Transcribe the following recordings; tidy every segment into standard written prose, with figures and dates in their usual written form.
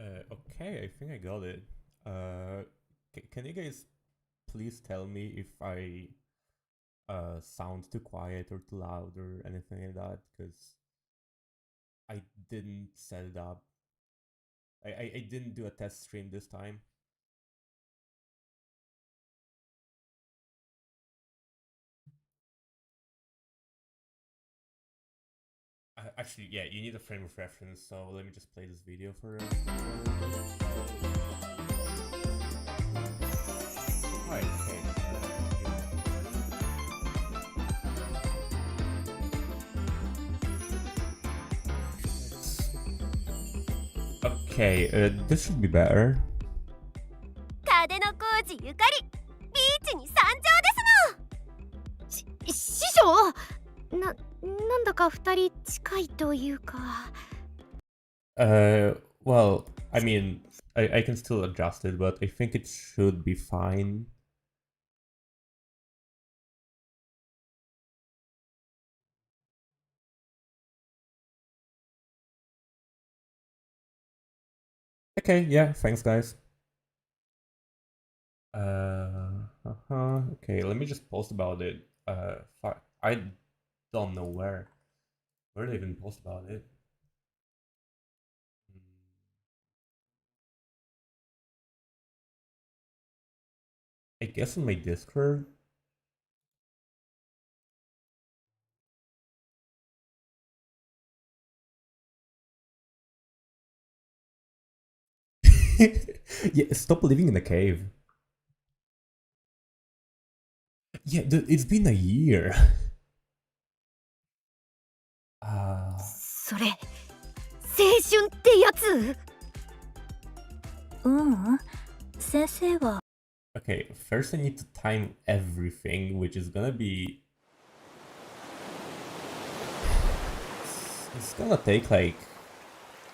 Okay, I think I got it. Uh, can you guys please tell me if I sound too quiet or too loud or anything like that? Because I didn't set it up. I didn't do a test stream this time. Actually, yeah, you need a frame of reference, so let me just play this video for Alright, okay. Okay, this should be better. 風の工事ゆかりビーチに参上ですの師匠なんだか二人近いというか Well, I mean, I can still adjust it, but I think it should be fine. Okay, yeah, thanks guys. Okay, let me just post about it. Fuck, I don't know where. Where do I even post about it? I guess on my Discord. Yeah, stop living in a cave. Yeah, dude, it's been a year. それ青春ってやつ先生は Okay, first I need to time everything, which is gonna be... It's gonna take like...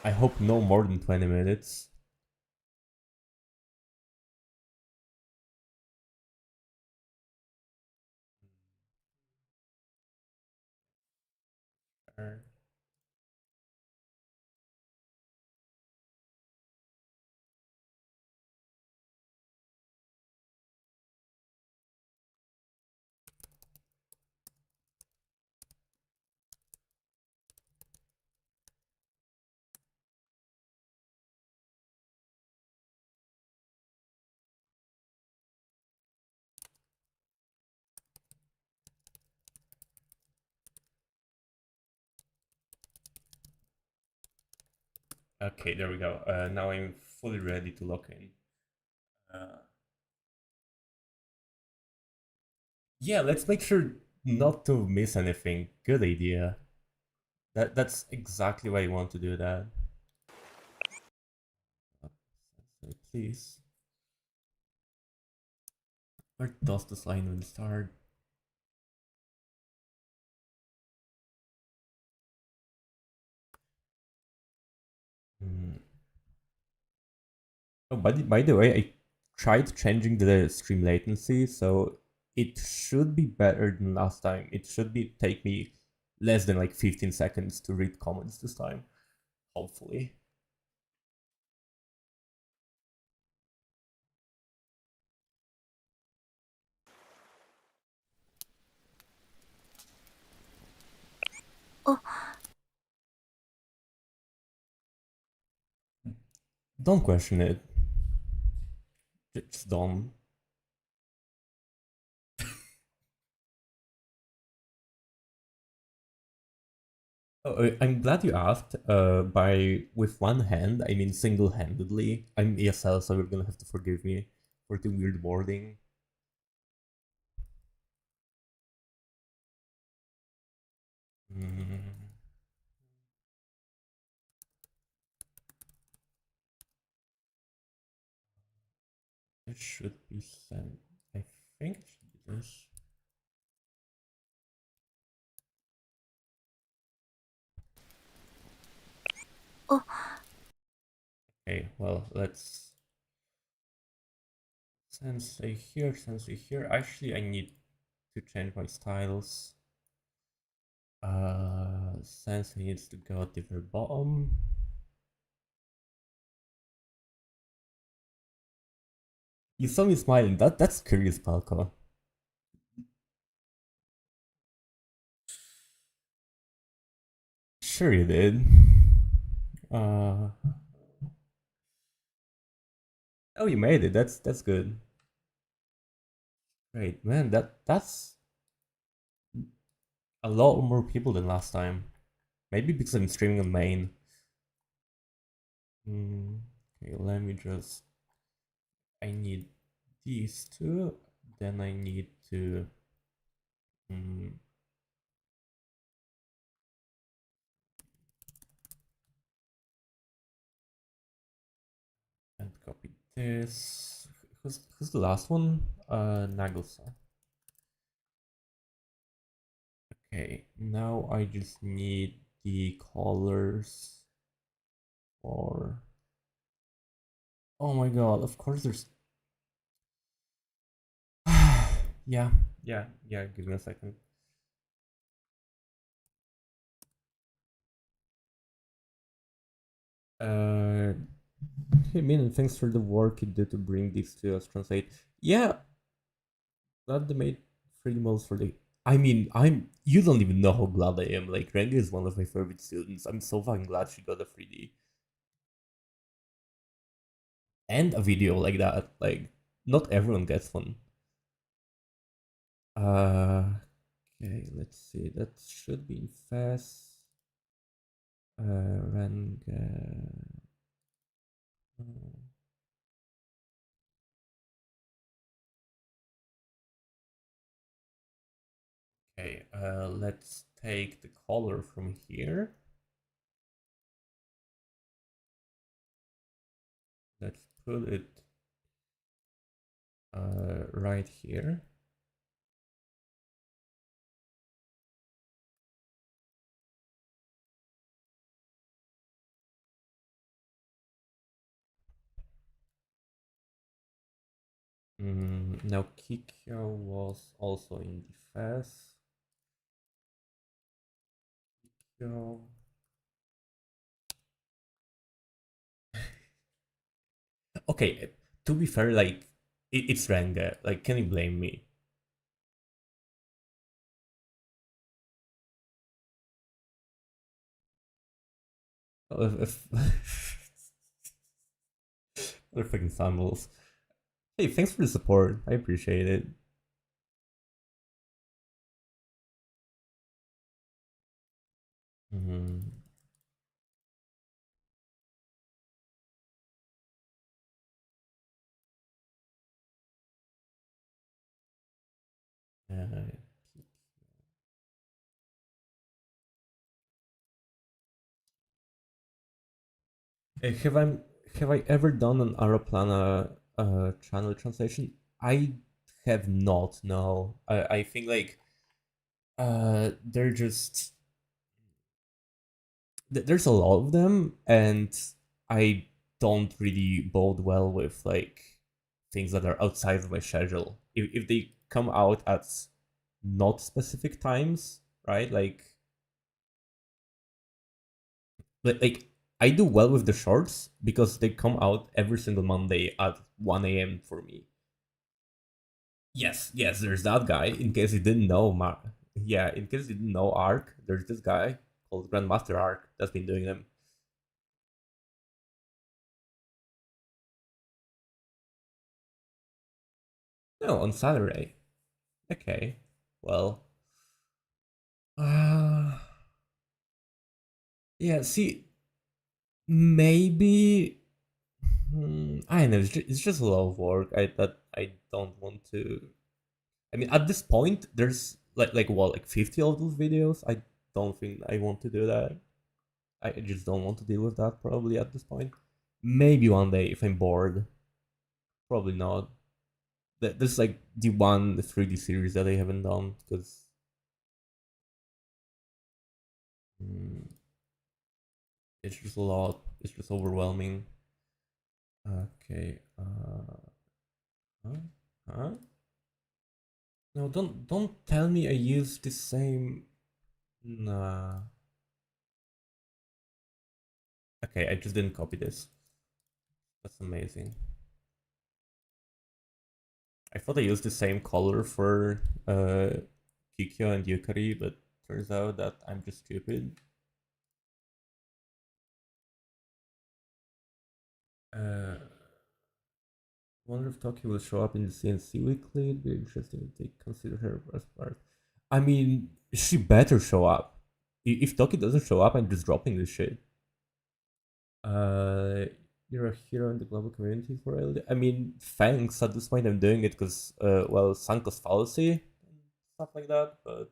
I hope no more than 20 minutes. Okay, there we go. Now I'm fully ready to lock in. Yeah, let's make sure not to miss anything. Good idea. That's exactly why I want to do that. Please. Where does this line even start? Oh, by the way, I tried changing the stream latency, so it should be better than last time. It should be take me less than like 15 seconds to read comments this time. Hopefully. Don't question it. Just don't. Oh, I'm glad you asked. By with one hand, I mean single-handedly. I'm ESL, so you're gonna have to forgive me for the weird wording. It should be sent. I think it should be this. Okay, well, let's sensei here, sensei here. Actually, I need to change my styles. Sensei needs to go at the very bottom. You saw me smiling. That's curious, Palco. Sure you did. Uh oh, you made it. That's good. Great, man. That's a lot more people than last time. Maybe because I'm streaming on main. Okay, let me just. I need these two. Then I need to. Mm, and copy this. Who's the last one? Nagelsa. Okay, now I just need the colors for. Oh my god! Of course, there's. Yeah, yeah. Give me a second. Hey, Min, thanks for the work you did to bring these to us translate. Yeah, glad they made 3D models for the. I mean, you don't even know how glad I am. Like, Renge is one of my favorite students. I'm so fucking glad she got a 3D. And a video like that. Like, not everyone gets one. Okay, let's see. That should be in fast. Renge. Okay, let's take the color from here. Let's put it right here. Now Kikyo was also in defense. Kikyo. Okay, to be fair, like it's Renge. Like, can you blame me? If they're fucking stumbles. Hey, thanks for the support. I appreciate it. Mm-hmm. Uh, have I ever done an Araplana channel translation? I have not. No, I think like they're just there's a lot of them, and I don't really bode well with like things that are outside of my schedule. If they come out at not specific times, right? Like I do well with the shorts because they come out every single Monday at 1 a.m. for me. Yes, there's that guy. In case you didn't know, yeah, in case you didn't know Arc, there's this guy called Grandmaster Arc that's been doing them. No, on Saturday. Okay, well, uh, yeah. See, maybe I don't know. It's just a lot of work. I don't want to. I mean, at this point, there's like what, like 50 of those videos. I don't think I want to do that. I just don't want to deal with that probably at this point. Maybe one day if I'm bored. Probably not. This is like the one 3D series that I haven't done because mm, it's just a lot. It's just overwhelming. Okay. Huh? Huh? No, don't tell me I used the same. Nah. Okay, I just didn't copy this. That's amazing. I thought I used the same color for Kikyo and Yukari, but turns out that I'm just stupid. Wonder if Toki will show up in the CNC weekly. It'd be interesting if they consider her as part. I mean, she better show up. If Toki doesn't show up, I'm just dropping this shit. You're a hero in the global community for LD. I mean, thanks. At this point, I'm doing it because, well, Sanko's fallacy, stuff like that. But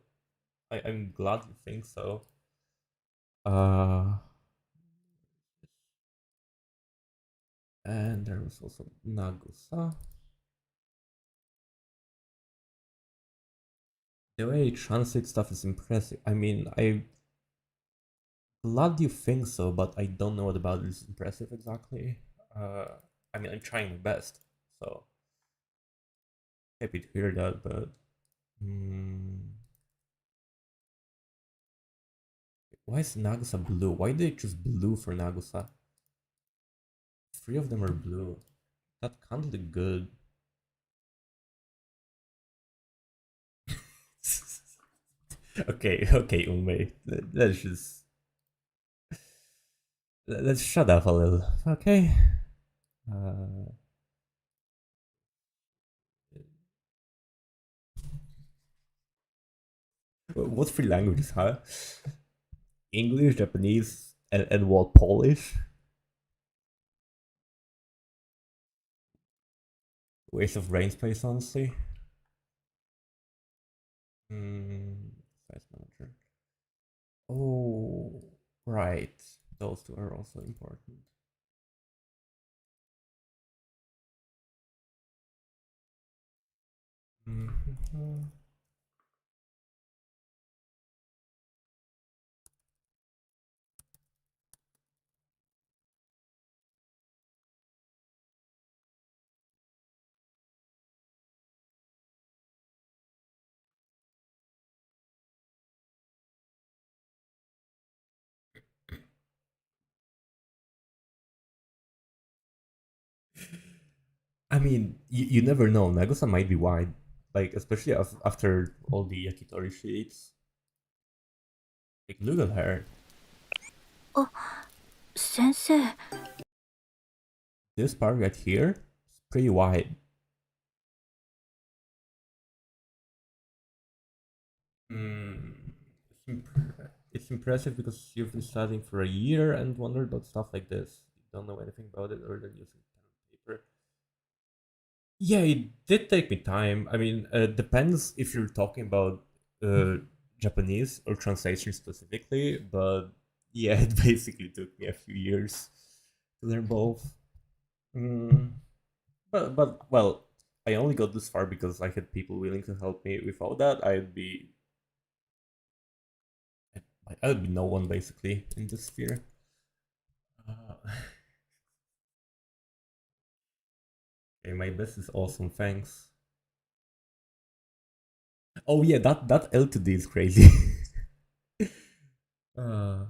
I'm glad you think so. And there was also Nagusa. The way he translates stuff is impressive. I mean, I'm glad you think so, but I don't know what about it is impressive exactly. I mean, I'm trying my best, so happy to hear that, but why is Nagusa blue? Why did they choose blue for Nagusa? 3 of them are blue. That can't look good. Okay, Ume. Let's shut up a little, okay? What 3 languages, huh? English, Japanese, and what, Polish? Waste of brain space, honestly. Size manager. Oh, right. Those 2 are also important. I mean, you never know. Nagosa might be wide, like especially after all the Yakitori sheets. Like, look at her. Oh, Sensei. This part right here is pretty wide. It's impressive because you've been studying for a year and wondered about stuff like this. You don't know anything about it other than using pen and paper. Yeah, it did take me time. I mean, depends if you're talking about Japanese or translation specifically, but yeah, it basically took me a few years to learn both. But well, I only got this far because I had people willing to help me. Without that, I'd be no one basically in this sphere. Okay, my best is awesome. Thanks. Oh yeah, that LTD is crazy. uh,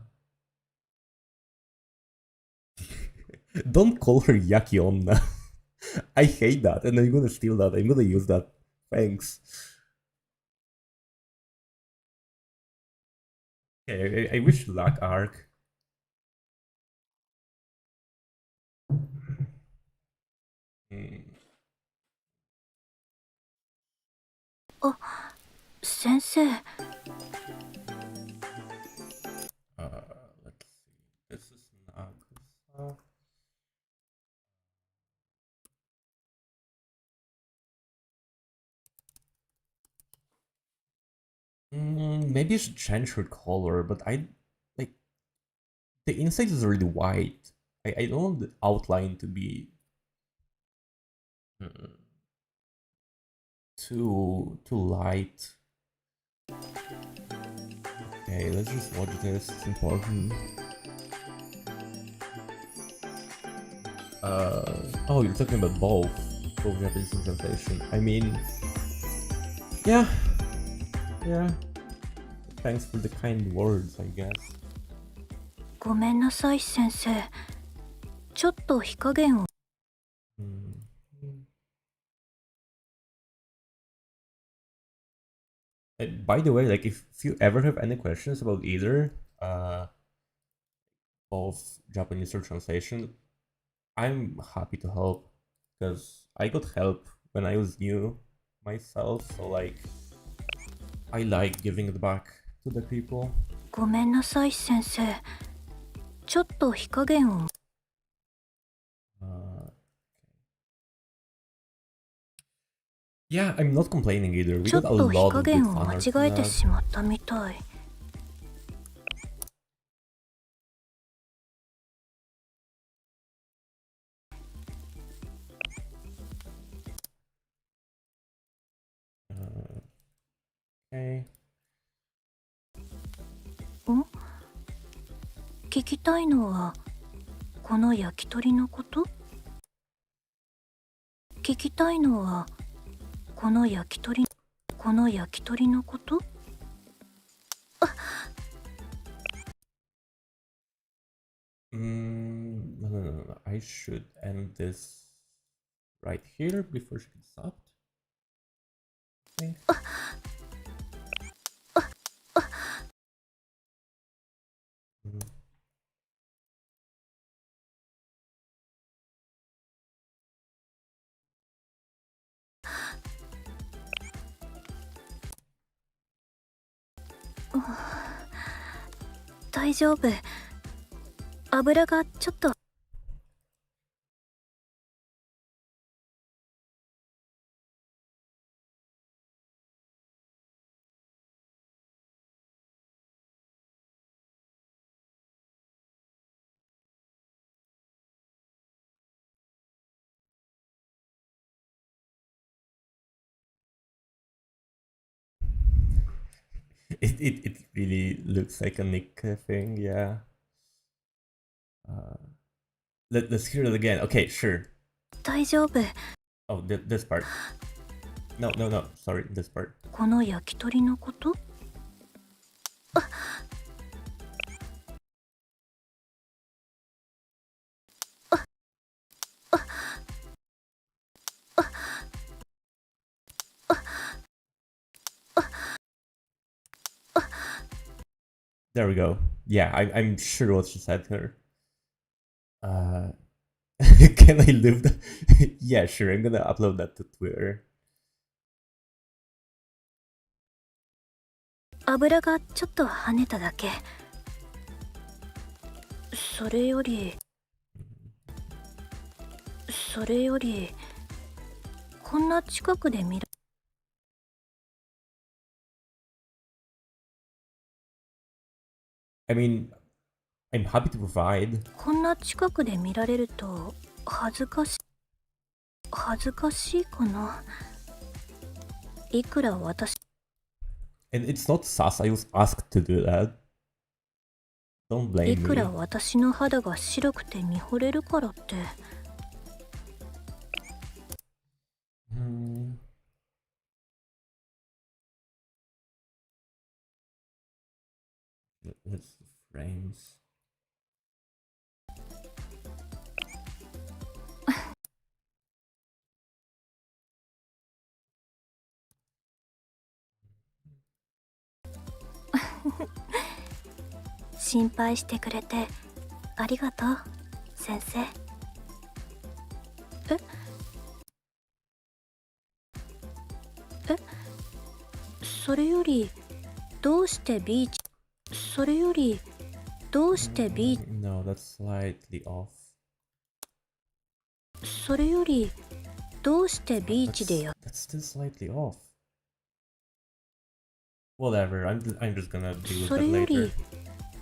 don't call her Yaki Onna. I hate that, and I'm gonna steal that. I'm gonna use that. Thanks. Okay, I wish you luck, Ark. Oh, Sensei. Let's see. This is Nagusa. Maybe I should change her color, but I like the inside is already white. I don't want the outline to be too light. Okay, let's just watch this. It's important. Oh, you're talking about both Japanese and translation. I mean, yeah. Thanks for the kind words, I guess. ごめんなさい、先生。ちょっと火加減を。By the way, like if you ever have any questions about either both Japanese or translation, I'm happy to help because I got help when I was new myself. So like, I like giving it back to the people. ごめんなさい先生。ちょっと火加減を。Yeah, I'm not complaining either. We ちょっ got a と火 lot 加 of good 減を fan 間 art 違え from て that. しまったみたい。Okay. ん？聞きたいのはこの焼き鳥のこと？聞きたいのはこの焼き鳥のこと？No. I should end this right here before she gets stopped. Okay. Mm. 大丈夫。油がちょっと。It really looks like a Nick thing, yeah. Let's hear it again. Okay, sure. 大丈夫。 Oh, this part. No. Sorry, this part. この焼き鳥のこと？ There we go. Yeah, I'm sure what she said here. Can I live the Yeah, sure, I'm gonna upload that to Twitter. 油がちょっと跳ねただけ。それよりこんな近くで見る。I mean, I'm happy to provide. こんな近くで見られると恥ずかしいかな。いくら私。 And it's not sus, I was asked to do that. Don't い blame くら me. 私の肌が白くて見惚れるからって。Let's frames. 心配してくれてありがとう先生。それよりどうしてビーチ。 No, that's slightly off. それよりどうしてビーチでや。 That's still slightly off. Whatever, I'm just gonna deal with そ that れよ later. り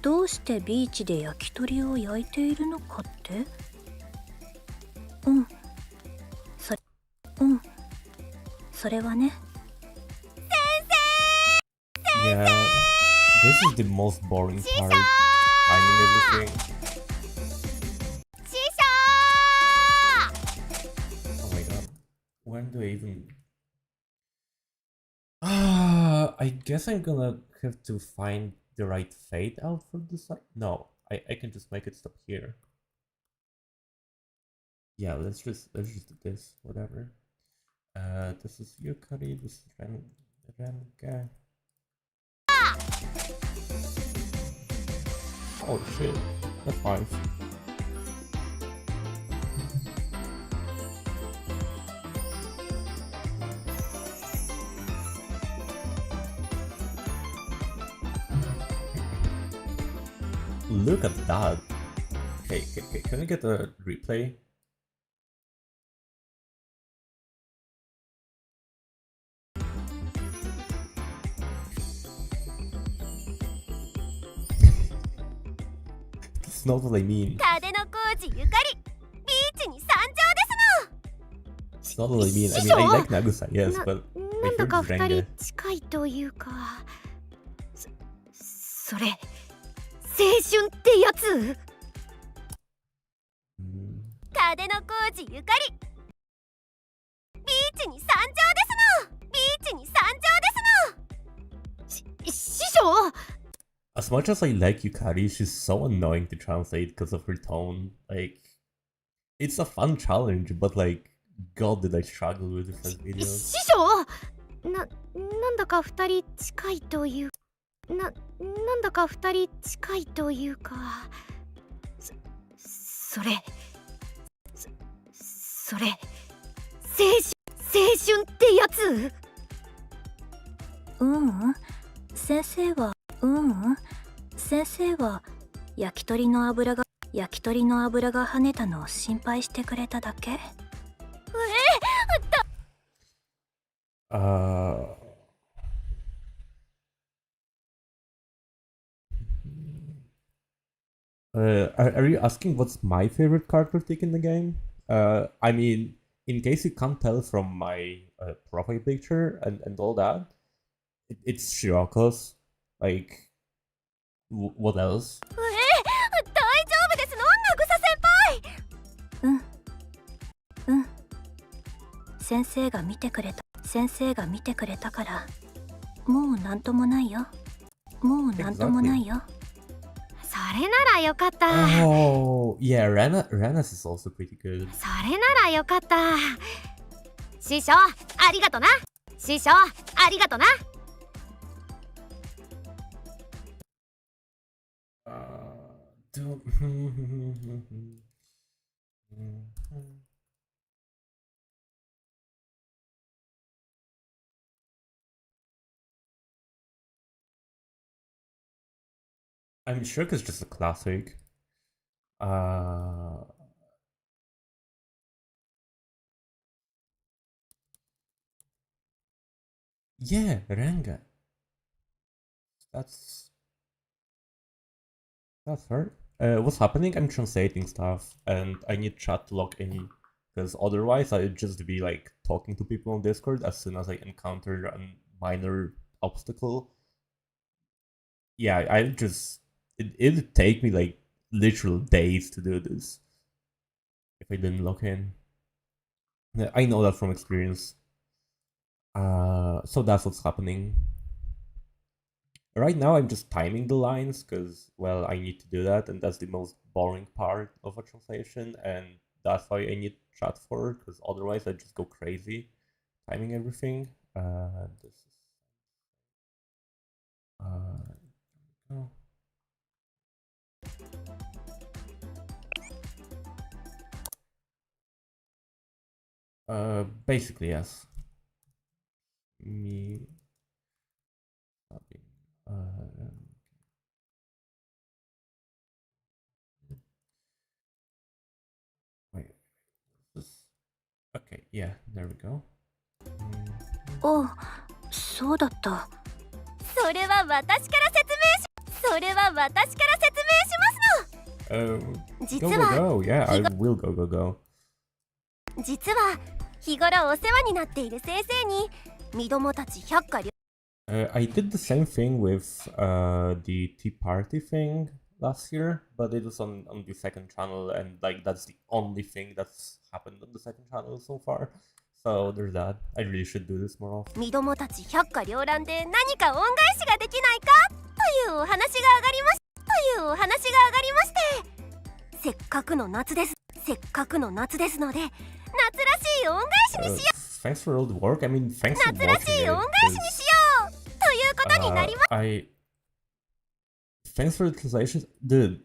どうしてビーチで焼き鳥を焼いているのかって。それはね。 Yeah, this is the most boring part. Finding everything. 師匠 Oh my god. When do I even... I guess I'm gonna have to find the right fade out for this side. No, I can just make it stop here. Yeah, let's just do this, whatever. This is Yukari, this is Renge. Oh shit, that's fine. Look at that. Okay, can we get a replay? That's not what I mean. It's not what I mean. I mean, I like Nagusa, yes, but my favorite is Renge. 近いというか、それ青春ってやつ。風の工事ゆかり、ビーチに参上ですの。ビーチに参上ですの。師匠。 As much as I like Yukari, she's so annoying to translate because of her tone. Like, it's a fun challenge, but like, God, did I struggle with the first video. 師匠。なんだか二人近いという。なんだか二人近いというか。それ青春ってやつ。先生は焼き鳥の油が跳ねたのを心配してくれただけ。Are you asking what's my favorite characteristic in the game? I mean, in case you can't tell from my profile picture and all that, it's Shirako's. Like, what else? 大丈夫ですの、渚先輩。先生が見てくれたから、もうなんともないよ。それならよかった。 Oh, yeah, Rana's is also pretty good. それならよかった。師匠、ありがとな。師匠、ありがとな。I'm sure it's just a classic. Yeah, Renge. That's her. What's happening? I'm translating stuff, and I need chat to log in, because otherwise I'd just be like talking to people on Discord as soon as I encounter a minor obstacle. Yeah, it'd take me like literal days to do this if I didn't log in. I know that from experience. So that's what's happening. Right now I'm just timing the lines because, well, I need to do that, and that's the most boring part of a translation, and that's why I need chat for, because otherwise I just go crazy timing everything. This is basically yes. Me wait, this okay, yeah, there we go. そうだった。それは私から説明しますの。実 Go は go go, yeah, I will go. 実は日頃お世話になっている先生に身共たち百花。I did the same thing with the Tea Party thing last year, but it was on the second channel, and like that's the only thing that's happened on the second channel so far. So there's that. I really should do this more often. 身共たち百花繚乱で何か恩返しができないかというお話が上がりまして、せっかくの夏ですので、夏らしい恩返しにしよう。 Thanks for all the work. I mean, thanks for 夏らしい恩返しにしようということになります。Thanks for the translation, dude.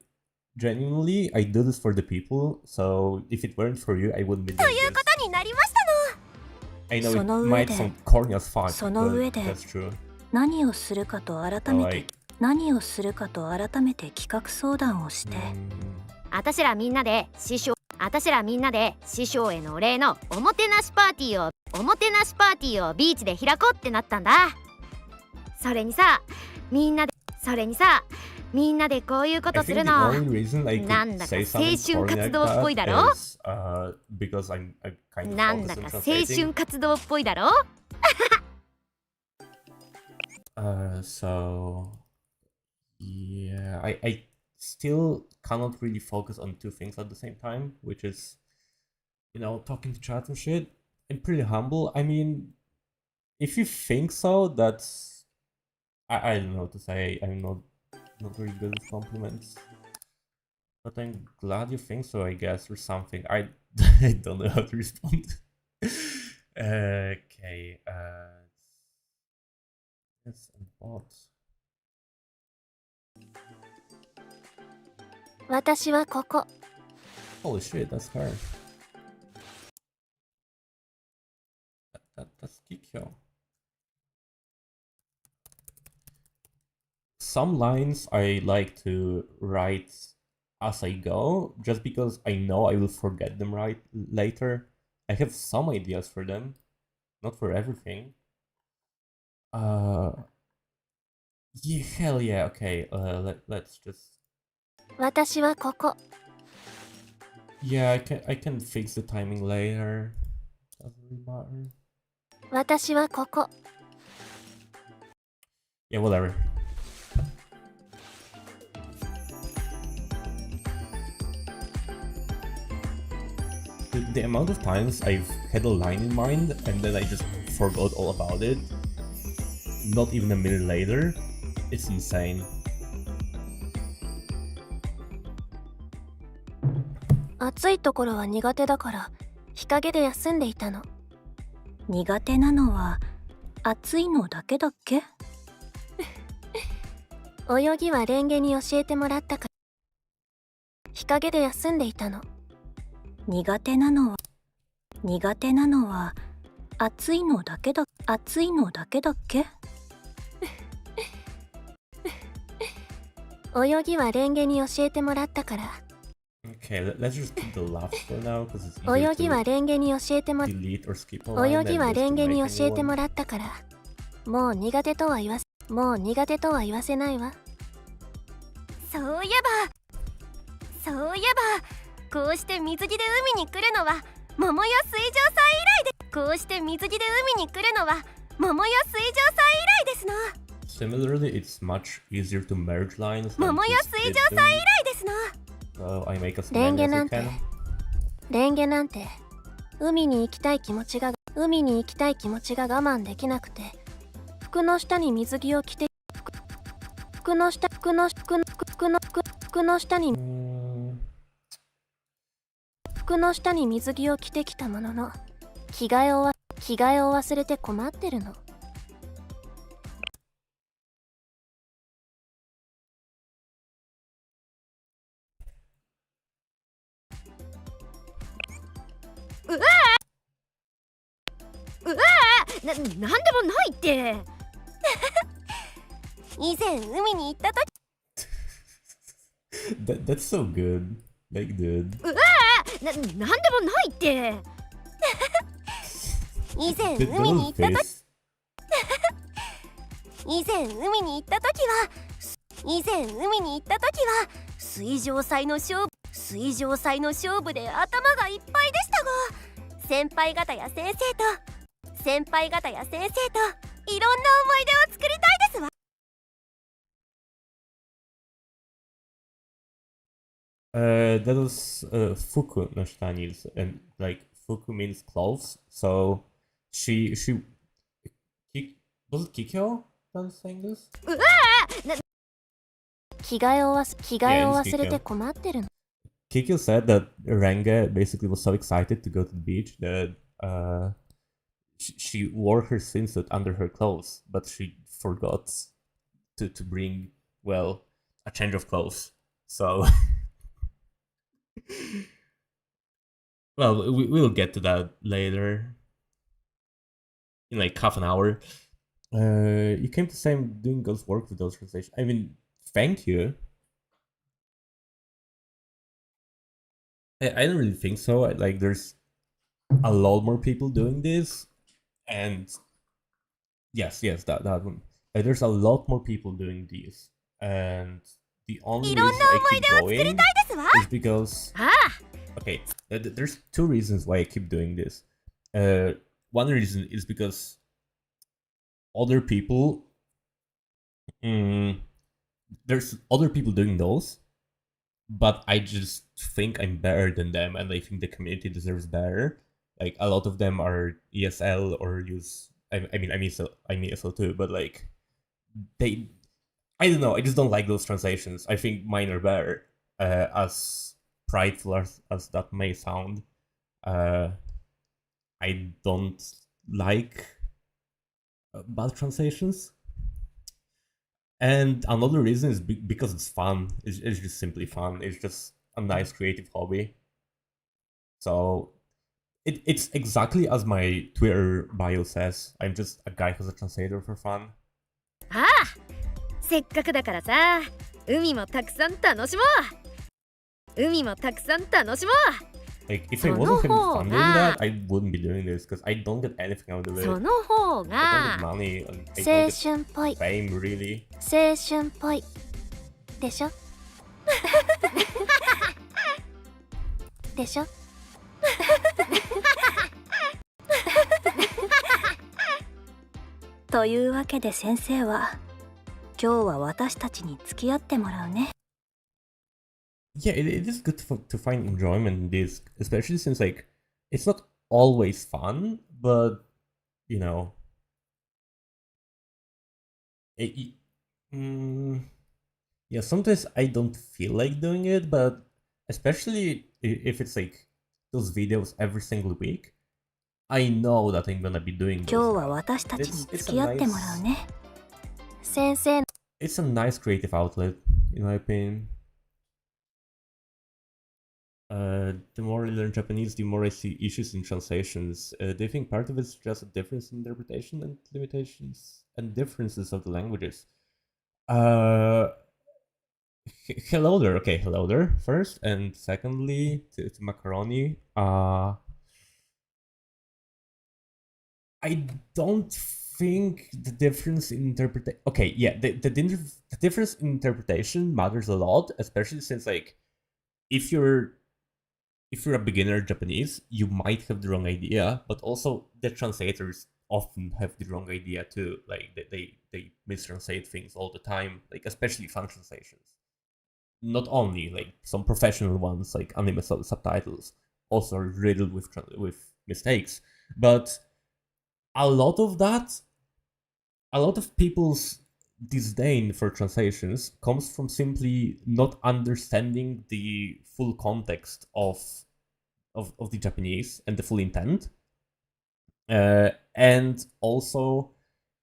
Genuinely, I do this for the people, so if it weren't for you, I wouldn't be doing というこ this. とになりましたの。 I know そ it の上 might で sound corny as fuck, その but 上で that's true. 何をするかと改 So めて like, 何をするかと改めて企画相談をして、私らみんなで師匠へのお礼のおもてなしパーティーをビーチで開こうってなったんだ。それにさみんなでこういうこと I する think the の only reason I なん could だか say 青 something 春 corny 活 like 動っぽい that だろ is because I'm kind of なんだ focused か on 青春 translating. 活動っぽいだろ So yeah, I still cannot really focus on two things at the same time, which is, you know, talking to chat and shit. I'm pretty humble. I mean, if you think so, that's I don't know what to say. I'm not very good with compliments. But I'm glad you think so, I guess, or something. I I don't know how to respond. Okay, it's a bot. 私はここ Holy shit, that's her. That's Kikyo. Some lines I like to write as I go, just because I know I will forget them right later. I have some ideas for them, not for everything. Yeah, hell yeah. Okay, let's just. 私はここ Yeah, I can fix the timing later. Doesn't really matter. 私はここ Yeah, whatever. The amount of times I've had a line in mind and then I just forgot all about it, not even a minute later, it's insane. 暑いところは苦手だから日陰で休んでいたの。苦手なのは暑いのだけだっけ？泳ぎはレンゲに教えてもらったから日陰で休んでいたの。苦手なのは暑いのだけだっけ？泳ぎはレンゲに教えてもらったから Okay, let's just keep the laughs for now because it's 泳 easier ぎは to レンゲに教えても delete or skip a line 泳ぎ than は just レ to ンゲに make 教 a えて new も one. らったからもう苦手とは言わせないわ。そういえばこうして水着で海に来るのは桃よ水上祭以来でこうして水着で海に来るのは桃よ水上祭以来ですの。 Similarly, it's much easier to merge lines than 桃 to よ split 水上 them. 祭以来ですの。 So I make as レン many ゲ as な I んて can. レンゲなんて海に行きたい気持ちが我慢できなくて服の下に水着を着て服の下に水着を着てきたものの着替えを忘れて困ってるの。なんでもないって以前海に行った時 That's so good. Like, dude. なんでもないって以前 The 海に little 行った時 face. 以前海に行った時は水上祭の勝負で頭がいっぱいでしたが先輩方や先生といろんな思い出を作りたいですわ。 That was fuku no shitani, and like fuku means clothes. So she was it Kikyo that was saying this? 着替えを忘れて困ってるの。 Kikyo said that Renge basically was so excited to go to the beach that she wore her swimsuit under her clothes, but she forgot to bring, well, a change of clothes. So, well, we'll get to that later in like half an hour. You came to say I'm doing good work with those translations. I mean, thank you. I don't really think so. Like, there's a lot more people doing this, and yes, that one. There's a lot more people doing this, and the only reason I keep going is because okay, there's two reasons why I keep doing this. One reason is because other people, there's other people doing those, but I just think I'm better than them, and I think the community deserves better. Like, a lot of them are ESL or use. I mean, I'm ESL too, but like, I don't know. I just don't like those translations. I think mine are better. As prideful as that may sound, I don't like bad translations. And another reason is because it's fun. It's just simply fun. It's just a nice creative hobby. So it's exactly as my Twitter bio says. I'm just a guy who's a translator for fun. せっかくだからさ、海もたくさん楽しもう。海もたくさん楽しもう。 Like, if I wasn't having fun doing that, I wouldn't be doing this because I don't get anything out of it. その方 I don't が get money and I 青 don't 春っぽい get fame, really. 青春っぽいでしょでしょというわけで先生は今日は私たちに付き合ってもらうね。 Yeah, it is good to find enjoyment in this, especially since, like, it's not always fun, but, you know, yeah, sometimes I don't feel like doing it, but especially if it's like those videos every single week, I know that I'm gonna be doing 今 those 日は now. 私たちに付き合ってもらうね。先生 It's a nice creative outlet, in my opinion. The more I learn Japanese, the more I see issues in translations. Do you think part of it's just a difference in interpretation and limitations and differences of the languages? Hello there. Okay, hello there first, and secondly to Macaroni. I don't think the difference in interpretation. Okay, yeah, the difference in interpretation matters a lot, especially since, like, if you're a beginner Japanese, you might have the wrong idea, but also the translators often have the wrong idea too. Like, they mistranslate things all the time, like, especially fan translations. Not only like some professional ones, like anime subtitles, also are riddled with mistakes, but a lot of people's disdain for translations comes from simply not understanding the full context of the Japanese and the full intent, and also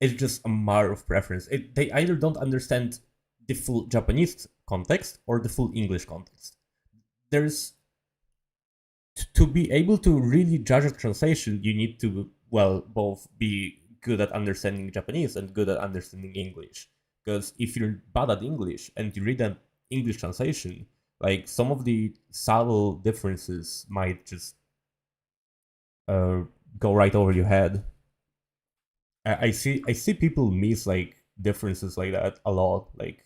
it's just a matter of preference. They either don't understand the full Japanese context or the full English context. There's to be able to really judge a translation, you need to, well, both be good at understanding Japanese and good at understanding English. Because if you're bad at English and you read an English translation, like, some of the subtle differences might just go right over your head. I see people miss, like, differences like that a lot, like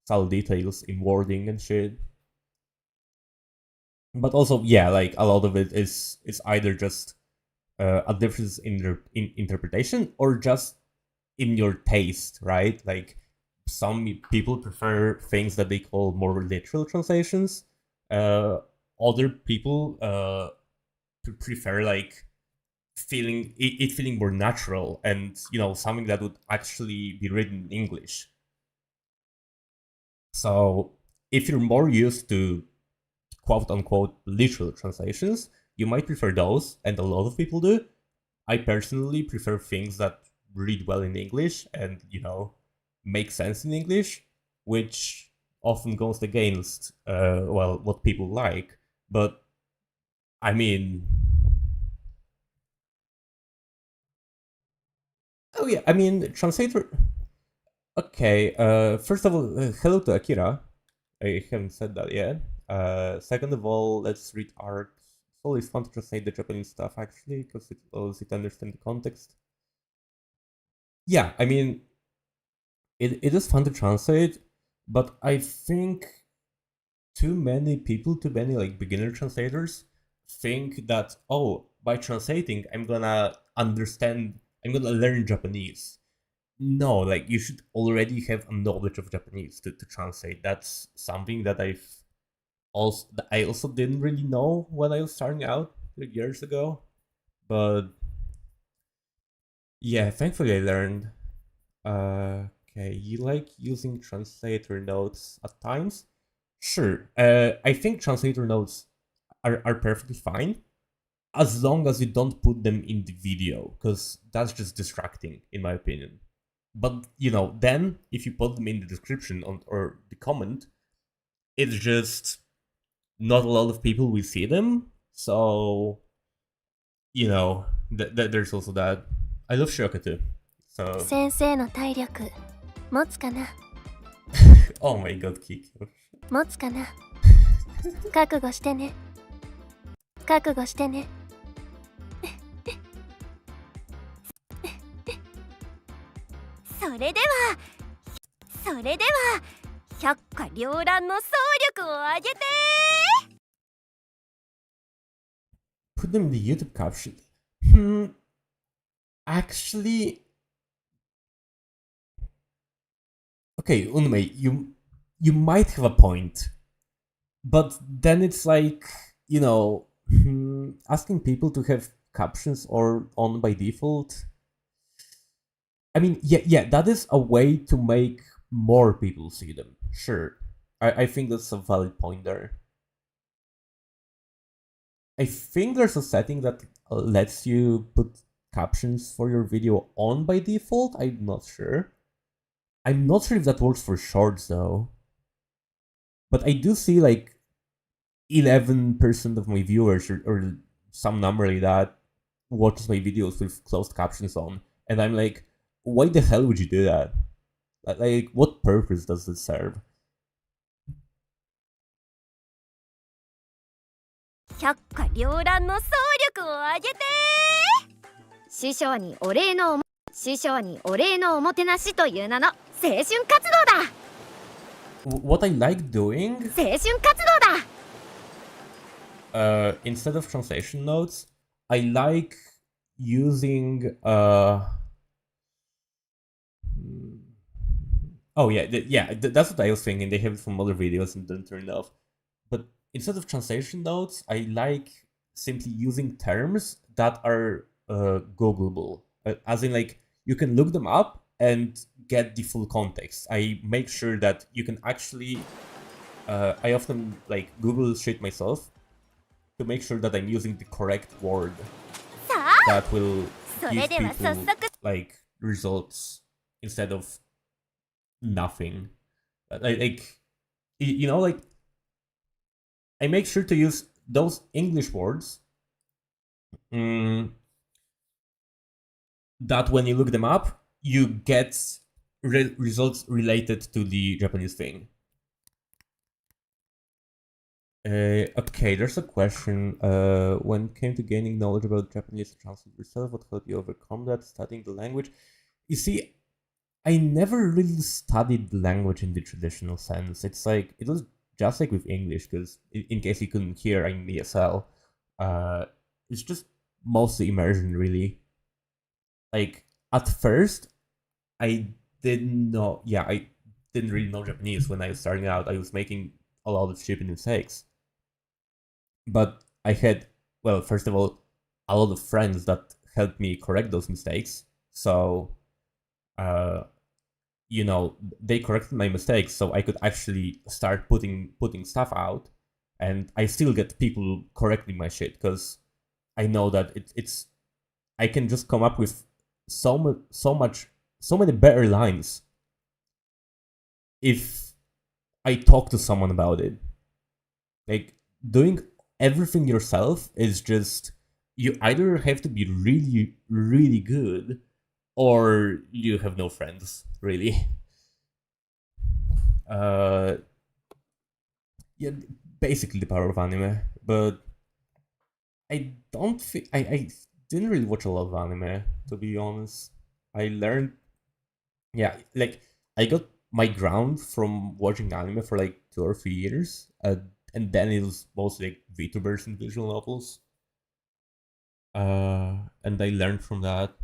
subtle details in wording and shit. But also, yeah, like, a lot of it is either just a difference in interpretation or just in your taste, right? Like, some people prefer things that they call more literal translations. Other people prefer, like, feeling more natural and, you know, something that would actually be written in English. So if you're more used to quote unquote literal translations, you might prefer those, and a lot of people do. I personally prefer things that read well in English and, make sense in English, which often goes against, what people like. But, I mean... Oh yeah, I mean, translator... Okay, first of all, hello to Akira. I haven't said that yet. Second of all, let's read art. It's always fun to translate the Japanese stuff, actually, because it allows you to understand the context. Yeah, I mean, it is fun to translate, but I think too many people, too many like beginner translators, think that, oh, by translating, I'm gonna learn Japanese. No, like you should already have a knowledge of Japanese to translate. That's something that I also didn't really know when I was starting out like years ago. But yeah, thankfully I learned. Okay, you like using translator notes at times? Sure. I think translator notes are perfectly fine as long as you don't put them in the video, because that's just distracting, in my opinion. But then if you put them in the description or the comment, it's just not a lot of people will see them. So there's also that. I love Shiraka too. So 先生の体力持つかな oh my god, Kiko. 持つかな覚悟してね覚悟してねそれでは百花繚乱の総力を上げて Put them in the YouTube caption. Actually, okay, Unmei, you might have a point, but then it's like asking people to have captions or on by default. I mean, yeah, that is a way to make more people see them. Sure, I think that's a valid point there. I think there's a setting that lets you put captions for your video on by default. I'm not sure. I'm not sure if that works for shorts though. But I do see like 11% of my viewers or some number like that watches my videos with closed captions on. And I'm like, why the hell would you do that? Like, what purpose does it serve? 百花繚乱の総力を上げて師匠にお礼のおもてなしという名の青春活動だ What I like doing 青春活動だ instead of translation notes, I like using oh yeah, that's what I was thinking. They have it from other videos and then turned off. But instead of translation notes, I like simply using terms that are Googleable. As in, like, you can look them up and get the full context. I make sure that you can actually... I often, like, Google shit myself to make sure that I'm using the correct word that will give people, like, results instead of nothing. Like, like, I make sure to use those English words that when you look them up, you get results related to the Japanese thing. Okay, there's a question. When it came to gaining knowledge about Japanese, translate yourself, what helped you overcome that? Studying the language? You see, I never really studied the language in the traditional sense. It's like, it was just like with English, because in case you couldn't hear, I'm ESL. It's just mostly immersion, really. Like, at first, I didn't really know Japanese when I was starting out. I was making a lot of stupid mistakes. But I had, well, first of all, a lot of friends that helped me correct those mistakes. So, they corrected my mistakes, so I could actually start putting stuff out. And I still get people correcting my shit, because I know that it's I can just come up with so many better lines if I talk to someone about it. Like, doing everything yourself is just, you either have to be really, really good, or you have no friends, really. Yeah, basically the power of anime. But I don't think I didn't really watch a lot of anime, to be honest. I learned, yeah, like, I got my ground from watching anime for like 2 or 3 years, and then it was mostly like VTubers and visual novels. And I learned from that.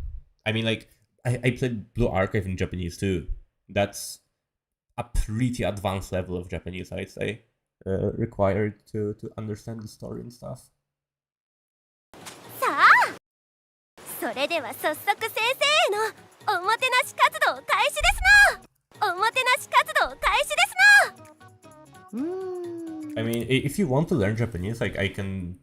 I mean, like, I played Blue Archive in Japanese too. That's a pretty advanced level of Japanese, I'd say, required to understand the story and stuff. さあ、それでは早速先生へのおもてなし活動開始ですな。おもてなし活動開始ですな。I mean, if you want to learn Japanese, like, I can,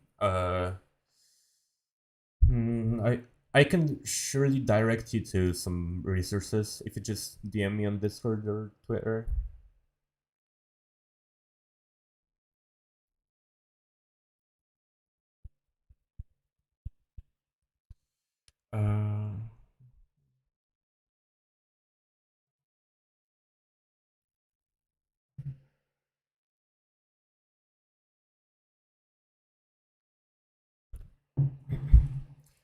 I can surely direct you to some resources if you just DM me on Discord or Twitter. Uh,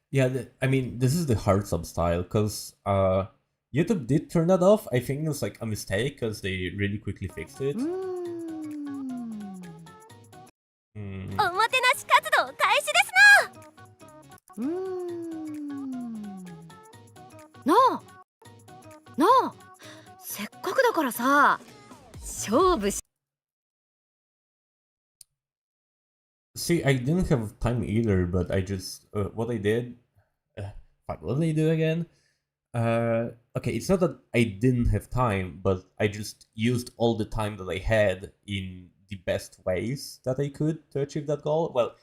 yeah, I mean, this is the hard sub style, because YouTube did turn that off. I think it was like a mistake, because they really quickly fixed it. おもてなし活動開始ですな。なあせっかくだからさ勝負し See, I didn't have time either, but I just, what I did, fuck, what did I do again? Okay, it's not that I didn't have time, but I just used all the time that I had in the best ways that I could to achieve that goal. Well,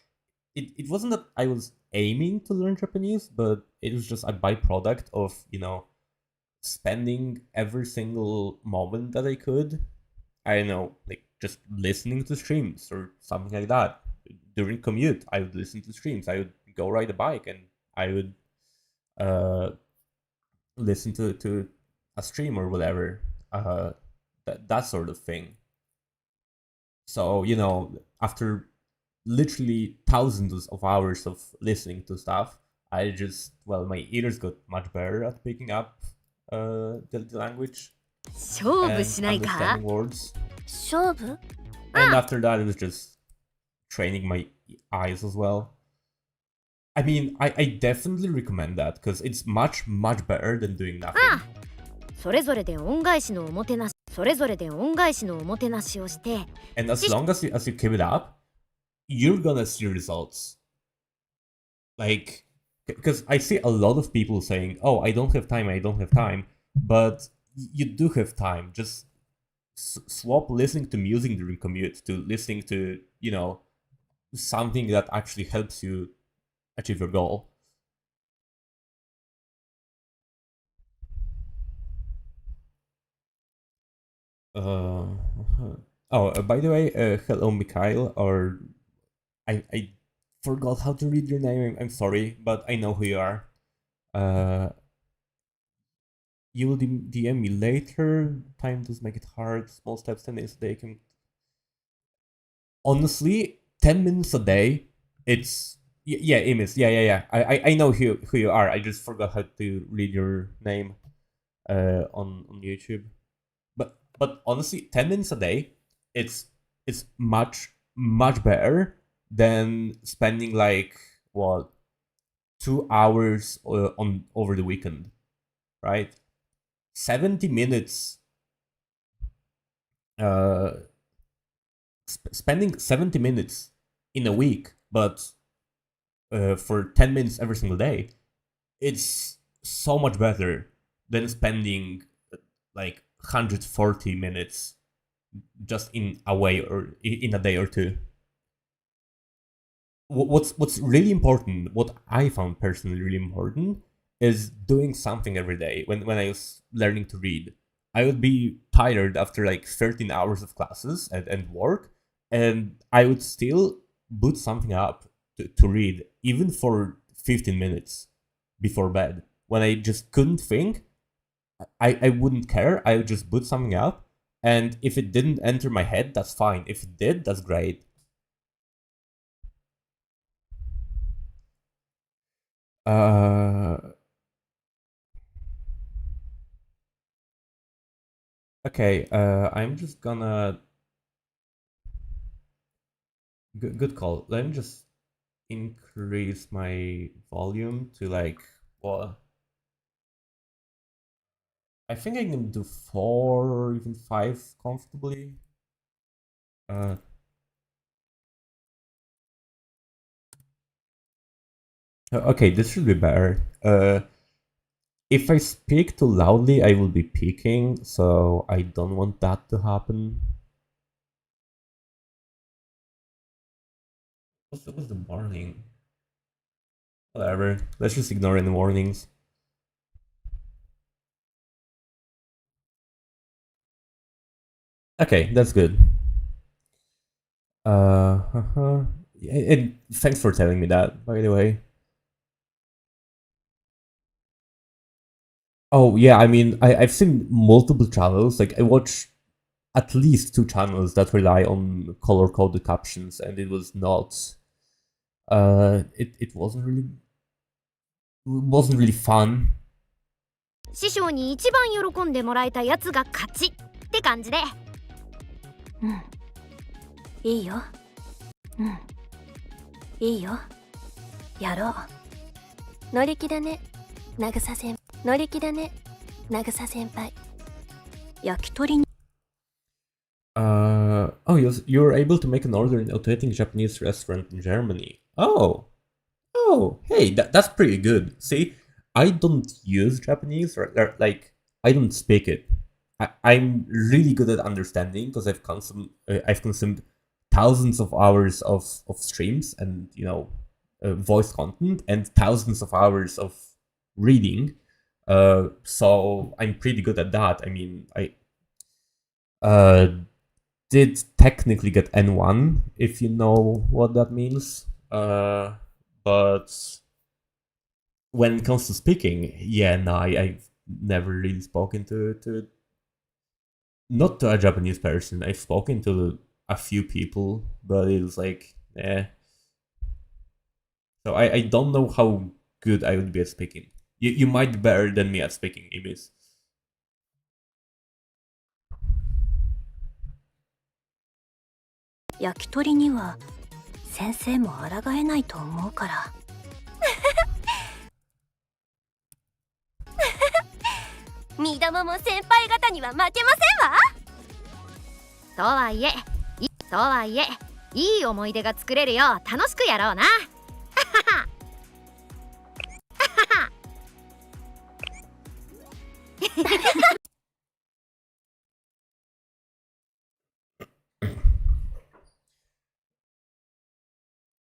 it wasn't that I was aiming to learn Japanese, but it was just a byproduct of, spending every single moment that I could, I don't know, like, just listening to streams or something like that. During commute, I would listen to streams. I would go ride a bike, and I would listen to a stream or whatever, that sort of thing. So, after literally thousands of hours of listening to stuff, I just, well, my ears got much better at picking up the language 勝負 and しないか understanding words. 勝負？ And after that, it was just training my eyes as well. I mean, I definitely recommend that, because it's much, much better than doing nothing. それぞれで恩返しのおもてなしそれぞれで恩返しのおもてなしをして And as long as you keep it up, you're gonna see results. Like, because I see a lot of people saying, "Oh, I don't have time," but you do have time. Just swap listening to music during commute to listening to, something that actually helps you achieve your goal. By the way, hello, Mikhail, or I forgot how to read your name. I'm sorry, but I know who you are. You will DM me later. Time does make it hard. Small steps, 10 days a day can. Honestly, 10 minutes a day. It's Imis. Yeah. I know who you are. I just forgot how to read your name. On YouTube. But honestly, 10 minutes a day, it's much better than spending like 2 hours on over the weekend, right? 70 minutes, spending 70 minutes in a week, but for 10 minutes every single day, it's so much better than spending like 140 minutes just in a day or two. What's really important, what I found personally really important, is doing something every day. When I was learning to read, I would be tired after like 13 hours of classes and work, and I would still boot something up to read, even for 15 minutes before bed. When I just couldn't think, I wouldn't care. I would just boot something up, and if it didn't enter my head, that's fine. If it did, that's great. Okay, I'm just gonna... Good call. Let me just increase my volume to like, well, I think I can do 4 or even 5 comfortably. Okay, this should be better. If I speak too loudly, I will be peaking, so I don't want that to happen. What's the warning? Whatever, let's just ignore any warnings. Okay, that's good. And thanks for telling me that, by the way. Oh yeah, I mean, I've seen multiple channels. Like I watch at least 2 channels that rely on color coded captions, and it was not. It wasn't really fun. 師匠に一番喜んでもらえたやつが勝ちって感じで。うん、いいよ。うん、いいよ。やろう。乗り気だね、渚先輩。乗り気だね、渚先輩。焼き鳥に。Oh, you're able to make an order in a authentic Japanese restaurant in Germany. Oh, hey, that's pretty good. See, I don't use Japanese, or like I don't speak it. I'm really good at understanding because I've consumed thousands of hours of streams and voice content and thousands of hours of reading. So I'm pretty good at that. I mean, I did technically get N1, if you know what that means. But when it comes to speaking, yeah, no, I've never really spoken to not to a Japanese person. I've spoken to a few people, but it was like, eh. So I don't know how good I would be at speaking. You might be better than me at speaking, Ibis. 焼き鳥には先生も抗えないと思うから。みどもも先輩方には負けませんわ。とはいえいい思い出が作れるよう楽しくやろうな。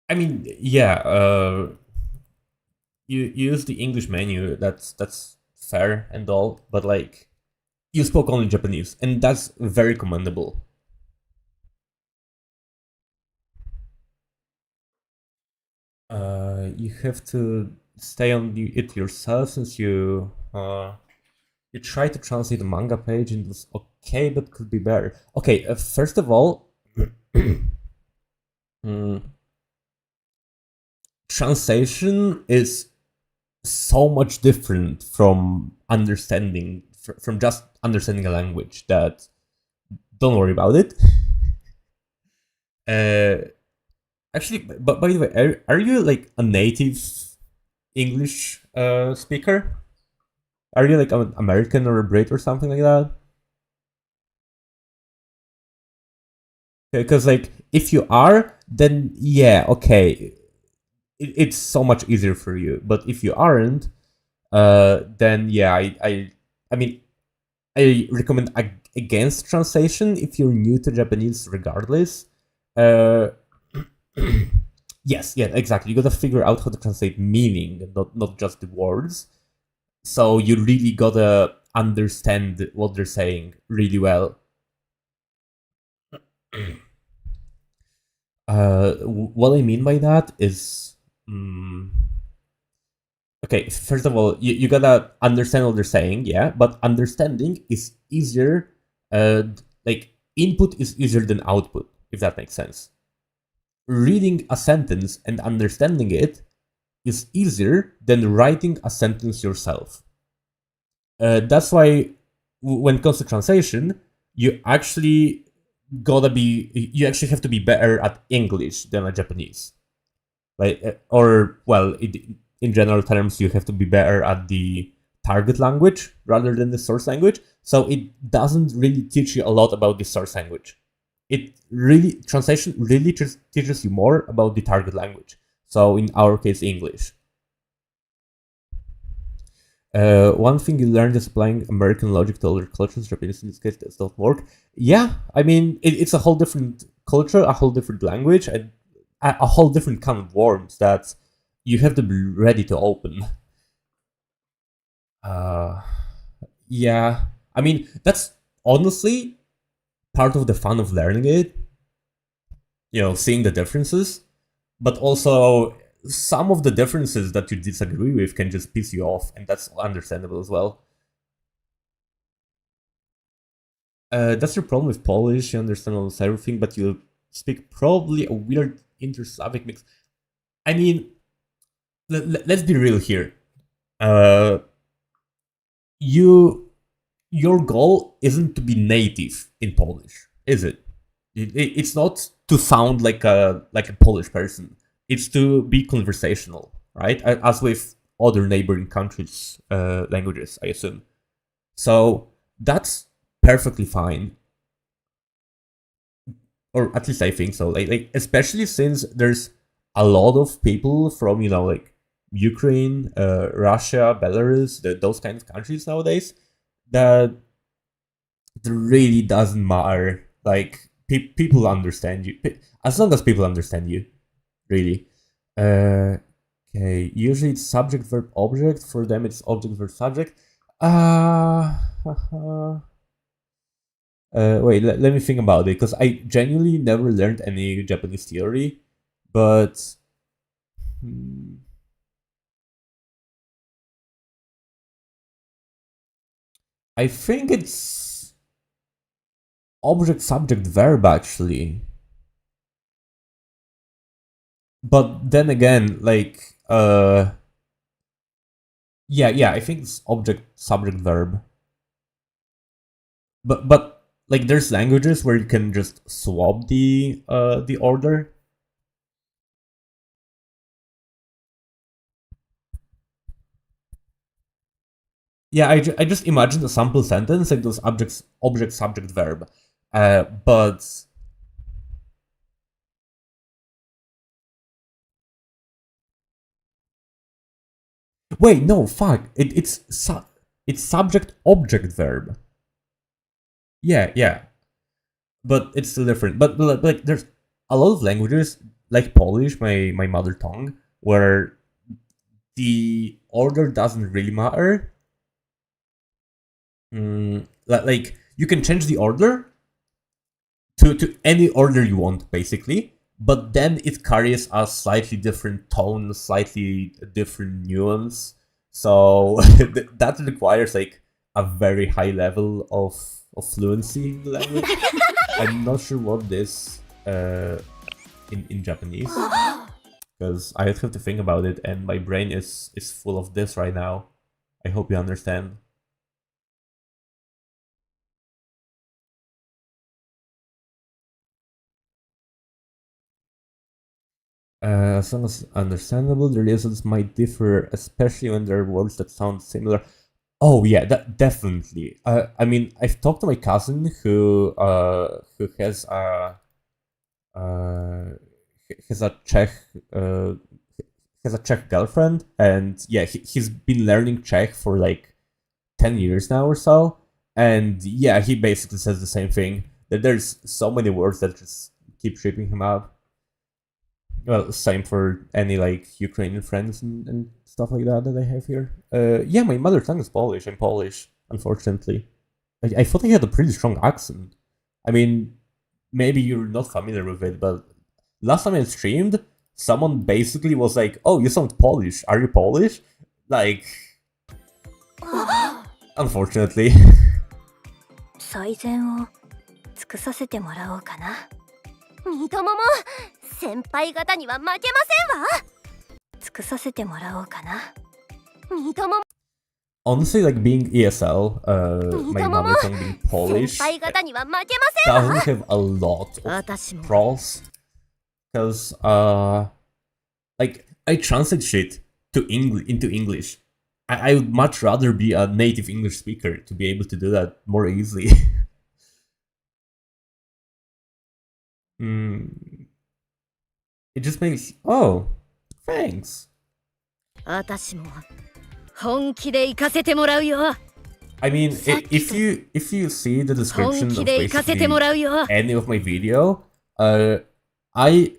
I mean, yeah, you use the English menu. That's fair and all, but like, you spoke only Japanese, and that's very commendable. You have to stay on it yourself, since you tried to translate the manga page and it was okay, but could be better. Okay, first of all, translation is so much different from understanding, from just understanding a language, that don't worry about it. Actually, but by the way, are you like a native English speaker? Are you like an American or a Brit or something like that? Because like, if you are, then yeah, okay, it's so much easier for you. But if you aren't, then yeah, I mean, I recommend against translation if you're new to Japanese, regardless. Yes, yeah, exactly. You gotta figure out how to translate meaning, not just the words. So you really gotta understand what they're saying really well. What I mean by that is, okay, first of all, you gotta understand what they're saying, yeah, but understanding is easier, like, input is easier than output, if that makes sense. Reading a sentence and understanding it is easier than writing a sentence yourself. That's why when it comes to translation, you actually have to be better at English than at Japanese. Like, or well, in general terms, you have to be better at the target language rather than the source language. So it doesn't really teach you a lot about the source language. Translation really just teaches you more about the target language. So in our case, English. One thing you learned is applying American logic to other cultures. Japanese in this case does not work. Yeah, I mean it's a whole different culture, a whole different language, and a whole different kind of worms that you have to be ready to open. Yeah, I mean that's honestly part of the fun of learning it. Seeing the differences, but also some of the differences that you disagree with can just piss you off, and that's understandable as well. That's your problem with Polish. You understand almost everything, but you speak probably a weird inter-Slavic mix. I mean, let's be real here. Your goal isn't to be native in Polish, is it? It's not to sound like a Polish person. It's to be conversational, right? As with other neighboring countries' languages, I assume. So that's perfectly fine, or at least I think so. Like especially since there's a lot of people from like Ukraine, Russia, Belarus, those kind of countries nowadays that it really doesn't matter. Like people understand you as long as people understand you, really. Okay, usually it's subject verb object. For them, it's object verb subject. Wait, let me think about it, because I genuinely never learned any Japanese theory, but I think it's object subject verb actually. But then again, like yeah, I think it's object subject verb. But like there's languages where you can just swap the order. Yeah, I just imagined a sample sentence like those object subject verb. But wait, no, fuck. It's subject object verb. Yeah. But it's still different. But like there's a lot of languages like Polish, my mother tongue, where the order doesn't really matter. Like you can change the order to any order you want, basically, but then it carries a slightly different tone, slightly different nuance. So that requires like a very high level of fluency in the language. I'm not sure what this in Japanese, because I have to think about it, and my brain is full of this right now. I hope you understand. As long as understandable, the reasons might differ, especially when there are words that sound similar. Oh yeah, that definitely. I mean, I've talked to my cousin who uh, has a Czech girlfriend, and yeah, he's been learning Czech for like 10 years now or so, and yeah, he basically says the same thing, that there's so many words that just keep tripping him up. Well, same for any like Ukrainian friends and stuff like that I have here. Yeah, my mother tongue is Polish. I'm Polish, unfortunately. I thought I had a pretty strong accent. I mean, maybe you're not familiar with it, but last time I streamed, someone basically was like, "Oh, you sound Polish. Are you Polish?" Like, unfortunately. 最善を尽くさせてもらおうかな。三友も先輩方には負けませんわ。尽くさせてもらおうかな。三友も Honestly, like being ESL, my mother tongue being 先 Polish 輩方には負けませんわ。 doesn't have a lot of 私も pros. Because, like, I translate shit to into English. I would much rather be a native English speaker to be able to do that more easily. It just makes... Oh, thanks. 私も本気で行かせてもらうよ。 I mean, if you see the description 本 of 気で行かせて basically もらうよ。 any of my video, I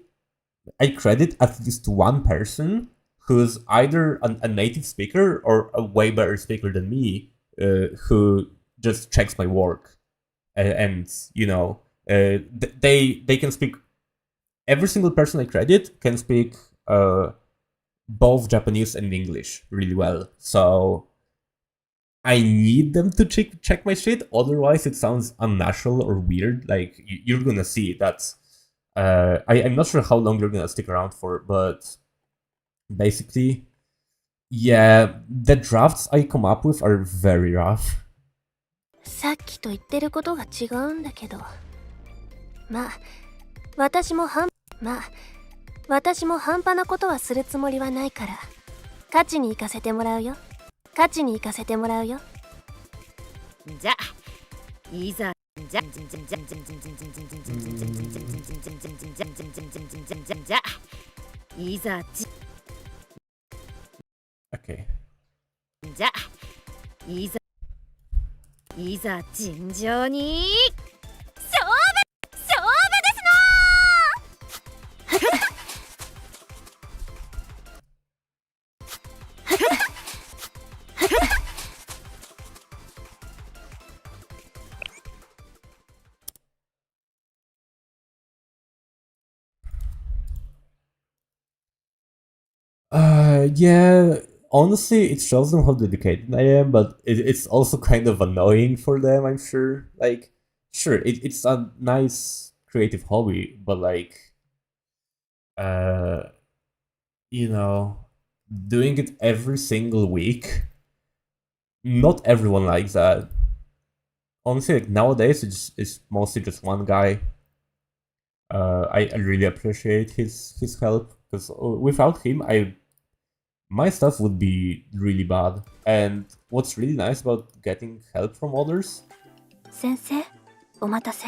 credit at least one person who's either a native speaker or a way better speaker than me, who just checks my work, and you know, they can speak. Every single person I credit can speak both Japanese and English really well. So I need them to check my shit. Otherwise, it sounds unnatural or weird. Like you're gonna see that. I'm not sure how long you're gonna stick around for, but basically, yeah, the drafts I come up with are very rough. さっきと言ってることが違うんだけど、まあ私も半端なことはするつもりはないから、勝ちに行かせてもらうよ。勝ちに行かせてもらうよ。じゃいざじゃいざ Okay. じゃいざ尋常に勝負ですのー。Yeah, honestly, it shows them how dedicated I am, but it's also kind of annoying for them, I'm sure. Like, sure, it's a nice creative hobby, but like, you know, doing it every single week, not everyone likes that. Honestly, like nowadays, it's mostly just one guy. I really appreciate his help, because without him, my stuff would be really bad. And what's really nice about getting help from others? 先生お待たせ。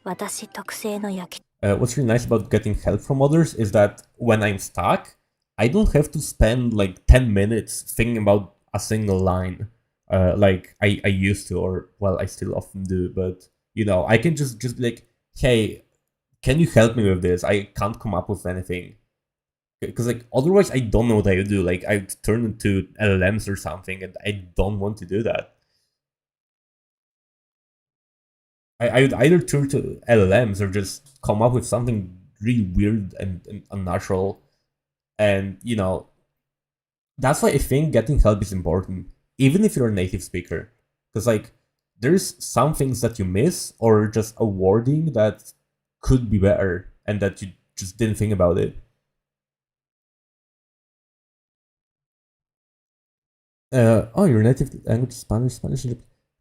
私特製の焼き What's really nice about getting help from others is that when I'm stuck, I don't have to spend like 10 minutes thinking about a single line, like I used to, or well, I still often do. But you know, I can just be like, hey, can you help me with this? I can't come up with anything. Because like otherwise I don't know what I would do. Like I'd turn into LLMs or something, and I don't want to do that. I would either turn to LLMs or just come up with something really weird and unnatural. And you know, that's why I think getting help is important, even if you're a native speaker. Because like there's some things that you miss, or just a wording that could be better and that you just didn't think about it. Oh, your native language is Spanish.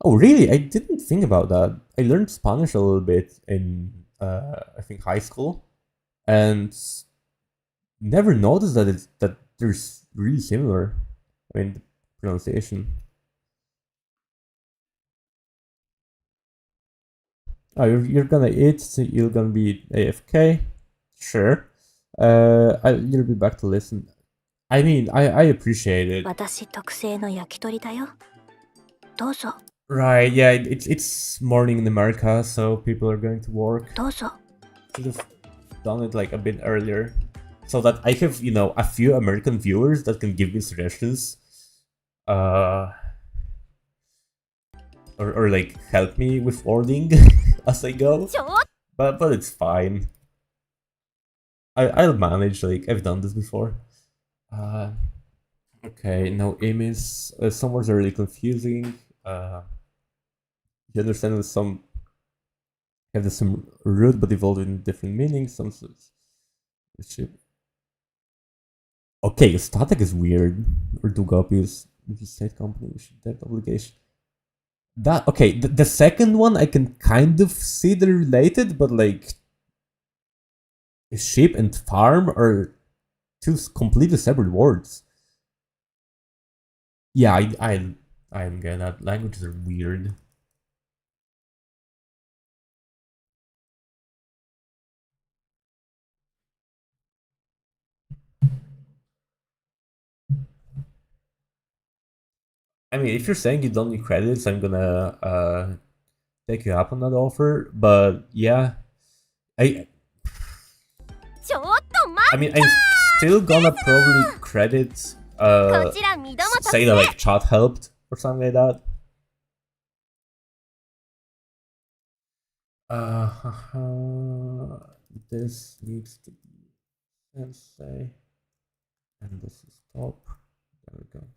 Oh, really? I didn't think about that. I learned Spanish a little bit in, I think, high school, and never noticed that there's really similar. I mean, the pronunciation. Oh, you're gonna eat, so you're gonna be AFK. Sure. You'll be back to listen. I mean, I appreciate it. 私特製の焼き鳥だよ。どうぞ Right, yeah, it's morning in America, so people are going to work. どうぞ。Should have done it like a bit earlier, so that I have, you know, a few American viewers that can give me suggestions, or like help me with wording as I go. But it's fine. I'll manage. Like, I've done this before. Okay, now image. Some words are really confusing. You understand that some have the same root but evolve in different meanings. Some okay, static is weird. Or do copies. State company debt obligation. That okay. The second one I can kind of see they're related, but like sheep and farm are two completely separate words. Yeah, I'm getting that. Languages are weird. I mean, if you're saying you don't need credits, I'm gonna take you up on that offer. But yeah, I mean, I'm still gonna probably credit say that like chat helped or something like that. This needs to be sensei, and this is top. There we go.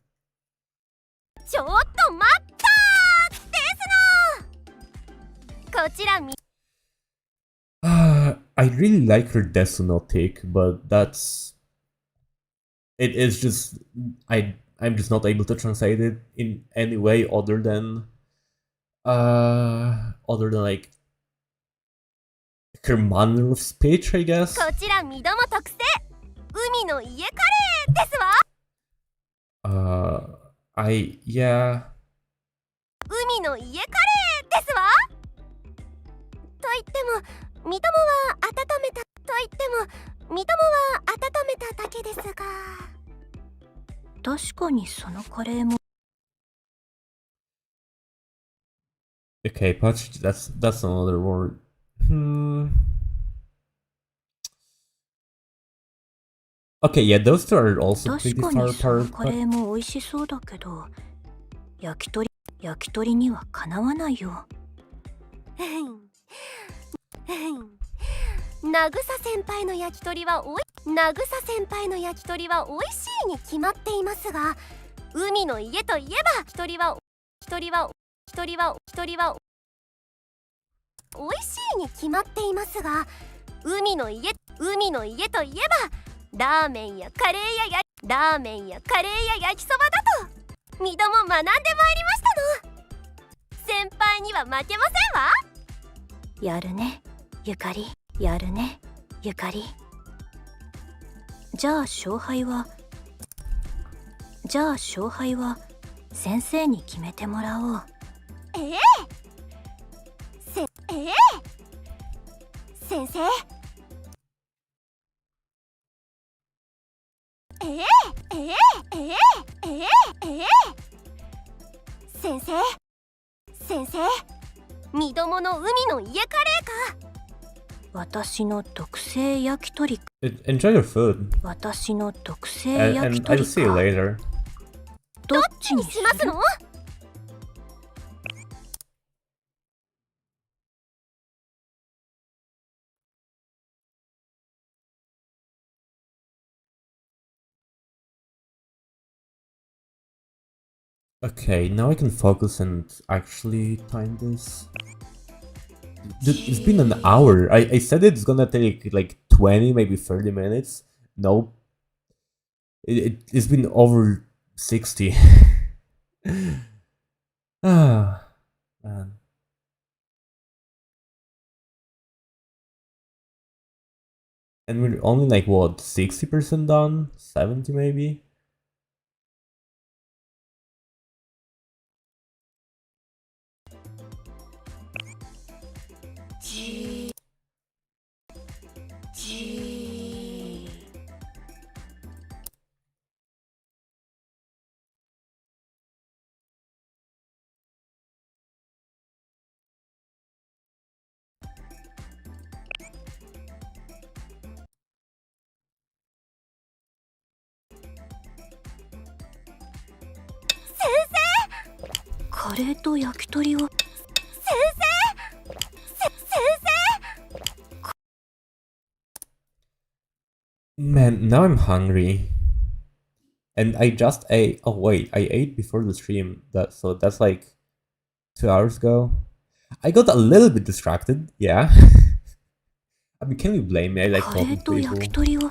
I really like her Desuno tick, but that's it is just I'm just not able to translate it in any way other than like her manner of speech, I guess. Yeah. 海の家カレーですわ。と言っても三友は温めたと言っても三友は温めただけですが。確かにそのカレーも。Okay, patch. That's another word. Okay, yeah, those two are also pretty far apart. 確かにそのカレーも美味しそうだけど、焼き鳥にはかなわないよ。なぐさ先輩の焼き鳥はなぐさ先輩の焼き鳥は美味しいに決まっていますが、海の家といえば一人は美味しいに決まっていますが、海の家といえばラーメンやカレーや焼きそばだと二度も学んでまいりましたの。先輩には負けませんわ。やるね、ゆかり。やるね、ゆかり。じゃあ勝敗は先生に決めてもらおう。先生。先生、みどもの海の家カレーか。私の特製焼き鳥。Enjoy your food. 私の特製焼き And 鳥 I'll see you か。 later. どっちにしますのOkay, now I can focus and actually time this. Dude, it's been an hour. I said it's gonna take like 20, maybe 30 minutes. Nope. It's been over 60. Ah, man. And we're only like, what, 60% done? 70 maybe? カレーと焼き鳥を。先生 Man, now I'm hungry. And I just ate. Oh wait, I ate before the stream. So that's like 2 hours ago. I got a little bit distracted, yeah. I mean, can you blame me? I like カレ talking ー to と people. 焼き鳥を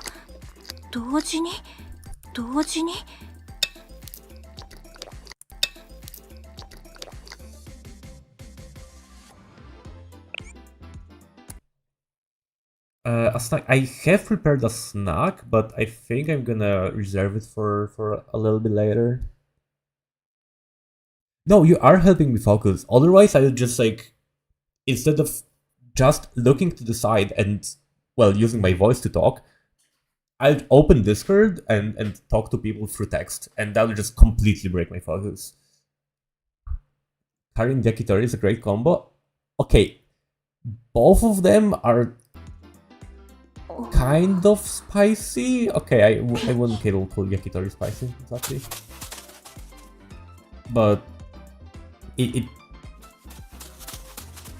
同時に同時に。A snack. I have prepared a snack, but I think I'm gonna reserve it for a little bit later. No, you are helping me focus. Otherwise, I would just like, instead of just looking to the side and, well, using my voice to talk, I'd open Discord and talk to people through text, and that would just completely break my focus. Curry and yakitori is a great combo. Okay, both of them are kind of spicy. Okay, I wouldn't call yakitori spicy, exactly. But it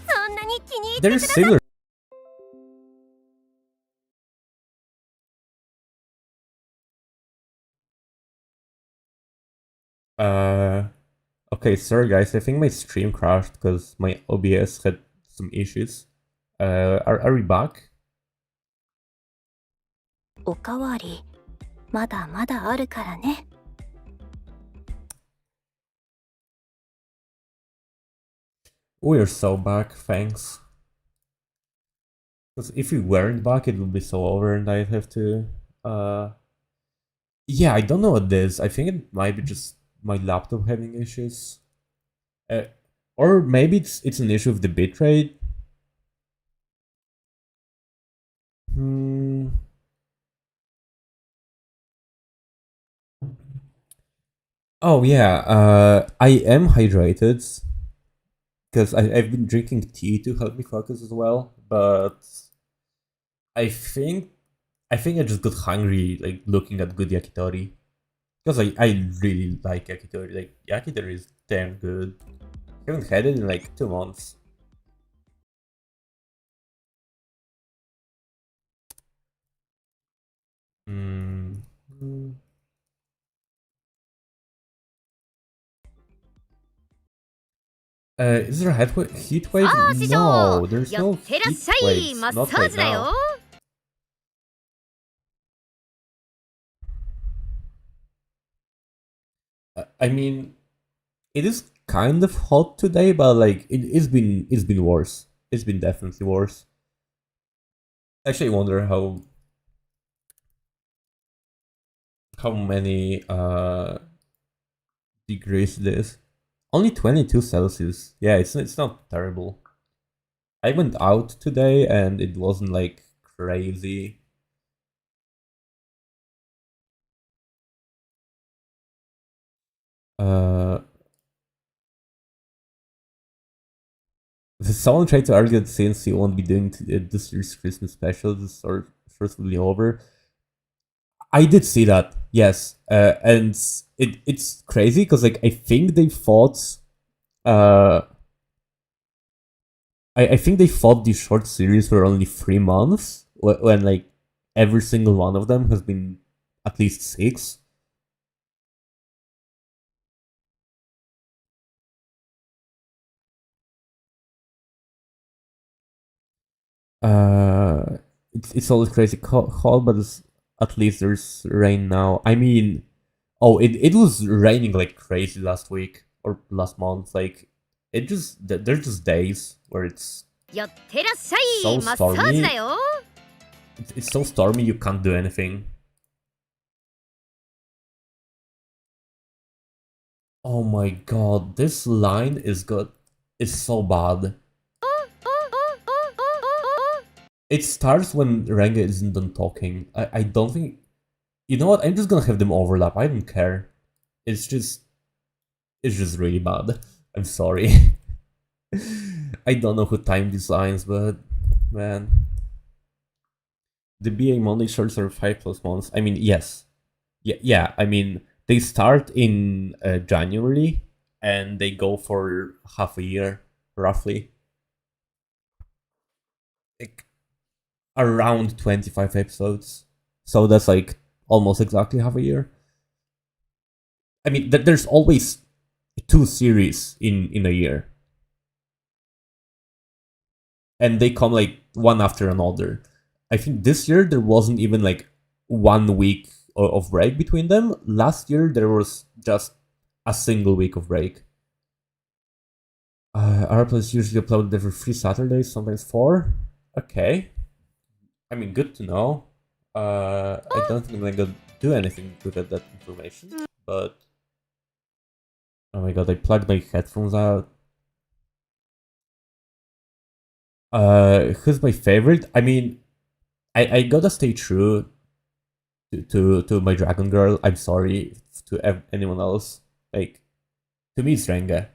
そんなに気に入ってく they're ださ similar. Okay, sorry guys, I think my stream crashed because my OBS had some issues. Are we back? おかわりまだまだあるからね。We're so back, thanks. Because if we weren't back, it would be so over and I'd have to... Yeah, I don't know what this is. I think it might be just my laptop having issues. Or maybe it's an issue of the bitrate. Oh yeah, I am hydrated. Because I've been drinking tea to help me focus as well, but I think I just got hungry like looking at good yakitori. Because I really like yakitori. Like yakitori is damn good. I haven't had it in like 2 months. Is there a heat wave? No, there's no heat waves. Not right now. I mean, it is kind of hot today, but like it's been worse. It's been definitely worse. Actually, I wonder how many degrees it is. Only 22 Celsius. Yeah, it's not terrible. I went out today and it wasn't like crazy. Someone tried to argue that since you won't be doing this year's Christmas special, this or first will be over. I did see that, yes, and it's crazy because like I think they thought, I think they thought these short series were only 3 months when like every single one of them has been at least 6. It's always crazy cold, but at least there's rain now. I mean, oh, it was raining like crazy last week or last month. Like, there's just days where it's so stormy. It's so stormy you can't do anything. Oh my god, this line is so bad. It starts when Renge isn't done talking. I don't think... You know what? I'm just gonna have them overlap. I don't care. It's just really bad. I'm sorry. I don't know who timed these lines, but... Man. The BA Monday shorts are 5+ months. I mean, yes. Yeah, I mean, they start in January. and they go for half a year, roughly. Like, around 25 episodes. So that's like almost exactly half a year. I mean, there's always 2 series in a year. And they come like one after another. I think this year there wasn't even like 1 week of break between them. Last year there was just a single week of break. Our place usually uploaded every 3 Saturdays, sometimes 4. Okay. I mean, good to know. I don't think I'm gonna do anything to get that information, but... Oh my god, I plugged my headphones out. Who's my favorite? I mean, I gotta stay true to my Dragon Girl. I'm sorry to anyone else. Like, to me, it's Renge.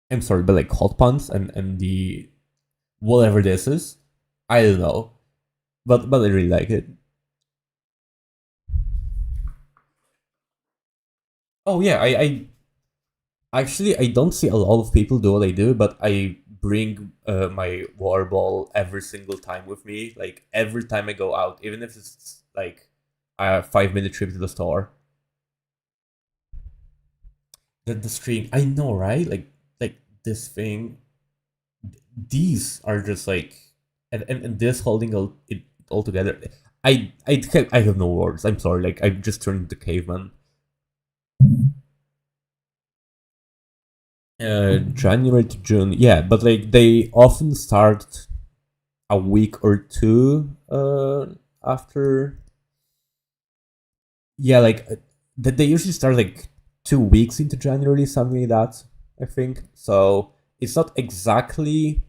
I'm sorry, but like Hot Pants and the whatever this is, I don't know, but I really like it. Oh yeah, I actually I don't see a lot of people do what I do, but I bring my war ball every single time with me. Like every time I go out, even if it's like a 5-minute trip to the store. The screen, I know, right? Like this thing. These are just like, and this holding it all together. I have no words. I'm sorry. Like I just turned into caveman. January to June, yeah, but like they often start a week or two after. Yeah, like that they usually start like 2 weeks into January, something like that. I think so. It's not exactly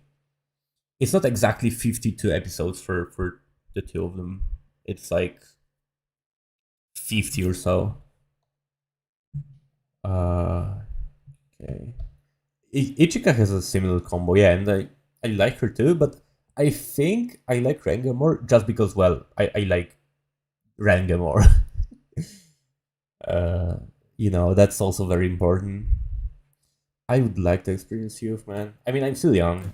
52 episodes for the 2 of them. It's like 50 or so. Okay. Ichika has a similar combo, yeah, and I like her too, but I think I like Renge more just because, well, I like Renge more. That's also very important. I would like to experience youth, man. I mean, I'm still young.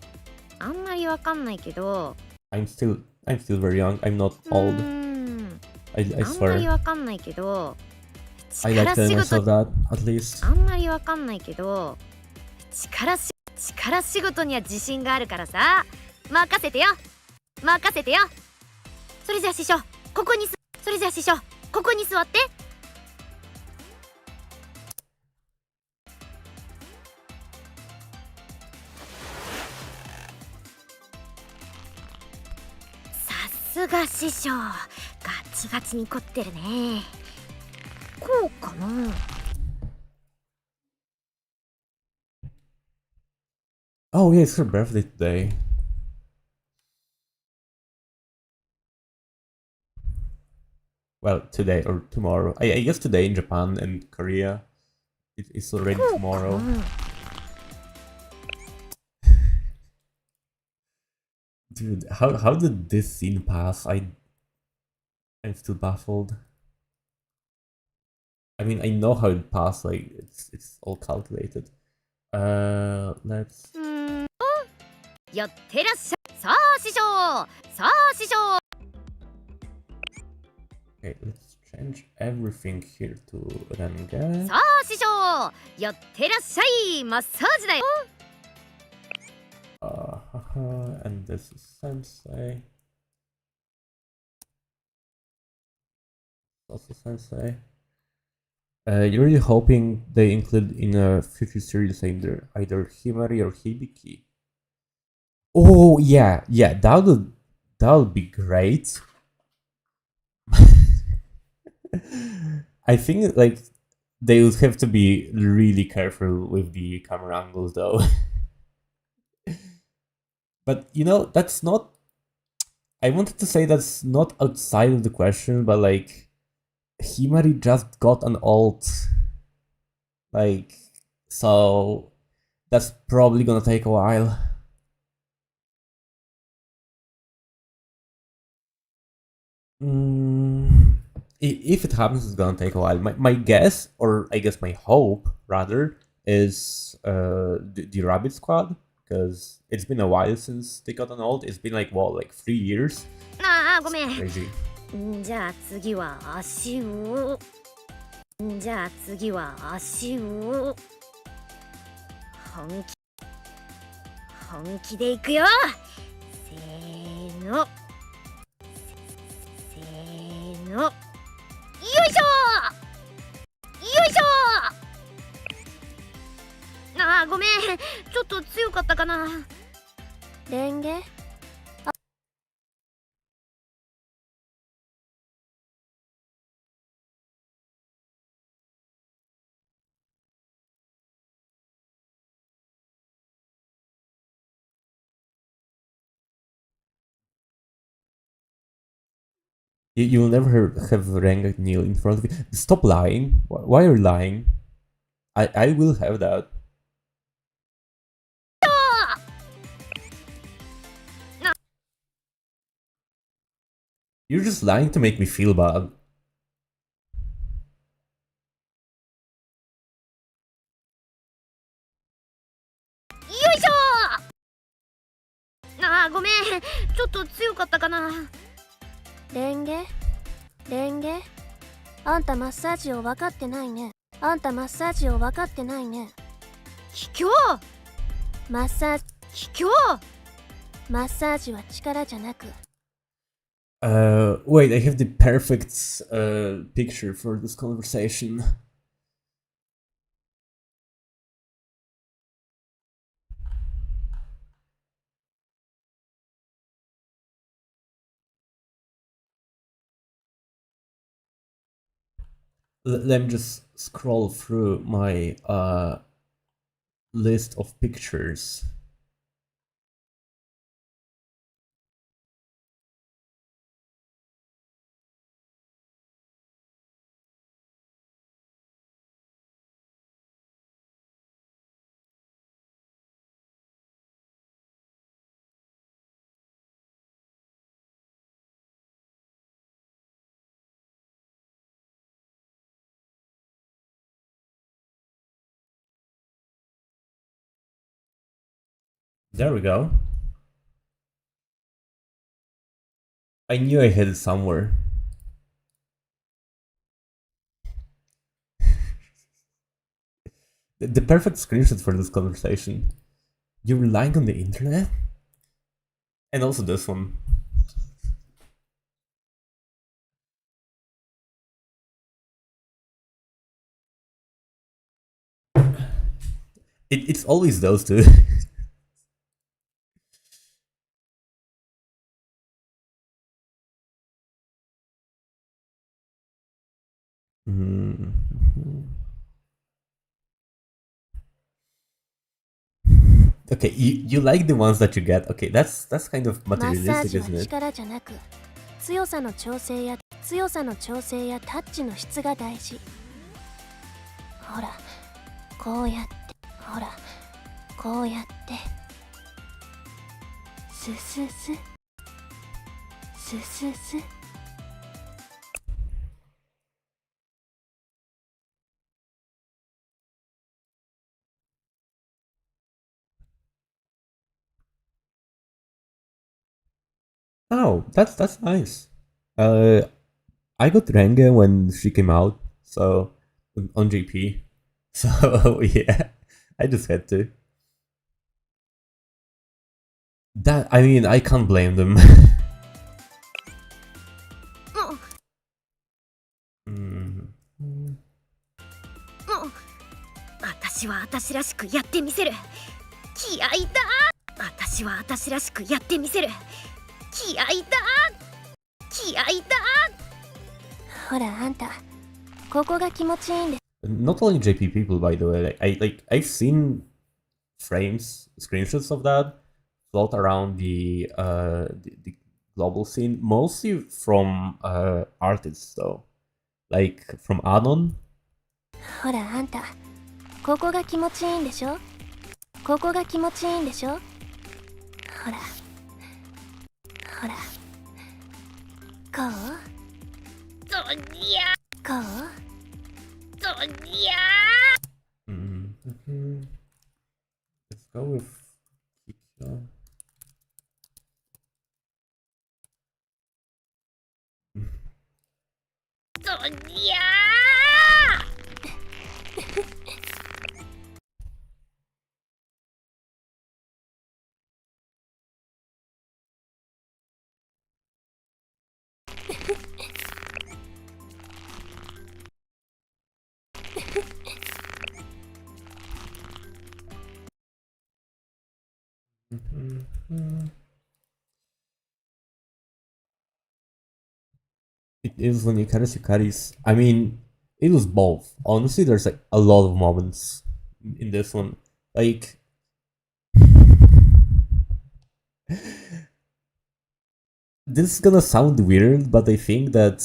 あんまりわかんないけど I'm still very young. I'm not う old. ーん I あんまり swear. わかんないけど I like 力 telling 仕 myself 事 that, at least. あんまりわかんないけど力仕事には自信があるからさ任せてよ任せてよそれじゃあ師匠ここにそれじゃあ師匠ここに座ってさすが師匠ガチガチに凝ってるねこうかな Oh yeah, it's her birthday today. Well, today or tomorrow. I guess today in Japan and Korea. It's already tomorrow. Dude, how did this scene pass? I'm still baffled. I mean, I know how it passed. Like it's all calculated. Let's. やってらっしゃいさあ師匠さあ師匠 Okay, let's change everything here to Renge. さあ師匠やってらっしゃいマッサージだよ And this is Sensei. Also Sensei. You're really hoping they include in a future series either Himari or Hibiki. Oh yeah, that would be great. I think like they would have to be really careful with the camera angles though. But that's not. I wanted to say that's not outside of the question, but like Himari just got an ult. Like, so that's probably gonna take a while. If it happens, it's gonna take a while. My guess, or I guess my hope rather, is the Rabbit Squad, because it's been a while since they got annulled. It's been like what, like 3 years? ああごめん Crazy. じゃあ次は足をじゃあ次は足を本気でいくよせーのせーのよいしょよいしょああごめんちょっと強かったかなレンゲYou'll never have Renge kneel in front of you. Stop lying. Why are you lying? I will have that. You're just lying to make me feel bad. ああごめんちょっと強かったかなレンゲあんたマッサージを分かってないねあんたマッサージを分かってないね卑怯マッサージ卑怯マッサージは力じゃなく Wait, I have the perfect picture for this conversation. Let me just scroll through my list of pictures. There we go. I knew I had it somewhere. The perfect screenshot for this conversation. You're relying on the internet? And also this one. It's always those two. Okay, you like the ones that you get. Okay, that's kind of マッサー materialistic, ジは isn't it? 力じゃなく強さの調整やタッチの質が大事ほらこうやってほらこうやってスススススス Oh, that's nice. I got Renge when she came out, so on JP. So yeah, I just had to. That I mean, I can't blame them. Mm. 私は私らしくやってみせる気合いだ私は私らしくやってみせる気合いだ気合いだほらあんたここが気持ちいいんで Not only JP people, by the way. I've seen frames, screenshots of that float around the global scene, mostly from artists though, like from Anon. ほらあんたここが気持ちいいんでしょここが気持ちいいんでしょほらほらこうこう Mhm. Let's go with Kikyo. Mhm. It is when Hyakkaryouran's. I mean, it was both. Honestly, there's like a lot of moments in this one. Like, this is gonna sound weird, but I think that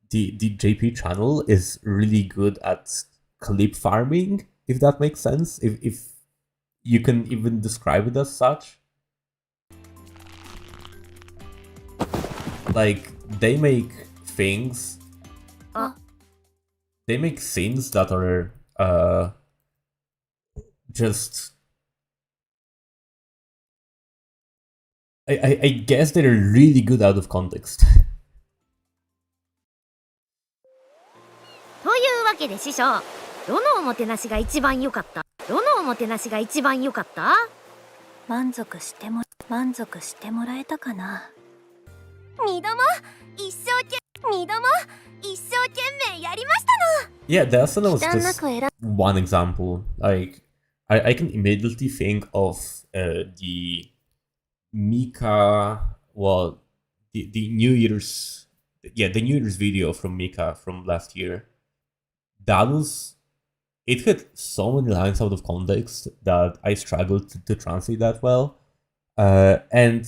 the JP channel is really good at clip farming, if that makes sense. If you can even describe it as such. Like, they make things. They make scenes that are just. I guess they're really good out of context. というわけで師匠、どのおもてなしが一番良かった？どのおもてなしが一番良かった？満足してもらえたかな。二度も一生懸命やりましたの。 Yeah, the asana was 忌憚なく just 選 one example. Like, I can immediately think of the Mika, well, the New Year's, the New Year's video from Mika from last year. That was, it had so many lines out of context that I struggled to translate that well. And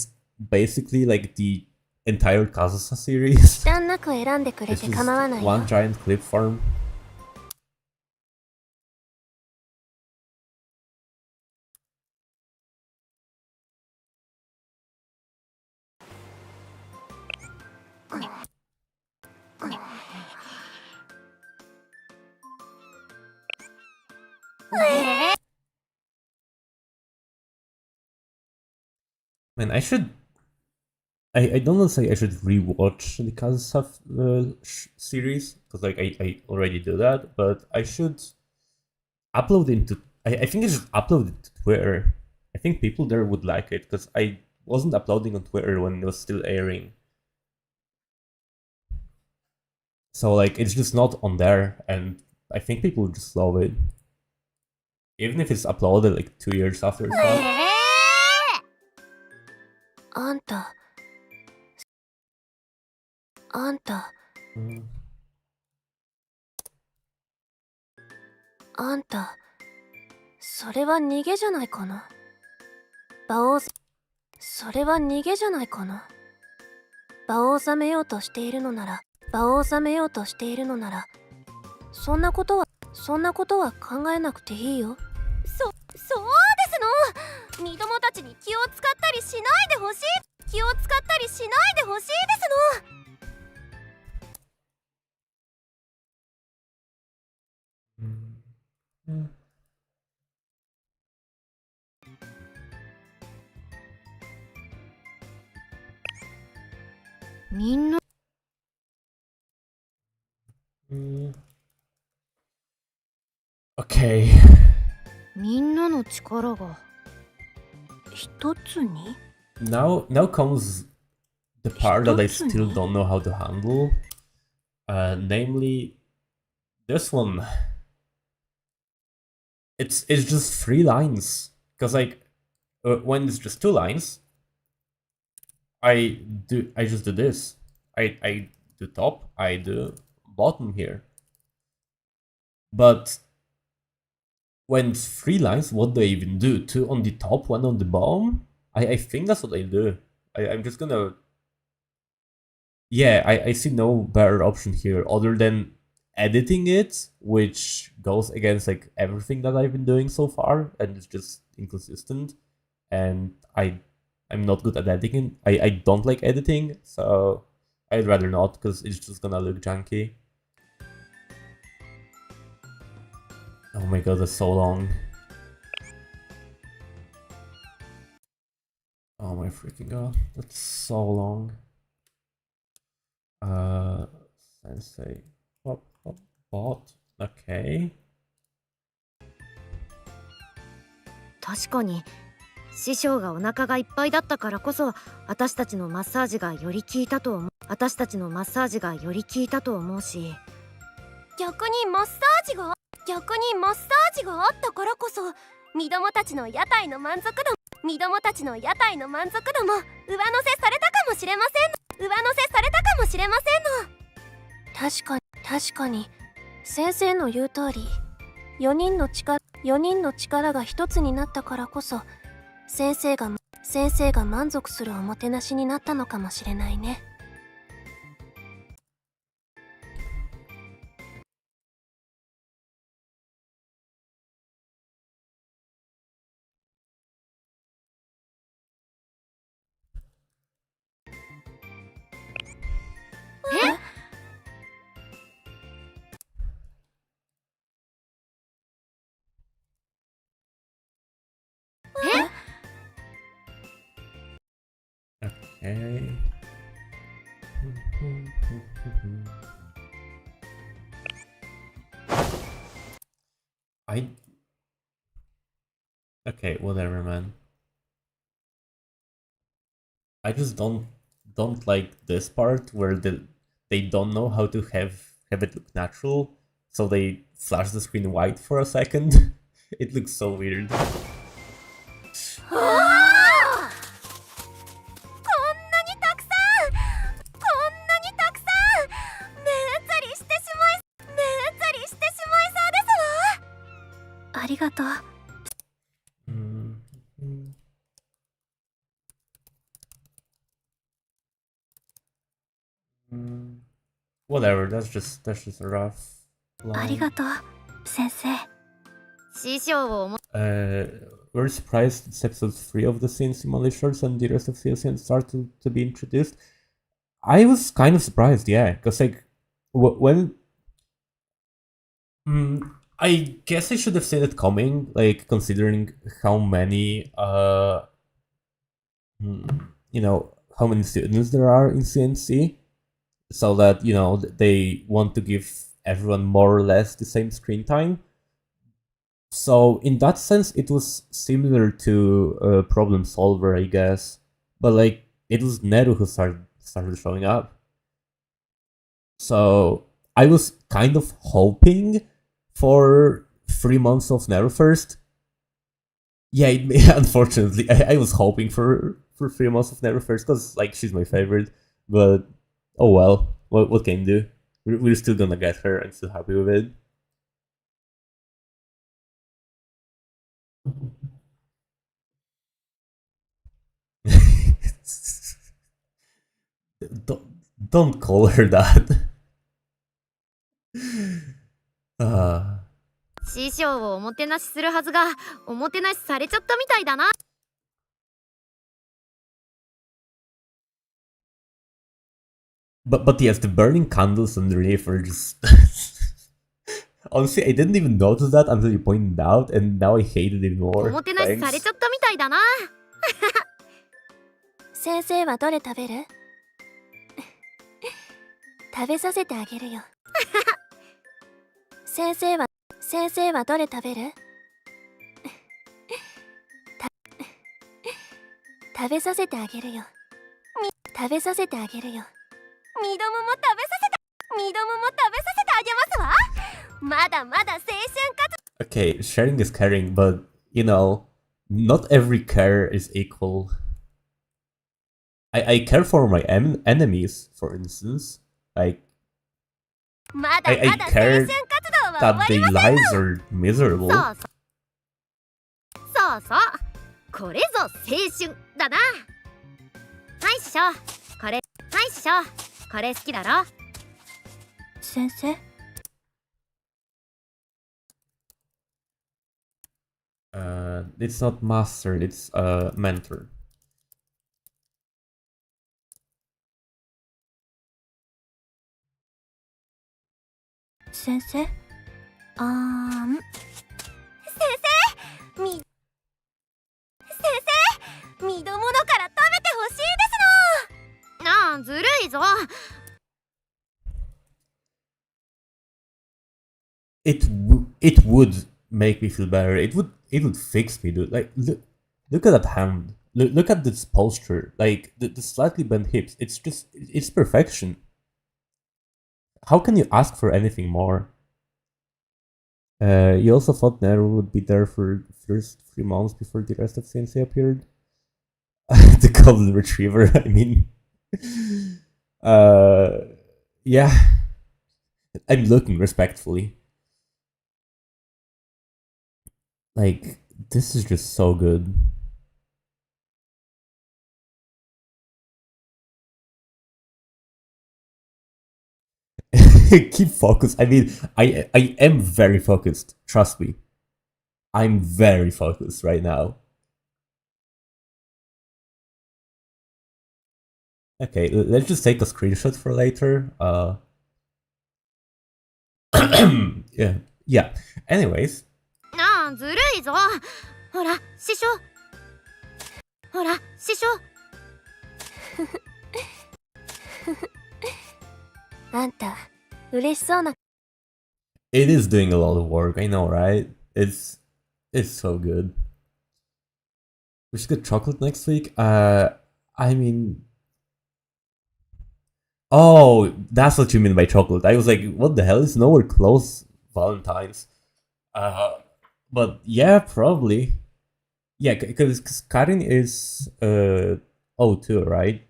basically, like, the entire Kazusa series 忌憚なく選んでくれ is て just 構わないよ。 one giant clip farm. え Man, I should. I don't want to say I should rewatch the Kazusa series because like I already do that, but I should upload it to. I think I should upload it to Twitter. I think people there would like it because I wasn't uploading on Twitter when it was still airing. So like it's just not on there, and I think people would just love it, even if it's uploaded like 2 years after it's out. あんた Mm. あんたそれは逃げじゃないかな。それは逃げじゃないかな。場を収めようとしているのならそんなことは考えなくていいよ。そうですの。二度もたちに気を使ったりしないでほしいですの。 Mm. みんな Mm. Okay. みんなの力が一つに Now comes the part that I still don't know how to handle. Namely, this one. It's just 3 lines. Because like when it's just 2 lines, I just do this. I do top, I do bottom here. But when it's 3 lines, what do I even do? 2 on the top, 1 on the bottom? I think that's what I do. I'm just gonna... Yeah, I see no better option here other than editing it, which goes against like everything that I've been doing so far, and it's just inconsistent. And I'm not good at editing. I don't like editing, so I'd rather not, because it's just gonna look janky. Oh my god, that's so long. Oh my freaking god, that's so long. Sensei. What? Okay. 確かに師匠がお腹がいっぱいだったからこそ私たちのマッサージがより効いたと思うし、逆にマッサージがあったからこそ身どもたちの屋台の満足度も上乗せされたかもしれませんの。確かに先生の言う通り4人の力が一つになったからこそ先生が満足するおもてなしになったのかもしれないね。Okay. Okay, whatever, man. I just don't like this part where they don't know how to have it look natural, so they flash the screen white for a second. It looks so weird. ありがとう。Whatever, that's just a rough line. ありがとう、先生。師匠を思 We're surprised it's episode 3 of the scene Simulator shorts and the rest of the scenes start to be introduced. I was kind of surprised, yeah, because like when I guess I should have seen it coming, like considering how many how many students there are in CNC, so that they want to give everyone more or less the same screen time. So in that sense, it was similar to Problem Solver, I guess, but like it was Neru who started showing up. So I was kind of hoping for 3 months of Neru first. Yeah, unfortunately, I was hoping for 3 months of Neru first because like she's my favorite. But oh well, what can you do? We're still gonna get her. I'm still happy with it. don't call her that. 師匠をおもてなしするはずがおもてなしされちゃったみたいだな。But yes, the burning candles underneath are just honestly, I didn't even notice that until you pointed it out, and now I hate it even more. おもてなしされちゃったみたいだな。先生はどれ食べる？食べさせてあげるよ。先生はどれ食べる？食べさせてあげるよ。食べさせてあげるよ。みどもも食べさせてあげますわ。まだまだ青春活。 Okay, sharing is caring, but not every care is equal. I care for my enemies, for instance. Like, I care that their lives are miserable. そうこれぞ青春だな。はい師匠、これ好きだろ。先生、it's not master, it's mentor. 先生先生身どものから食べてほしいですの。ああ、ずるいぞ。It would make me feel better. It would fix me, dude. Like look at that hand. Look at this posture. Like the slightly bent hips. It's perfection. How can you ask for anything more? You also thought Nero would be there for the first 3 months before the rest of Sensei appeared. The golden retriever. I mean, yeah. I'm looking respectfully. Like, this is just so good. Keep focused. I mean, I am very focused. Trust me. I'm very focused right now. Okay, let's just take a screenshot for later. Yeah. Yeah. Anyways. ああ、ずるいぞ。ほら、師匠。ほら、師匠。あんた嬉しそうな。 It is doing a lot of work, I know, right? It's so good. We should get chocolate next week. I mean, oh, that's what you mean by chocolate. I was like, what the hell? It's nowhere close Valentine's. But yeah, probably. Yeah, because Karin is 02, right?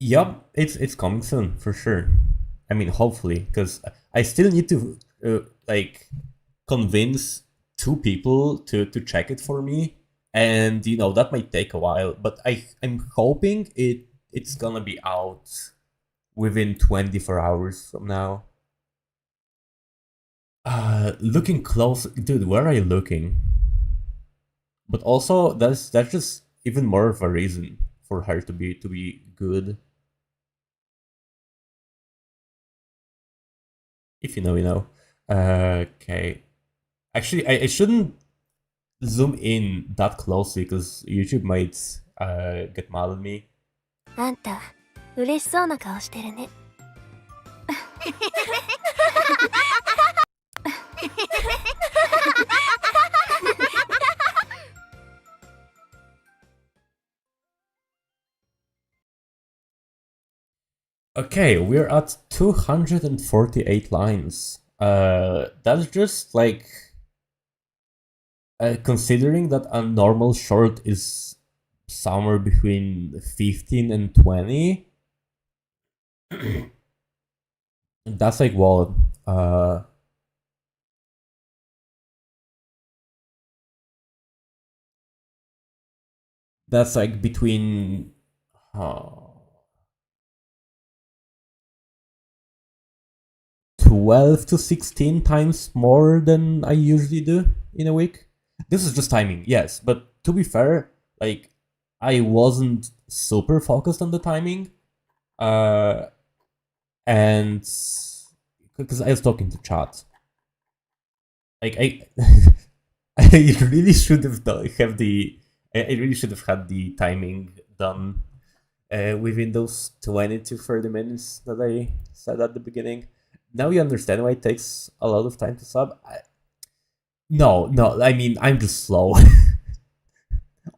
Yup, it's coming soon for sure. I mean, hopefully, because I still need to like convince 2 people to check it for me, and you know that might take a while. But I'm hoping it's gonna be out within 24 hours from now. Looking close, dude. Where are you looking? But also, that's just even more of a reason for her to be good. If you know, you know. Okay. Actually, I shouldn't zoom in that closely because YouTube might get mad at me. あんた嬉しそうな顔してるね。Okay, we're at 248 lines. That's just like considering that a normal short is somewhere between 15 and 20. That's like what that's like between 12 to 16 times more than I usually do in a week. This is just timing, yes, but to be fair, like I wasn't super focused on the timing, and because I was talking to chat, like I, I really should have I really should have had the timing done within those 20 to 30 minutes that I said at the beginning. Now you understand why it takes a lot of time to sub. No, I mean I'm just slow.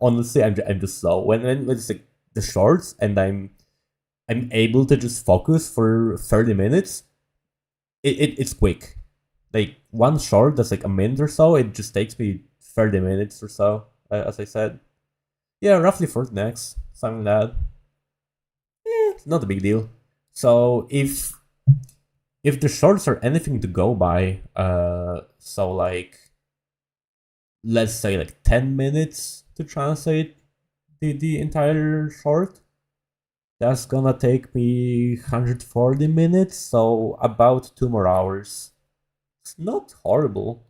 Honestly, I'm just slow. When it's like the shorts and I'm able to just focus for 30 minutes, it's quick. Like one short that's like a minute or so, it just takes me 30 minutes or so, as I said. Yeah, roughly Fortnite, something like that. It's not a big deal. So if the shorts are anything to go by, so like let's say like 10 minutes to translate the entire short, that's gonna take me 140 minutes, so about 2 more hours. It's not horrible.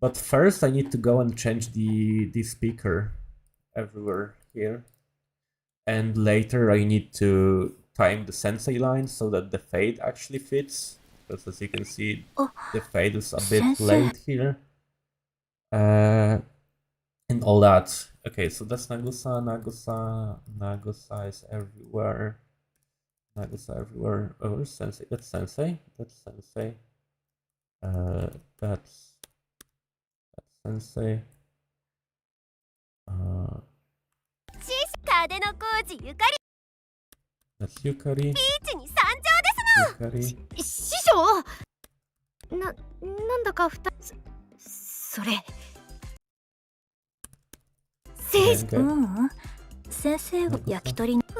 But first, I need to go and change the speaker everywhere here. And later, I need to time the sensei line so that the fade actually fits. Because as you can see, the fade is a bit late here. And all that. Okay, so that's Nagusa, Nagusa, Nagusa is everywhere. Nagusa everywhere. Oh, where's Sensei? That's Sensei. That's Sensei. That's Sensei. 風のコーチゆかり That's Yukari. ビーチに参上です Yukari. 師匠なんだかそれ聖司 Renge. 先生が焼き鳥に大丈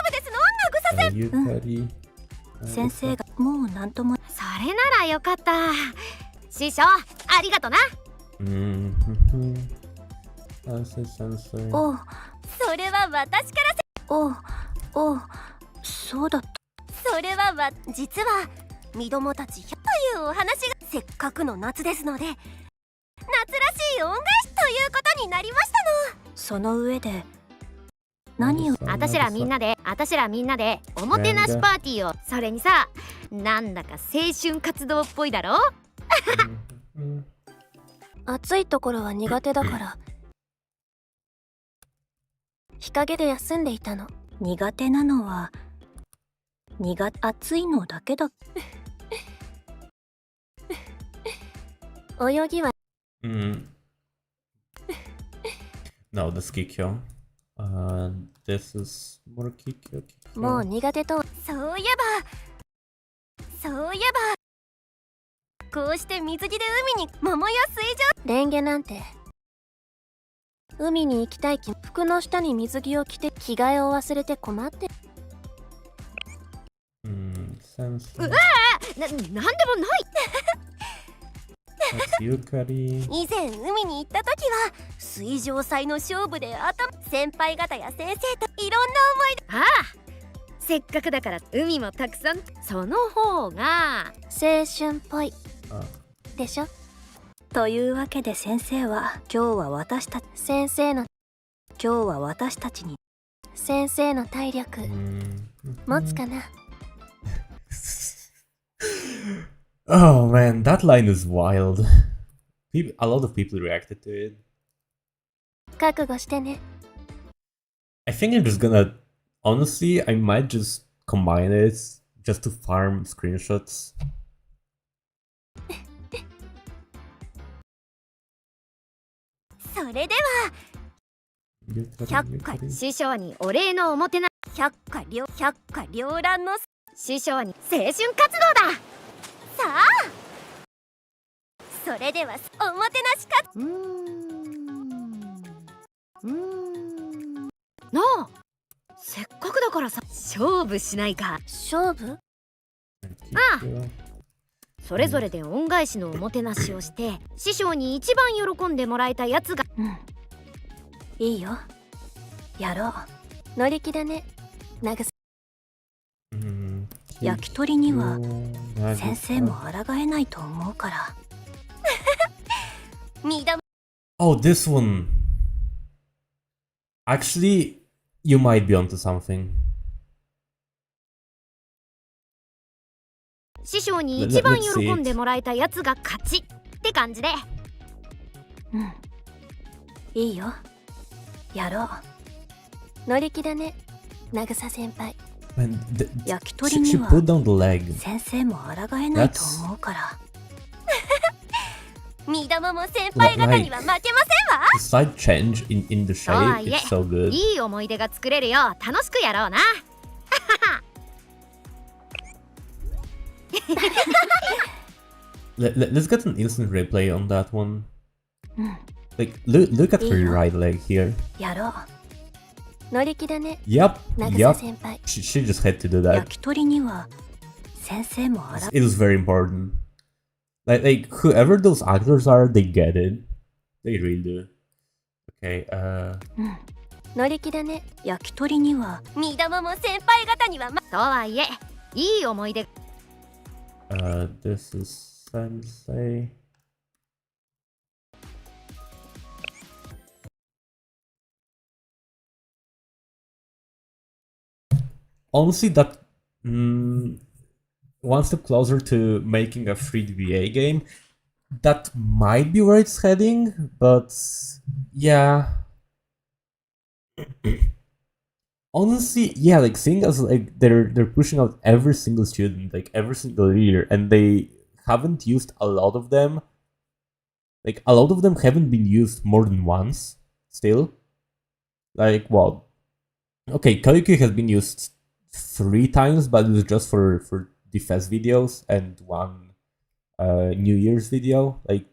夫ですの慰させ Yukari. 先生がもうなんともそれならよかった師匠ありがとな Sensei, Sensei. おうそれは私からおうおうそうだったそれは実は身どもたちというお話がせっかくの夏ですので夏らしい恩返しということになりましたのその上で何を Nagusa, あたしらみんなでおもてなしパーティーをそれにさなんだか青春活動っぽいだろ Mhm. 暑いところは苦手だから日陰で休んでいたの苦手なのは暑いのだけだ泳ぎは No, that's Kikyo. This is more Kikyo. もう苦手とそういえばこうして水着で海に桃や水上レンゲなんて海に行きたい服の下に水着を着て着替えを忘れて困って Sensei. なんでもない That's Yukari. 以前海に行った時は水上祭の勝負で先輩方や先生といろんな思い出ああせっかくだから海もたくさんその方が青春っぽい Ah. でしょというわけで先生は今日は私たちに先生の体力持つかな Oh man, that line is wild. A lot of people reacted to it. 覚悟してね I think I'm just gonna. Honestly, I might just combine it just to farm screenshots. それでは Yukari. 師匠にお礼のおもてな百花繚乱の師匠に青春活動ださあそれではおもてなしかなあせっかくだからさ勝負しないか勝負 Kikyo. それぞれで恩返しのおもてなしをして師匠に一番喜んでもらえたやつがいいよやろう乗り気だね慰 焼き鳥には Nagusa. 先生も抗えないと思うから 身だ Oh, this one. Actually, you might be onto something. 師匠に一番喜んでもらえたやつが勝ちって感じでいいよやろう乗り気だね慰先輩 Man, 焼き鳥 she には put down the leg. 先生も抗えないと思うから身玉も先輩方には負けませんわ The slight change in the shape Oh, is yeah. so good. いい思い出が作れるよ楽しくやろうなLet's get an instant replay on that one. Like, look at her right leg here. やろう乗り気だね Yep, 慰 yep. 先輩 She just had to do that. 焼き鳥には先生も It was very important. Like whoever those actors are, they get it. They really do. Okay, 乗り気だね焼き鳥には身玉も先輩方にはとはいえいい思い出 this is Sensei. honestly, that one step closer to making a 3DBA game. That might be where it's heading, but yeah. Honestly, yeah, like seeing as like they're pushing out every single student, like every single year, and they haven't used a lot of them. Like a lot of them haven't been used more than once. Still, like well, okay, Koiki has been used 3 times, but it was just for the fest videos and one New Year's video. Like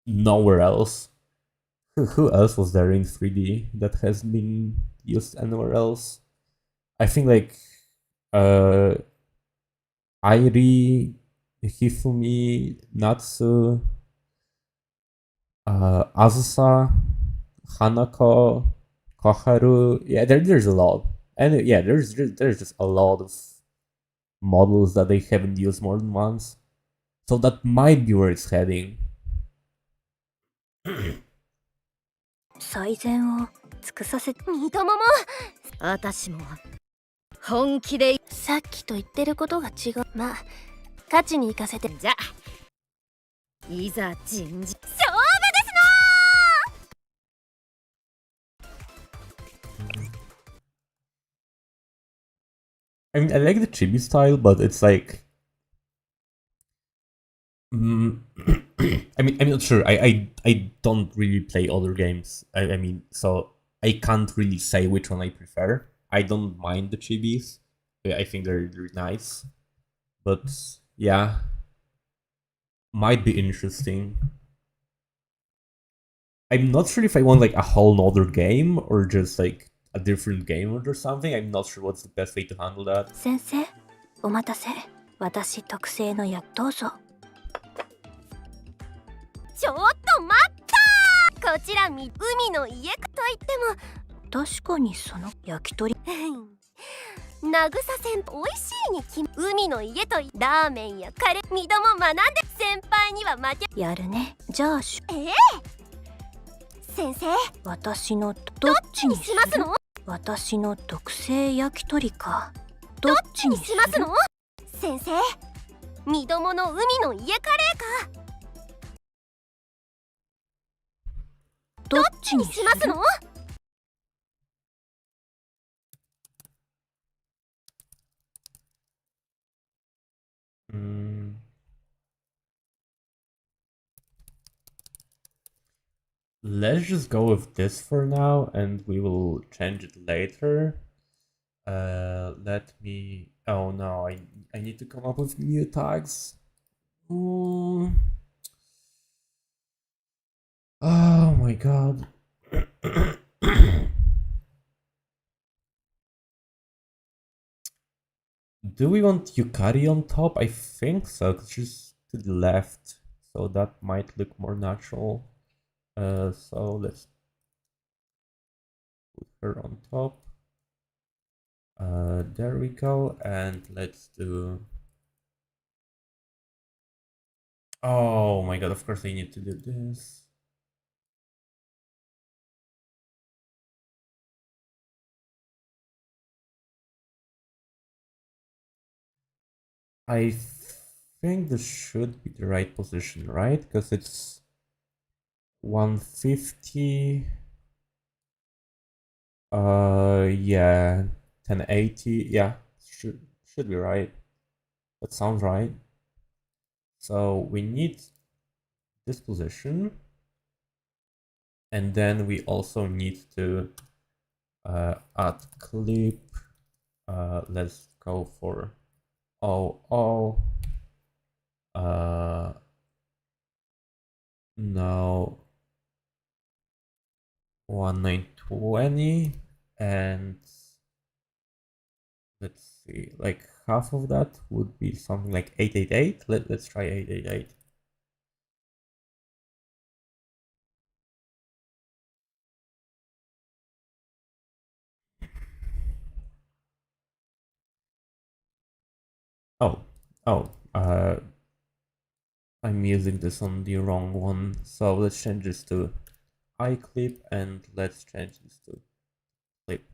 nowhere else. Who else was there in 3D that has been used anywhere else? I think like Airi, Hifumi, Natsu, Azusa, Hanako, Koharu. Yeah, there's a lot. And yeah, there's just a lot of models that they haven't used more than once. So that might be where it's heading. 最善を尽くさせ三友も私も本気でさっきと言ってることが違う。まあ勝ちに行かせて。じゃいざ人事勝負です I mean, I like the chibi style, but it's like, I'm not sure. I don't really play other games. I mean, so I can't really say which one I prefer. I don't mind the chibis. I think they're nice, but yeah, might be interesting. I'm not sure if I want like a whole nother game or just like a different game or something. I'm not sure what's the best way to handle that. 先生、お待たせ。私特製のやどうぞ。ちょっと待ったこちら海の家と言って確かにその焼き鳥。も渚先輩美味しいに決め海の家とラーメンやカレー二度も学んで先輩には負けやるね。じゃあ先生私のどっちにするしますの私の特製焼き鳥か。どっちにするしますの先生二度もの海の家カレーかどっちにするしますのLet's just go with this for now, and we will change it later. Let me. Oh no, I need to come up with new tags. Oh my god. Do we want Yukari on top? I think so, 'cause she's to the left, so that might look more natural. So let's put her on top. There we go, and let's do. Oh my god, of course I need to do this. I think this should be the right position, right? Because it's 150. Yeah, 1080. Yeah, should be right. That sounds right. So we need this position, and then we also need to add clip. Let's go for no 1920, and let's see, like half of that would be something like 888. Let's try 888. I'm using this on the wrong one, so let's change this to iClip, and let's change this to clip.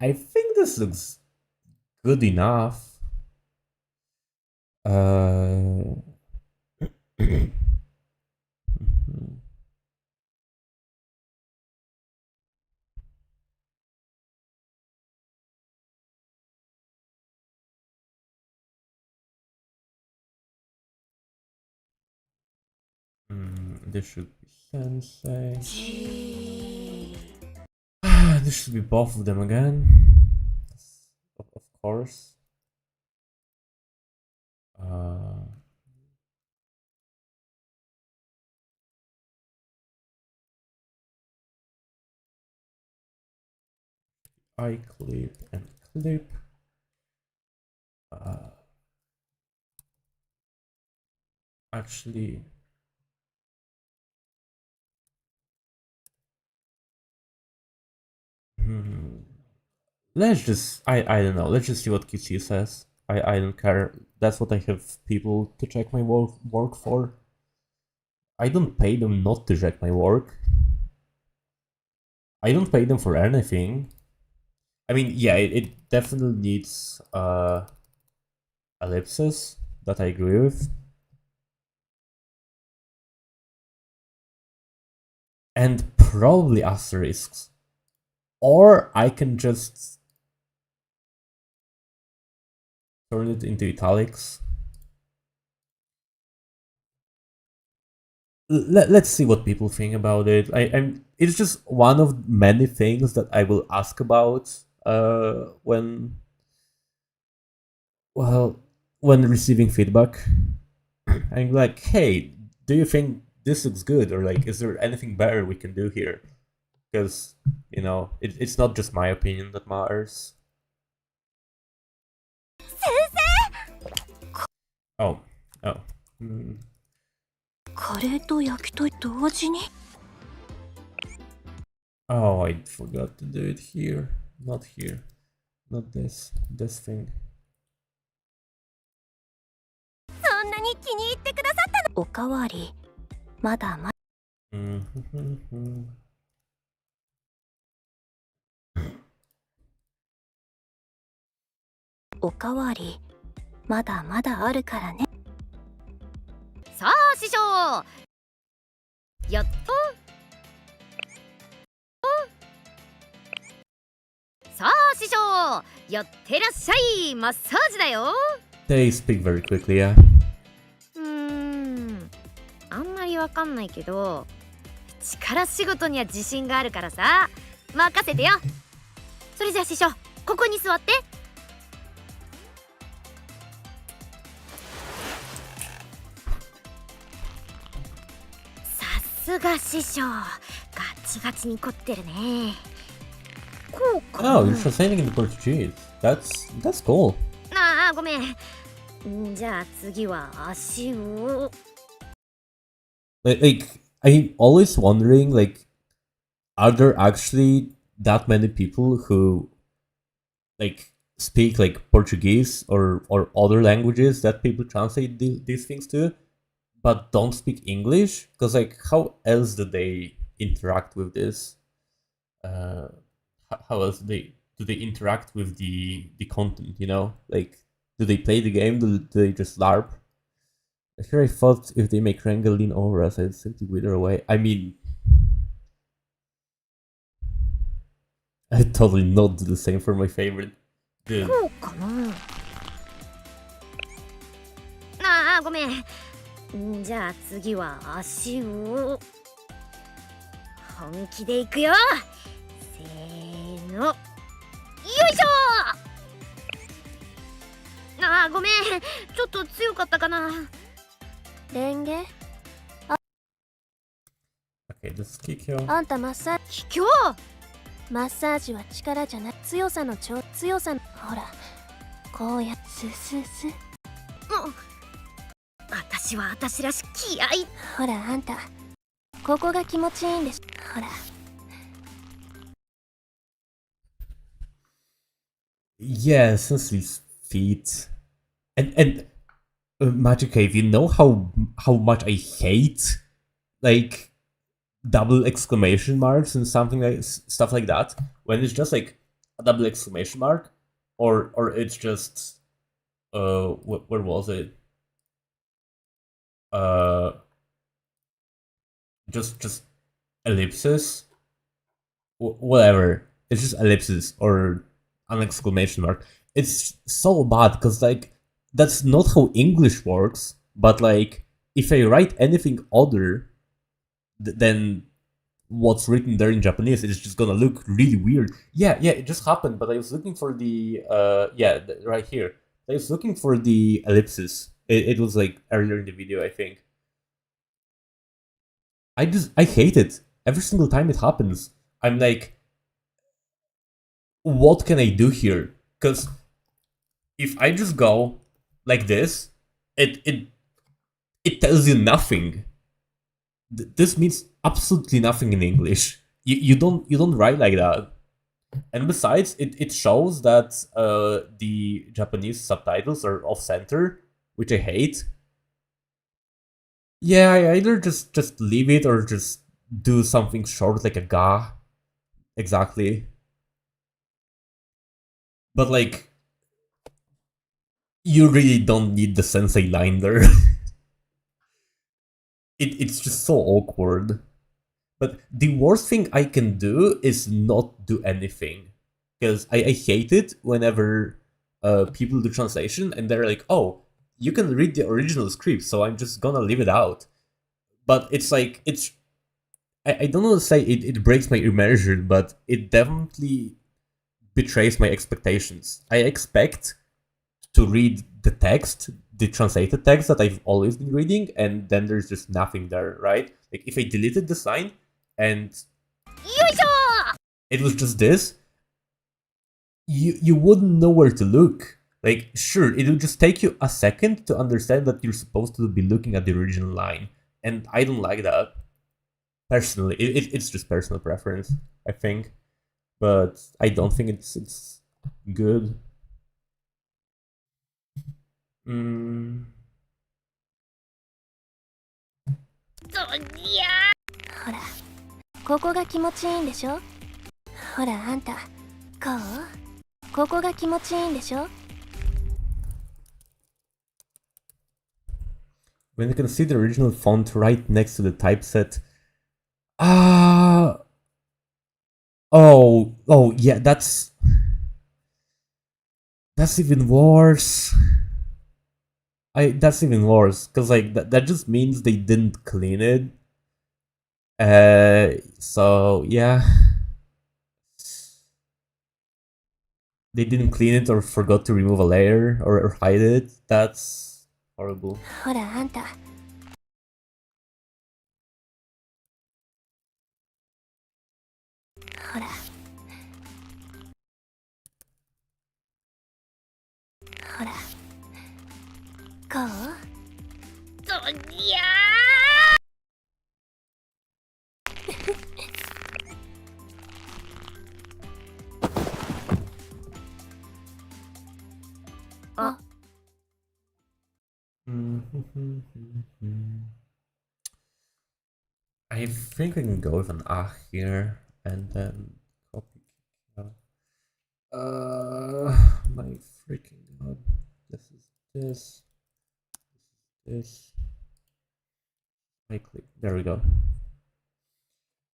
I think this looks good enough. This should be sensei. This should be both of them again. Of course. I clip and clip. Actually, let's just I don't know. Let's just see what QC says. I don't care. That's what I have people to check my work for. I don't pay them not to check my work. I don't pay them for anything. I mean, yeah, it definitely needs ellipses. That I agree with. And probably asterisks. Or I can just turn it into italics. Let's see what people think about it. It's just one of many things that I will ask about when receiving feedback. I'm like, hey, do you think this looks good, or like, is there anything better we can do here? Because it's not just my opinion that matters. Oh. カレーと焼き鳥同時に Oh, I forgot to do it here. Not here. Not this. This thing. そんなに気に入ってくださったの？おかわりまだまおかわりまだまだあるからね。さあ師匠、やっと。さあ師匠、やってらっしゃい。マッサージだよ。 They speak very quickly, yeah. あんまりわかんないけど、力仕事には自信があるからさ、任せてよ。それじゃあ師匠、ここに座って。さすが師匠、ガチガチに凝ってるね。こうかな。 Oh, you're translating in Portuguese. That's cool. ああ、ごめん。じゃあ次は足を。Like, I'm always wondering, like, are there actually that many people who, like, speak like Portuguese or other languages that people translate these things to, but don't speak English? Because like, how else do they interact with this? How else do they interact with the content? Like, do they play the game? Do they just LARP? I thought if they make Renge lean over us, I'd simply wither away. I mean, I'd totally not do the same for my favorite. Dude. こうかな。ああ、ごめん。じゃあ次は足を。本気でいくよ。せーの。よいしょ。ああ、ごめん。ちょっと強かったかな。レンゲ、 Okay, let's kick you. あんたマッサージ。卑怯。マッサージは力じゃない、強さの強さの、ほらこうやススス。私は私らし気合い。ほらあんたここが気持ちいいんでしょ。ほら Yeah, essentially feet. And Magic Cave, you know how much I hate like double exclamation marks and something like stuff like that when it's just like a double exclamation mark, or it's just where was it? Uh, just ellipses, whatever. It's just ellipses or an exclamation mark. It's so bad because like that's not how English works. But like if I write anything other than what's written there in Japanese, it's just gonna look really weird. Yeah, it just happened. But I was looking for the right here. I was looking for the ellipses. It was like earlier in the video, I think. I hate it every single time it happens. I'm like, what can I do here? Because if I just go like this, it tells you nothing. This means absolutely nothing in English. You don't write like that. And besides, it shows that the Japanese subtitles are off center, which I hate. Yeah, I either just leave it or just do something short like a ga. Exactly. But like, you really don't need the sensei line there. It's just so awkward. But the worst thing I can do is not do anything. Because I hate it whenever people do translation and they're like, oh, you can read the original script, so I'm just gonna leave it out. But it's like, I don't want to say it breaks my immersion, but it definitely betrays my expectations. I expect to read the text, the translated text that I've always been reading, and then there's just nothing there, right? Like if I deleted the sign and it was just this, you wouldn't know where to look. Like sure, it would just take you a second to understand that you're supposed to be looking at the original line, and I don't like that. Personally, it's just personal preference, I think, but I don't think it's good. ほらここが気持ちいいんでしょ。ほらあんたこうここが気持ちいいんでしょ。 When you can see the original font right next to the typeset. Ah. Oh, yeah, that's even worse. That's even worse because like that just means they didn't clean it. So yeah, they didn't clean it or forgot to remove a layer or hide it. That's horrible. ほらあんたほらほらこう I think I can go with an ah here and then copy. My freaking god! This is this. This. I click. There we go.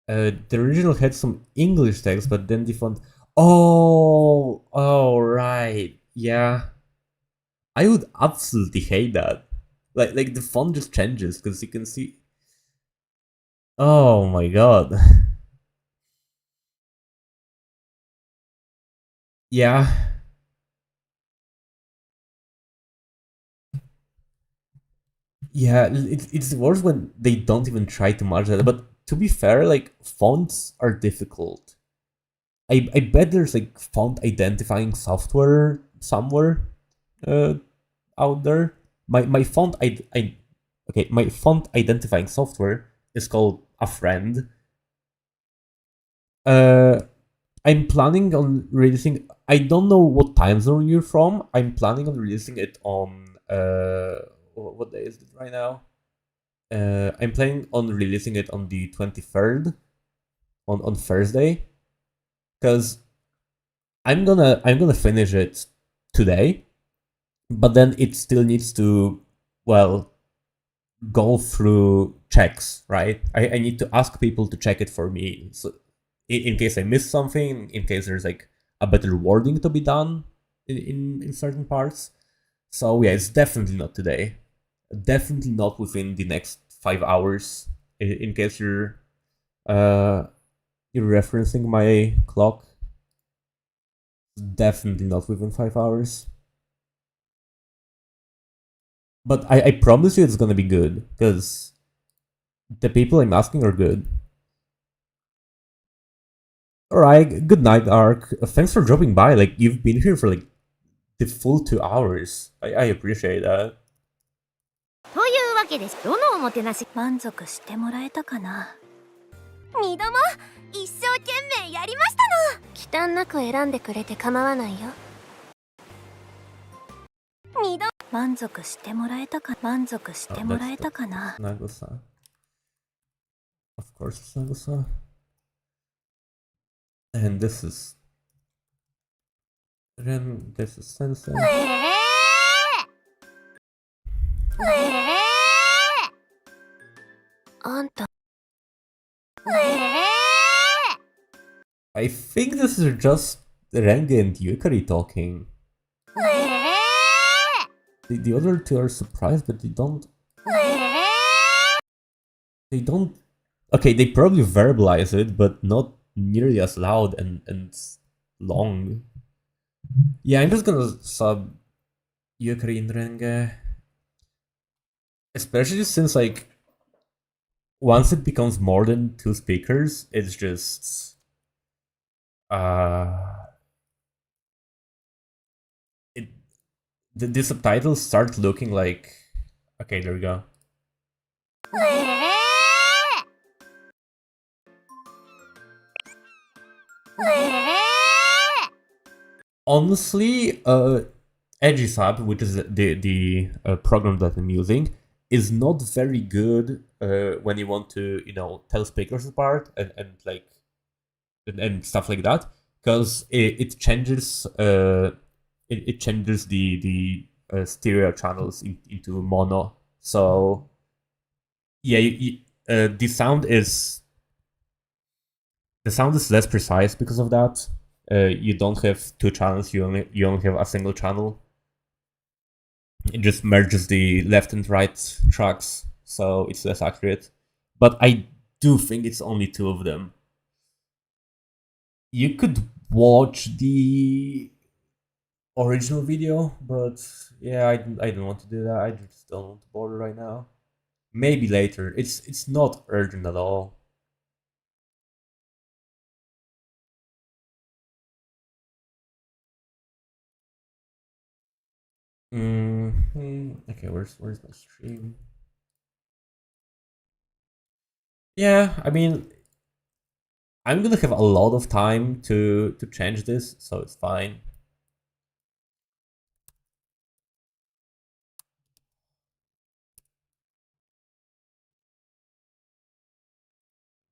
The original had some English text, but then the font. Oh, right. Yeah. I would absolutely hate that. Like the font just changes because you can see. Oh my god. Yeah. Yeah, it's worse when they don't even try to match that. But to be fair, like fonts are difficult. I bet there's like font identifying software somewhere out there. My font my font identifying software is called a friend. I'm planning on releasing. I don't know what time zone you're from. I'm planning on releasing it on what day is it right now? I'm planning on releasing it on the 23rd, on Thursday, because I'm gonna finish it today, but then it still needs to, well, go through checks, right? I need to ask people to check it for me, so in case I miss something, in case there's like a better wording to be done in certain parts. So yeah, it's definitely not today. Definitely not within the next 5 hours. In case you're referencing my clock, definitely not within 5 hours. But I promise you it's gonna be good, because the people I'm asking are good. Alright, good night, Ark. Thanks for dropping by. Like, you've been here for like the full 2 hours. I appreciate that. というわけでどのおもてなし満足してもらえたかな。二度も一生懸命やりましたの。忌憚なく選んでくれて構わないよ。二度満足してもらえたかな。Nago-san. Of course it's Nago-san. And this is Ren, this is Sensei. I think this is just Renge and Yukari talking. The other two are surprised, but they don't. Okay, they probably verbalize it, but not nearly as loud and long. Yeah, I'm just gonna sub Yukari and Renge. Especially since, like, once it becomes more than 2 speakers, it's just the subtitles start looking like, okay, there we go. Honestly, Edgisub, which is the program that I'm using, is not very good when you want to, tell speakers apart and like and stuff like that, because it changes it changes the stereo channels into mono. So yeah, the sound is less precise because of that. You don't have 2 channels; you only have a single channel. It just merges the left and right tracks, so it's less accurate. But I do think it's only 2 of them. You could watch the original video, but yeah, I don't want to do that. I just don't want to bother right now. Maybe later. It's not urgent at all. Okay, where's my stream? Yeah, I mean, I'm gonna have a lot of time to change this, so it's fine.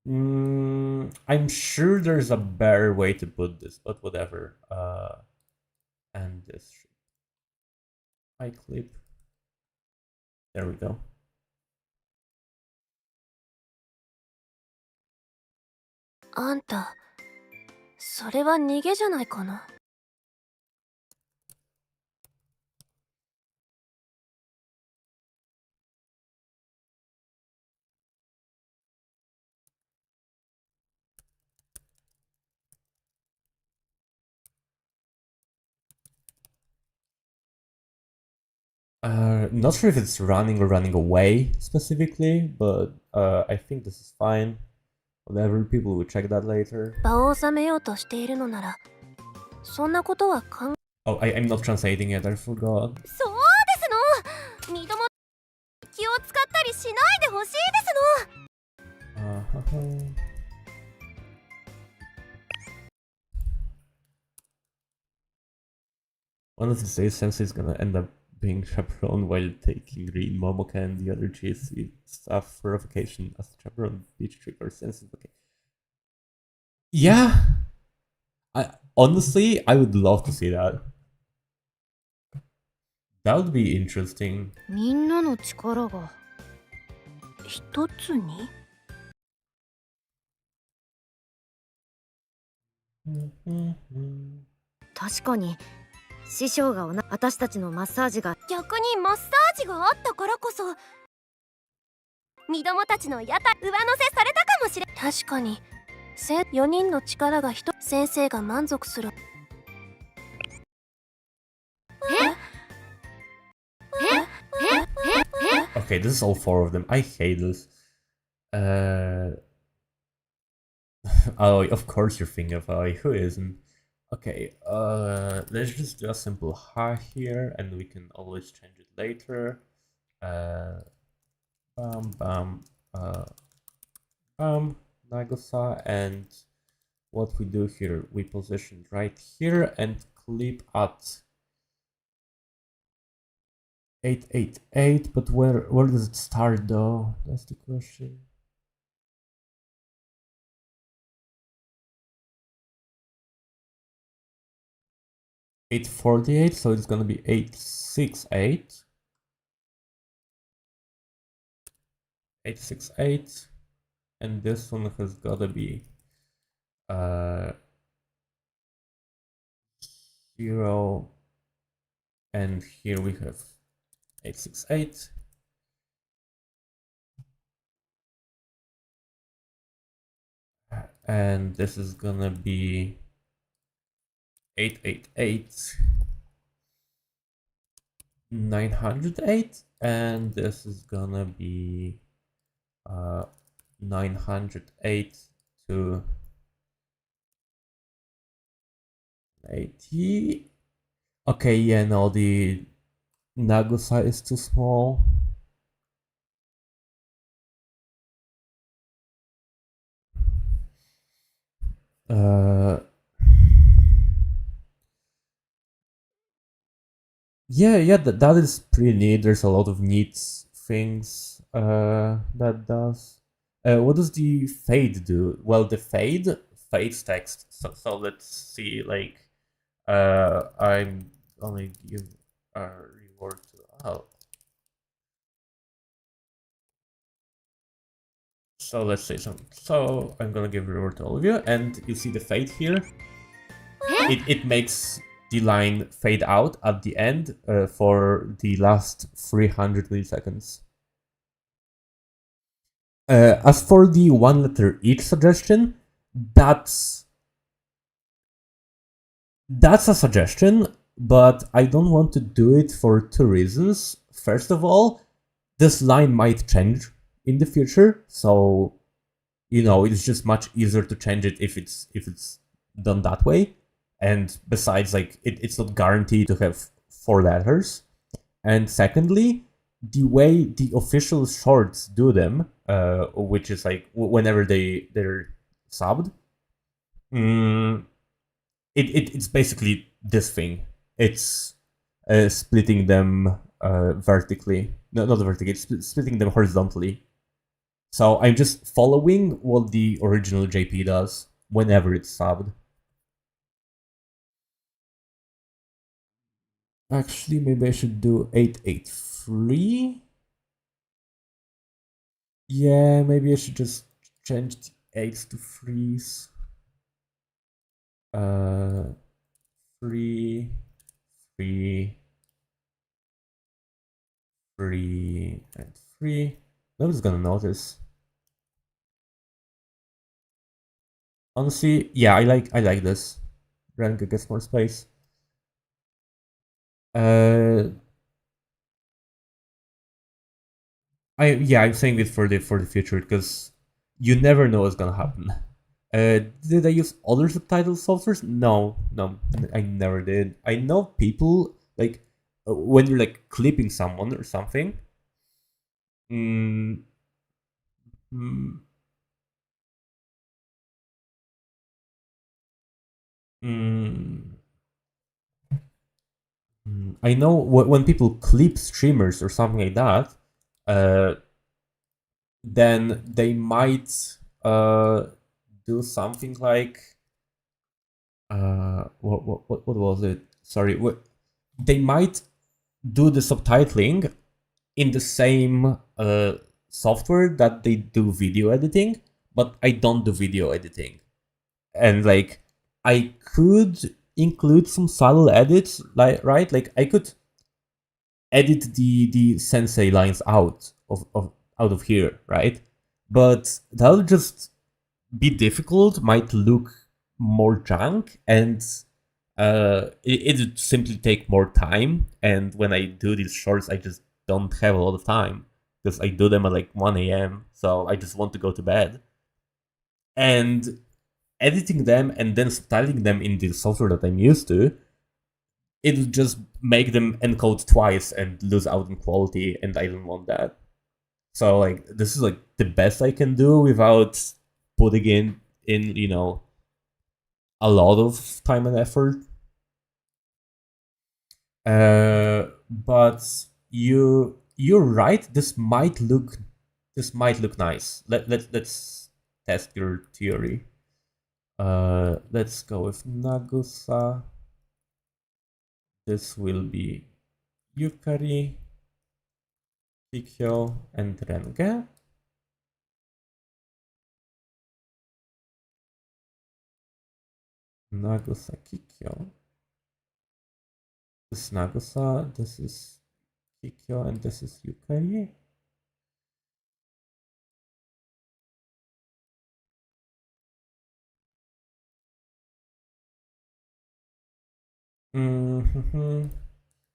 I'm sure there's a better way to put this, but whatever. And this I clip. There we go. あんた、それは逃げじゃないかな。Not sure if it's running or running away specifically, but I think this is fine. Whatever, people will check that later. 場を収めようとしているのなら、そんなことはOh, I'm not translating it, I forgot. そうですの。二度も気を使ったりしないでほしいですの。One of these days, Sensei's gonna end up being chaperone while taking Green Momoka and the other GSC staff for a vacation as chaperone beach trip or Sensei's vacation. Yeah, Honestly, I would love to see that. That would be interesting. みんなの力が一つに確かに師匠が私たちのマッサージが逆にマッサージがあったからこそ身どもたちの屋台上乗せされたかもしれ確かに4人の力が先生が満足するOkay, this is all 4 of them. I hate this. Oh, of course you're thinking of who isn't? Okay, let's just do a simple ha here, and we can always change it later. Nagosa, and what we do here, we position right here and clip at 888, but where does it start though? That's the question. $848, so it's gonna be 868. 868, and this one has gotta be 0, and here we have 868. And this is gonna be 888, 908, and this is gonna be 908 to 80. Okay, yeah, no, the Nagosa is too small. Yeah, that is pretty neat. There's a lot of neat things that does. What does the fade do? Well, the fades text. So let's see. Like, I'm gonna give a reward to. Oh. So let's say something. So I'm gonna give a reward to all of you, and you see the fade here. It makes the line fade out at the end for the last 300 milliseconds. As for the 1 letter each suggestion, that's a suggestion, but I don't want to do it for 2 reasons. First of all, this line might change in the future, so it's just much easier to change it if it's done that way. And besides, like, it's not guaranteed to have 4 letters. And secondly, the way the official shorts do them, which is like whenever they're subbed, it's basically this thing. It's splitting them vertically. No, not vertically. It's splitting them horizontally. So I'm just following what the original JP does whenever it's subbed. Actually, maybe I should do 883. Yeah, maybe I should just change the 8s to 3s. 3, 3, 3, and 3. Nobody's gonna notice. Honestly, yeah, I like this. Renge gets more space. I'm saying it for the future because you never know what's gonna happen. Did I use other subtitle softwares? No, I never did. I know people like when you're like clipping someone or something. I know when people clip streamers or something like that, then they might do something like what was it? Sorry, they might do the subtitling in the same software that they do video editing, but I don't do video editing. And like, I could include some subtle edits, like, right? Like, I could edit the sensei lines out of here, right? But that would just be difficult, might look more junk, and it would simply take more time. And when I do these shorts, I just don't have a lot of time because I do them at like 1 a.m. So I just want to go to bed. And editing them and then subtitling them in the software that I'm used to, it would just make them encode twice and lose out in quality, and I don't want that. So like, this is like the best I can do without putting in you know, a lot of time and effort. But you're right. This might look nice. Let's test your theory. Let's go with Nagusa. This will be Yukari, Kikyo, and Renge. Nagusa, Kikyo. This is Nagusa, this is Kikyo, and this is Yukari.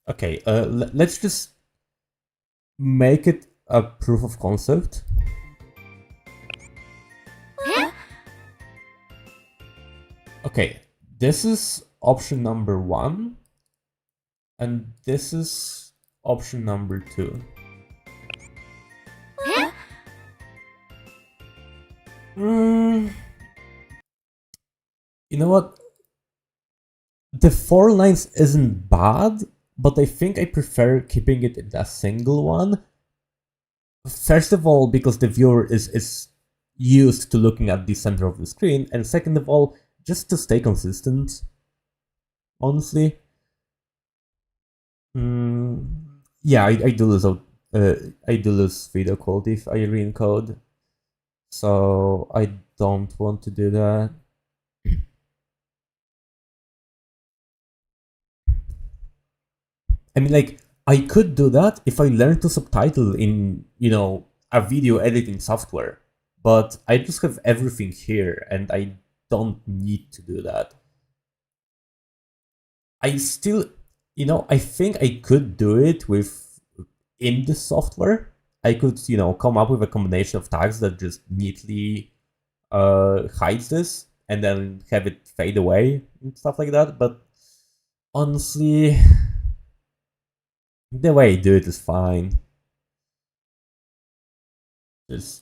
Okay, let's just make it a proof of concept. Okay, this is option number 1, and this is option number 2. You know what? The 4 lines isn't bad, but I think I prefer keeping it in a single one. First of all, because the viewer is used to looking at the center of the screen, and second of all, just to stay consistent, honestly. Yeah, I do lose video quality if I re-encode, so I don't want to do that. I mean, like, I could do that if I learned to subtitle in, you know, a video editing software, but I just have everything here and I don't need to do that. I still, you know, I think I could do it in the software. I could, you know, come up with a combination of tags that just neatly hides this and then have it fade away and stuff like that. But honestly, the way I do it is fine.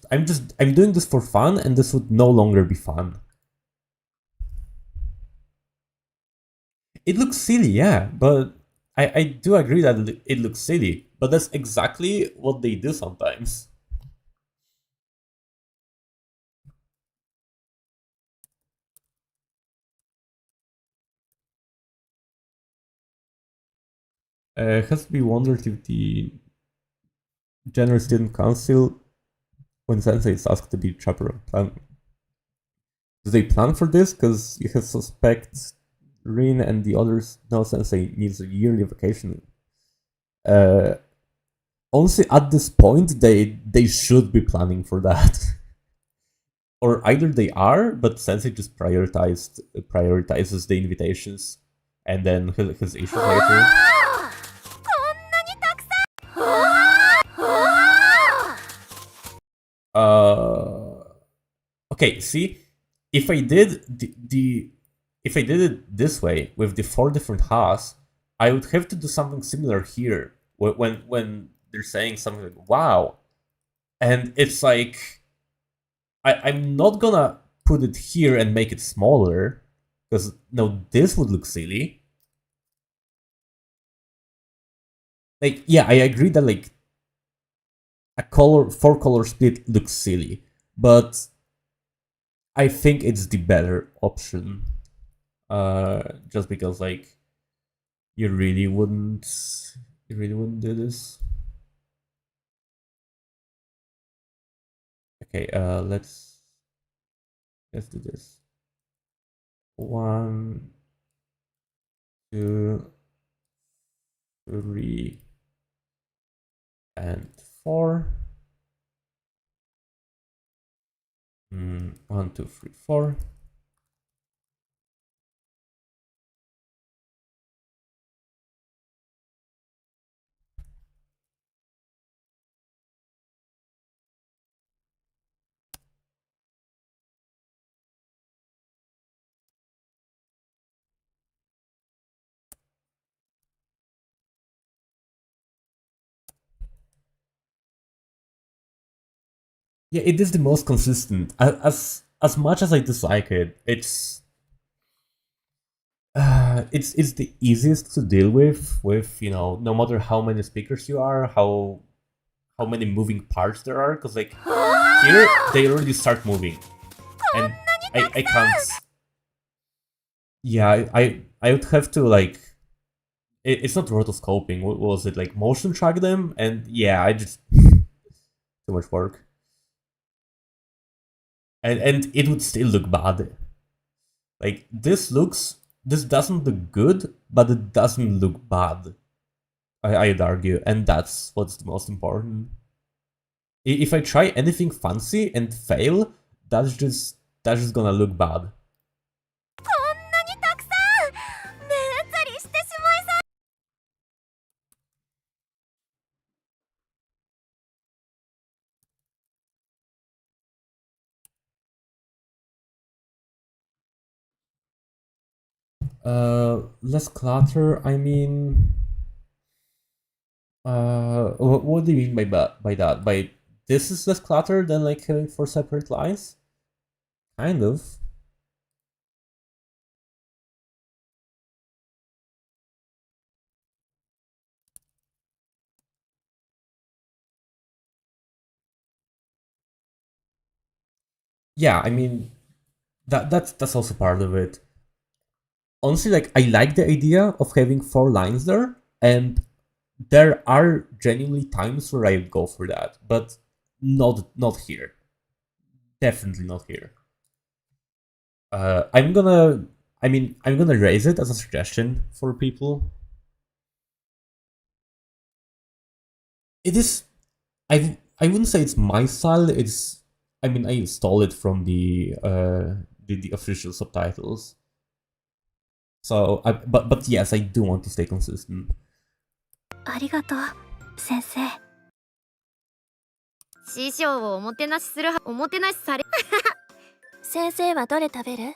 I'm doing this for fun, and this would no longer be fun. It looks silly, yeah, but I do agree that it looks silly, but that's exactly what they do sometimes. Has to be wondered if the General Student Council, when Sensei is asked to be chaperone, do they plan for this? Because you have suspect Rin and the others know Sensei needs a yearly vacation. Honestly, at this point, they should be planning for that. Or either they are, but Sensei just prioritizes the invitations, and then his issues later. Okay, see, if I did if I did it this way with the 4 different Ha's, I would have to do something similar here when they're saying something like "wow," and it's like I'm not gonna put it here and make it smaller because no, this would look silly. Like, yeah, I agree that like a 4-color split looks silly, but I think it's the better option. Just because like you really wouldn't do this. Okay, let's do this. 1, 2, 3, and 4. 1, 2, 3, 4. Yeah, it is the most consistent. As much as I dislike it, it's the easiest to deal with. You know, no matter how many speakers you are, how many moving parts there are, because like here they already start moving, and I can't. Yeah, I would have to like. It's not rotoscoping. What was it, like motion track them? And yeah, I just too much work. And it would still look bad. Like this doesn't look good, but it doesn't look bad. I'd argue, and that's what's the most important. If I try anything fancy and fail, that's just gonna look bad. こんなにたくさん目移りしてしまいそう。 Less clutter. I mean, what do you mean by that? By this is less clutter than like having 4 separate lines? Kind of. Yeah, I mean, that's also part of it. Honestly, like I like the idea of having 4 lines there, and there are genuinely times where I go for that, but not here. Definitely not here. I'm gonna raise it as a suggestion for people. It is, I wouldn't say it's my style. I install it from the official subtitles. So, but yes, I do want to stay consistent. ありがとう先生。師匠をおもてなしされ先生はどれ食べる？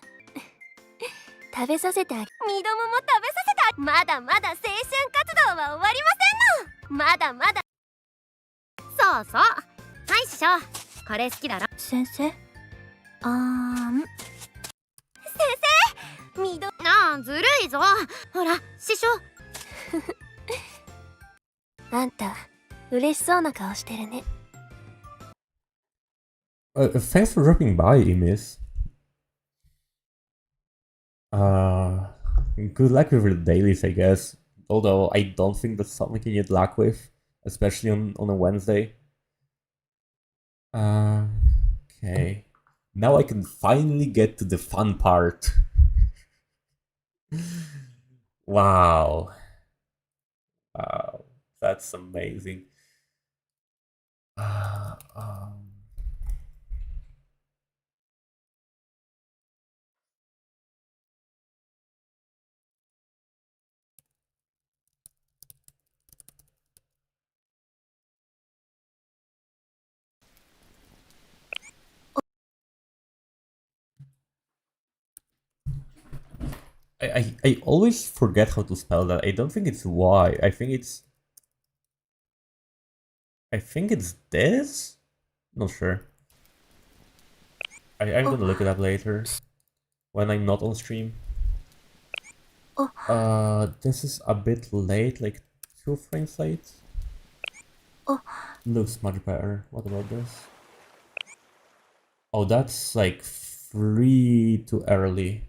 食べさせてあげ。ミドモも食べさせた。まだまだ青春活動は終わりませんの。まだまだ。そうそう。はい師匠、これ好きだろ。先生？先生、ミド。ああ、ずるいぞ。ほら師匠。あんた嬉しそうな顔してるね。Thanks for dropping by, Imis. Good luck with the dailies, I guess. Although I don't think that's something you need luck with, especially on a Wednesday. Okay. Now I can finally get to the fun part. Wow. Wow. That's amazing. I always forget how to spell that. I don't think it's Y. I think it's this? Not sure. I'm gonna look it up later. When I'm not on stream. This is a bit late, like 2 frames late. Looks much better. What about this? Oh, that's like 3 too early.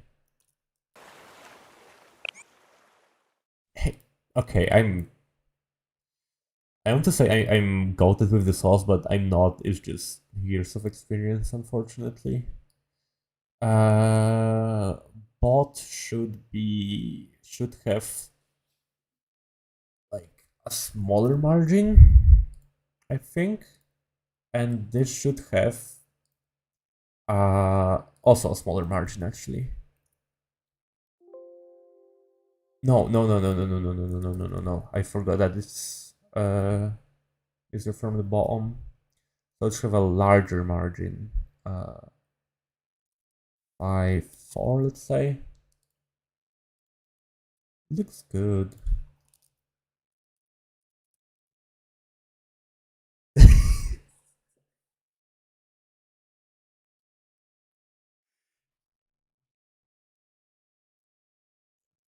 Okay, I want to say I'm goated with the sauce, but I'm not. It's just years of experience, unfortunately. Uh, bot should have like a smaller margin, I think, and this should have also a smaller margin actually. No. I forgot that it's is it from the bottom? So it should have a larger margin. By 4, let's say. Looks good.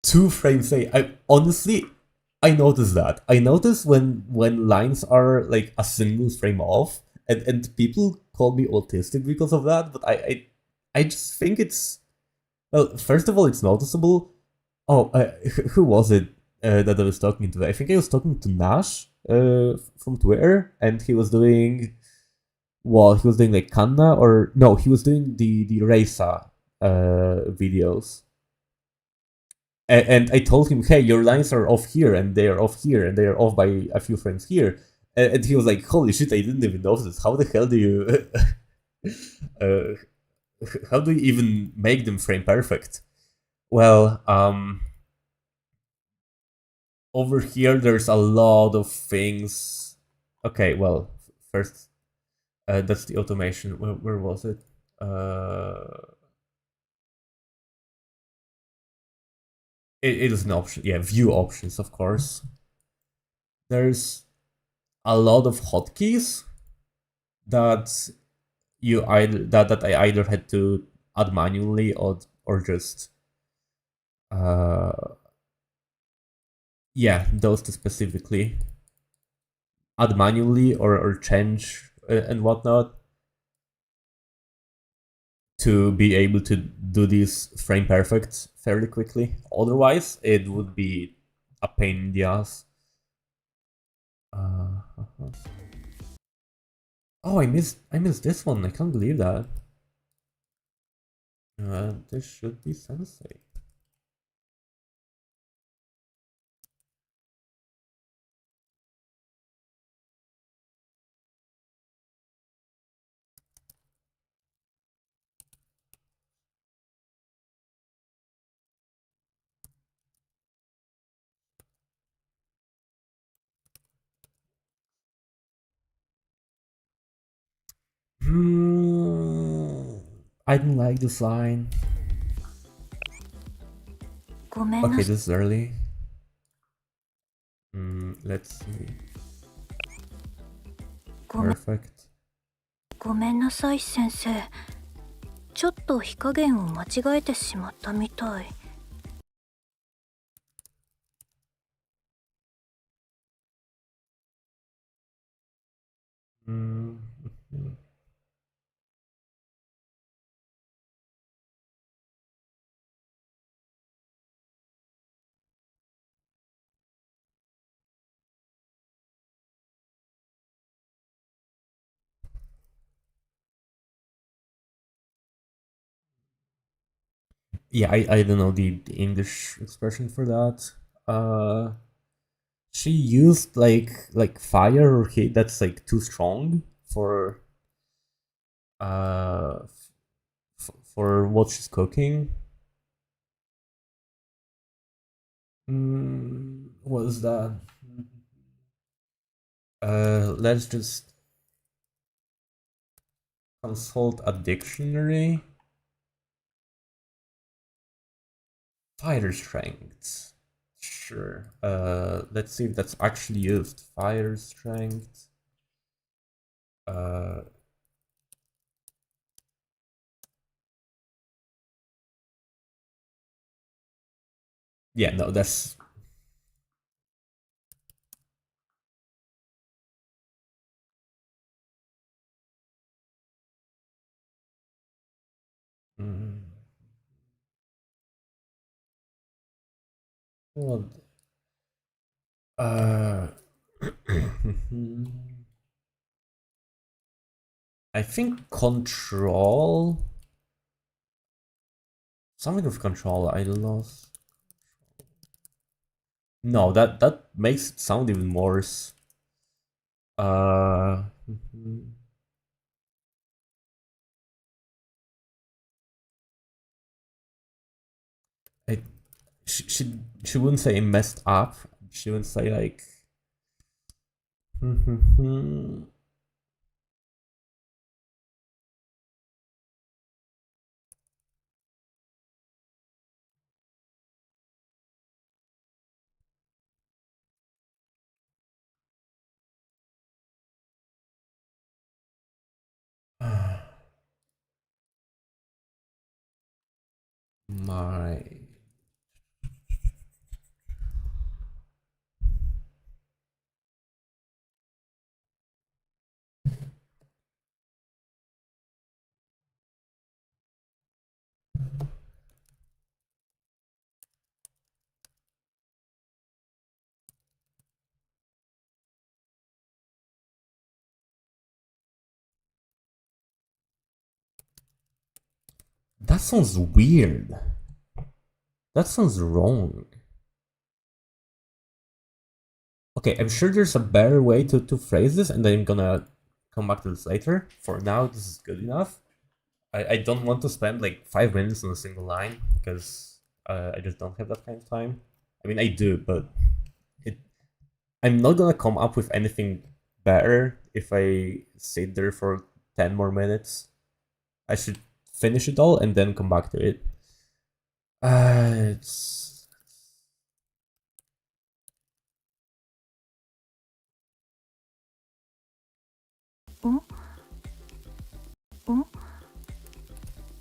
Two frames a. I honestly, I noticed that. I noticed when lines are like a single frame off, and people call me autistic because of that. But I just think it's, well. First of all, it's noticeable. Oh, who was it that I was talking to? I think I was talking to Nash from Twitter, and he was doing, well, he was doing like Kanna, or no, he was doing the Reisa videos. And I told him, hey, your lines are off here, and they are off here, and they are off by a few frames here. And he was like, holy shit, I didn't even notice. How the hell do you uh, how do you even make them frame perfect? Well, over here there's a lot of things. Okay, well, first, that's the automation. Where was it? It is an option. Yeah, view options, of course. There's a lot of hotkeys that that I either had to add manually or just yeah, those two specifically add manually or change and whatnot to be able to do these frame perfect fairly quickly. Otherwise, it would be a pain in the ass. Oh, I missed this one. I can't believe that. This should be Sensei. I didn't like this line. ごめんな Okay, さい this is early. Let's see. ごめん Perfect. ごめんなさい先生ちょっと火加減を間違えてしまったみたい Mm, yeah, I don't know the English expression for that. She used like fire or heat that's like too strong for for what she's cooking. What is that? Let's just consult a dictionary. Fire strength. Sure. Let's see if that's actually used. Fire strength. Yeah, no, that's. Mm, well, I think control. Something with control. I lost. No, that makes it sound even worse. I she wouldn't say messed up. She would say like. My. That sounds weird. That sounds wrong. Okay, I'm sure there's a better way to phrase this, and I'm gonna come back to this later. For now, this is good enough. I don't want to spend like 5 minutes on a single line, because I just don't have that kind of time. I mean, I do, but I'm not gonna come up with anything better if I sit there for 10 more minutes. I should finish it all and then come back to it. It's...ん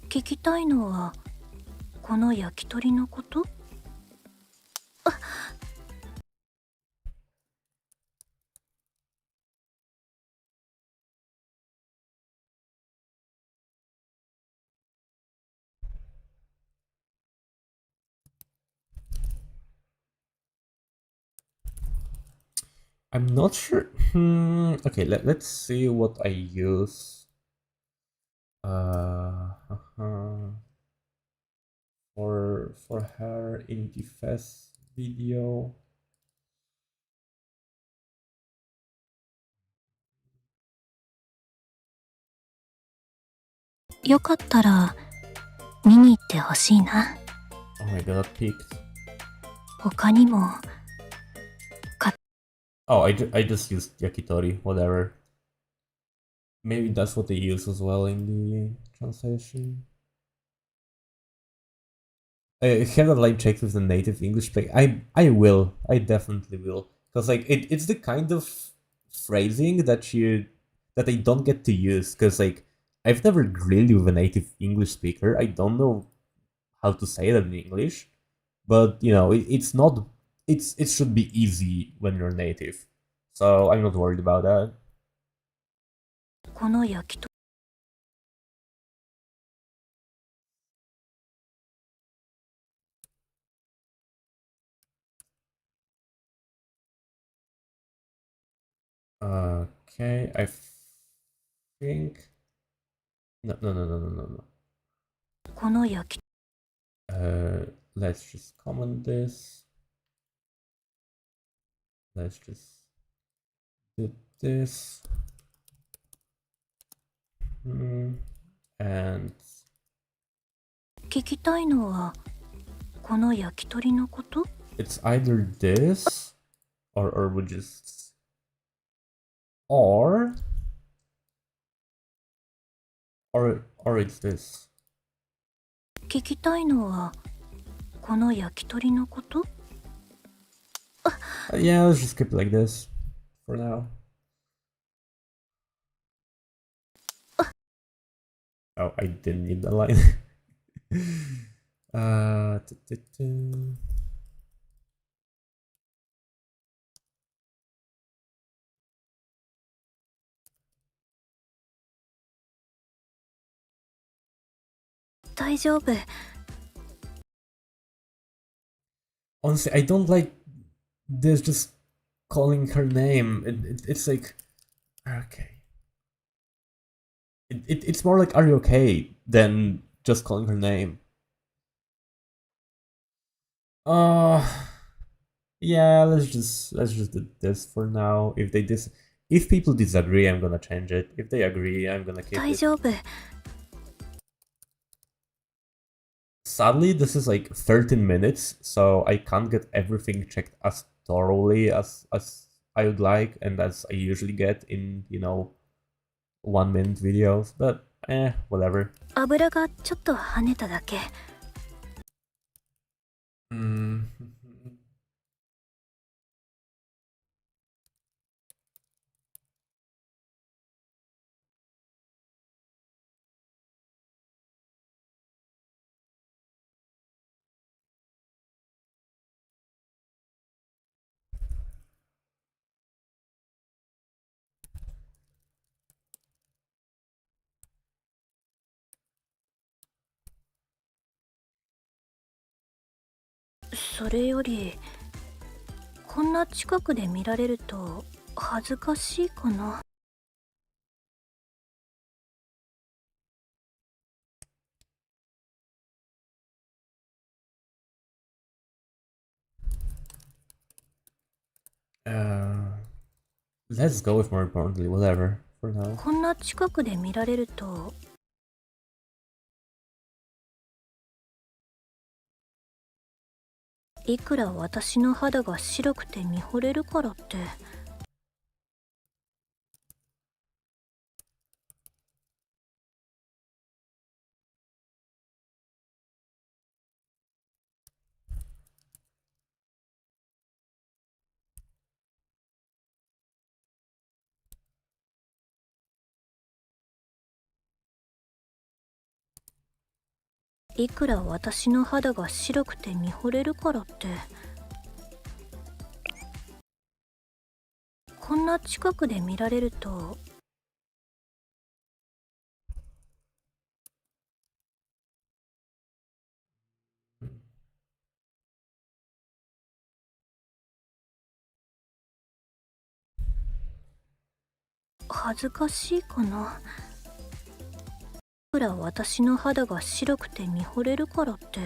聞きたいのはこの焼き鳥のこと？ I'm not sure. Okay, let's see what I use. For her in the first video. よかったら見に行ってほしいな。 Oh my god, that peaked. 他にも Oh, I just used yakitori, whatever. Maybe that's what they use as well in the translation. I have that line checked with the native English play. I will. I definitely will. Because like it's the kind of phrasing that I don't get to use. Because like I've never grilled with a native English speaker. I don't know how to say that in English. But you know, it's not it should be easy when you're native. So I'm not worried about that. この焼き鳥 Okay, I think no. この焼き Let's just comment this. Let's just do this. And 聞きたいのはこの焼き鳥のこと？ it's either this or we just or it's this. 聞きたいのはこの焼き鳥のこと？ Yeah, let's just keep it like this for now. Oh, I didn't need that line. uh, 大丈夫。 Honestly, I don't like. There's just calling her name. It's like, okay. It's more like, are you okay, than just calling her name. Uh, yeah, let's just do this for now. If people disagree, I'm gonna change it. If they agree, I'm gonna keep 大 it. 丈夫。 Sadly, this is like 13 minutes, so I can't get everything checked as thoroughly as I would like and as I usually get in 1 minute videos. But whatever. 油がちょっと跳ねただけ。 Mm. .それよりこんな近くで見られると恥ずかしいかな。 Let's go with more importantly, whatever, for now. こんな近くで見られるといくら私の肌が白くて見惚れるからって。 いくら私の肌が白くて見惚れるからってこんな近くで見られると恥ずかしいかな。いくら私の肌が白くて見惚れるからって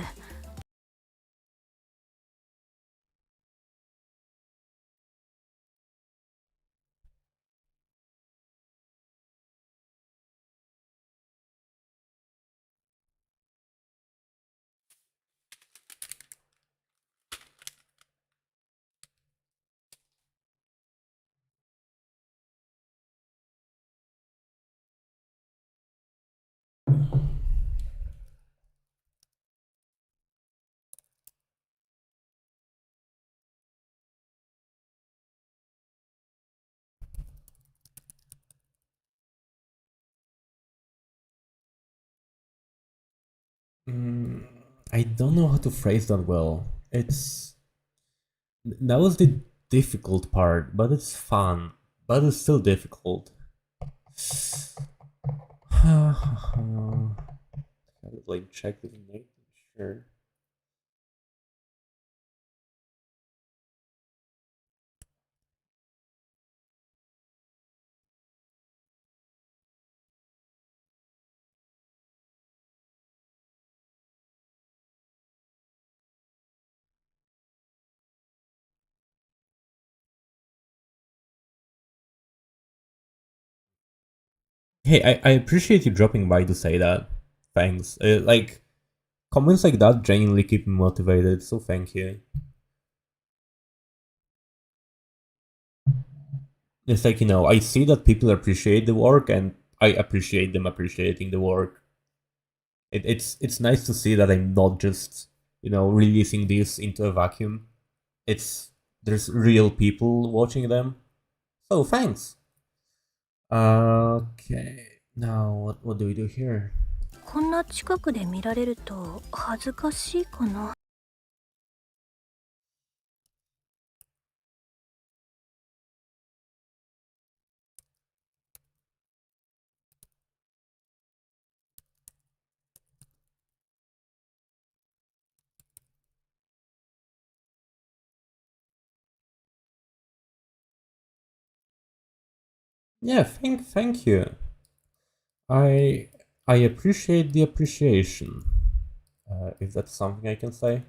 Mm, I don't know how to phrase that well. That was the difficult part, but it's fun. But it's still difficult. Like check the name, sure. Hey, I appreciate you dropping by to say that. Thanks. Like, comments like that genuinely keep me motivated, so thank you. It's like, I see that people appreciate the work, and I appreciate them appreciating the work. It's nice to see that I'm not just, releasing this into a vacuum. There's real people watching them. So thanks. Okay. Now what do we do here? こんな近くで見られると恥ずかしいかな。Yeah, thank you. I I appreciate the appreciation. If that's something I can say.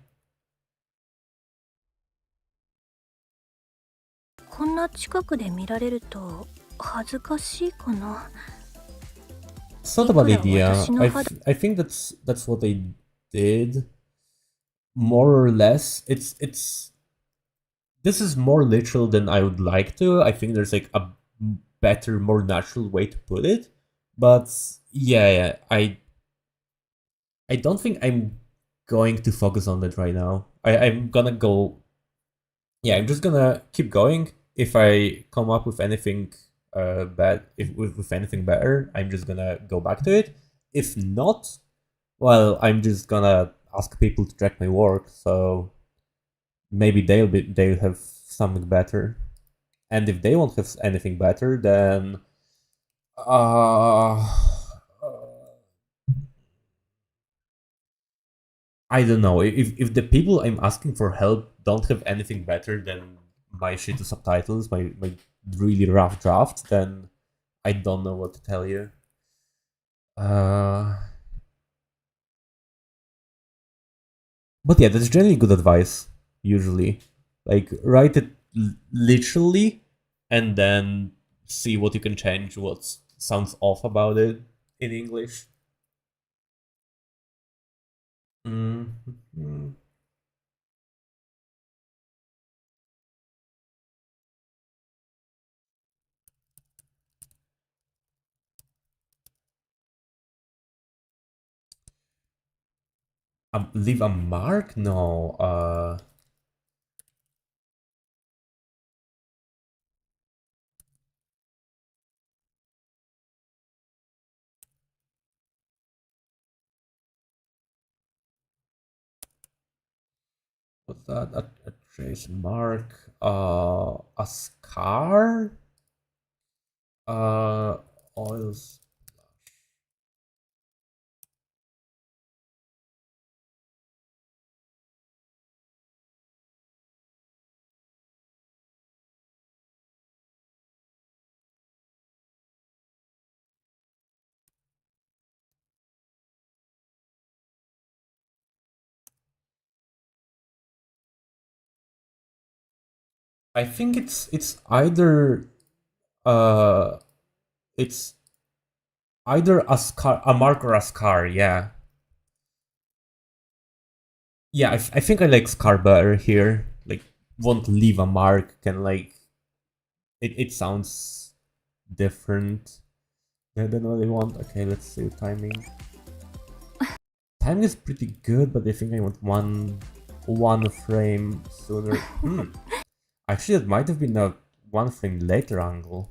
こんな近くで見られると恥ずかしいかな。 It's not a bad いくら idea. 私の肌 I think that's what they did. More or less. It's this is more literal than I would like to. I think there's like a better, more natural way to put it. But yeah, I don't think I'm going to focus on that right now. I'm gonna go. Yeah, I'm just gonna keep going. If I come up with anything bad, if with anything better, I'm just gonna go back to it. If not, well, I'm just gonna ask people to track my work. So maybe they'll have something better. And if they won't have anything better, then I don't know. If the people I'm asking for help don't have anything better than my shitty subtitles, my really rough draft, then I don't know what to tell you. But yeah, that's generally good advice. Usually, like write it literally, and then see what you can change. What sounds off about it in English. Mm-hmm. Leave a mark? No. What's that? A trace mark? A scar? Oils. I think it's either uh it's either a scar, a mark or a scar. Yeah, yeah. I think I like scar better here. Like, won't leave a mark. Can like it sounds different. I don't know what I want. Okay, let's see timing. Timing is pretty good, but I think I want one frame sooner. Actually, that might have been a one frame later angle.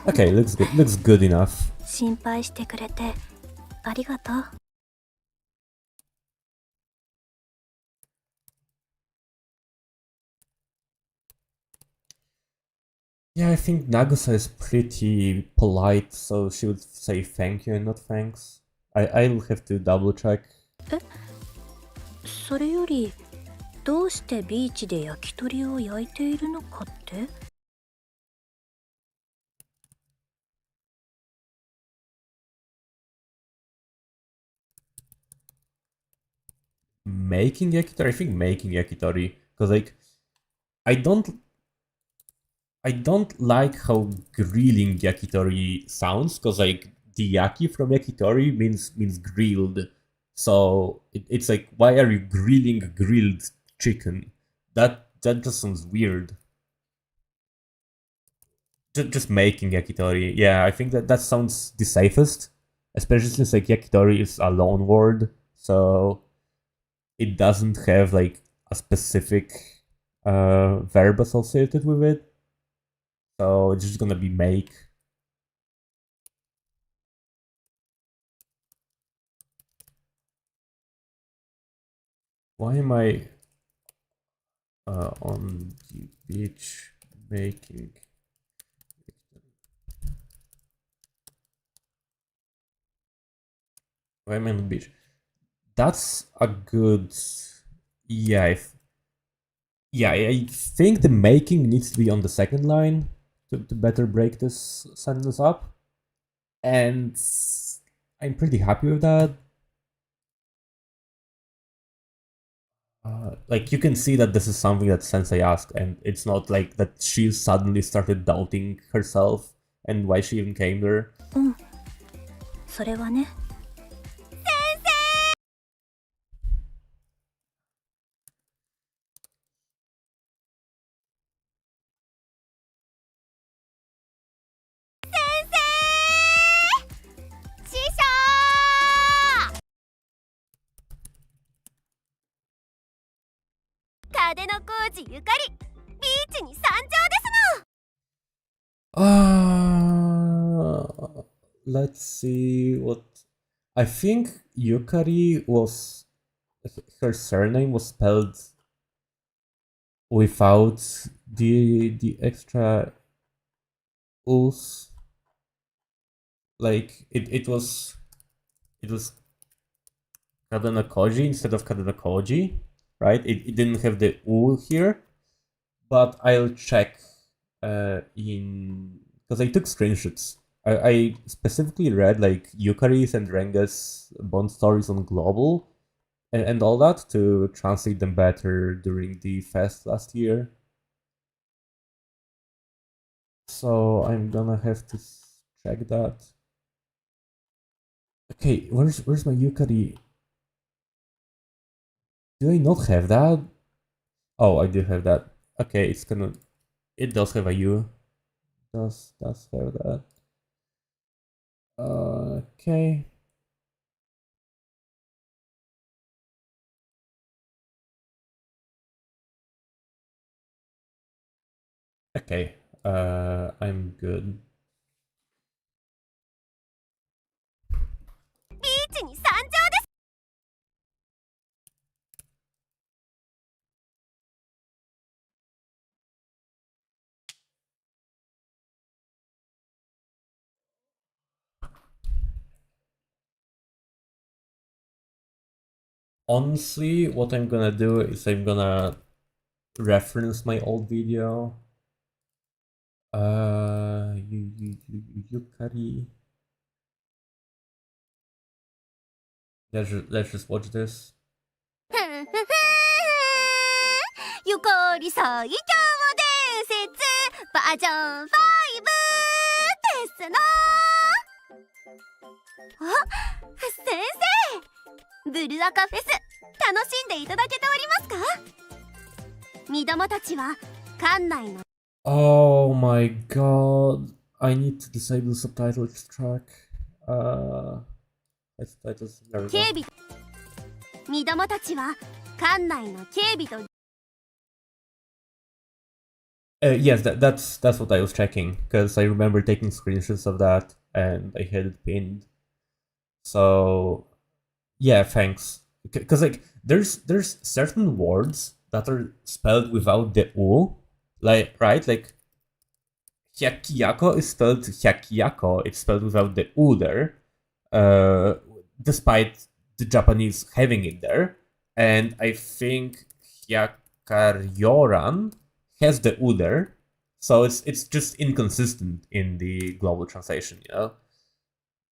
Okay, looks good. Looks good enough. 心配してくれてありがとう。 Yeah, I think Nagusa is pretty polite, so she would say thank you and not thanks. I'll have to double check. それよりどうしてビーチで焼き鳥を焼いているのかって？ Making yakitori? I think making yakitori, because like I don't like how grilling yakitori sounds, because like the yaki from yakitori means grilled. So it's like, why are you grilling grilled chicken? That just sounds weird. Just making yakitori. Yeah, I think that sounds the safest, especially since like yakitori is a loan word, so it doesn't have like a specific verb associated with it. So it's just gonna be make. Why am I on the beach making? Women on the beach. That's a good. Yeah, I think the making needs to be on the second line to better break this sentence up. And I'm pretty happy with that. Like, you can see that this is something that Sensei asked, and it's not like that she suddenly started doubting herself and why she even came there. それはね。 師匠風のコーチゆかりビーチに参上ですの。 Let's see what. I think Yukari was. Her surname was spelled without the extra U's. Like, it was Kadanakoji instead of Kadanakoji, right? It didn't have the U here, but I'll check because I took screenshots. I specifically read like Yukari's and Renge's Bond stories on Global and all that to translate them better during the fest last year. So I'm gonna have to check that. Okay, where's my Yukari? Do I not have that? Oh, I do have that. Okay, it does have a U. Does have that. Okay. Okay. I'm good. ビーチに参上です。 Honestly, what I'm gonna do is I'm gonna reference my old video. Yukari. Let's just watch this. ゆかり最強伝説バージョン5ですの。あ、先生、ブルアカフェス楽しんでいただけておりますか？みどもたちは館内の Oh my god. I need to disable subtitles track. Subtitles. There we 警 go. 備、みどもたちは館内の警備と Yes, that's what I was checking because I remember taking screenshots of that and I had it pinned. So yeah, thanks. Because like there's certain words that are spelled without the U, like right, like Hyakkyako is spelled Hyakkyako. It's spelled without the U there, despite the Japanese having it there. And I think Hyakkaryouran has the U there, so it's just inconsistent in the global translation, you know.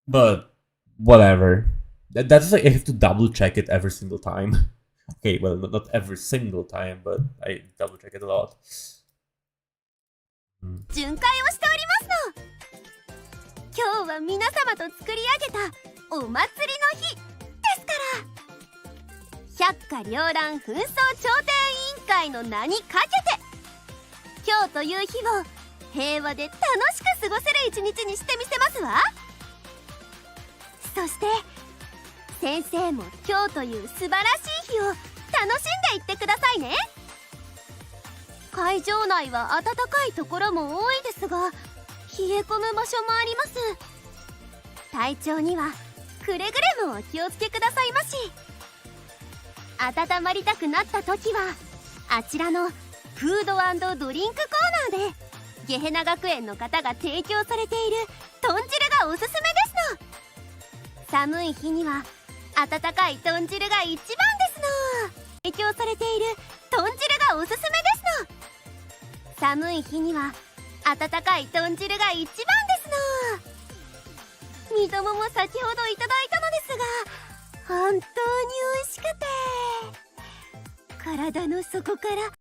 But whatever. That's like I have to double check it every single time. Okay, well, not every single time, but I double check it a lot. 巡回をしておりますの。今日は皆様と作り上げたお祭りの日ですから。百花繚乱紛争調停委員会の名にかけて今日という日を平和で楽しく過ごせる一日にしてみせますわ。そして先生も今日という素晴らしい日を楽しんでいってくださいね。会場内は暖かいところも多いですが冷え込む場所もあります。体調にはくれぐれもお気をつけくださいまし。温まりたくなった時はあちらのフード&ドリンクコーナーでゲヘナ学園の方が提供されている豚汁がおすすめですの。寒い日には温かい豚汁が一番ですの。提供されている豚汁がおすすめですの。寒い日には温かい豚汁が一番ですの。みどもも先ほどいただいたのですが、本当に美味しくて、体の底から。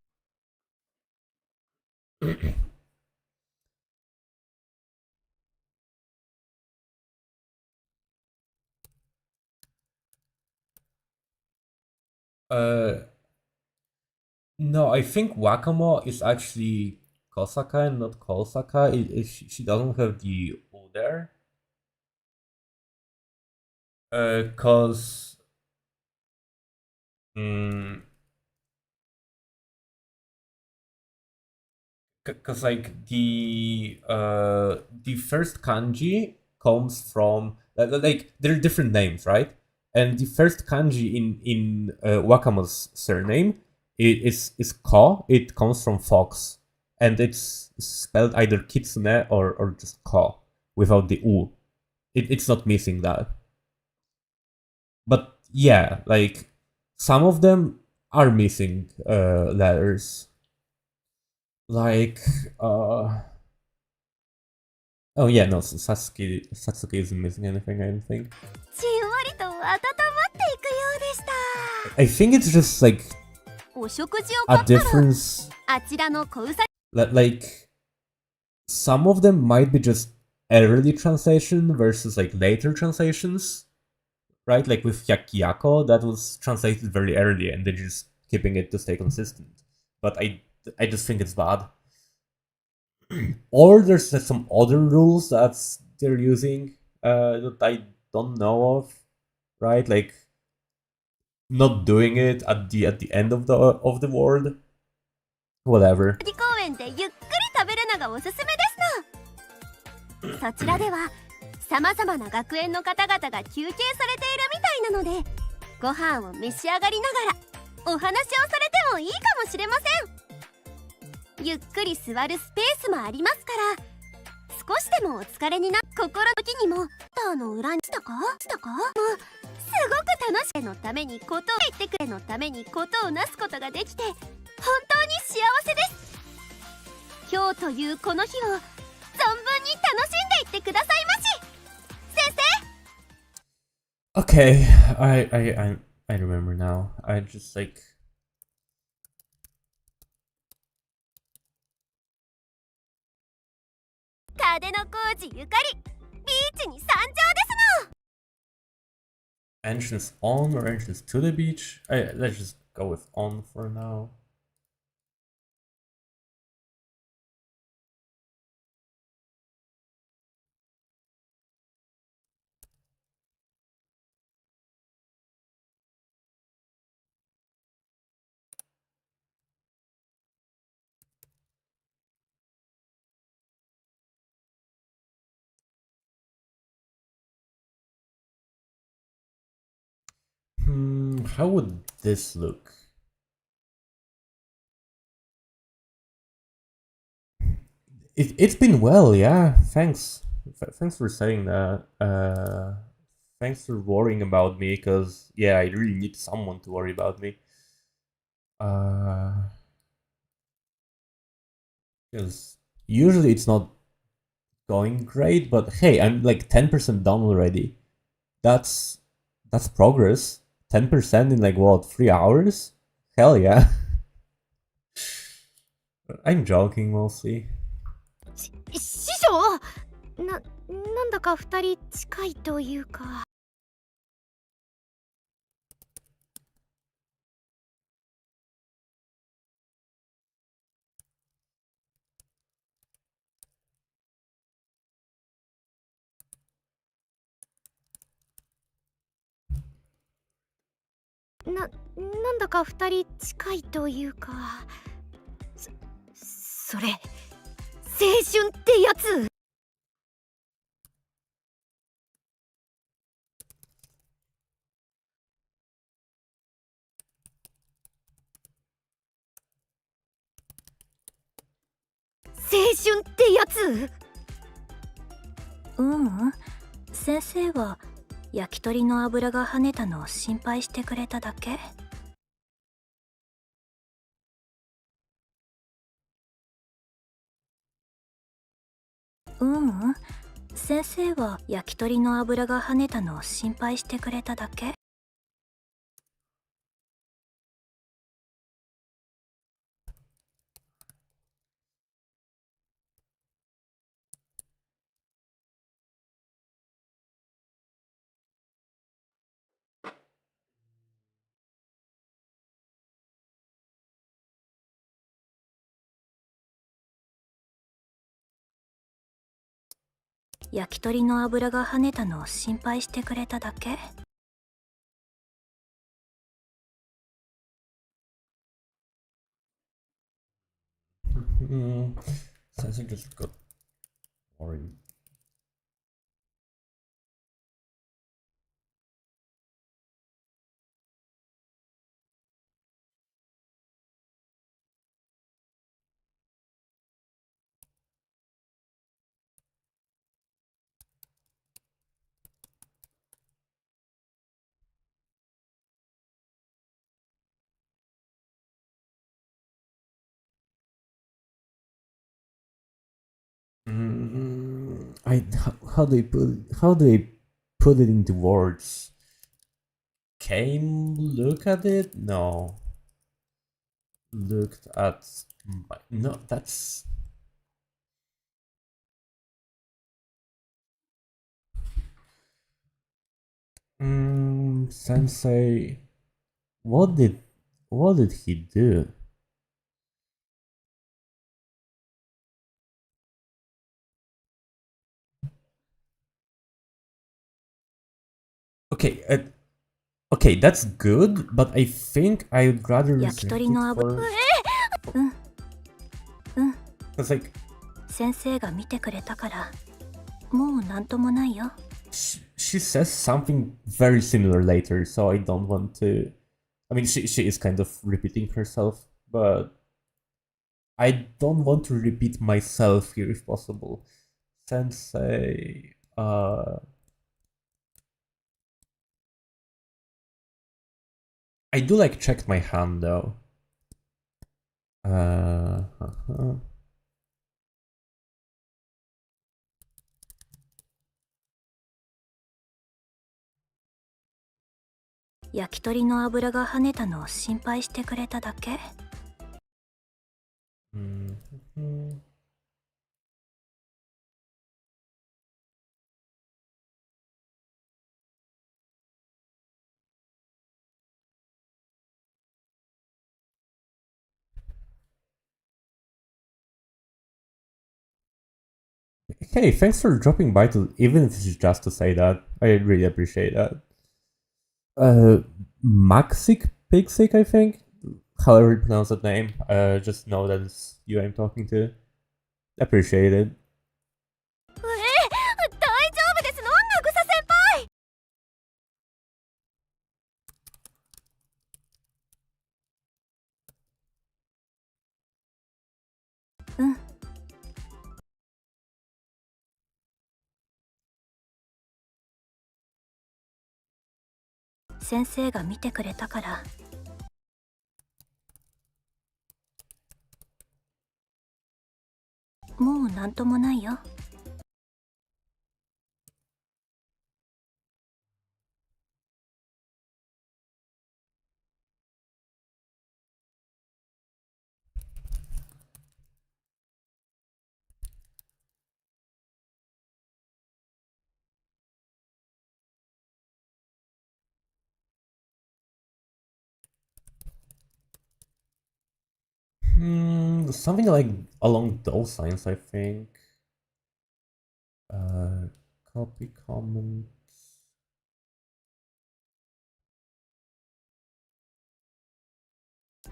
No, I think Wakamo is actually Kosaka and not Kosaka. She doesn't have the O there. Cause cause like the first kanji comes from like there are different names, right? And the first kanji in Wakamo's surname is Ko. It comes from fox, and it's spelled either kitsune or just Ko without the U. It's not missing that. But yeah, like some of them are missing letters. Like oh yeah, no, Satsuki isn't missing anything, I don't think. じんわりと温まっていくようでした。 I think it's just like お食事を a 買ったら difference. あちらの小うさ Like some of them might be just early translation versus like later translations, right? Like with Hyakkyako, that was translated very early and they're just keeping it to stay consistent. But I just think it's bad. Or there's some other rules that they're using that I don't know of, right? Like not doing it at the end of the word. Whatever. 公園でゆっくり食べるのがおすすめですの。そちらではさまざまな学園の方々が休憩されているみたいなので、ご飯を召し上がりながらお話をされてもいいかもしれません。ゆっくり座るスペースもありますから、少しでもお疲れにな心の時にもの裏にしたかもうすごく楽しいのためにことを言ってくれのためにことをなすことができて本当に幸せです。今日というこの日を存分に楽しんでいってくださいまし。先生。 Okay, I remember now. I just like風の工事ゆかりビーチに参上ですの。 entrance on or entrance to the beach. Let's just go with on for now. How would this look? It's been well, yeah. Thanks. Thanks for saying that. Thanks for worrying about me, because yeah, I really need someone to worry about me. Because usually it's not going great, but hey, I'm like 10% done already. That's progress. 10% in like what, 3 hours? Hell yeah. I'm joking mostly. 師匠なんだか二人近いというか。なんだか二人近いというか。それ青春ってやつ。青春ってやつ。ううん、先生は焼き鳥の油が跳ねたのを心配してくれただけ。ううん、先生は焼き鳥の油が跳ねたのを心配してくれただけ。焼き鳥の油が跳ねたのを心配してくれただけ。Sensei just got worried. How do I put it into words? Came look at it? No. Looked at no, that's Sensei, what did he do? Okay, okay, that's good, but I think I'd rather reserve it for... It's like... 先生が見てくれたから、もうなんともないよ。She says something very similar later, so I don't want to... I mean, she is kind of repeating herself, but I don't want to repeat myself here if possible. Sensei... I do like check my hand though. 焼き鳥の油が跳ねたのを心配してくれただけ。Hey, thanks for dropping by even if it's just to say that. I really appreciate that. Maxik Pixik, I think? However you pronounce that name. Just know that it's you I'm talking to. Appreciate it. 大丈夫ですの、ナグサ先輩。うん。先生が見てくれたから。もうなんともないよ。Something like along those lines, I think. Copy comments.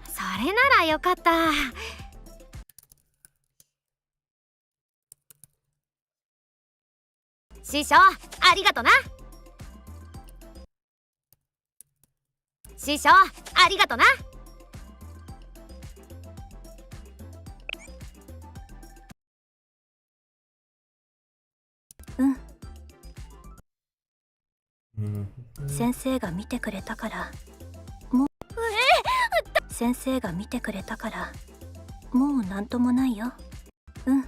それならよかった。師匠、ありがとな。師匠、ありがとな。うん。生が見てくれたからもう先生が見てくれたからもうなんともないよ。うん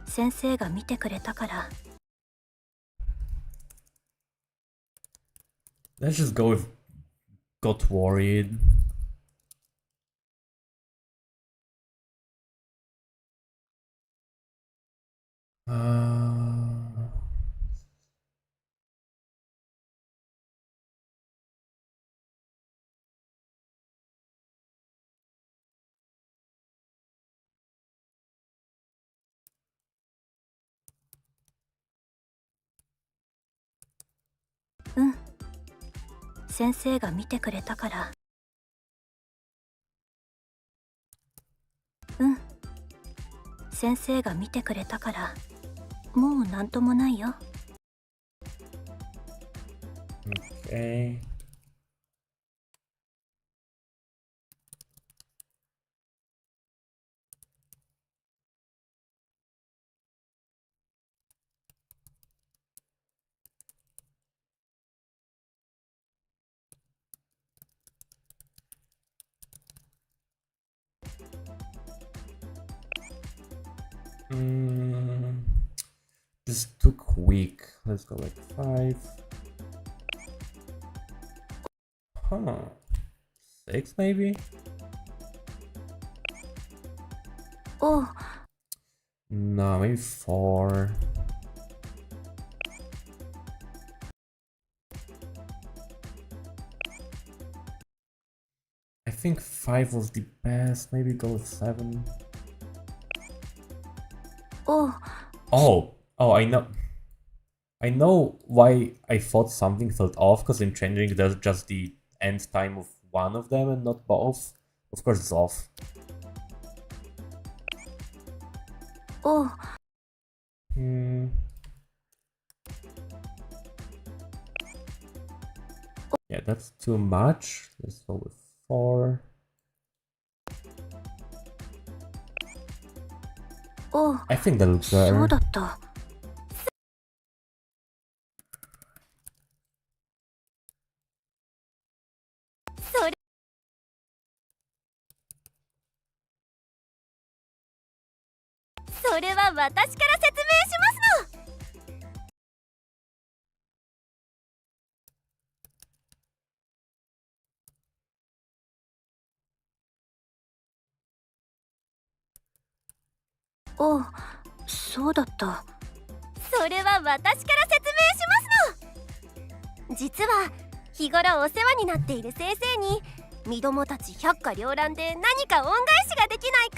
先生が見てくれたから。 Let's just go with got worried.うん先生が見てくれたから。うん先生が見てくれたからもうなんともないよ。 Okay. This took weak. Let's go like 5. Huh. 6 maybe? おう No, maybe 4. I think 5 was the best. Maybe go with 7. おう Oh, I know why I thought something felt off, because in changing there's just the end time of one of them and not both. Of course it's off. おう Yeah, that's too much. Let's go with 4. おう I think that looks そう better. だった。それは私から説明しますの。おうそうだった。それは私から説明しますの。実は日頃お世話になっている先生に身どもたち百花繚乱で何か恩返しができないか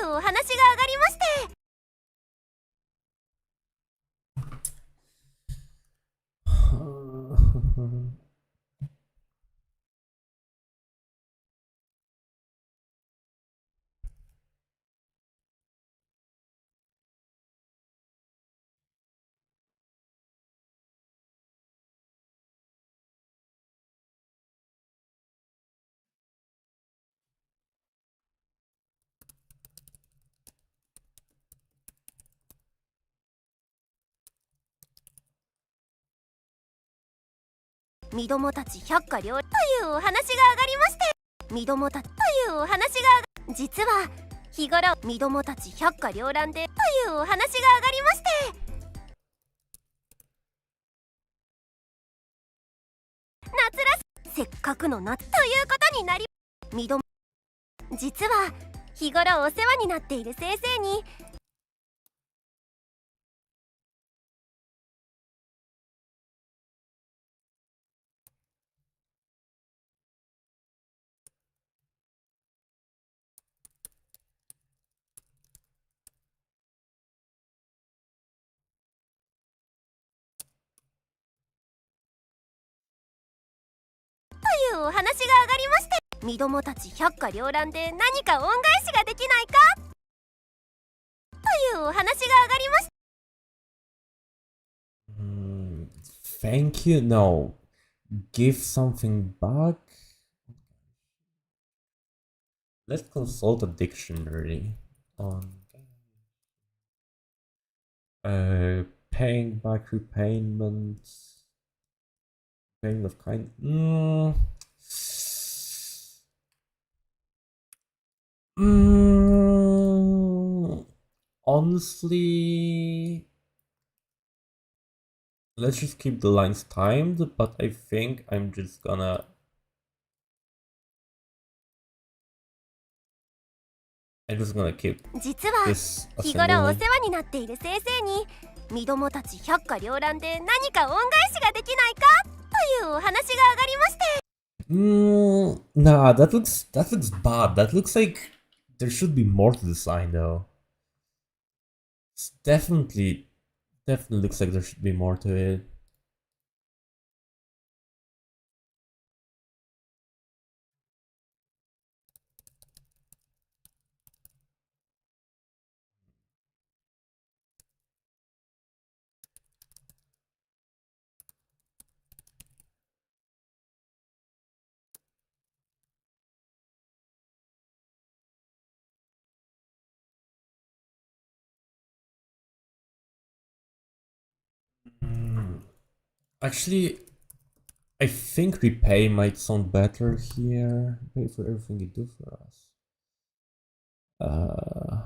というお話が上がりまして。身どもたち百花繚乱というお話が上がりまして、身どもたちというお話が実は日頃身どもたち百花繚乱でというお話が上がりまして、夏らしせっかくの夏ということになり、身ども実は日頃お世話になっている先生にというお話が上がりまして、身どもたち百花繚乱で何か恩返しができないかというお話が上がりました。Thank you. No. Give something back. Let's consult a dictionary on paying back repayments. Kind of kind. Honestly, let's just keep the lines timed, but I think I'm just gonna... keep 実は this 日頃お世 assembly. 話になっている先生に身どもたち百花繚乱で何か恩返しができないかというお話が上がりまして。 Nah, that looks bad. That looks like there should be more to the sign though. It's definitely looks like there should be more to it. Actually, I think repay might sound better here. Pay for everything you do for us. Uh,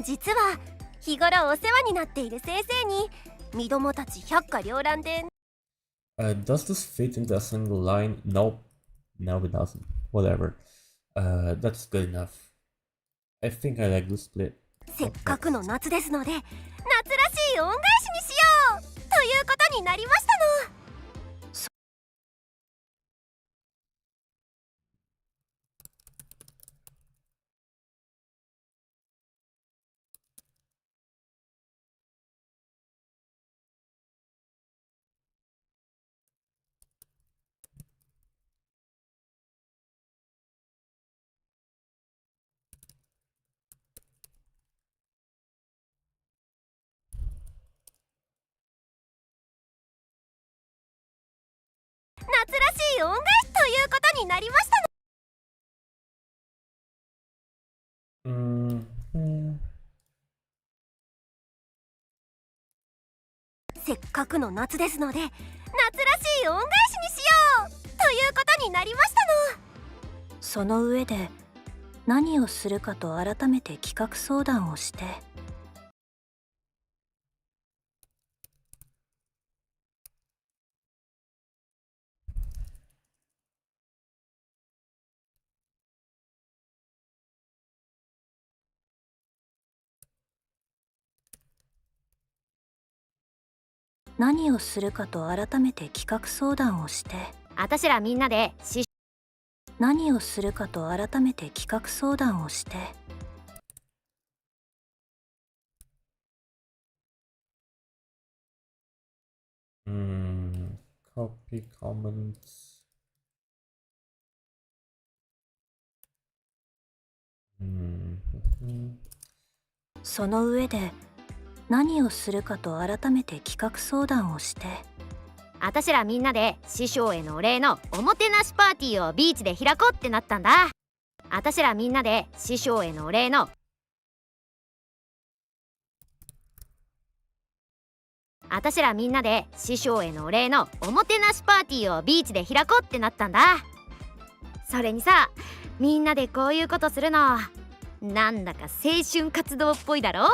実は日頃お世話になっている先生に身どもたち百花繚乱で does this fit into a single line? Nope. No, it doesn't. Whatever. That's good enough. I think I like this split. せっかくの夏ですので夏らしい恩返しにしようということになりましたの。夏らしい恩返しということになりましたの。せっかくの夏ですので夏らしい恩返しにしようということになりましたの。その上で何をするかと改めて企画相談をして。何をするかと改めて企画相談をして。あたしらみんなで何をするかと改めて企画相談をして。Copy comments. その上で何をするかと改めて企画相談をして。あたしらみんなで師匠へのお礼のおもてなしパーティーをビーチで開こうってなったんだ。あたしらみんなで師匠へのお礼のあたしらみんなで師匠へのお礼のおもてなしパーティーをビーチで開こうってなったんだ。それにさ、みんなでこういうことするのなんだか青春活動っぽいだろ。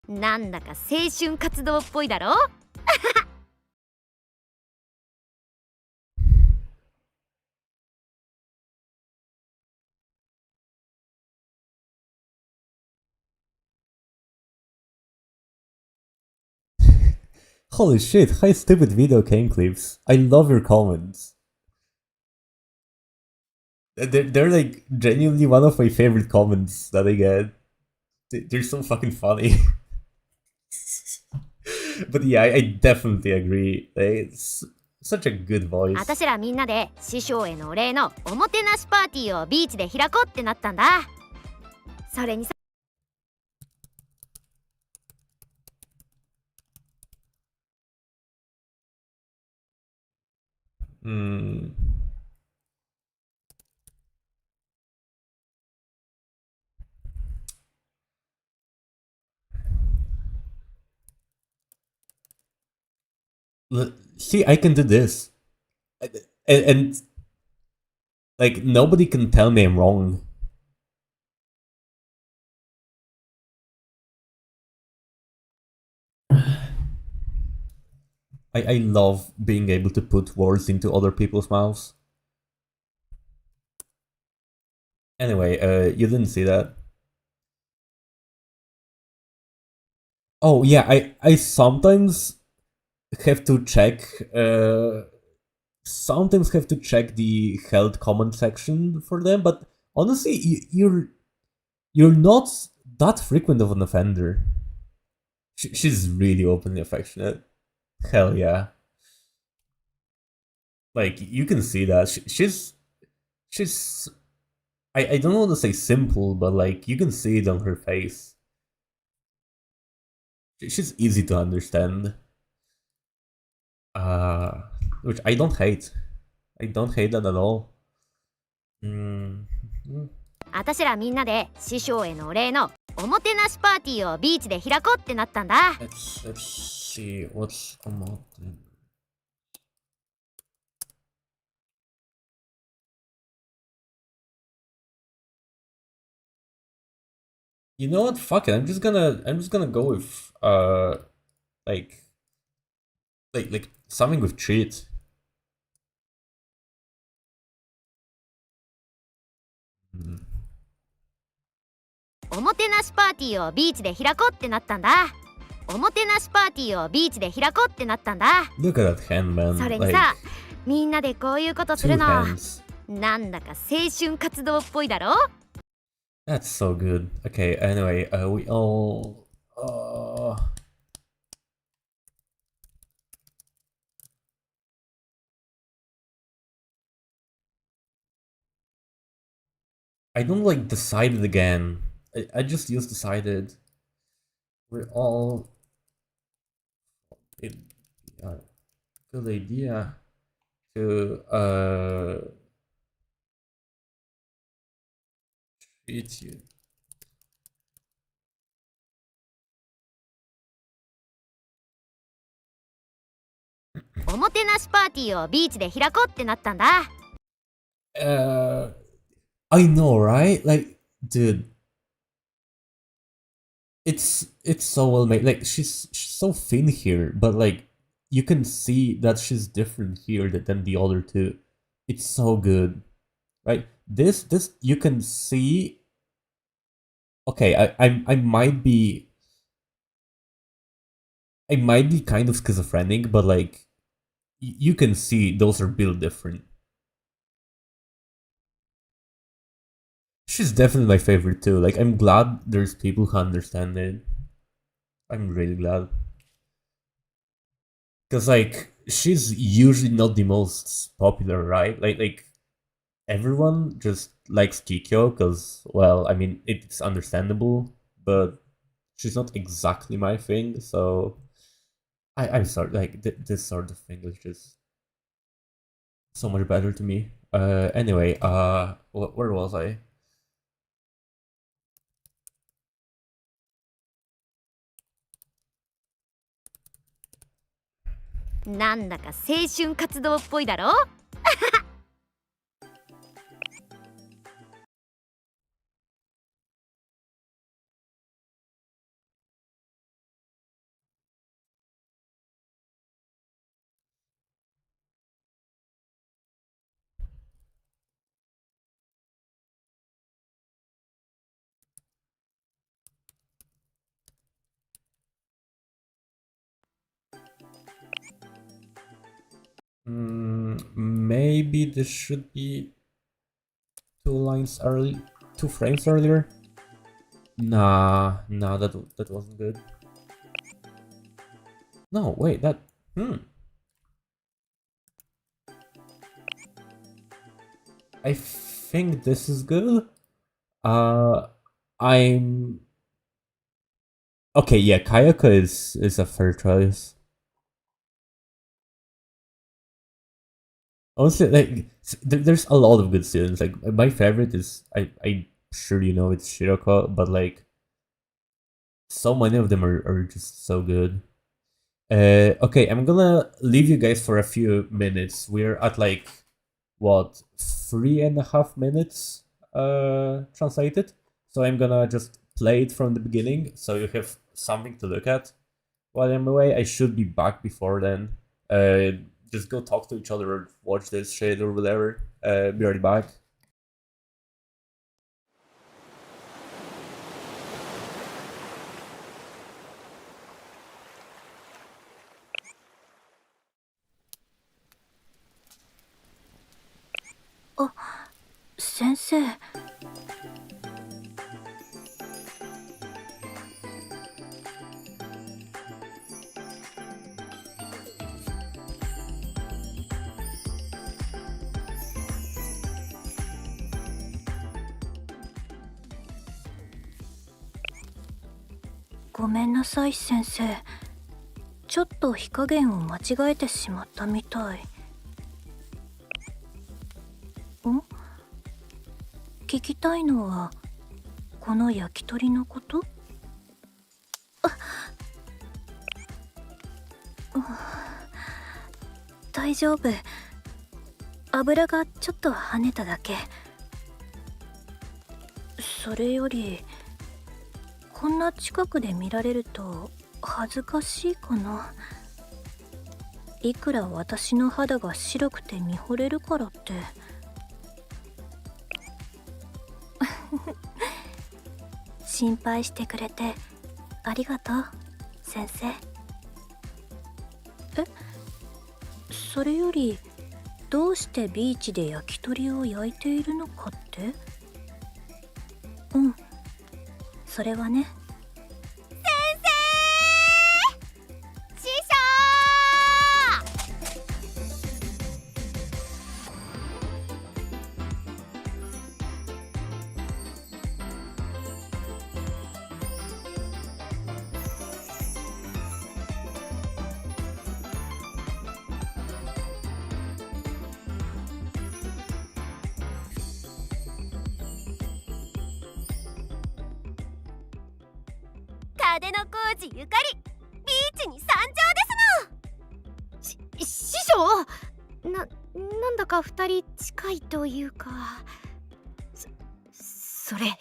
なんだか青春活動っぽいだろ。Holy shit, hi stupid video game clips. I love your comments. They're like genuinely one of my favorite comments that I get. They're so fucking funny. But yeah, I definitely agree. It's such a good voice. あたしらみんなで師匠へのお礼のおもてなしパーティーをビーチで開こうってなったんだ。それにさ、Hmm. See, I can do this. And like, nobody can tell me I'm wrong. I love being able to put words into other people's mouths. Anyway, you didn't see that. Oh yeah, I sometimes have to check sometimes have to check the held comment section for them, but honestly, you're not that frequent of an offender. She's really openly affectionate. Hell yeah. Like, you can see that. She's I don't want to say simple, but like, you can see it on her face. She's easy to understand. Which I don't hate. I don't hate that at all. あたしらみんなで師匠へのお礼のおもてなしパーティーをビーチで開こうってなったんだ。Let's see what's on. You know what? Fuck it. I'm just gonna go with like something with treat. Hmm. おもてなしパーティーをビーチで開こうってなったんだ。おもてなしパーティーをビーチで開こうってなったんだ。 Look at that hand, man. それにさ、 Like, みんなでこういうことす two るの hands. なんだか青春活動っぽいだろ。 That's so good. Okay. Anyway, we all. I don't like decided again. I just use decided. We're all. Good idea to treat you. おもてなしパーティーをビーチで開こうってなったんだ。 I know, right? Like, dude, it's so well made. Like, she's so thin here, but like, you can see that she's different here than the other two. It's so good, right? This you can see. Okay, I might be kind of schizophrenic, but like, you can see those are built different. She's definitely my favorite too. Like, I'm glad there's people who understand it. I'm really glad. Cause like, she's usually not the most popular, right? Like everyone just likes Kikyo because, well, I mean, it's understandable, but she's not exactly my thing. So I'm sorry. Like, this sort of thing is just so much better to me. Anyway, where was I? なんだか青春活動っぽいだろ。Maybe this should be 2 frames earlier. Nah, that wasn't good. No, wait, that... I think this is good. I'm... Okay, yeah, Kayaka is a fair choice. Honestly, like, there's a lot of good students. Like, my favorite is... I'm sure you know it's Shiroko, but, like, so many of them are just so good. Okay, I'm gonna leave you guys for a few minutes. We're at, like, what, 3.5 minutes translated? So I'm gonna just play it from the beginning, so you have something to look at while I'm away. I should be back before then. Just go talk to each other or watch this shit or whatever. Be right back. あ、先生。ごめんなさい先生。ちょっと火加減を間違えてしまったみたい。聞きたいのはこの焼き鳥のこと？大丈夫。油がちょっと跳ねただけ。それよりこんな近くで見られると恥ずかしいかな。いくら私の肌が白くて見惚れるからって。心配してくれてありがとう先生。それよりどうしてビーチで焼き鳥を焼いているのかって？それはね。風の工事ゆかりビーチに参上ですの。師匠なんだか二人近いというか、それ青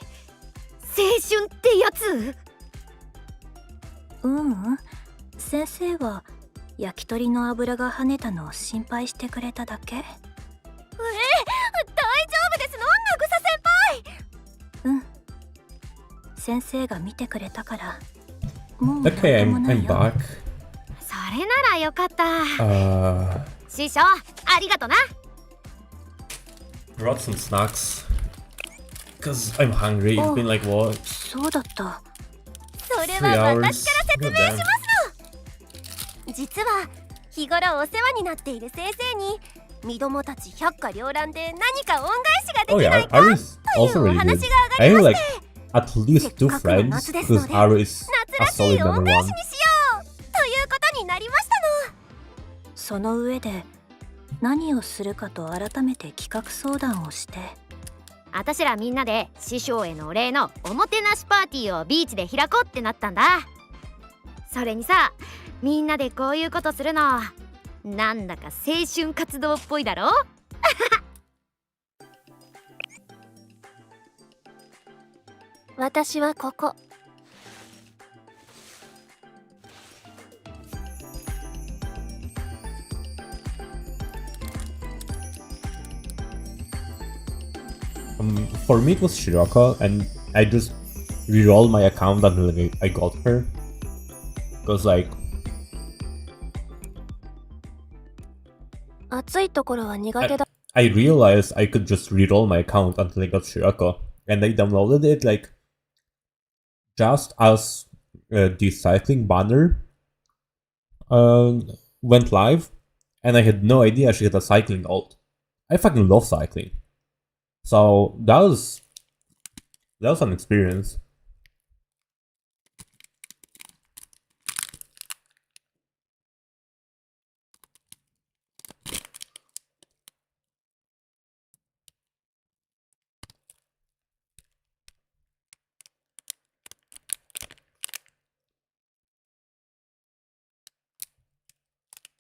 春ってやつ？先生は焼き鳥の油が跳ねたのを心配してくれただけ。大丈夫ですの渚先輩。先生が見てくれたからもう Okay, なんともない I'm よ。 back. それならよかった。師匠ありがとな。 Brought some snacks. Cause I'm hungry. It's been like what? そうだった。それ 3は hours? 私から説明 God し damn. ますの。実は日頃お世話になっている先生に身どもたち百花繚乱で何か恩返しがで Oh き yeah, ないか Aru is とい also うお really 話 good. が上が I り have ま like して、 at least 2 friends whose Aru is 夏ら a し solid い恩 number 返 one. しにしようということになりましたの。その上で何をするかと改めて企画相談をして。あたしらみんなで師匠へのお礼のおもてなしパーティーをビーチで開こうってなったんだ。それにさ、みんなでこういうことするのなんだか青春活動っぽいだろ。私はここ。For me it was Shiraka, and I just rerolled my account until I got her. Cause like 暑いところは苦手だ。I realized I could just reroll my account until I got Shiraka, and I downloaded it like just as the cycling banner. went live, and I had no idea she had a cycling ult. I fucking love cycling, so that was an experience.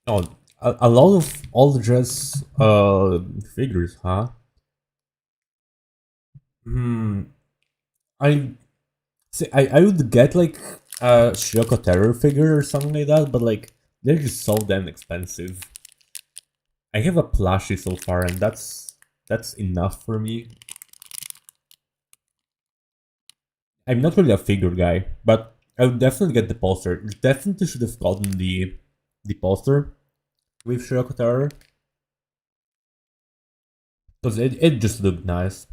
Oh, a lot of all dress figures, huh? Hmm. I see. I would get like a Shoko Terror figure or something like that, but like they're just so damn expensive. I have a plushie so far, and that's enough for me. I'm not really a figure guy, but I would definitely get the poster. Definitely should have gotten the poster with Shoko Terror, because it just looked nice.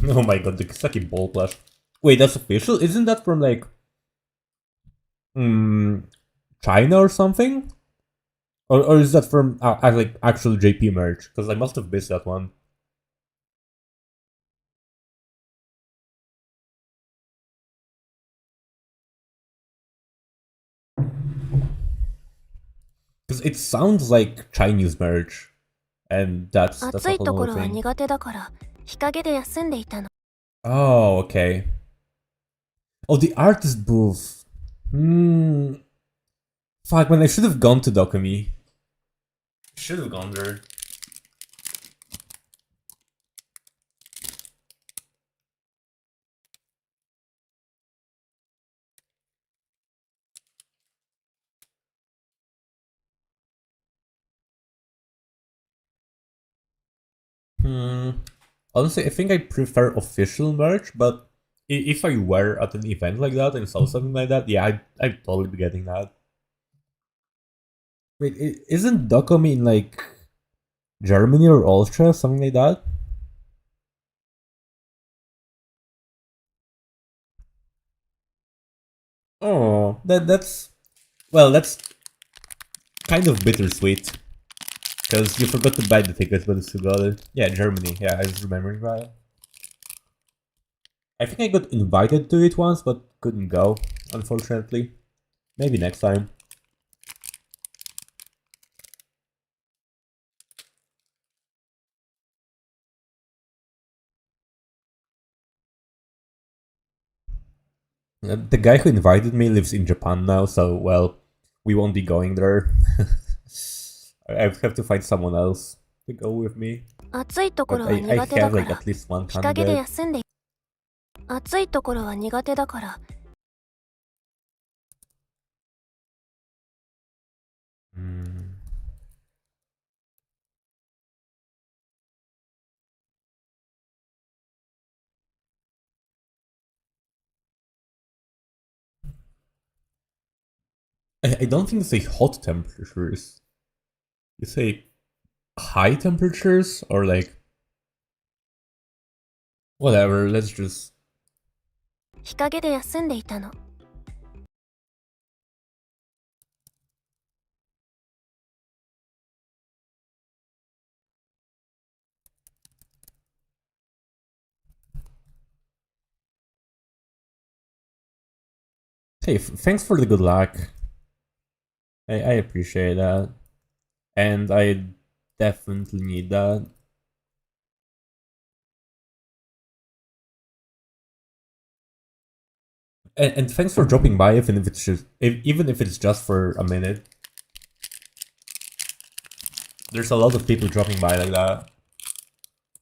Oh my god, the Kisaki ball plush. Wait, that's official? Isn't that from like mm, China or something? Or is that from like actual JP merch? Because I must have missed that one. Because it sounds like Chinese merch, and that's a 暑い whole とこ other ろは thing. 苦手だから日陰で休んでいたの。 Oh, okay. Oh, the artist booth. Hmm. Fuck, man, I should have gone to Dokumi. Should have gone there. Hmm. Honestly, I think I prefer official merch, but if I were at an event like that and saw something like that, yeah, I'd totally be getting that. Wait, isn't Dokumi in like Germany or Austria, something like that? Oh, that's well, that's kind of bittersweet because you forgot to buy the tickets, but you still got it. Yeah, Germany. Yeah, I was remembering that. I think I got invited to it once, but couldn't go, unfortunately. Maybe next time. The guy who invited me lives in Japan now, so well, we won't be going there. I have to find someone else to go with me. 暑いとこ But ろは I 苦手だ have か like ら at least one 日陰で candidate. 休んで。暑いところは苦手だから。 Hmm. I don't think they say hot temperatures. You say high temperatures or like whatever. Let's just 日陰で休んでいたの。 hey. Thanks for the good luck. I appreciate that, and I definitely need that. And thanks for dropping by, even if it's even if it's just for a minute. There's a lot of people dropping by like that,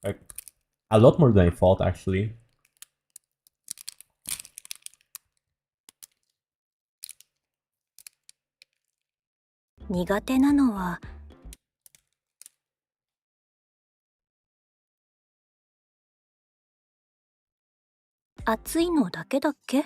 like a lot more than I thought actually. 苦手なのは暑いのだけだっけ？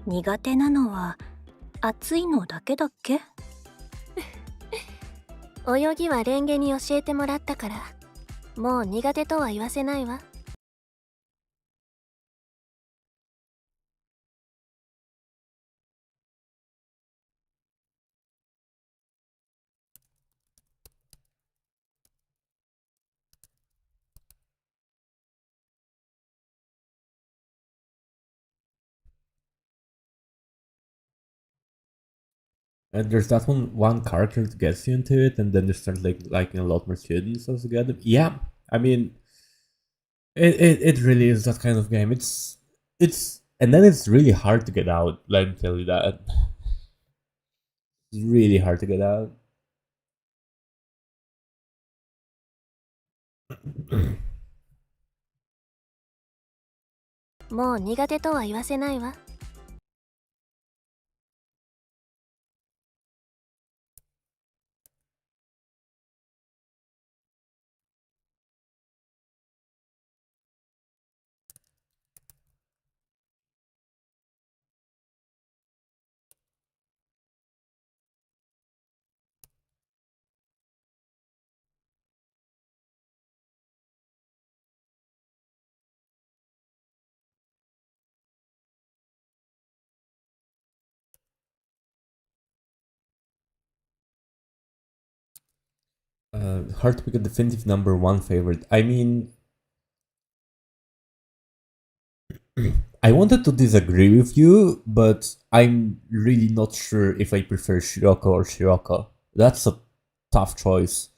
苦手なのは暑いのだけだっけ？泳ぎはレンゲに教えてもらったから、もう苦手とは言わせないわ。And there's that one character that gets you into it, and then you start liking a lot more students altogether. Yeah, I mean, it really is that kind of game. It's and then it's really hard to get out. Let me tell you that. It's really hard to get out. もう苦手とは言わせないわ。Hard to pick a definitive number one favorite. I mean, I wanted to disagree with you, but I'm really not sure if I prefer Shiroko or Shiroko. That's a tough choice.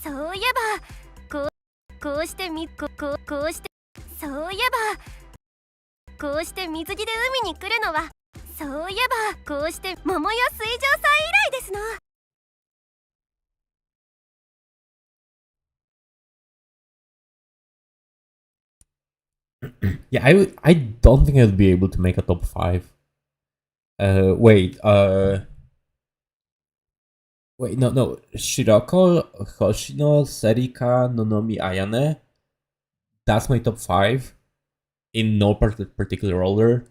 そういえば、こうしてそういえば、こうして水着で海に来るのは、そういえば、こうして桃屋水上祭以来ですの。Yeah, I don't think I'll be able to make a top five. Wait, no. Shiroko, Hoshino, Serika, Nonomi, Ayane. That's my top five in no particular order.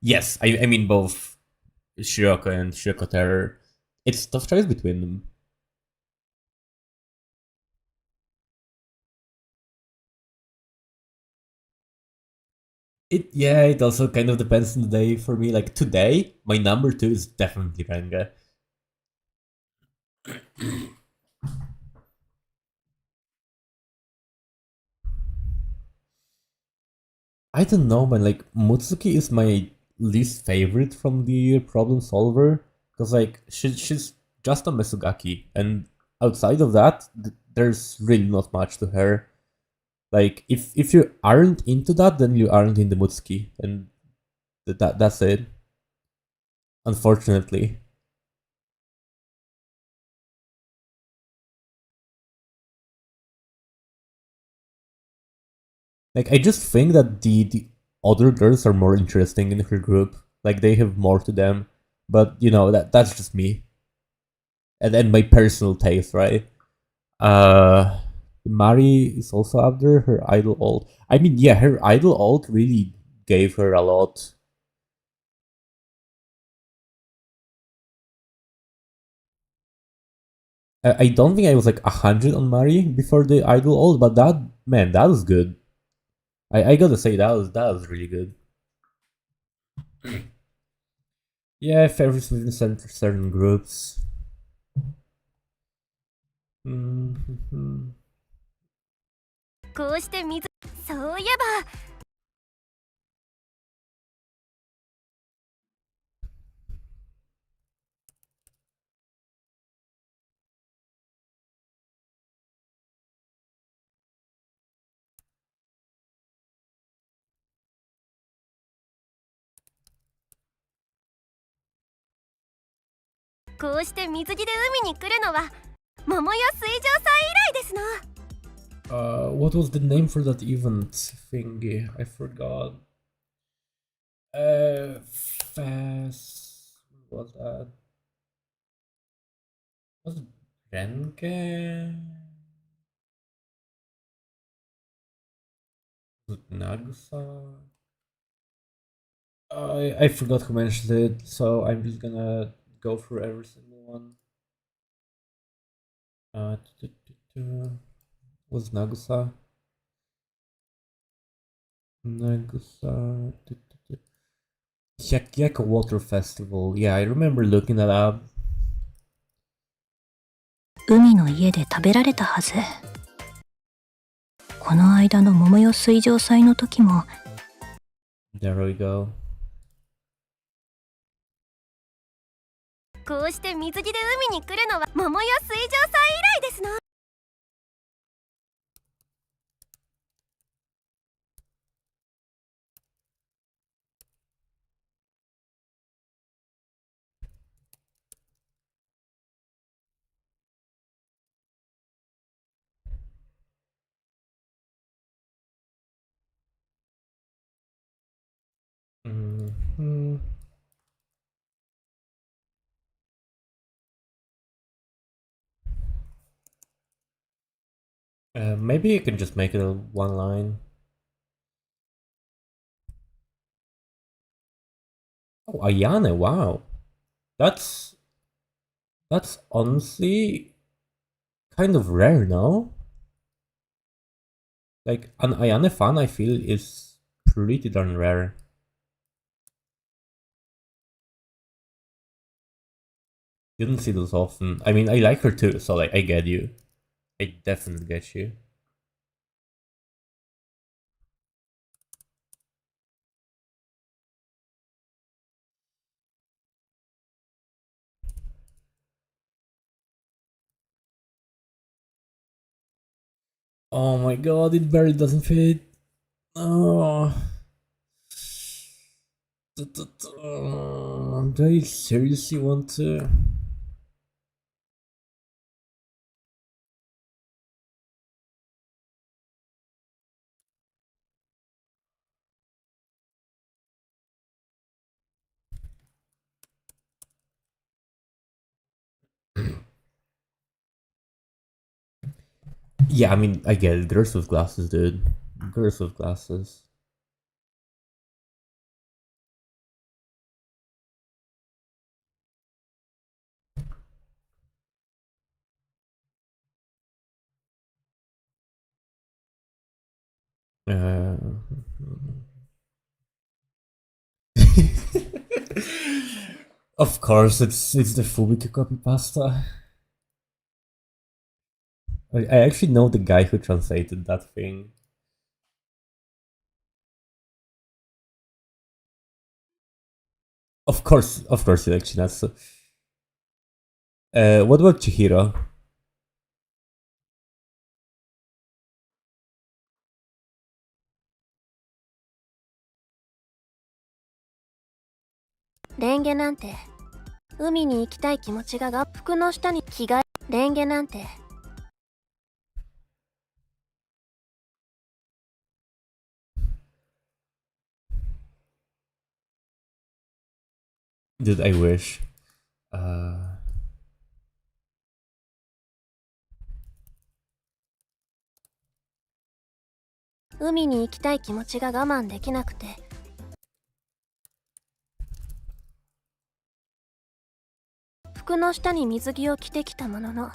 Yes, I mean both Shiroko and Shiroko Terror. It's a tough choice between them. It also kind of depends on the day for me. Like today, my number two is definitely Renge. I don't know, man. Like Mutsuki is my least favorite from the problem solver because like she's just a Mesugaki, and outside of that, there's really not much to her. Like if you aren't into that, then you aren't in the Mutsuki, and that's it. Unfortunately. Like I just think that the other girls are more interesting in her group. Like they have more to them. But you know, that's just me. And my personal taste, right? Uh Mari is also up there, her idol alt. I mean, yeah, her idol alt really gave her a lot. I don't think I was like 100 on Mari before the idol alt, but that was good. I gotta say that was really good. Yeah, favorites within certain groups. Mm-hmm. こうしてそういえば、こうして水着で海に来るのは、桃代水上祭以来ですの。What was the name for that event thingy? I forgot. Fast. What was that? Was it Renge? Was it Nagusa? I forgot who mentioned it, so I'm just gonna go through every single one. Was Nagusa? Nagusa. Hyakka Water Festival. Yeah, I remember looking that up. 海の家で食べられたはず。この間の桃代水上祭の時も。There we go. こうして水着で海に来るのは桃代水上祭以来ですの。Mhm. Maybe you can just make it a one line. Oh, Ayane, wow. That's honestly kind of rare, no? Like, an Ayane fan, I feel, is pretty darn rare. You don't see those often. I mean, I like her too, so like, I get you. I definitely get you. Oh my god, it barely doesn't fit. Oh. Do I seriously want to? Yeah, I mean, I get it. Girls with glasses, dude. Girls with glasses. Uh, of course, it's the Fubiki copy pasta. I actually know the guy who translated that thing. Of course, you like Chinatsu. What about Chihiro? レンゲなんて海に行きたい気持ちが服の下に着替え。レンゲなんて Dude, I wish. 海に行きたい気持ちが我慢できなくて服の下に水着を着てきたものの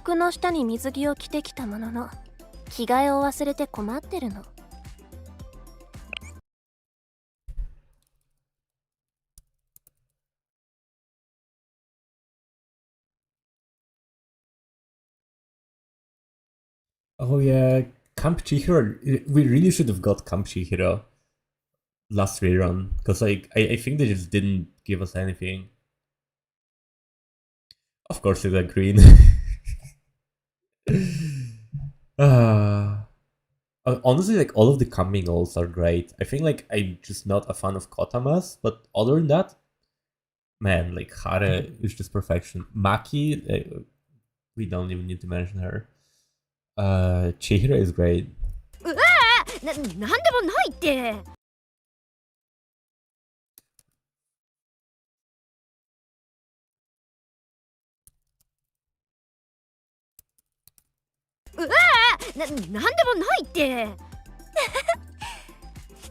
服の下に水着を着てきたものの着替えを忘れて困ってるの。Oh yeah, Camp Chihiro. We really should have got Camp Chihiro last rerun, because like I think they just didn't give us anything. Of course, it's a green. Honestly, like all of the coming alls are great. I think like I'm just not a fan of Kotama's, but other than that, man, like Hare is just perfection. Maki, we don't even need to mention her. Chihiro is great. うわーなんでもないって。うわーなんでもないって。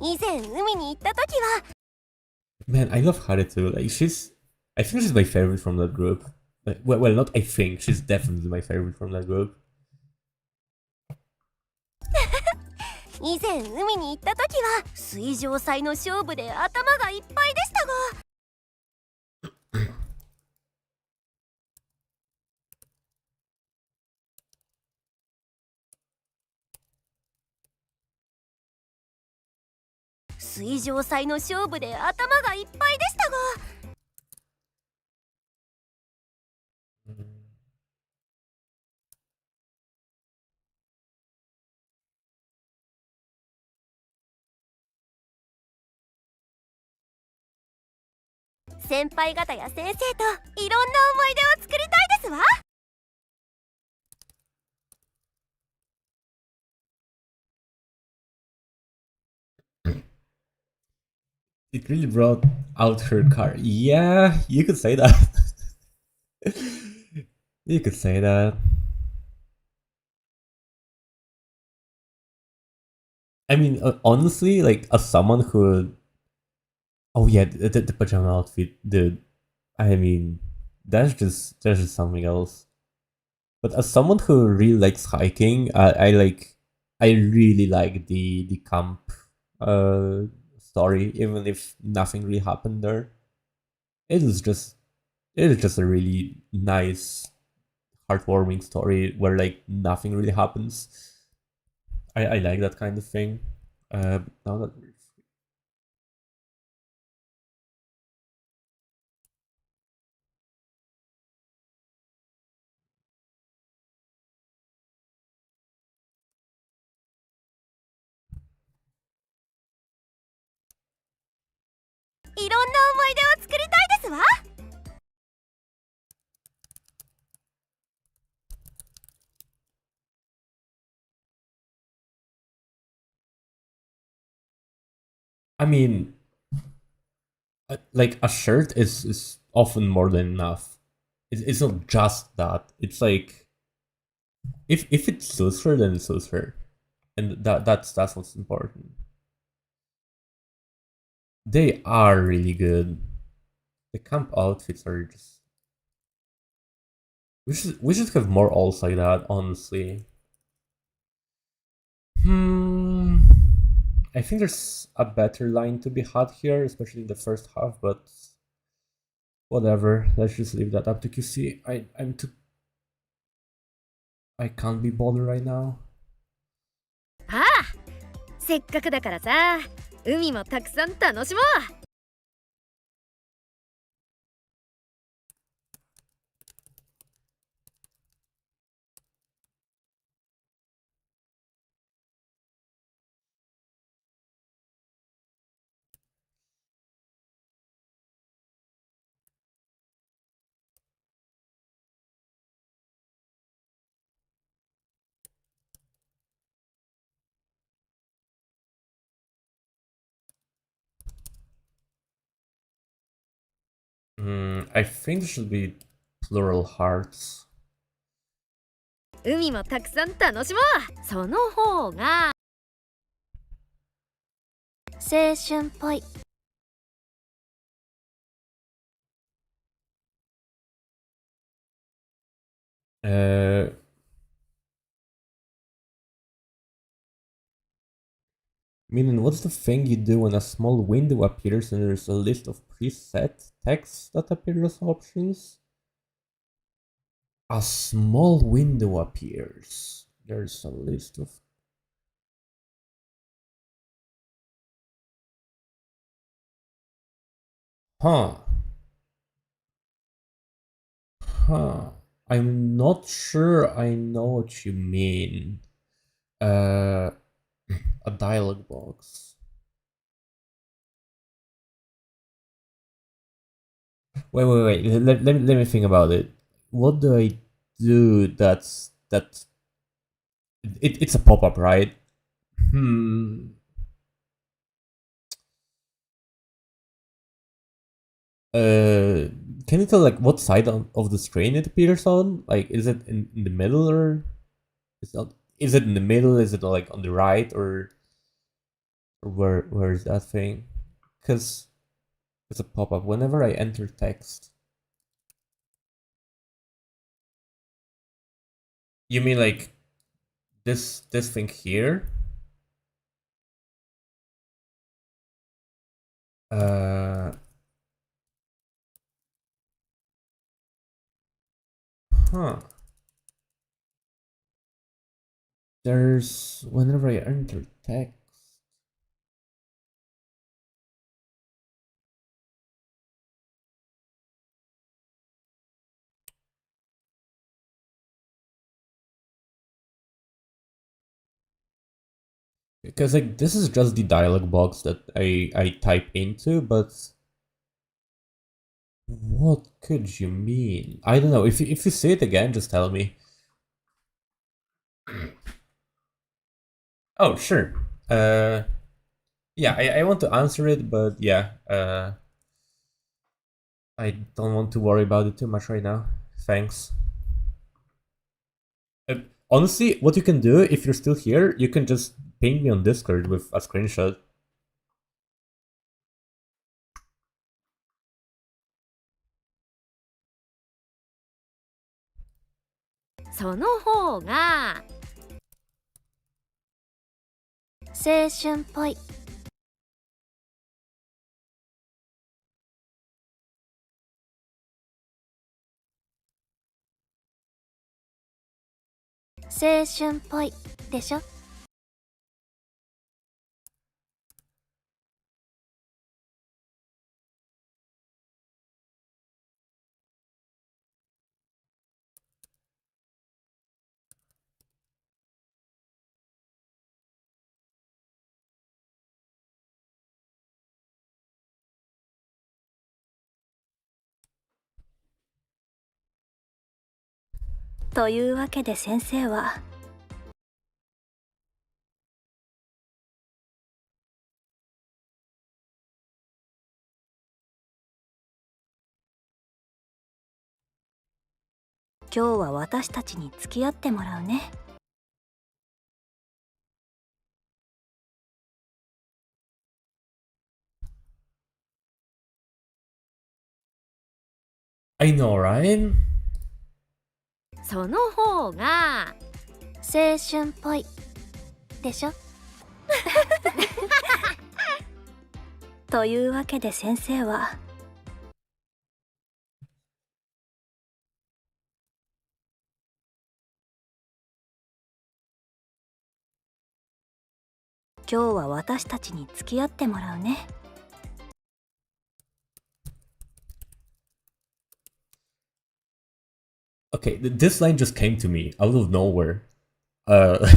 以前海に行った時は Man, I love Hare too. Like I think she's my favorite from that group. Like, well, not I think. She's definitely my favorite from that group. 以前海に行った時は水上祭の勝負で頭がいっぱいでしたが 水上祭の勝負で頭がいっぱいでしたが 先輩方や先生といろんな思い出を作りたいですわ It really brought out her car. Yeah, you could say that. You could say that. I mean, honestly, like as someone who, oh yeah, the pajama outfit, dude. I mean, that's just something else. But as someone who really likes hiking, I really like the camp uh story, even if nothing really happened there. It is just it is just a really nice, heartwarming story where like nothing really happens. I like that kind of thing. Now that いろんな思い出を作りたいですわ I mean, like a shirt is often more than enough. It's not just that. It's like if it suits her, then it suits her, and that's what's important. They are really good. The camp outfits are just. We should have more alls like that, honestly. I think there's a better line to be had here, especially in the first half, but whatever. Let's just leave that up to QC. I can't be bothered right now. ああせっかくだからさ海もたくさん楽しもう I think there should be plural hearts. 海もたくさん楽しもうその方が青春っぽい Meaning, what's the thing you do when a small window appears and there's a list of preset texts that appear as options? A small window appears. There's a list of. Huh. Huh. I'm not sure I know what you mean. A dialogue box. Wait. Let me think about it. What do I do that it's a pop-up, right? Hmm. Can you tell like what side of the screen it appears on? Like, is it in the middle or is it, is it in the middle? Is it like on the right or where is that thing? Because it's a pop-up whenever I enter text. You mean like this thing here? Uh, huh. There's whenever I enter text. Because like this is just the dialog box that I type into, but what could you mean? I don't know. If you say it again, just tell me. Oh, sure. Yeah, I want to answer it, but yeah, I don't want to worry about it too much right now. Thanks. Honestly, what you can do if you're still here, you can just ping me on Discord with a screenshot. その方が青春っぽい。青春っぽいでしょ。というわけで先生は今日は私たちに付き合ってもらうね。I know, right? その方が青春っぽいでしょ。というわけで先生は今日は私たちに付き合ってもらうね。Okay, this line just came to me out of nowhere. Uh,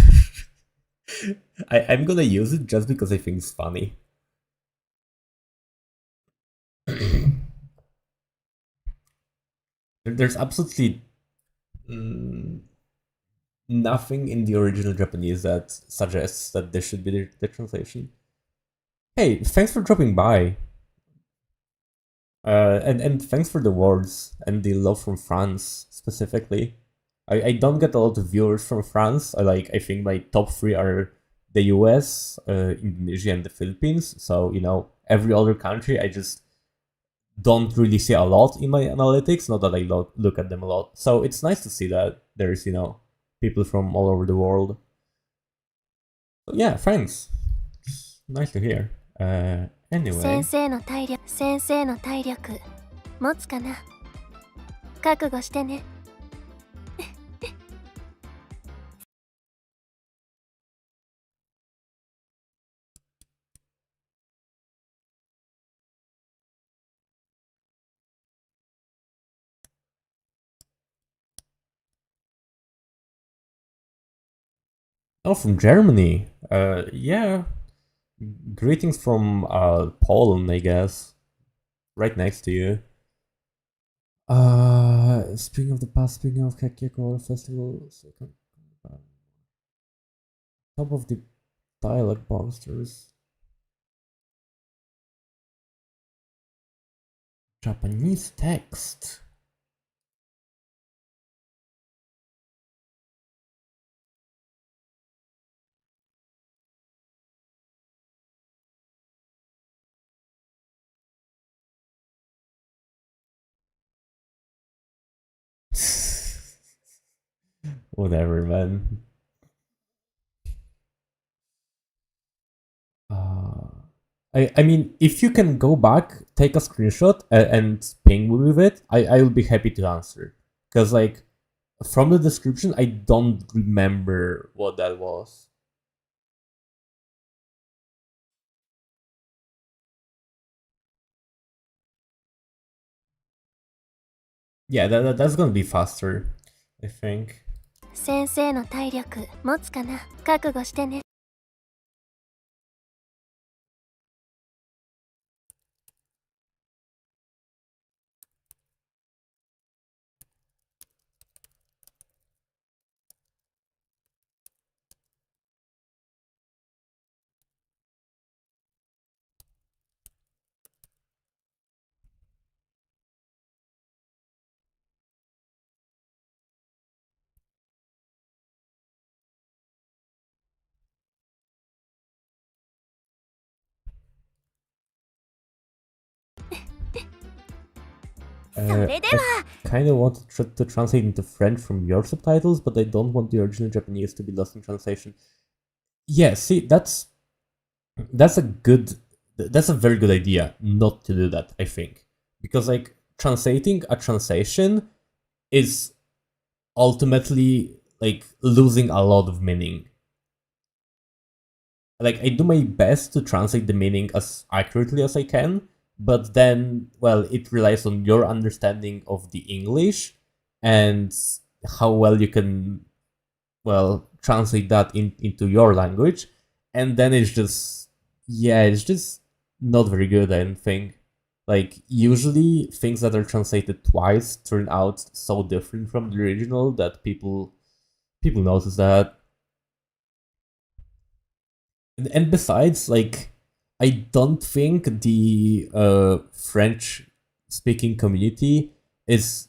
I'm gonna use it just because I think it's funny. There's absolutely nothing in the original Japanese that suggests that this should be the translation. Hey, thanks for dropping by. And thanks for the words and the love from France specifically. I don't get a lot of viewers from France. I think my top three are the US, Indonesia, and the Philippines. So you know, every other country I just don't really see a lot in my analytics. Not that I look at them a lot. So it's nice to see that there's people from all over the world. So yeah, thanks. It's nice to hear. Anyway. 先生の体力持つかな。覚悟してね。Oh, from Germany. Yeah. Greetings from Poland, I guess. Right next to you. Speaking of the past, speaking of Hyakkaryouran Festival, top of the dialogue monsters. Japanese text. Whatever, man. I mean, if you can go back, take a screenshot and ping me with it, I will be happy to answer. Because, like, from the description, I don't remember what that was. Yeah, that's gonna be faster, I think. 先生の体力持つかな。覚悟してね。I kind of want to translate into French from your subtitles, but I don't want the original Japanese to be lost in translation. Yeah, see, that's a very good idea not to do that, I think. Because, like, translating a translation is ultimately, like, losing a lot of meaning. Like, I do my best to translate the meaning as accurately as I can, but then, well, it relies on your understanding of the English and how well you can, well, translate that into your language. And then it's just, yeah, it's just not very good, I think. Like, usually things that are translated twice turn out so different from the original that people notice that. And besides, like, I don't think the French speaking community is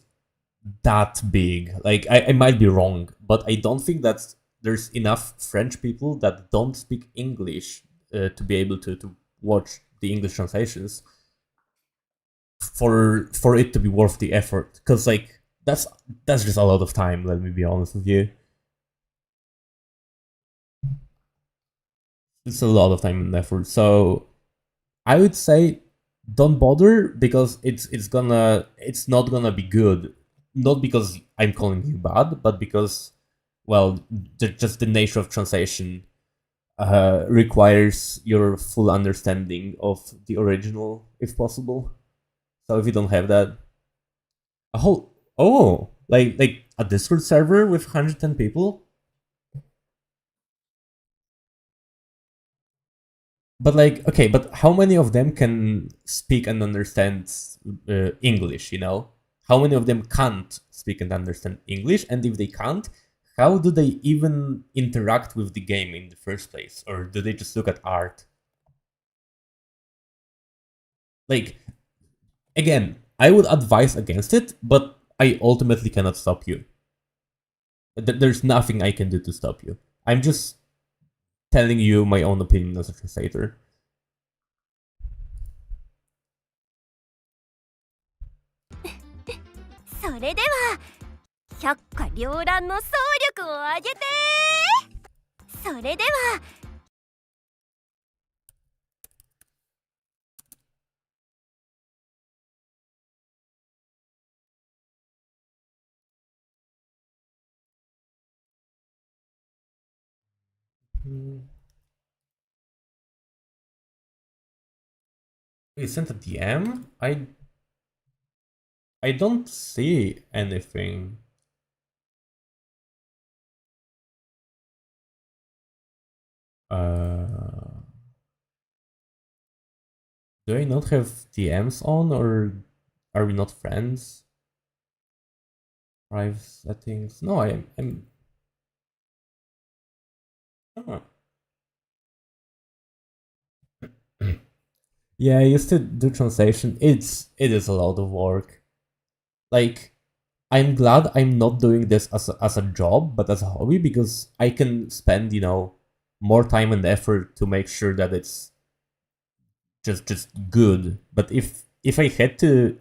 that big. Like, I might be wrong, but I don't think that there's enough French people that don't speak English to be able to watch the English translations for it to be worth the effort. Because, like, that's just a lot of time. Let me be honest with you. It's a lot of time and effort. So I would say don't bother because it's not gonna be good. Not because I'm calling you bad, but because, well, just the nature of translation requires your full understanding of the original, if possible. So if you don't have that, a whole like a Discord server with 110 people. But, like, okay, but how many of them can speak and understand English? You know, how many of them can't speak and understand English? And if they can't, how do they even interact with the game in the first place? Or do they just look at art? Like, again, I would advise against it, but I ultimately cannot stop you. There's nothing I can do to stop you. I'm just telling you my own opinion as a translator. それでは百花繚乱の総力を挙げて。それでは。You sent a DM? I don't see anything. Uh, do I not have DMs on, or are we not friends? Private settings. No, I'm. Huh. Yeah, I used to do translation. It is a lot of work. Like, I'm glad I'm not doing this as a job, but as a hobby, because I can spend, more time and effort to make sure that it's just good. But if I had to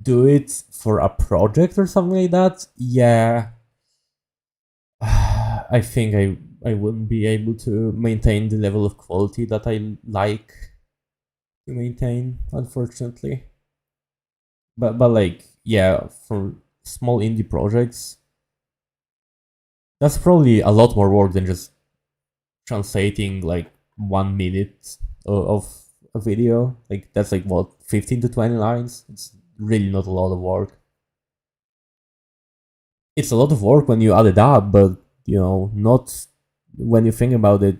do it for a project or something like that, yeah, I think I wouldn't be able to maintain the level of quality that I like to maintain, unfortunately. But like, yeah, for small indie projects, that's probably a lot more work than just translating like 1 minute of a video. Like, that's like what, 15 to 20 lines. It's really not a lot of work. It's a lot of work when you add it up, but not when you think about it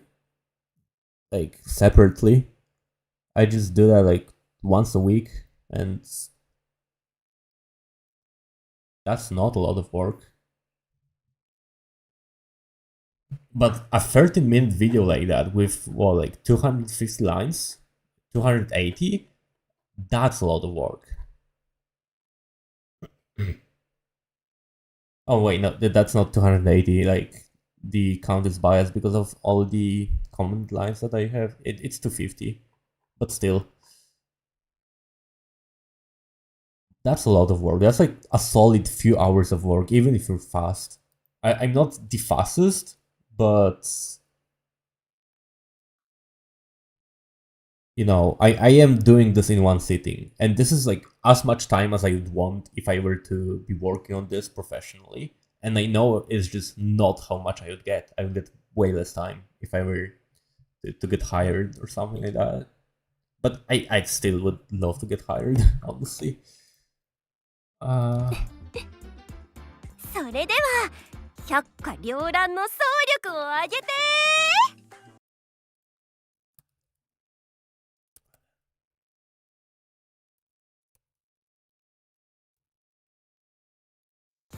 like separately. I just do that like once a week, and that's not a lot of work. But a 13-minute video like that with what, like 250 lines, 280, that's a lot of work. Oh wait, no, that's not 280. Like, the count is biased because of all the comment lines that I have. It's 250, but still, that's a lot of work. That's like a solid few hours of work, even if you're fast. I'm not the fastest, but I am doing this in one sitting, and this is like as much time as I would want if I were to be working on this professionally. And I know it's just not how much I would get. I would get way less time if I were to get hired or something like that. But I still would love to get hired, honestly. それでは百花繚乱の総力を上げて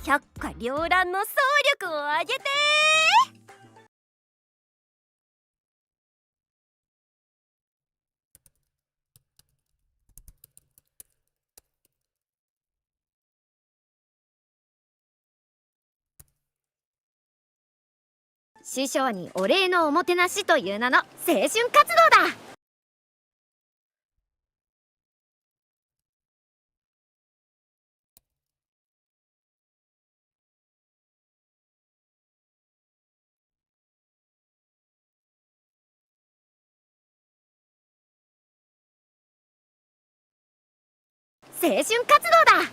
百花繚乱の総力を上げて師匠にお礼のおもてなしという名の青春活動だ。青春活動だ。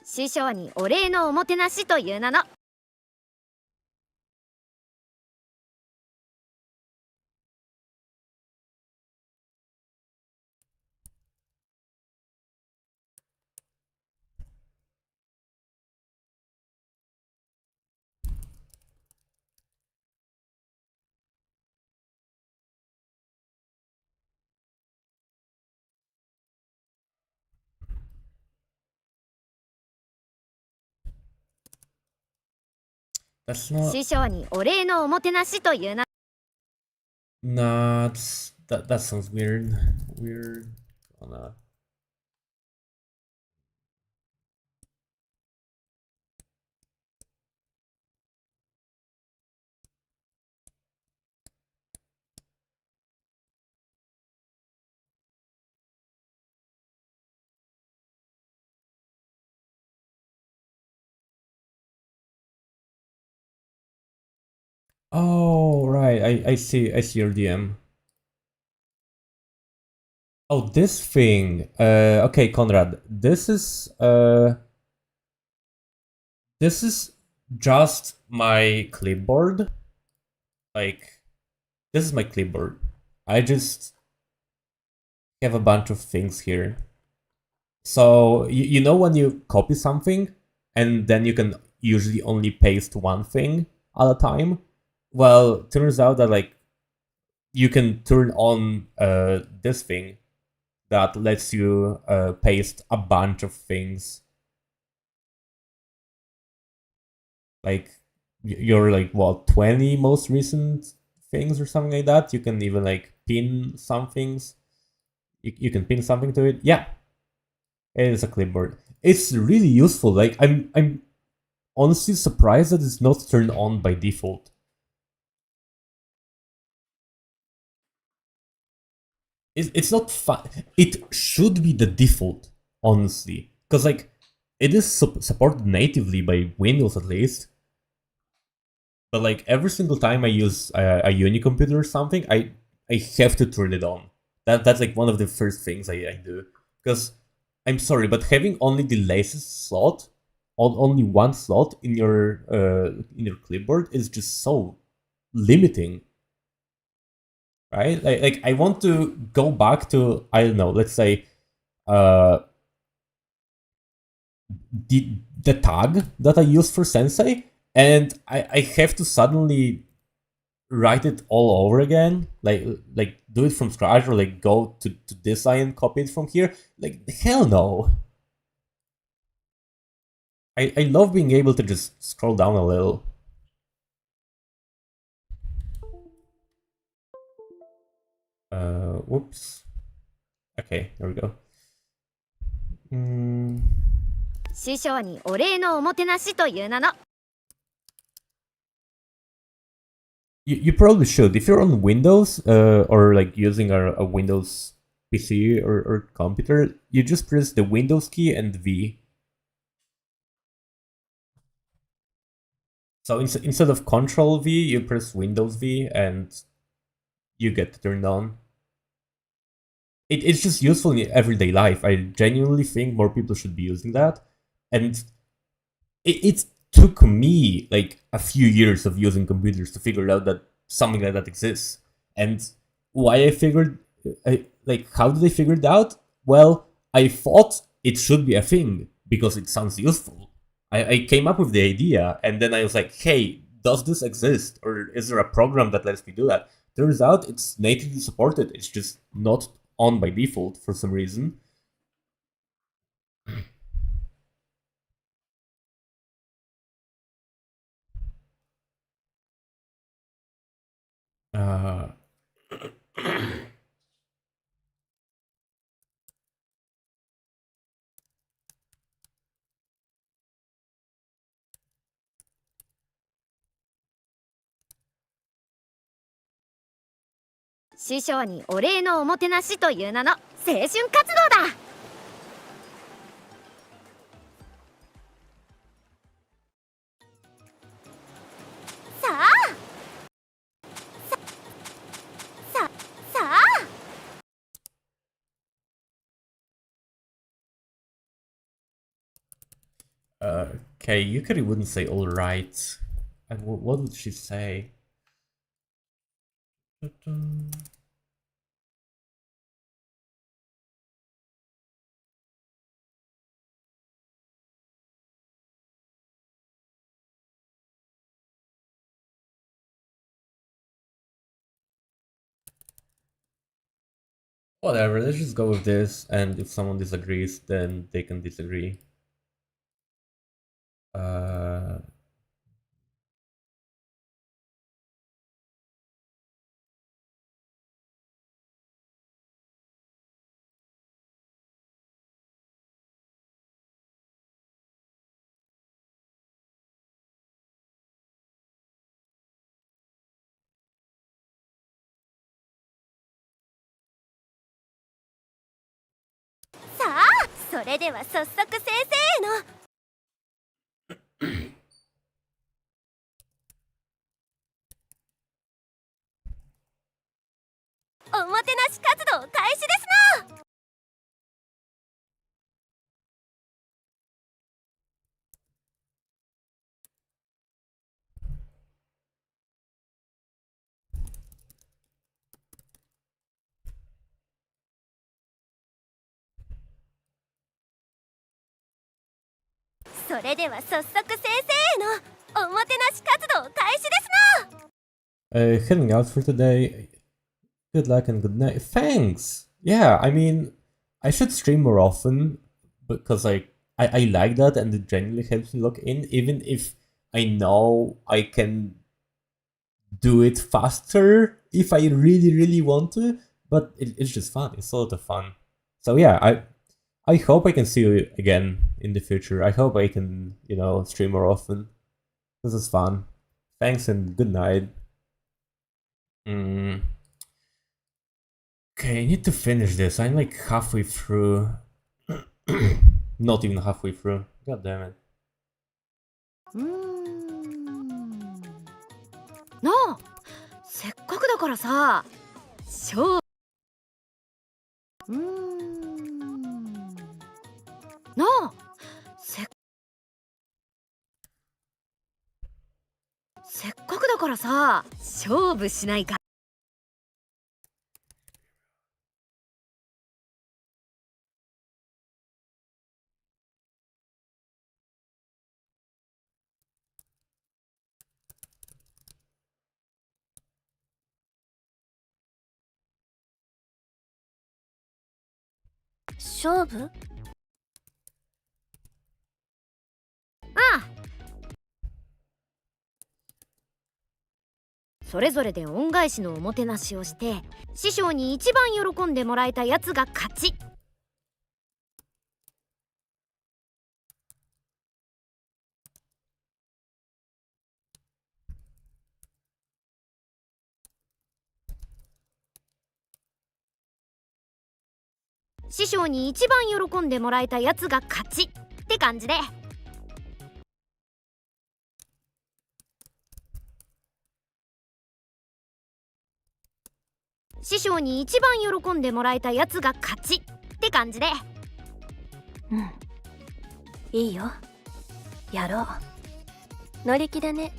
師匠にお礼のおもてなしという名の師匠にお礼のおもてなしという名 Nah, that sounds weird. Weird. Oh, right. I see your DM. Oh, this thing. Okay, Conrad. This is just my clipboard. Like, this is my clipboard. I just have a bunch of things here. So you know when you copy something and then you can usually only paste one thing at a time. Well, turns out that like you can turn on this thing that lets you paste a bunch of things. Like your like what 20 most recent things or something like that. You can even like pin some things. You can pin something to it. Yeah, it is a clipboard. It's really useful. Like I'm honestly surprised that it's not turned on by default. It's not fun. It should be the default, honestly, because like it is supported natively by Windows at least. But like every single time I use a uni computer or something, I have to turn it on. That's like one of the first things I do, because I'm sorry, but having only the latest slot, only one slot in your clipboard is just so limiting, right? Like I want to go back to, I don't know, let's say uh the tag that I used for Sensei, and I have to suddenly write it all over again, like do it from scratch, or like go to this line and copy it from here. Like hell no. I love being able to just scroll down a little. Whoops. Okay, there we go. 師匠にお礼のおもてなしという名の You probably should. If you're on Windows or like using a Windows PC or computer, you just press the Windows key and V. So instead of Control V, you press Windows V and you get turned on. It's just useful in everyday life. I genuinely think more people should be using that. And it took me like a few years of using computers to figure out that something like that exists. And why I figured, like, how did I figure it out? Well, I thought it should be a thing because it sounds useful. I came up with the idea, and then I was like, hey, does this exist? Or is there a program that lets me do that? Turns out it's natively supported. It's just not on by default for some reason. Uh, 師匠にお礼のおもてなしという名の青春活動だ。さあさあ okay, Yukari wouldn't say all right. What would she say? Whatever, let's just go with this, and if someone disagrees, then they can disagree.さあ、それでは早速先生へのおもてなし活動開始ですな。そそれでは早速先生へのおもてなし活動開始ですな。Heading out for today. Good luck and good night. Thanks. Yeah, I mean, I should stream more often because like I like that and it genuinely helps me lock in, even if I know I can do it faster if I really want to. But it's just fun. It's a lot of fun. So yeah, I hope I can see you again in the future. I hope I can, stream more often. This is fun. Thanks and good night. Okay, I need to finish this. I'm like halfway through. Not even halfway through. God damn it. なあ、せっかくだからさ、勝なあ、せっかくだからさ、勝負しないか。勝負？ああ。それぞれで恩返しのおもてなしをして師匠に一番喜んでもらえたやつが勝ち。師匠に一番喜んでもらえたやつが勝ちって感じで。師匠に一番喜んでもらえたやつが勝ちって感じで。うん、いいよ、やろう。乗り気だね。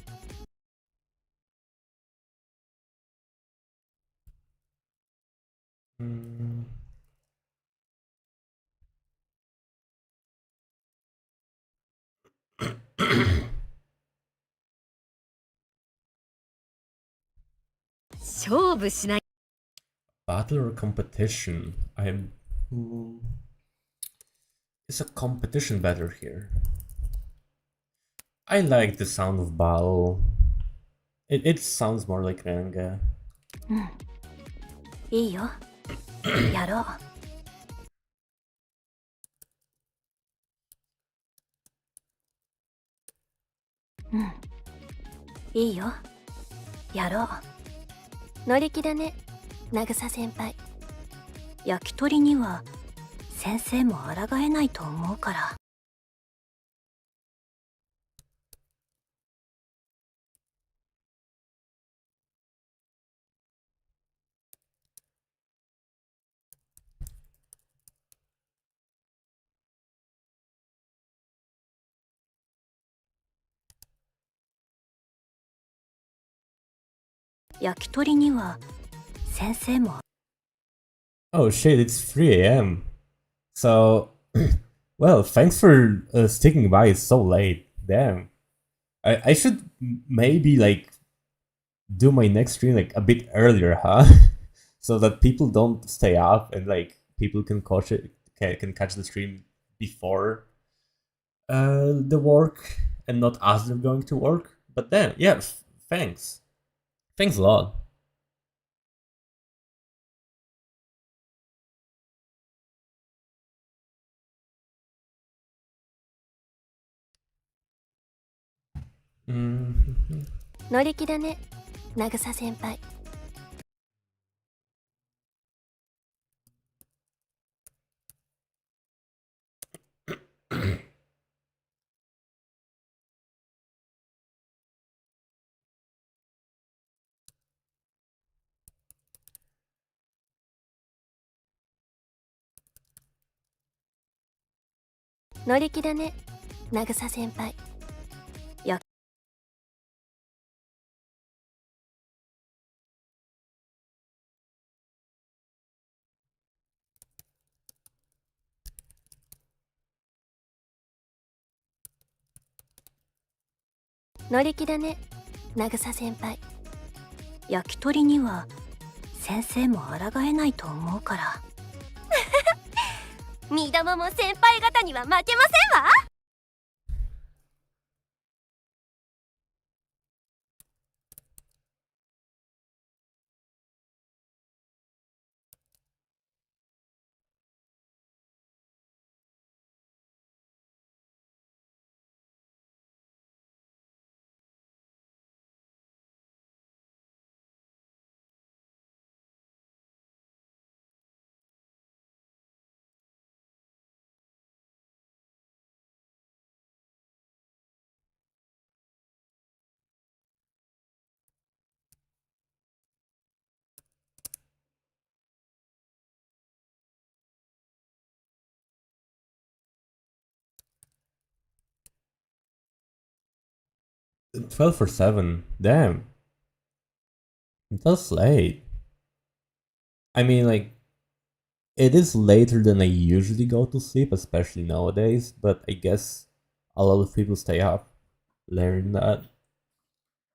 勝負しない。Battle or competition? Is a competition better here? I like the sound of battle. It sounds more like Renge. いいよ、やろう。いいよ、やろう。乗り気だね、渚先輩。焼き鳥には先生も抗えないと思うから。焼き鳥には先生も。 Oh shit, it's 3 a.m. So, well, thanks for sticking by so late. Damn. I should maybe like do my next stream like a bit earlier, huh? So that people don't stay up and like people can catch it, can catch the stream before the work and not as they're going to work. But then, yeah, thanks. Thanks a lot. Mm-hmm. 乗り気だね、渚先輩。乗り気だね、渚先輩。乗り気だね、渚先輩。焼き鳥には先生も抗えないと思うから。みどもも先輩方には負けませんわ。12 for 7. Damn. That's late. I mean, like, it is later than I usually go to sleep, especially nowadays, but I guess a lot of people stay up later than that.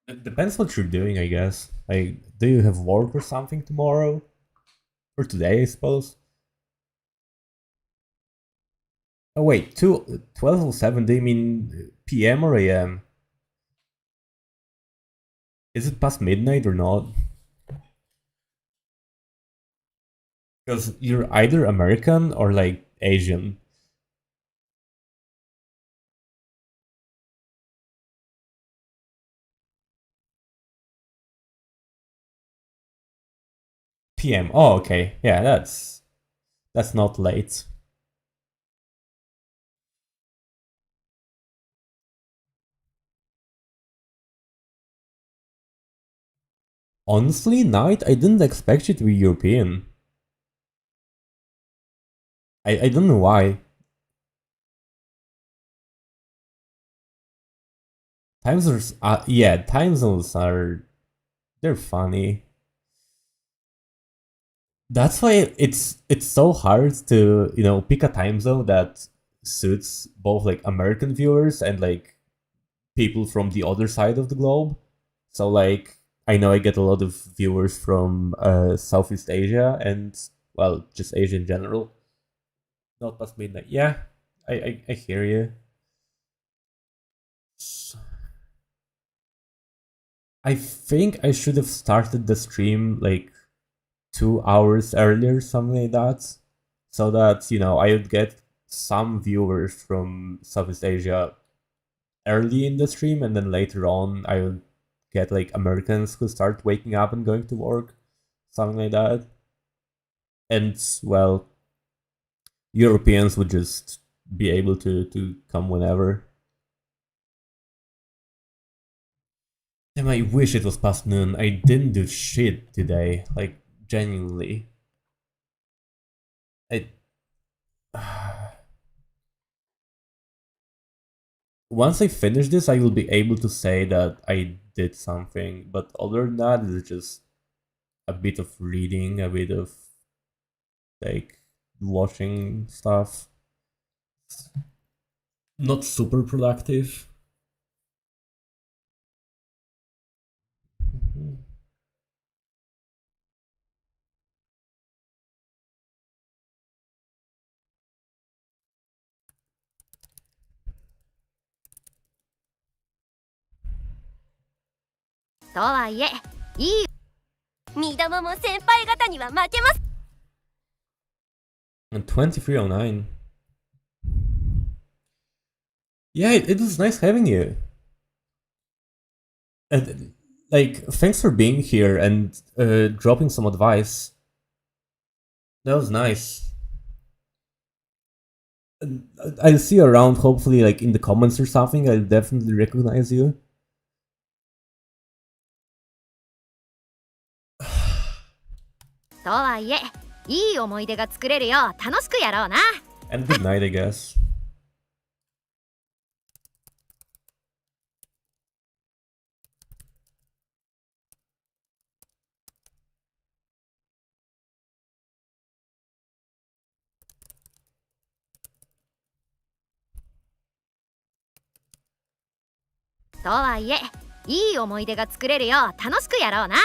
It depends what you're doing, I guess. Like, do you have work or something tomorrow? Or today, I suppose? Oh wait, 12:07, do you mean PM or AM? Is it past midnight or not? Because you're either American or like Asian. PM. Oh, okay. Yeah, that's not late. Honestly, Night, I didn't expect you to be European. I don't know why. Time zones, yeah, time zones are, they're funny. That's why it's so hard to, you know, pick a time zone that suits both like American viewers and like people from the other side of the globe. So like I know I get a lot of viewers from Southeast Asia and, well, just Asia in general. Not past midnight. Yeah, I hear you. I think I should have started the stream like 2 hours earlier, something like that, so that, you know, I would get some viewers from Southeast Asia early in the stream, and then later on I would get like Americans who start waking up and going to work, something like that. And, well, Europeans would just be able to come whenever. Damn, I wish it was past noon. I didn't do shit today, like, genuinely. I... Once I finish this, I will be able to say that I did something, but other than that, it's just a bit of reading, a bit of, like, watching stuff. Not super productive. Mhm. とはいえいい。みどもも先輩方には負けます。 And 2309. Yeah, it was nice having you. And, like, thanks for being here and dropping some advice. That was nice. And I'll see you around, hopefully, like in the comments or something. I'll definitely recognize you. とはいえいい思い出が作れるよう楽しくやろうな。 And good night, I guess. とはいえいい思い出が作れるよう楽しくやろうな。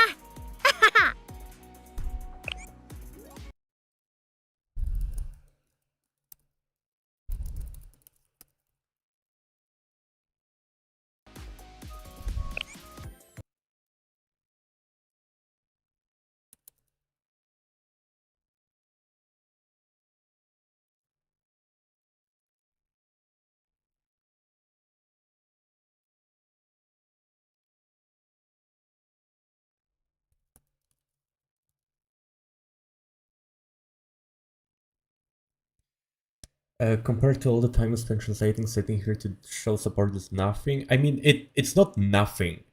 Compared to all the time I spent translating, sitting here to show support is nothing. I mean, it's not nothing.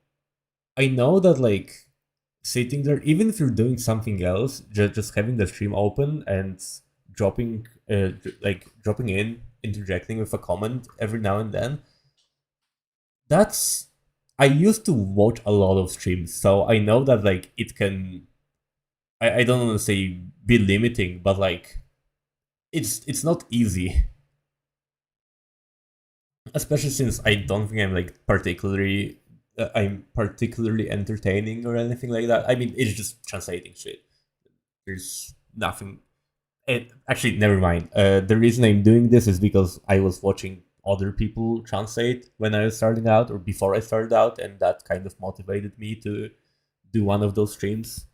I know that like sitting there, even if you're doing something else, just having the stream open and dropping dropping in, interjecting with a comment every now and then. That's I used to watch a lot of streams, so I know that like it can. I don't want to say be limiting, but like it's not easy, especially since I don't think I'm particularly entertaining or anything like that. I mean, it's just translating shit. There's nothing. Actually, never mind. The reason I'm doing this is because I was watching other people translate when I was starting out or before I started out, and that kind of motivated me to do one of those streams.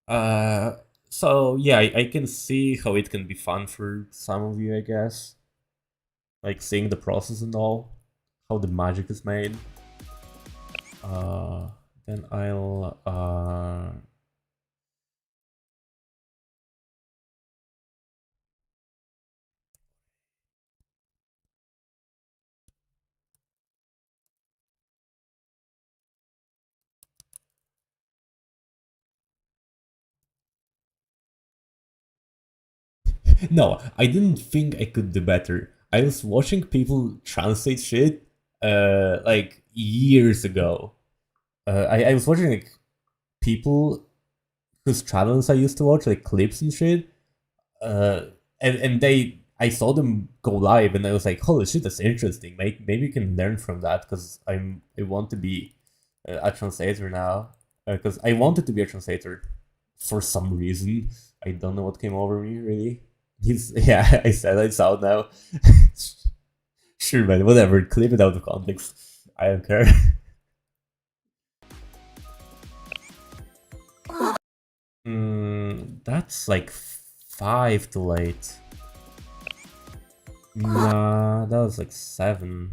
Uh, so yeah, I can see how it can be fun for some of you, I guess. Like seeing the process and all, how the magic is made. Then I'll no, I didn't think I could do better. I was watching people translate shit like years ago. I was watching like people whose channels I used to watch, like clips and shit. And they I saw them go live and I was like, holy shit, that's interesting. Maybe you can learn from that because I want to be a translator now. Because I wanted to be a translator for some reason. I don't know what came over me really. Yeah, I said it's out now. Sure, man, whatever. Clip it out of context. I don't care. That's like 5 too late. Nah, that was like 7.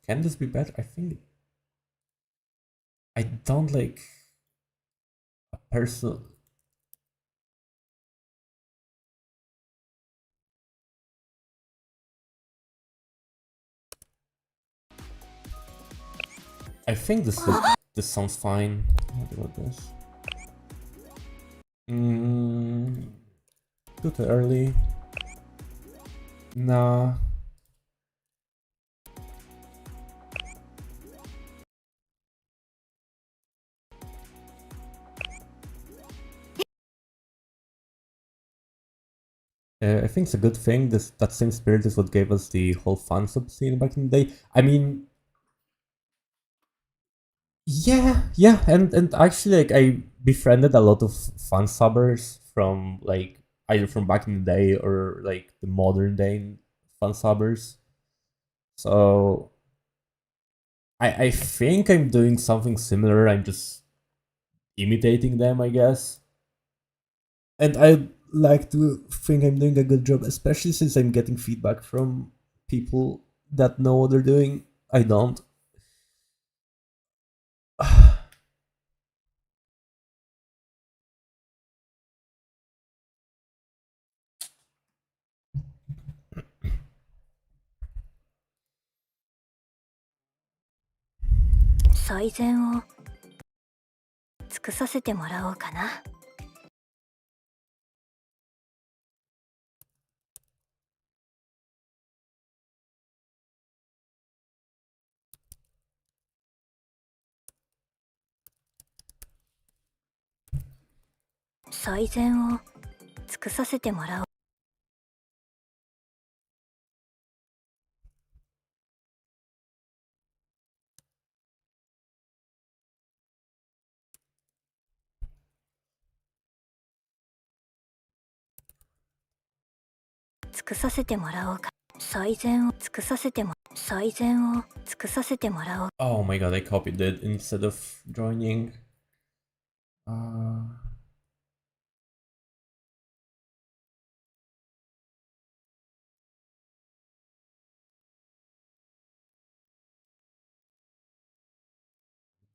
Can this be better? I think I don't like a person. I think this sounds fine. What about this? Too early. Nah. I think it's a good thing. That same spirit is what gave us the whole fan sub scene back in the day. I mean, yeah, and actually, like I befriended a lot of fan subbers from like either from back in the day or like the modern day fan subbers. So I think I'm doing something similar. I'm just imitating them, I guess. And I like to think I'm doing a good job, especially since I'm getting feedback from people that know what they're doing. I don't.最善を尽くさせてもらおうかな。最善を尽くさせてもらおう。尽くさせてもらおうか。最善を尽くさせても最善を尽くさせてもらおう。 Oh my god, I copied it instead of joining.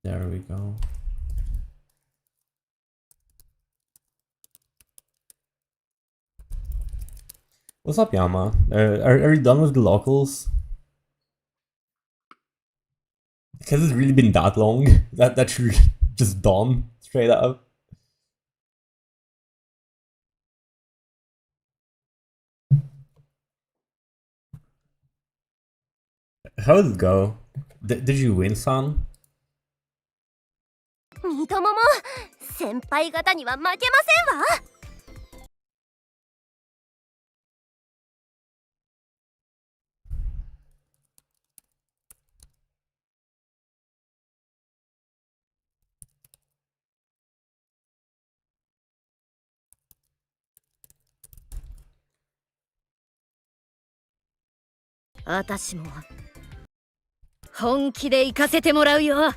There we go. What's up, Yama? Are you done with the locals? Has it really been that long? That you're just done straight up? How did it go? Did you win, son? 二度もも先輩方には負けませんわ。私も本気で行かせてもらうよ。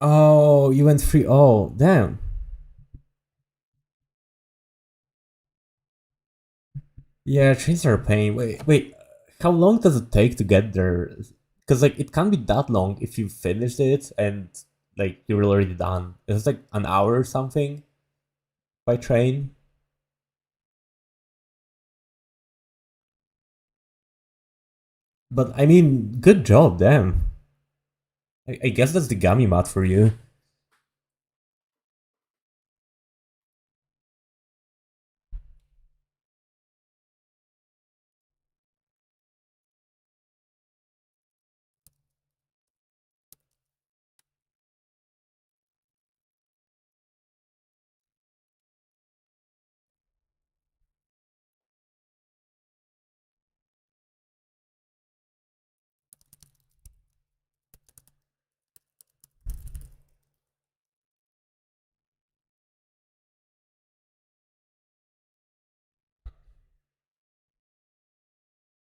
Oh, you went free. Oh, damn. Yeah, trains are a pain. Wait. How long does it take to get there? Because like it can't be that long if you finished it and like you're already done. It's like an hour or something by train. But I mean, good job, damn. I guess that's the gummy mat for you.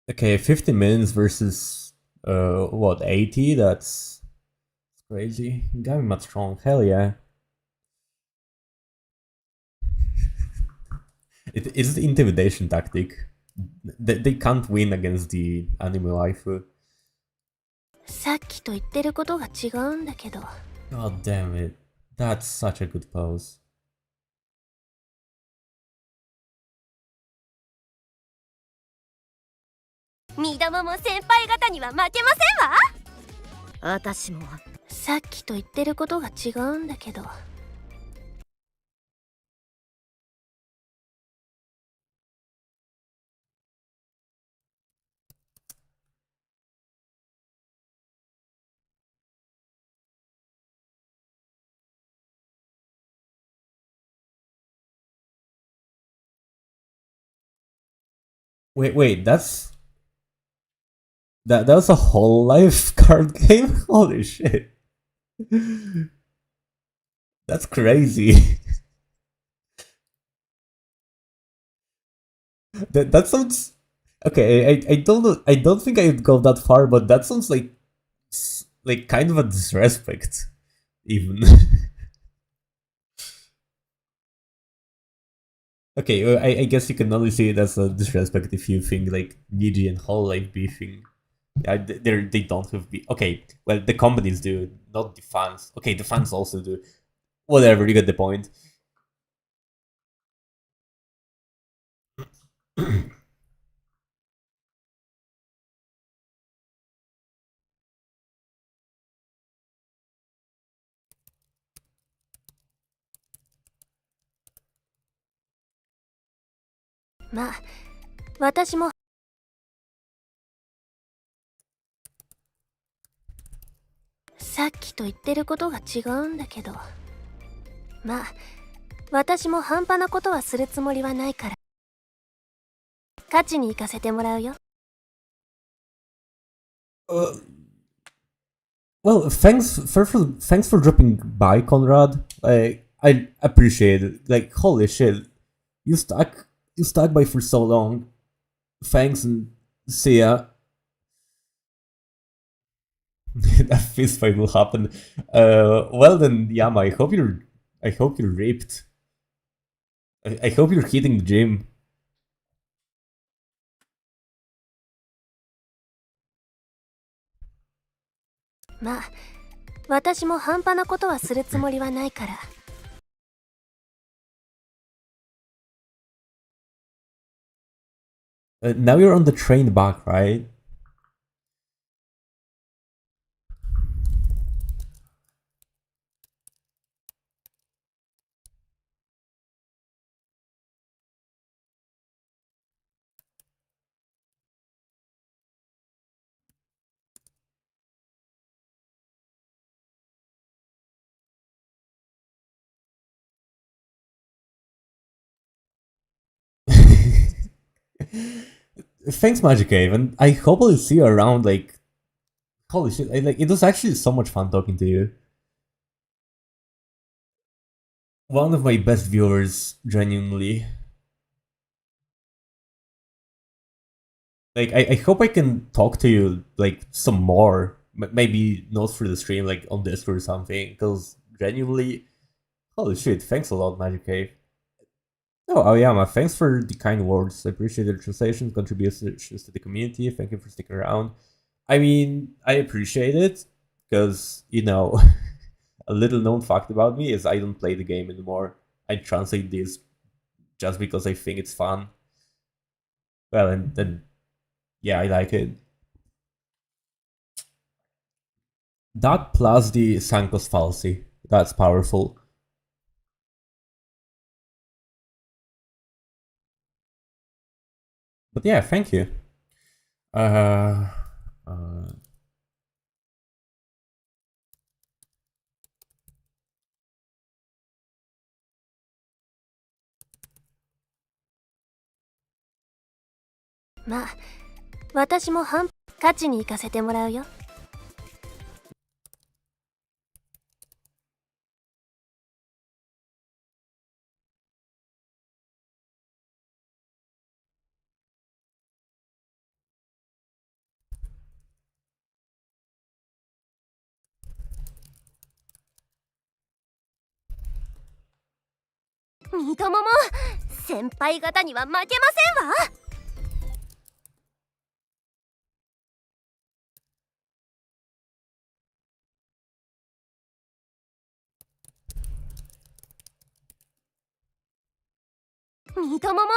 Okay, 50 minutes versus what, 80? That's crazy. Gummy mat strong, hell yeah. It's the intimidation tactic. They can't win against the anime waifu. さっきと言ってることが違うんだけど。 God damn it. That's such a good pose. 二度もも先輩方には負けませんわ。私もさっきと言ってることが違うんだけど。Wait, that was a whole life card game? Holy shit. That's crazy. That sounds okay. I don't know. I don't think I'd go that far, but that sounds like kind of a disrespect, even. Okay, I guess you can only see it as a disrespect if you think like Niji and Whole Life beefing. Yeah, they don't have beef. Okay, well the companies do, not the fans. Okay, the fans also do. Whatever, you get the point. まあ私もさっきと言ってることが違うんだけど、まあ私も半端なことはするつもりはないから勝ちに行かせてもらうよ。Uh, well, thanks for dropping by, Conrad. I appreciate it. Like, holy shit, you stuck by for so long. Thanks and see ya. That fist fight will happen. Well then, Yama, I hope you're ripped. I hope you're hitting the gym. まあ私も半端なことはするつもりはないから。Now you're on the train back, right? Thanks, Magic Cave, and I hope I'll see you around. Like, holy shit! Like, it was actually so much fun talking to you. One of my best viewers, genuinely. Like, I hope I can talk to you like some more. Maybe not through the stream, like on Discord or something. Because genuinely, holy shit! Thanks a lot, Magic Cave. Oh yeah, thanks for the kind words. I appreciate your translation, contributions to the community. Thank you for sticking around. I mean, I appreciate it because, a little known fact about me is I don't play the game anymore. I translate this just because I think it's fun. Well, and then, yeah, I like it. That plus the Sanko's fallacy. That's powerful. But yeah, thank you. Uh, uh, まあ私も勝ちに行かせてもらうよ。二度もも先輩方には負けませんわ。二度もも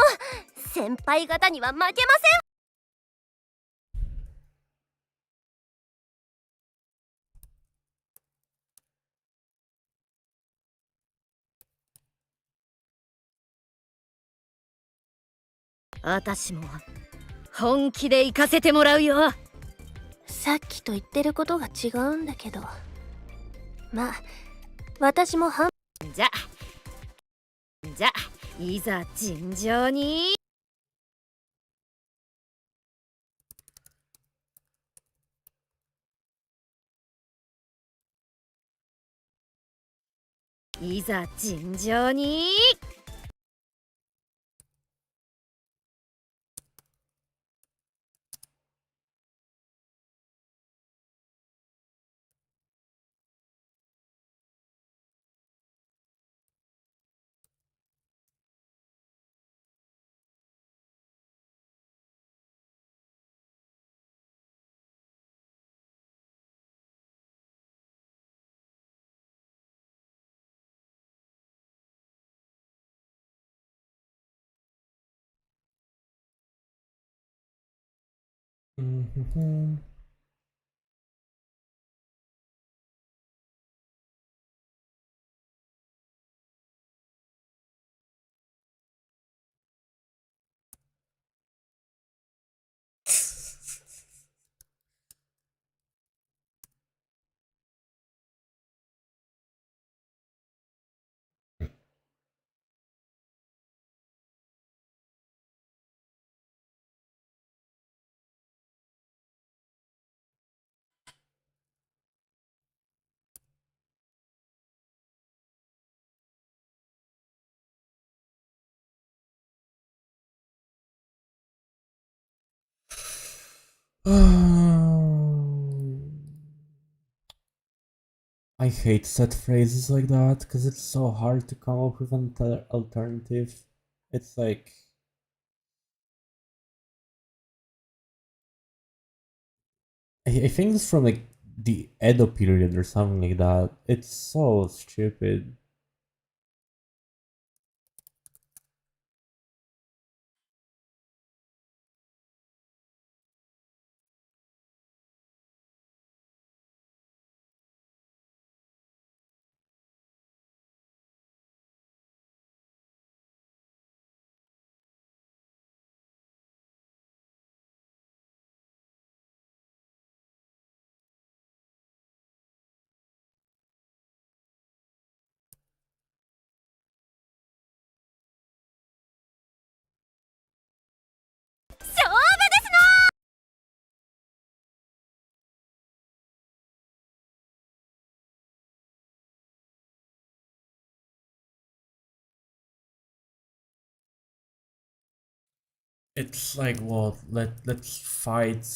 先輩方には負けません。私も本気で行かせてもらうよ。さっきと言ってることが違うんだけど、まあ私もじゃいざ尋常に。いざ尋常に。Mhm. I hate set phrases like that because it's so hard to come up with an alternative. It's like I think it's from like the Edo period or something like that. It's so stupid. It's like, well, let's fight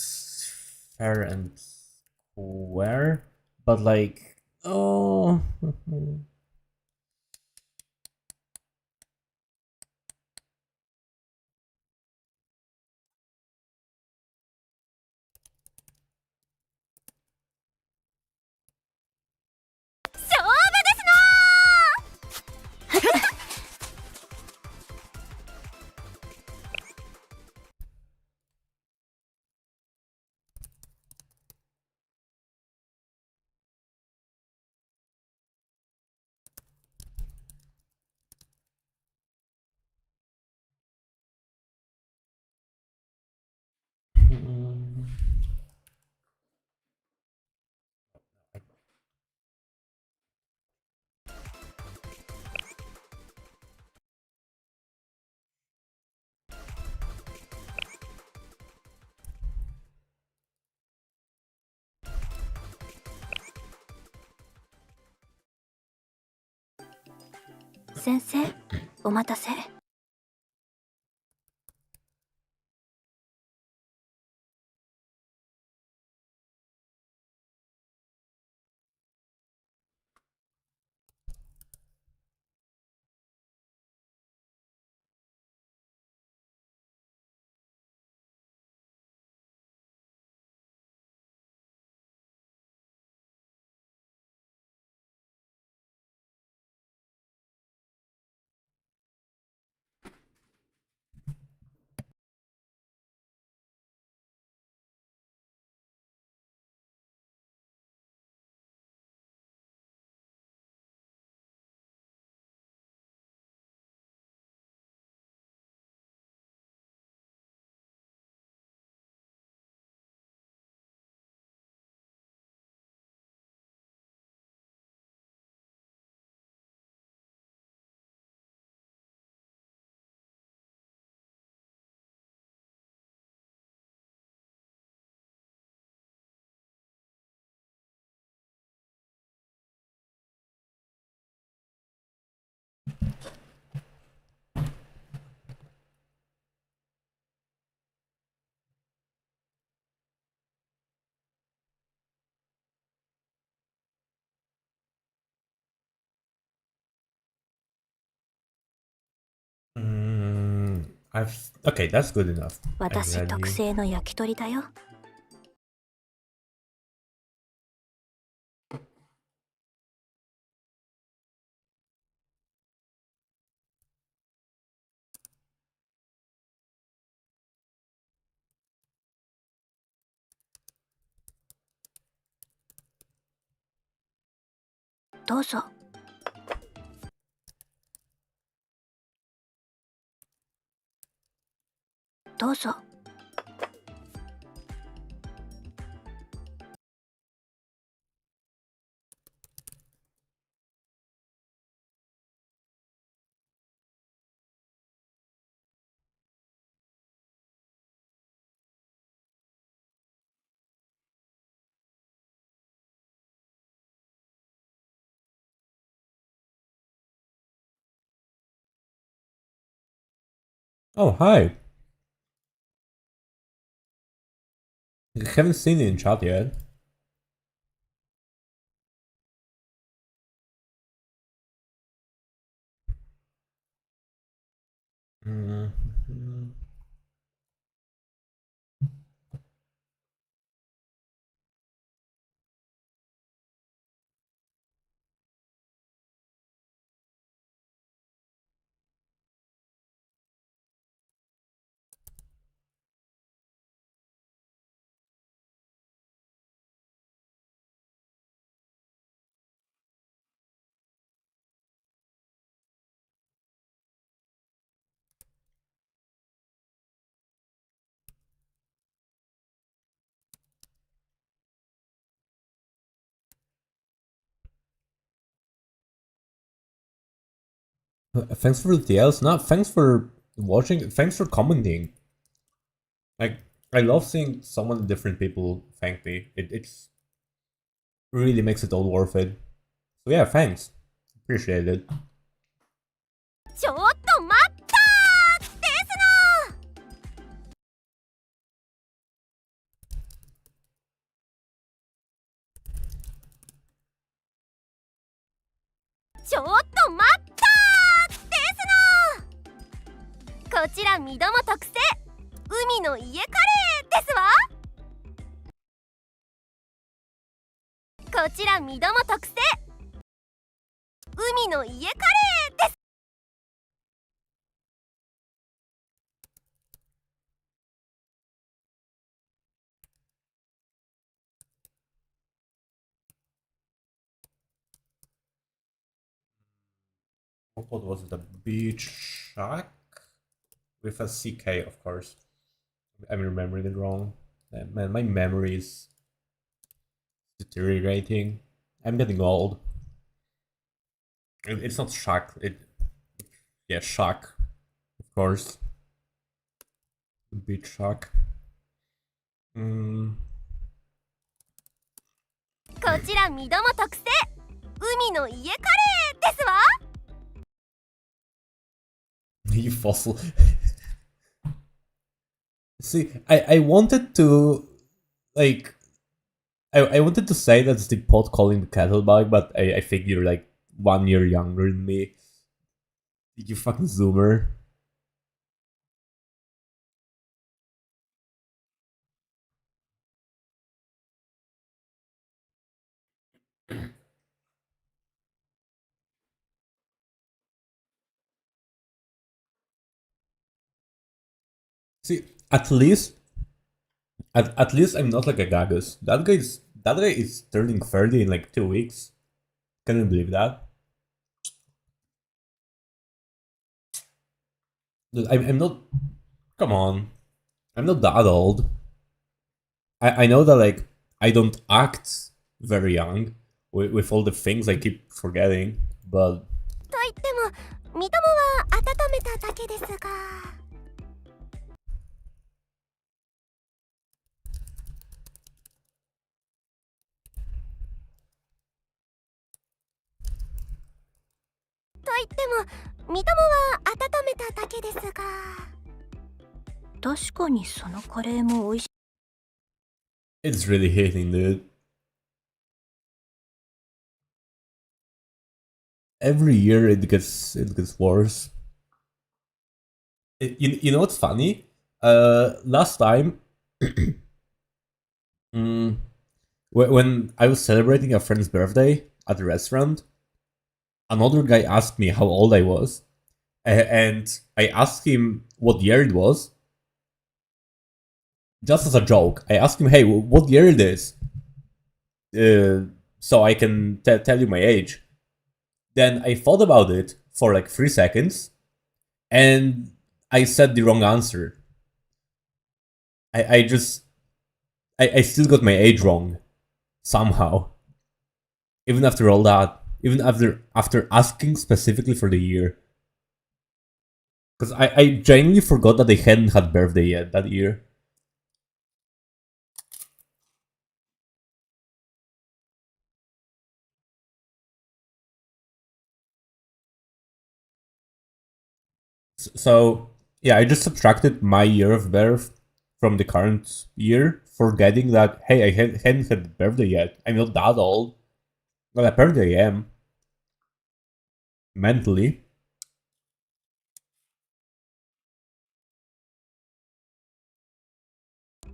fair and square, but like, oh.先生、お待たせ。I've okay, that's good enough. I'm 私 ready. 特製の焼き鳥だよ。どうぞ。どうぞ。Oh, hi. haven't seen it in chat yet. Thanks for the DLs. No, thanks for watching. Thanks for commenting. Like, I love seeing so many different people thank me. It's really makes it all worth it. So yeah, thanks. Appreciate it. ちょっと待ったーですのちょっと待ったーですのこちらミドモ特製海の家カレーですわこちらミドモ特製海の家カレーです What was it? A beach shack? With a CK, of course. I'm remembering it wrong. Man, my memory is deteriorating. I'm getting old. It's not shack. Yeah, shack. Of course. Beach shack. こちらミドモ特製海の家カレーですわ You fossil. See, I wanted to, like, I wanted to say that's the pot calling the kettle black, but I think you're like 1 year younger than me. You fucking zoomer. See, at least I'm not like a gagus. That guy is turning 30 in like 2 weeks. Can you believe that? Dude, I'm not. Come on, I'm not that old. I know that like I don't act very young with all the things I keep forgetting, but と言ってもミドモは温めただけですが と言ってもミドモは温めただけですが 確かにそのカレーも美味しい。 it's really hitting, dude. Every year it gets worse. You know what's funny? Last time, when I was celebrating a friend's birthday at the restaurant, another guy asked me how old I was, and I asked him what year it was. Just as a joke, I asked him, "Hey, what year it is?" So I can tell you my age. Then I thought about it for like 3 seconds, and I said the wrong answer. I still got my age wrong somehow. Even after all that, even after asking specifically for the year, because I genuinely forgot that they hadn't had birthday yet that year. So yeah, I just subtracted my year of birth from the current year forgetting that, hey, I hadn't had a birthday yet. I'm not that old. Well, apparently I am. Mentally.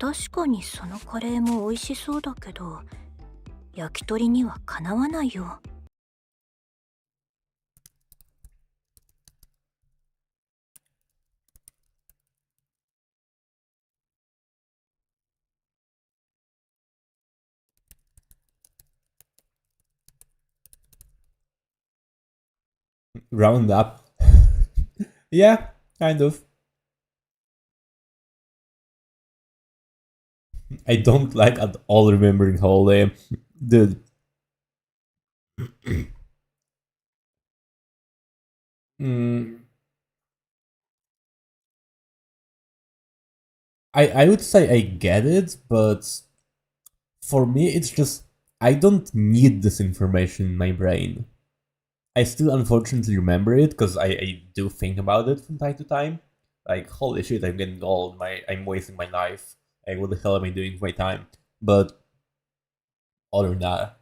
確かにそのカレーも美味しそうだけど、焼き鳥にはかなわないよ。Round up. Yeah, kind of. I don't like at all remembering how old I am. Dude. Mm, I would say I get it, but for me it's just I don't need this information in my brain. I still unfortunately remember it because I do think about it from time to time. Like, holy shit, I'm getting old, I'm wasting my life. Like, what the hell am I doing with my time? But other than that,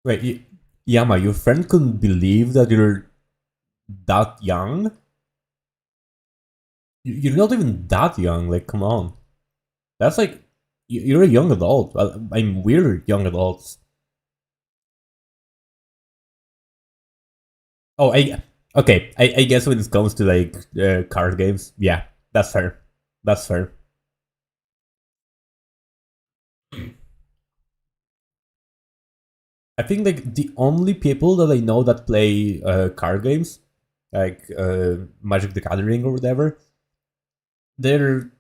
wait, Yama, your friend couldn't believe that you're that young? You're not even that young, like, come on. That's like, you're a young adult. Well, I'm we're young adults. Oh, okay. I guess when it comes to like card games, yeah, that's fair. That's fair. I think like the only people that I know that play card games, like Magic the Gathering or whatever, they're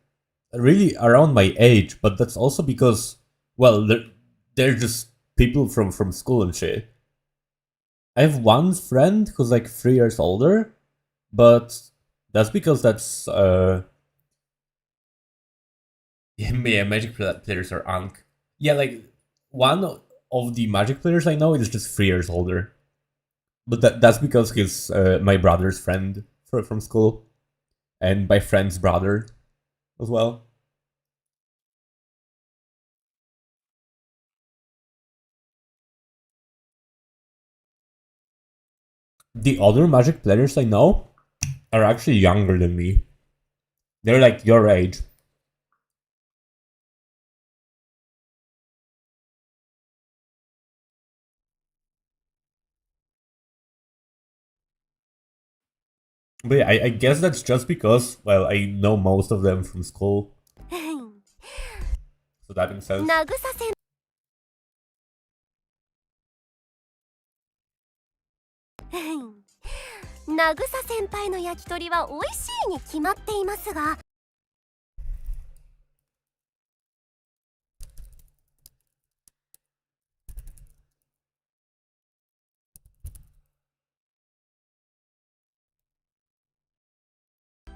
really around my age. But that's also because, well, they're just people from school and shit. I have one friend who's like 3 years older, but that's because that's yeah, Magic players are unk. Yeah, like one of the Magic players I know is just 3 years older, but that's because he's my brother's friend from school, and my friend's brother as well. The other Magic players I know are actually younger than me. They're like your age. But yeah, I guess that's just because, well, I know most of them from school. So that being said, なぐさ先輩の焼き鳥は美味しいに決まっていますが、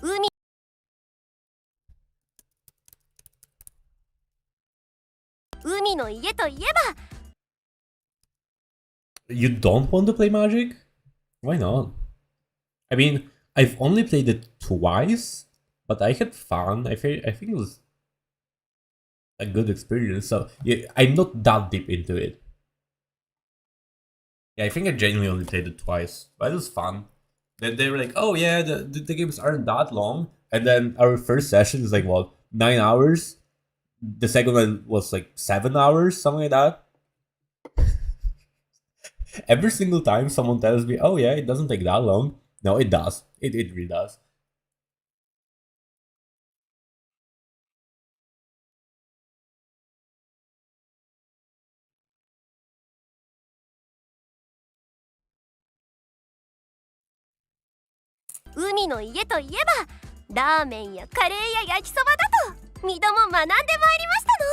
海海の家といえば you don't want to play Magic? Why not? I mean, I've only played it twice, but I had fun. I think it was a good experience. So yeah, I'm not that deep into it. Yeah, I think I genuinely only played it twice, but it was fun. Then they were like, "Oh yeah, the games aren't that long." And then our first session is like what 9 hours. The second one was like 7 hours, something like that. Every single time someone tells me, "Oh yeah, it doesn't take that long," no, it does. It really does. 海の家といえばラーメンやカレーや焼きそばだと2度も学んでまいりましたの。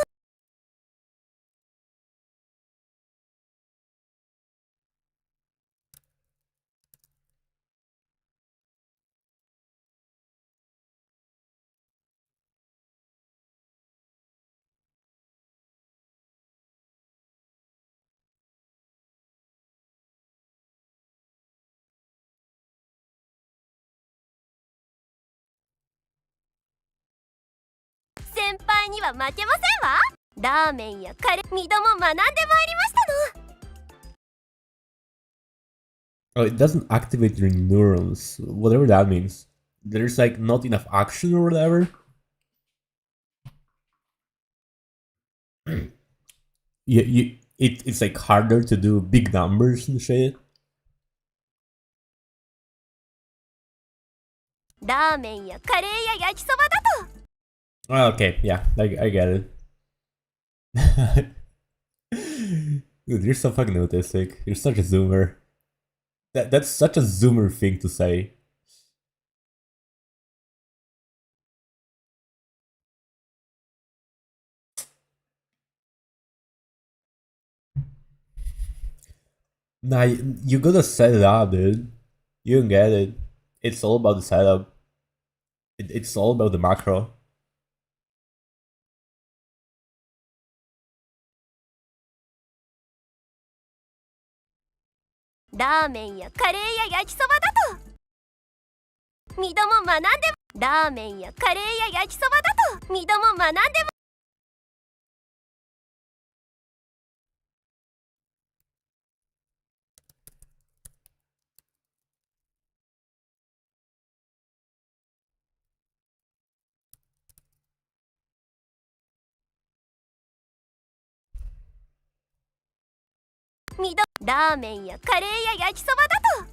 先輩には負けませんわ。ラーメンやカレー2度も学んでまいりましたの。 Oh, it doesn't activate your neurons, whatever that means. There's like not enough action or whatever. It's like harder to do big numbers and shit. ラーメンやカレーや焼きそばだと。 Okay, yeah, I get it. Dude, you're so fucking autistic. You're such a zoomer. That's such a zoomer thing to say. Nah, you gotta set it up, dude. You don't get it. It's all about the setup. It's all about the macro. ラーメンやカレーや焼きそばだと。2度も学んで。ラーメンやカレーや焼きそばだと。2度も学んで。 ラーメンやカレーや焼きそばだと。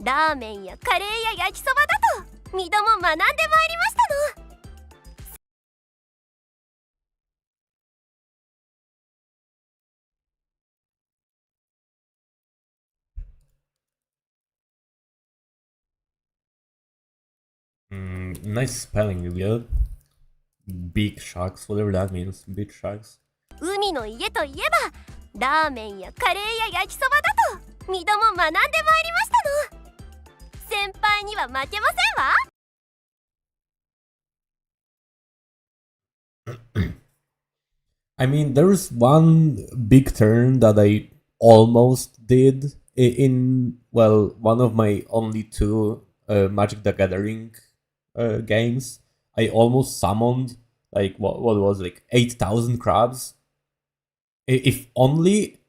ラーメンやカレーや焼きそばだと。2度も学んでまいりましたの。 Nice spelling, Julia. Big sharks, whatever that means. Big sharks. 海の家といえばラーメンやカレーや焼きそばだと。2度も学んでまいりましたの。先輩には負けませんわ。 I mean, there's one big turn that I almost did in, well, one of my only two Magic the Gathering games. I almost summoned, like, what was, like, 8,000 crabs. If only,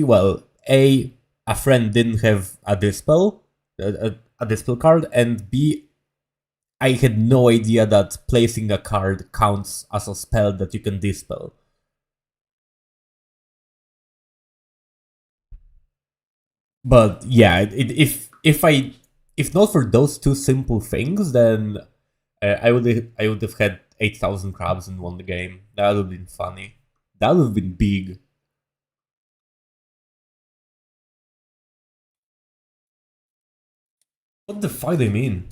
well, a friend didn't have a Dispel, a Dispel card, and B, I had no idea that placing a card counts as a spell that you can Dispel. But yeah, if not for those two simple things, then I would have had 8,000 crabs and won the game. That would have been funny. That would have been big. What the fuck do you mean?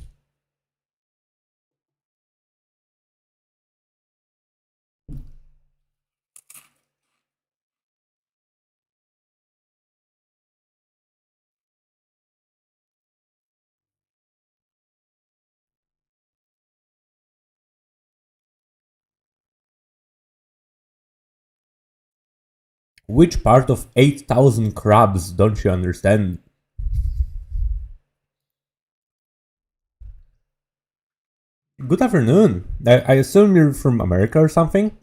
Which part of 8,000 crabs don't you understand? Good afternoon. I assume you're from America or something?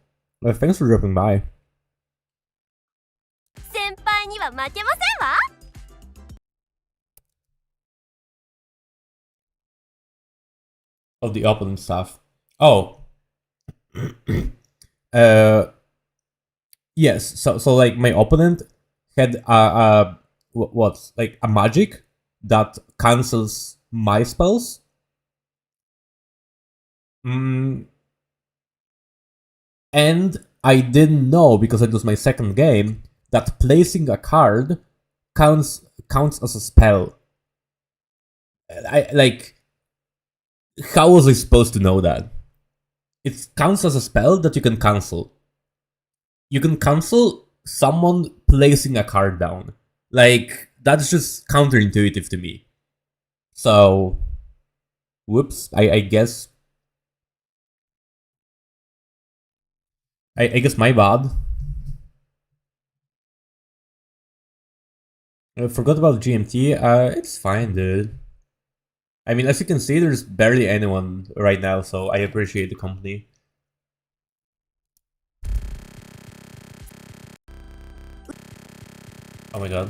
Thanks for dropping by. 先輩には負けませんわ。 Of the opponent stuff. Oh. Yes, so like my opponent had what's like a magic that cancels my spells. And I didn't know, because it was my second game, that placing a card counts as a spell. I like, how was I supposed to know that? It counts as a spell that you can cancel. You can cancel someone placing a card down. Like, that's just counterintuitive to me. So, whoops, I guess. I guess my bad. I forgot about GMT. It's fine, dude. I mean, as you can see, there's barely anyone right now, so I appreciate the company. Oh my god.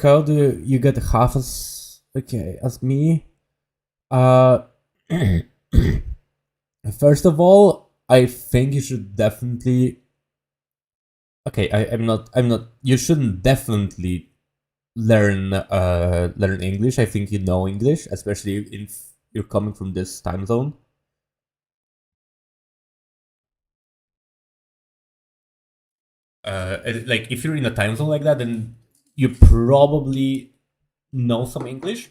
How do you get half as okay as me? First of all, I think you should definitely. Okay, I'm not. You shouldn't definitely learn English. I think you know English, especially if you're coming from this time zone. Like if you're in a time zone like that, then you probably know some English.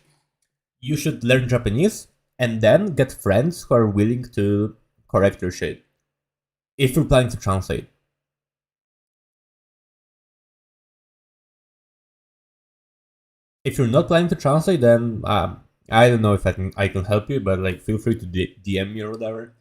You should learn Japanese and then get friends who are willing to correct your shit. If you're planning to translate. If you're not planning to translate, then I don't know if I can help you, but like feel free to DM me or whatever.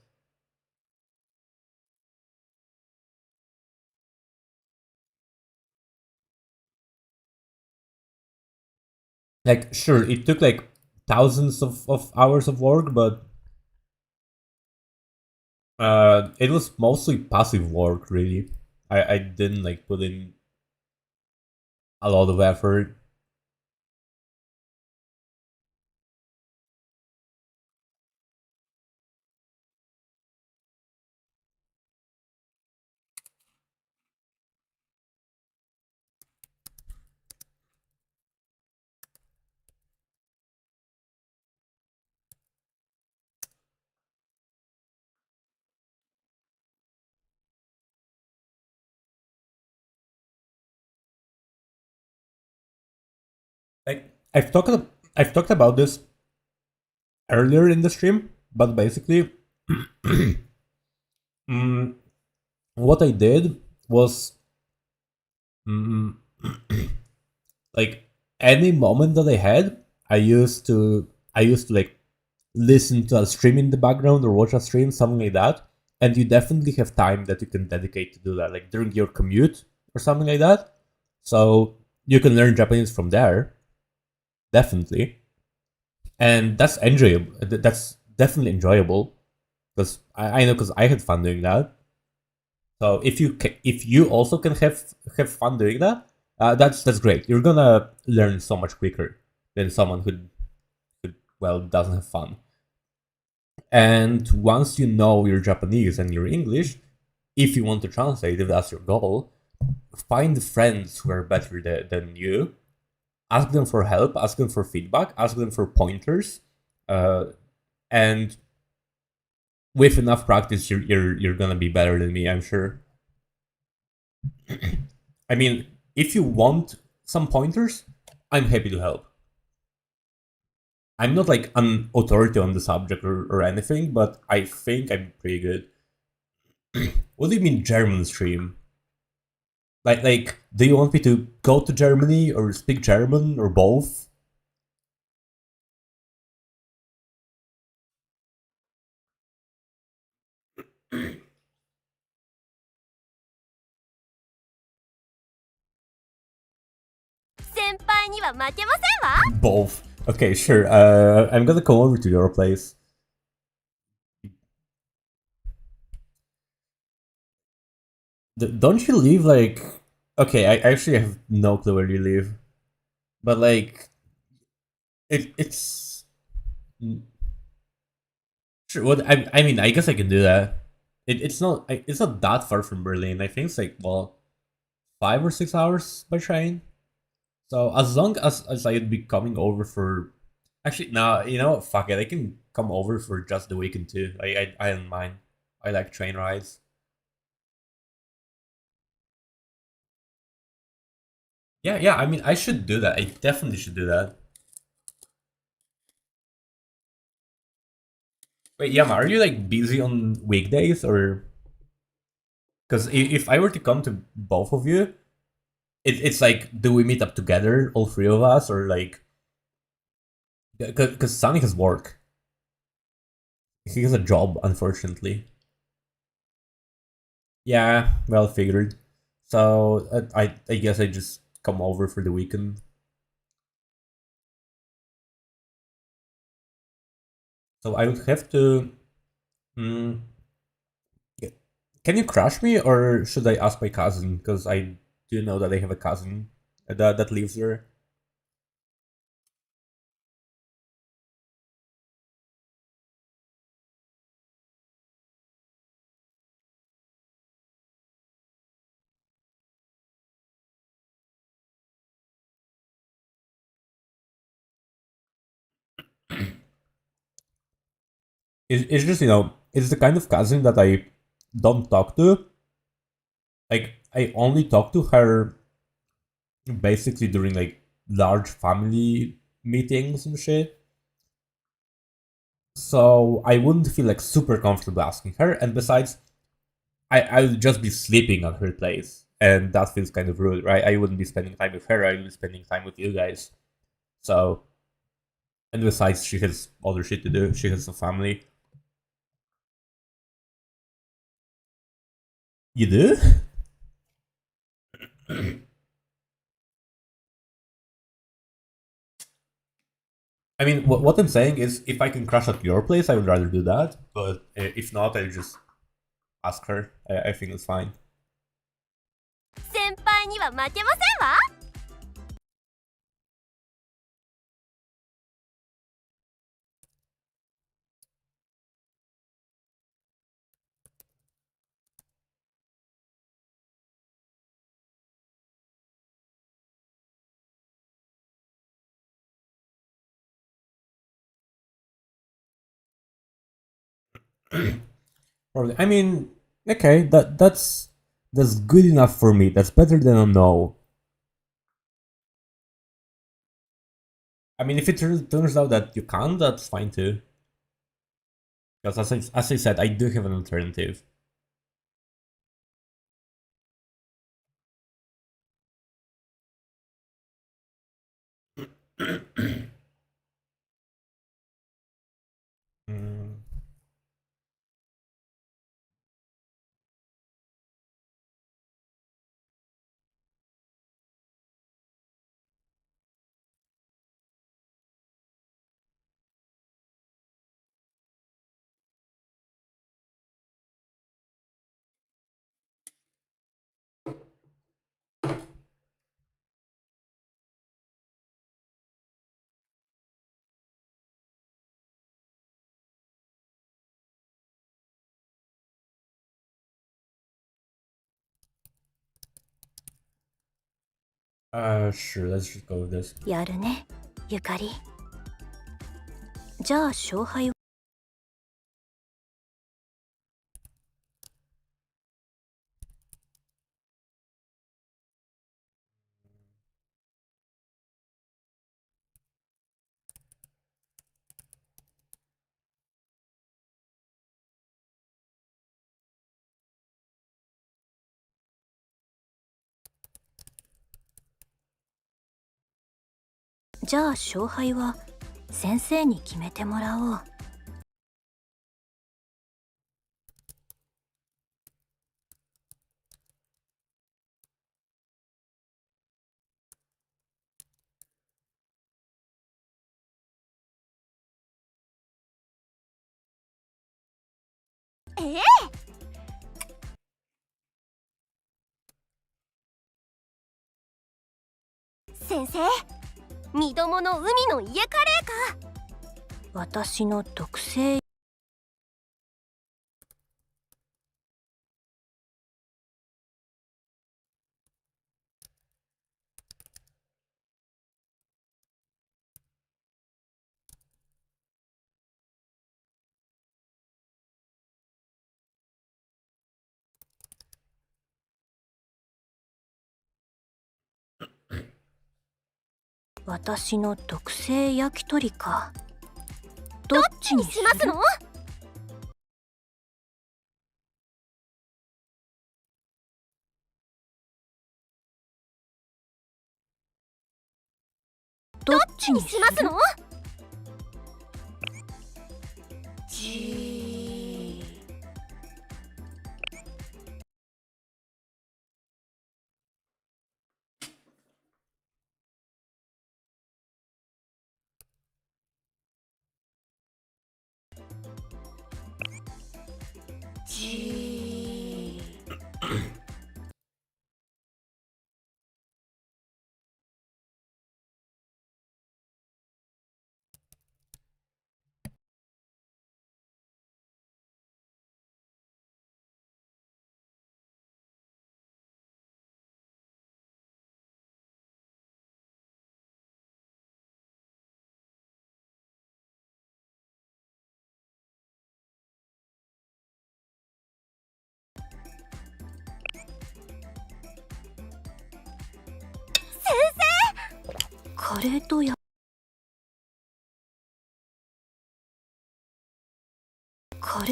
Like sure, it took like thousands of hours of work, but it was mostly passive work really. I didn't like put in a lot of effort. Like I've talked about this earlier in the stream, but basically mm, what I did was mm, like any moment that I had, I used to like listen to a stream in the background or watch a stream, something like that. And you definitely have time that you can dedicate to do that, like during your commute or something like that. So you can learn Japanese from there, definitely, and that's enjoyable. That's definitely enjoyable because I know because I had fun doing that. So if you also can have fun doing that, that's great. You're gonna learn so much quicker than someone who well doesn't have fun. And once you know your Japanese and your English, if you want to translate, if that's your goal, find friends who are better than you. Ask them for help. Ask them for feedback. Ask them for pointers. Uh, and with enough practice, you're gonna be better than me. I'm sure. I mean, if you want some pointers, I'm happy to help. I'm not like an authority on the subject or anything, but I think I'm pretty good. What do you mean German stream? Like, do you want me to go to Germany or speak German or both? Both. Okay, sure. I'm gonna come over to your place. Don't you live like? Okay, I actually have no clue where you live, but like, it's sure. What I mean, I guess I can do that. It's not that far from Berlin. I think it's like well, 5 or 6 hours by train. So as long as I'd be coming over for, actually, nah, you know what? Fuck it. I can come over for just the weekend too. I don't mind. I like train rides. Yeah, yeah. I mean, I should do that. I definitely should do that. Wait, Yama, are you like busy on weekdays or? Because if I were to come to both of you, it's like, do we meet up together, all three of us, or like, because Sunny has work. He has a job, unfortunately. Yeah, well figured. So I guess I just come over for the weekend. So I would have to. Mm, yeah. Can you crush me, or should I ask my cousin? Because I do know that I have a cousin that lives there. It's just, it's the kind of cousin that I don't talk to. Like, I only talk to her basically during like large family meetings and shit. So I wouldn't feel like super comfortable asking her. And besides, I would just be sleeping at her place. And that feels kind of rude, right? I wouldn't be spending time with her, I would be spending time with you guys. So, and besides, she has other shit to do. She has a family. You do? I mean, what I'm saying is, if I can crash at your place, I would rather do that. But if not, I'll just ask her. I think it's fine. 先輩には負けませんわ。Probably. I mean, okay, that's good enough for me. That's better than a no. I mean, if it turns out that you can't, that's fine too. Because as I said, I do have an alternative. Mm. sure, let's just go with this. やるね、ゆかり。じゃあ勝敗は。じゃあ勝敗は先生に決めてもらおう。ええ。先生、身どもの海の家カレーか。私の特製。私の特製焼き鳥か。どっちにしますの？どっちにしますの？じ カレ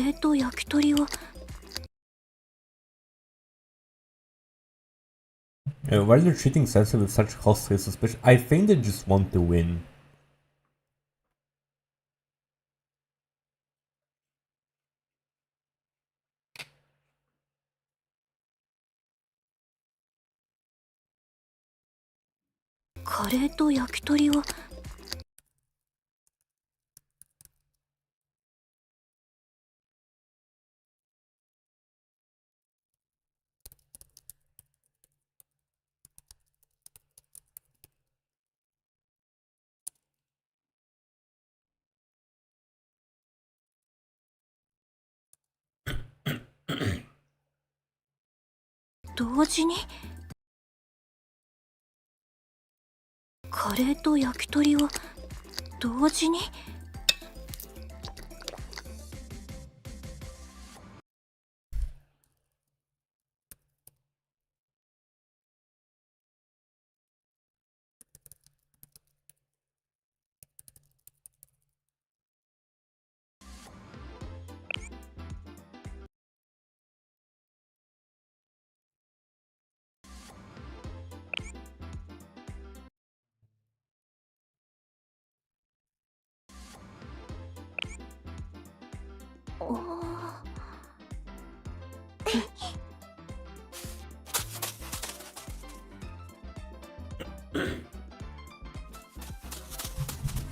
ーと焼き鳥は Why are they treating Sensei with such hostile suspicion? I think they just want to win. カレーと焼き鳥は 同時にカレーと焼き鳥は同時に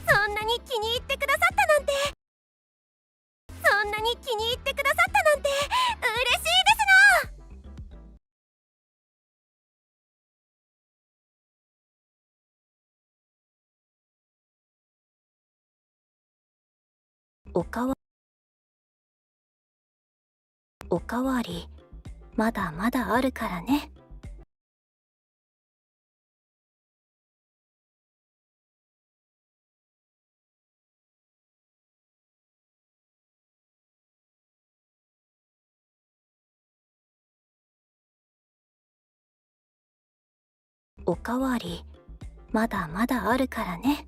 そんなに気に入ってくださったなんて、そんなに気に入ってくださったなんて嬉しいですな。おかわりまだまだあるからね。おかわりまだまだあるからね。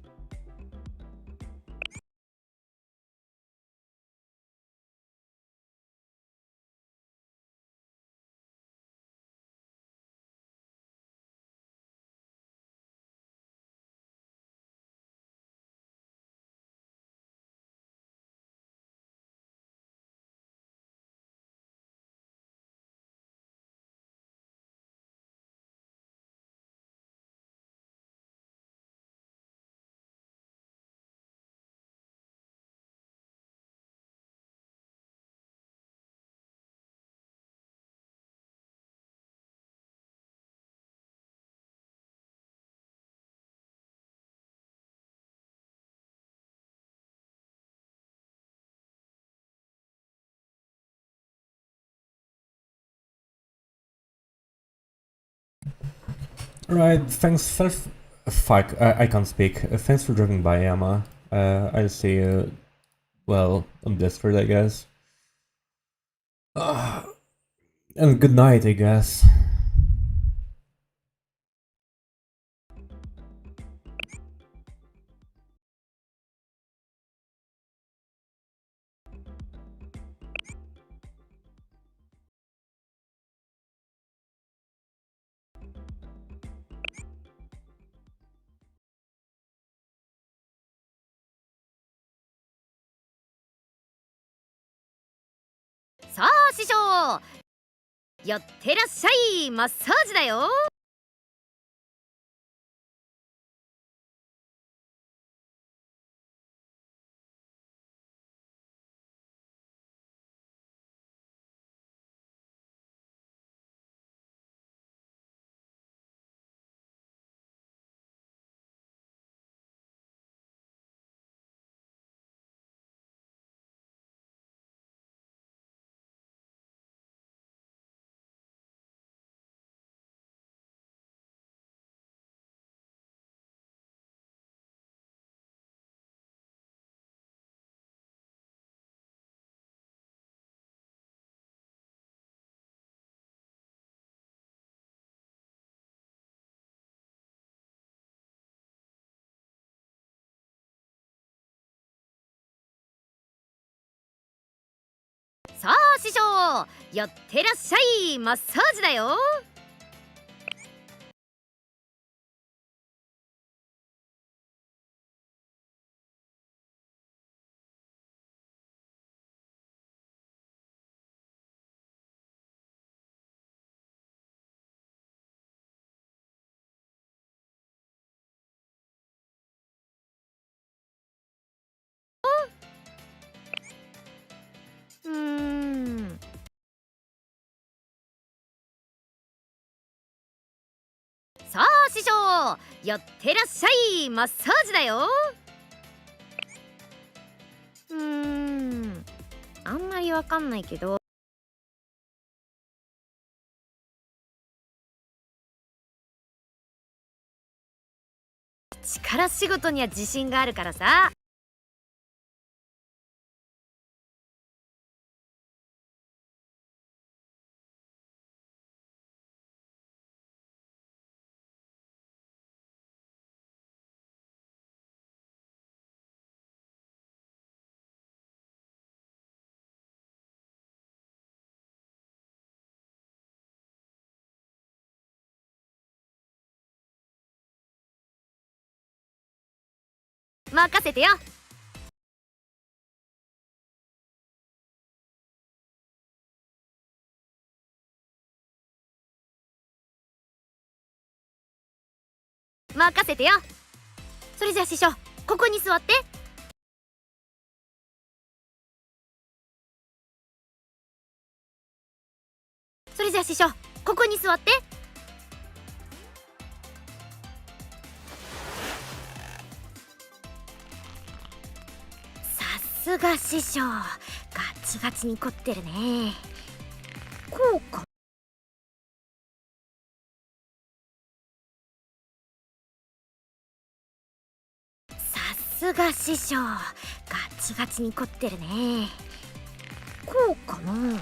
Alright, thanks. Fuck, I can't speak. Thanks for dropping by, Emma. I'll see you, well, on Discord, I guess. And good night, I guess.「さあ師匠やってらっしゃい、マッサージだよ」。さあ師匠、やってらっしゃい。マッサージだよ。うーん。さあ師匠、やってらっしゃい。マッサージだよ。あんまりわかんないけど、力仕事には自信があるからさ。任せてよ。任せてよ。それじゃあ師匠、ここに座って。それじゃあ師匠、ここに座って。さすが師匠、ガチガチに凝ってるね。こうか。さすが師匠、ガチガチに凝ってるね。こうかな。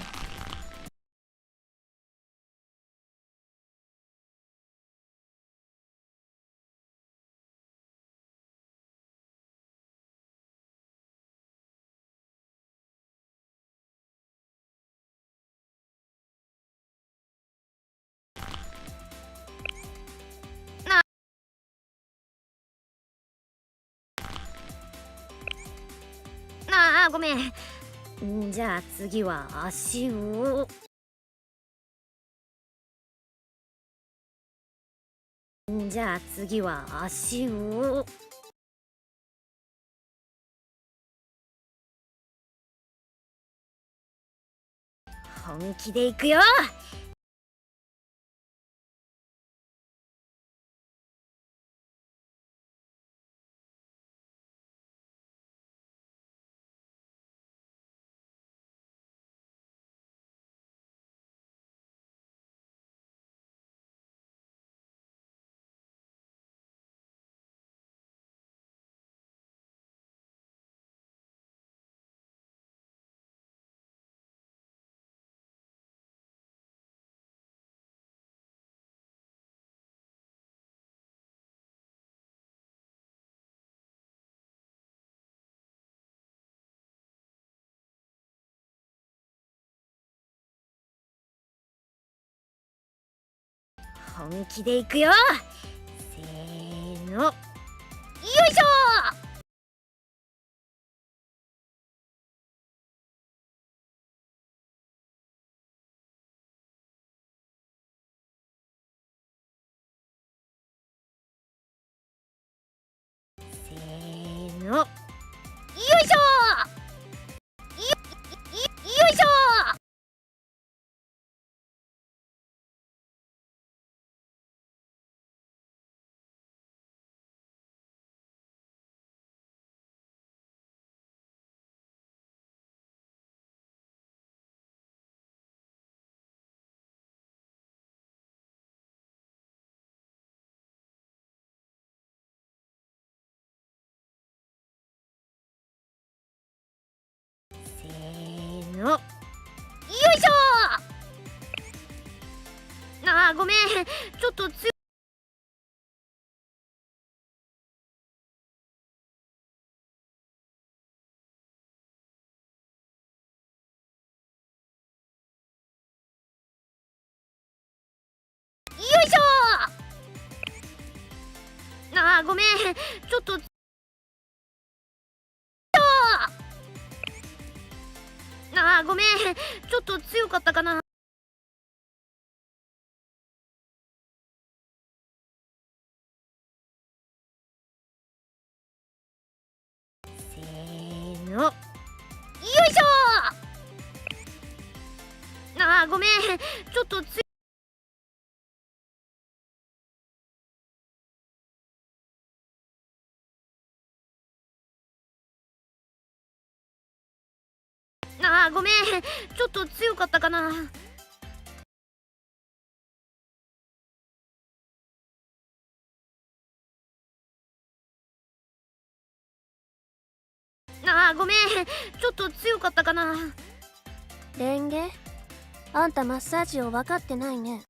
ごめん。じゃあ次は足を。じゃあ次は足を。本気でいくよ。本気でいくよ。せーの、よいしょ。せーの、よいしょ。よいしょ。せーの、よいしょ。ごめん、ちょっと強あーごめんちょっとあーごめんちょっと強かったかな。せーのよいしょー。あーごめんちょっとあーごめんちょっと強かったかな。あーごめんちょっと強かったかな。レンゲ、あんたマッサージを分かってないね。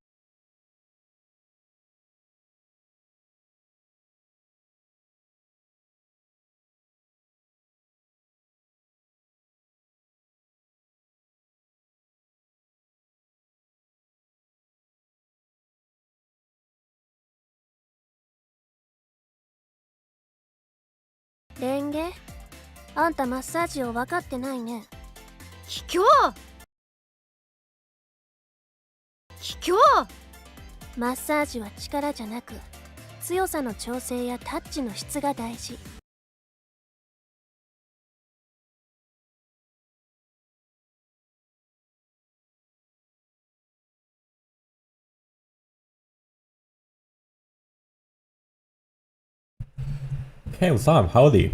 レンゲ、あんたマッサージを分かってないね。卑怯卑怯。マッサージは力じゃなく、強さの調整やタッチの質が大事。Hey, what's up? Howdy.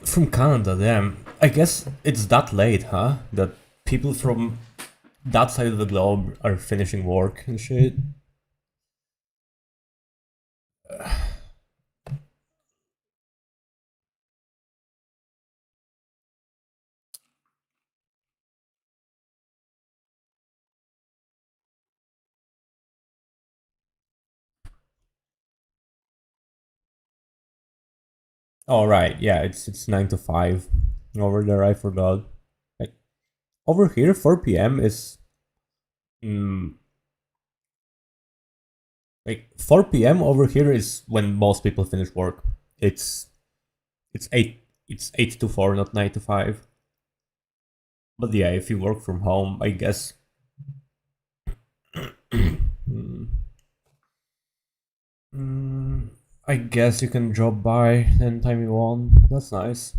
From Canada, damn. I guess it's that late, huh? That people from that side of the globe are finishing work and shit. Oh right, yeah, it's 9 to 5 over there. I forgot. Like over here, 4 p.m. is mm, like 4 p.m. over here is when most people finish work. It's it's 8 to 4, not 9 to 5. But yeah, if you work from home, I guess. mm, I guess you can drop by anytime you want. That's nice.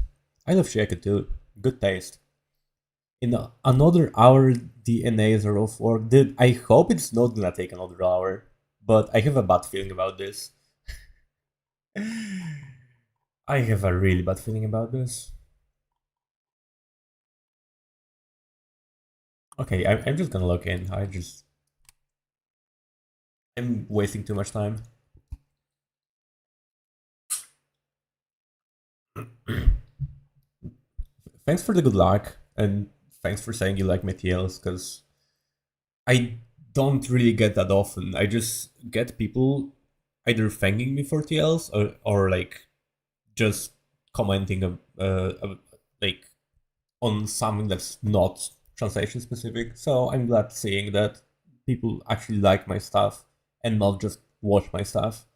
I love Shake too. Good taste. In another hour, DNAs are off work. Dude, I hope it's not gonna take another hour. But I have a bad feeling about this. I have a really bad feeling about this. Okay, I'm just gonna log in. I'm wasting too much time. Thanks for the good luck, and thanks for saying you like my TLs, because I don't really get that often. I just get people either thanking me for TLs or like just commenting like on something that's not translation specific. So I'm glad seeing that people actually like my stuff and not just watch my stuff.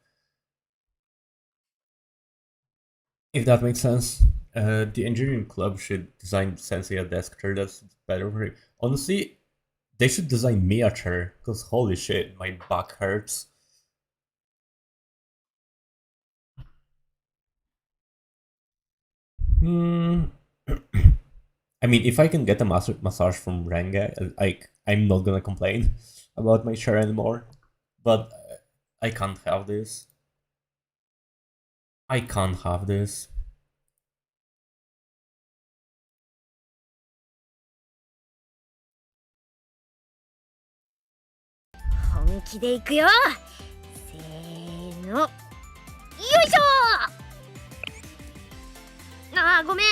If that makes sense. The engineering club should design Sensei a desk chair that's better for him. Honestly, they should design me a chair, because holy shit, my back hurts. Hmm. I mean, if I can get a massage from Renge, I'm not gonna complain about my chair anymore. But I can't have this. I can't have this. 本気でいくよ。せーのよいしょ。あーごめん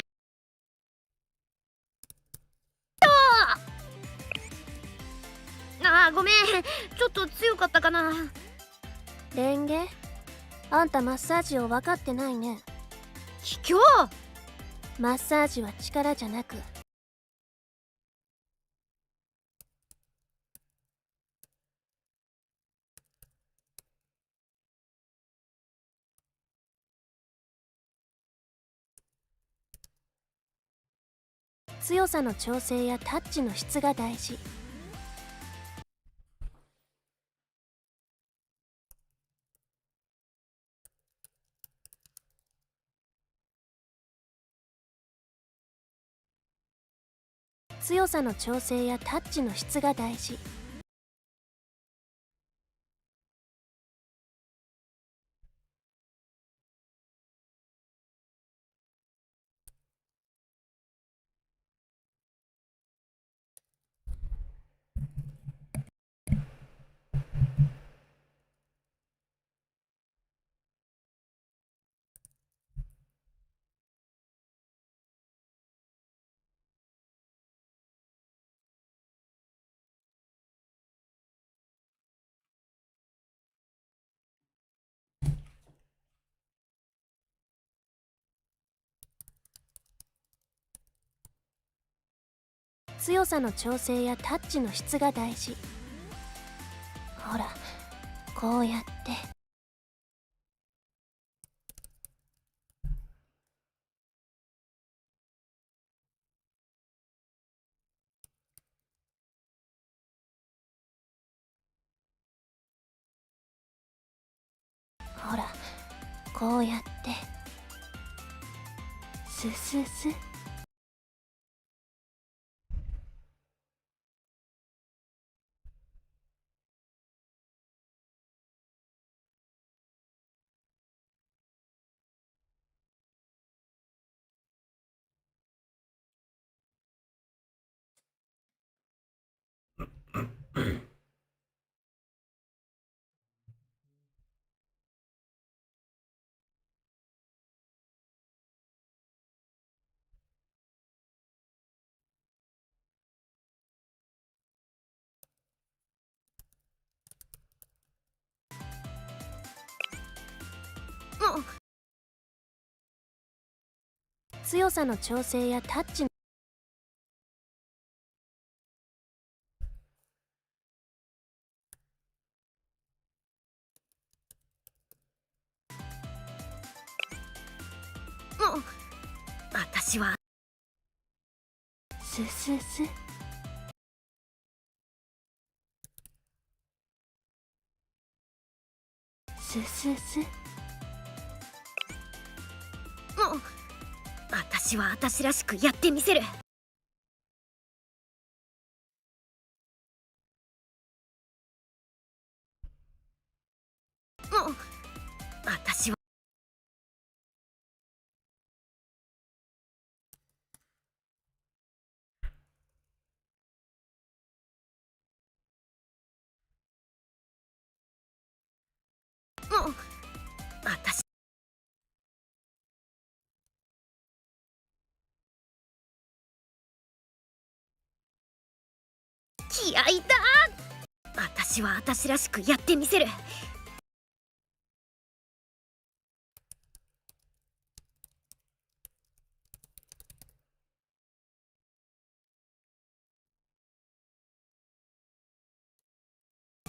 あーごめんちょっと強かったかな。レンゲ、あんたマッサージを分かってないね。卑怯。マッサージは力じゃなく、強さの調整やタッチの質が大事。強さの調整やタッチの質が大事。強さの調整やタッチの質が大事。ほら、こうやって。ほら、こうやって。ススス。強さの調整やタッチの私はススス。ススス。私は私らしくやってみせる。私は私気合いだ。私は私らしくやってみせる。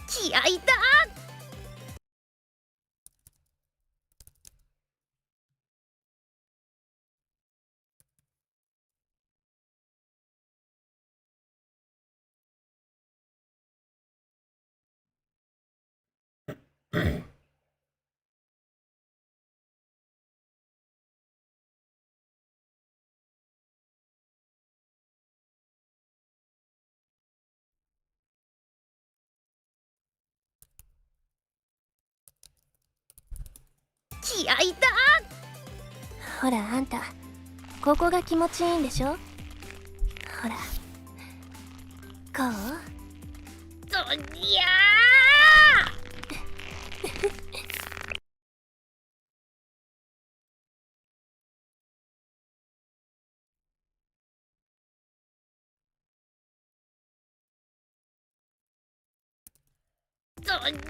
気合いだ。気合いだ。ほらあんた、ここが気持ちいいんでしょ。ほら、こう。いや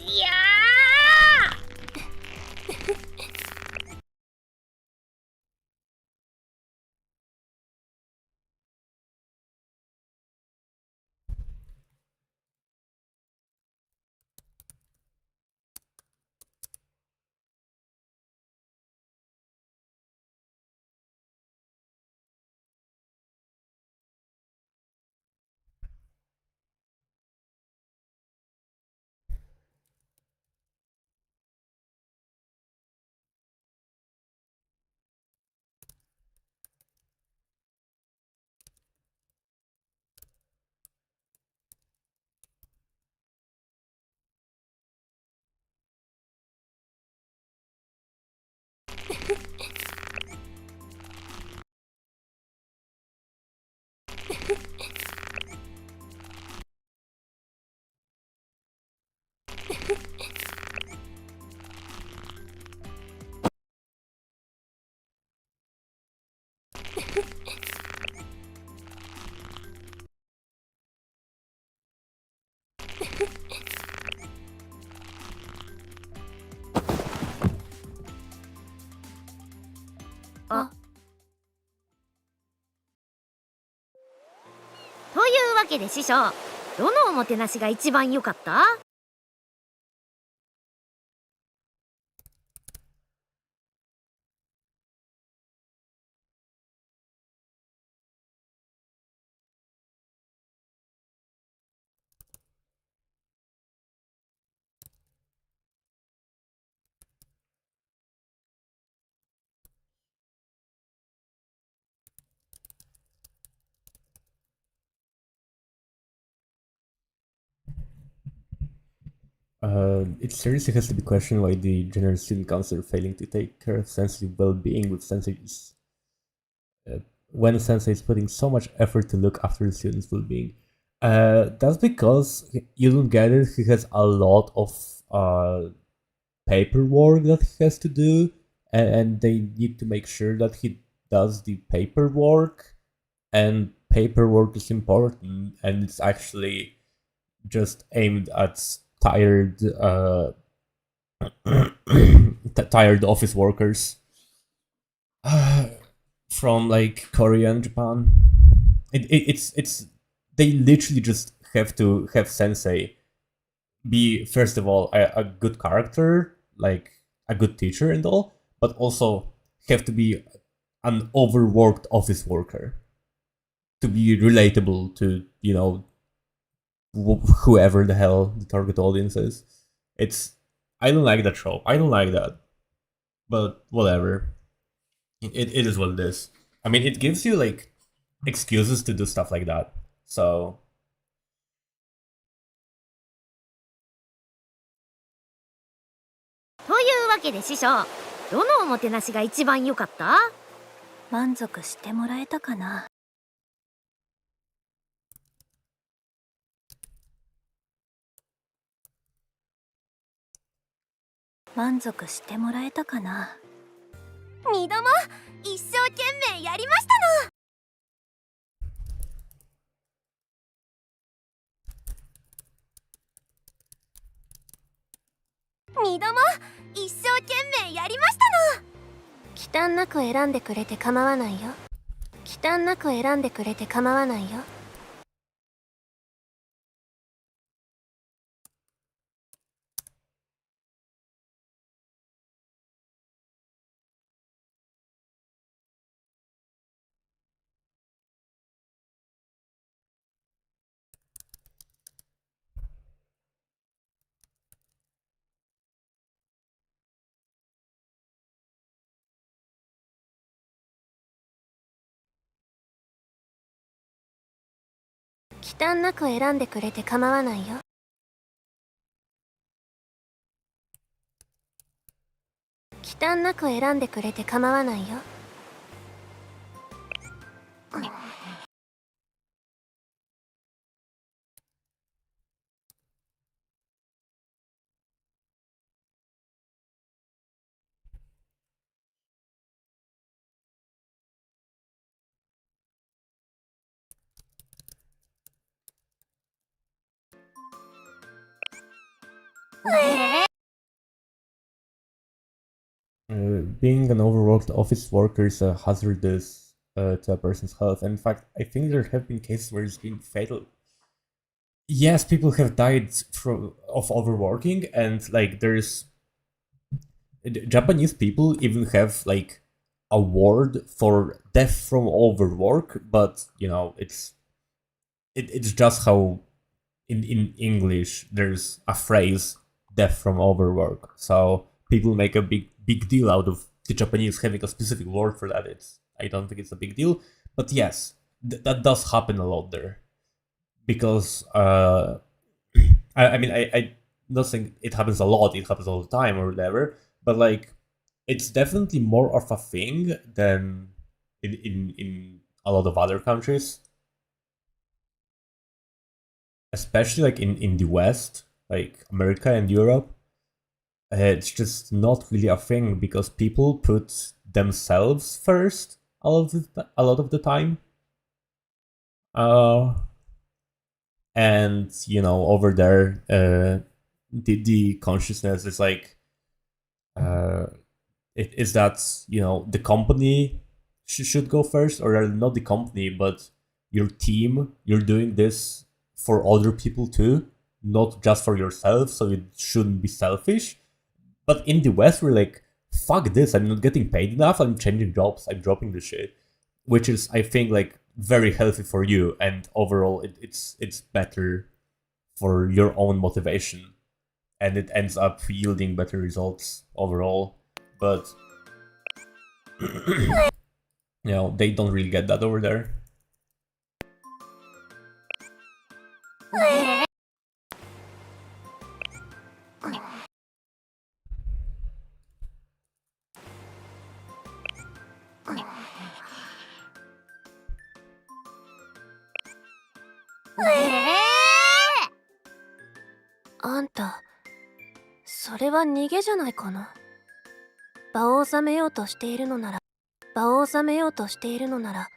いやというわけで師匠、どのおもてなしが一番良かった？It seriously has to be questioned why the General Student Council are failing to take care of sensei well-being with sensei's when sensei is putting so much effort to look after the students' well-being. That's because you don't get it. He has a lot of paperwork that he has to do, and they need to make sure that he does the paperwork. And paperwork is important, and it's actually just aimed at tired tired office workers from like Korea and Japan. It's they literally just have to have sensei be, first of all, a good character, like a good teacher and all, but also have to be an overworked office worker to be relatable to, you know, whoever the hell the target audience is. It's, I don't like that trope. I don't like that. But whatever. It is what it is. I mean, it gives you like excuses to do stuff like that. Soというわけで師匠、どのおもてなしが一番良かった？満足してもらえたかな。満足してもらえたかな。二度も一生懸命やりましたの。二度も一生懸命やりましたの。忌憚なく選んでくれて構わないよ。忌憚なく選んでくれて構わないよ。忌憚なく選んでくれて構わないよ。忌憚なく選んでくれて構わないよ。being an overworked office worker is hazardous to a person's health. And in fact, I think there have been cases where it's been fatal. Yes, people have died of overworking, and like there's Japanese people even have like a word for death from overwork, but you know it's just how in English there's a phrase death from overwork. So people make a big deal out of the Japanese having a specific word for that. I don't think it's a big deal, but yes, that does happen a lot there. Because I mean I don't think it happens a lot, it happens all the time or whatever, but like it's definitely more of a thing than in a lot of other countries, especially like in the West, like America and Europe. It's just not really a thing because people put themselves first a lot of the time. Uh, and over there, the consciousness is like, uh, it is that the company should go first, or not the company, but your team. You're doing this for other people too, not just for yourself. So it shouldn't be selfish. But in the West, we're like, fuck this. I'm not getting paid enough. I'm changing jobs. I'm dropping the shit, which is, I think, like very healthy for you, and overall, it's better for your own motivation, and it ends up yielding better results overall. But they don't really get that over there.えあんた、それは逃げじゃないかな。場を収めようとしているのなら、場を収めようとしているのなら、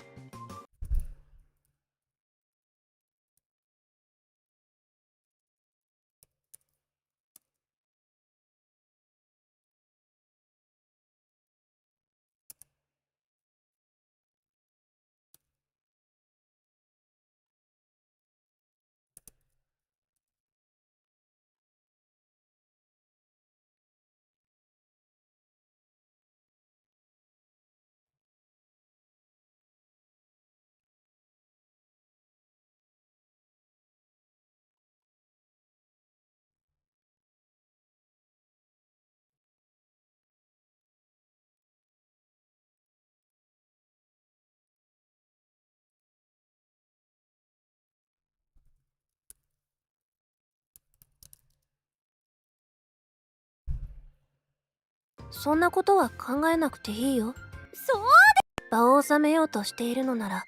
そんなことは考えなくていいよ。そう場を収めようとしているのなら、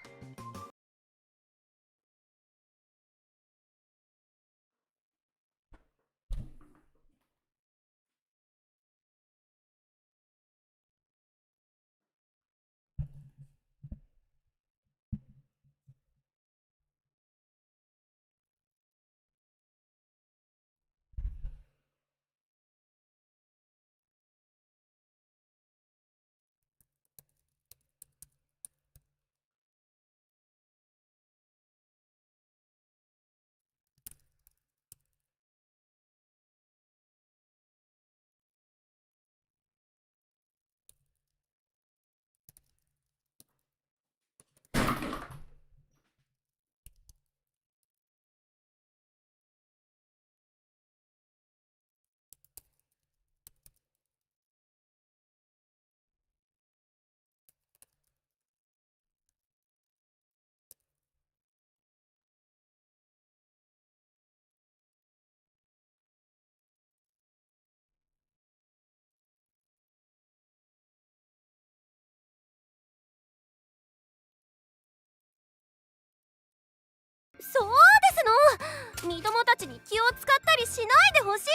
そうですの。身どもたちに気を使ったりしないでほしい。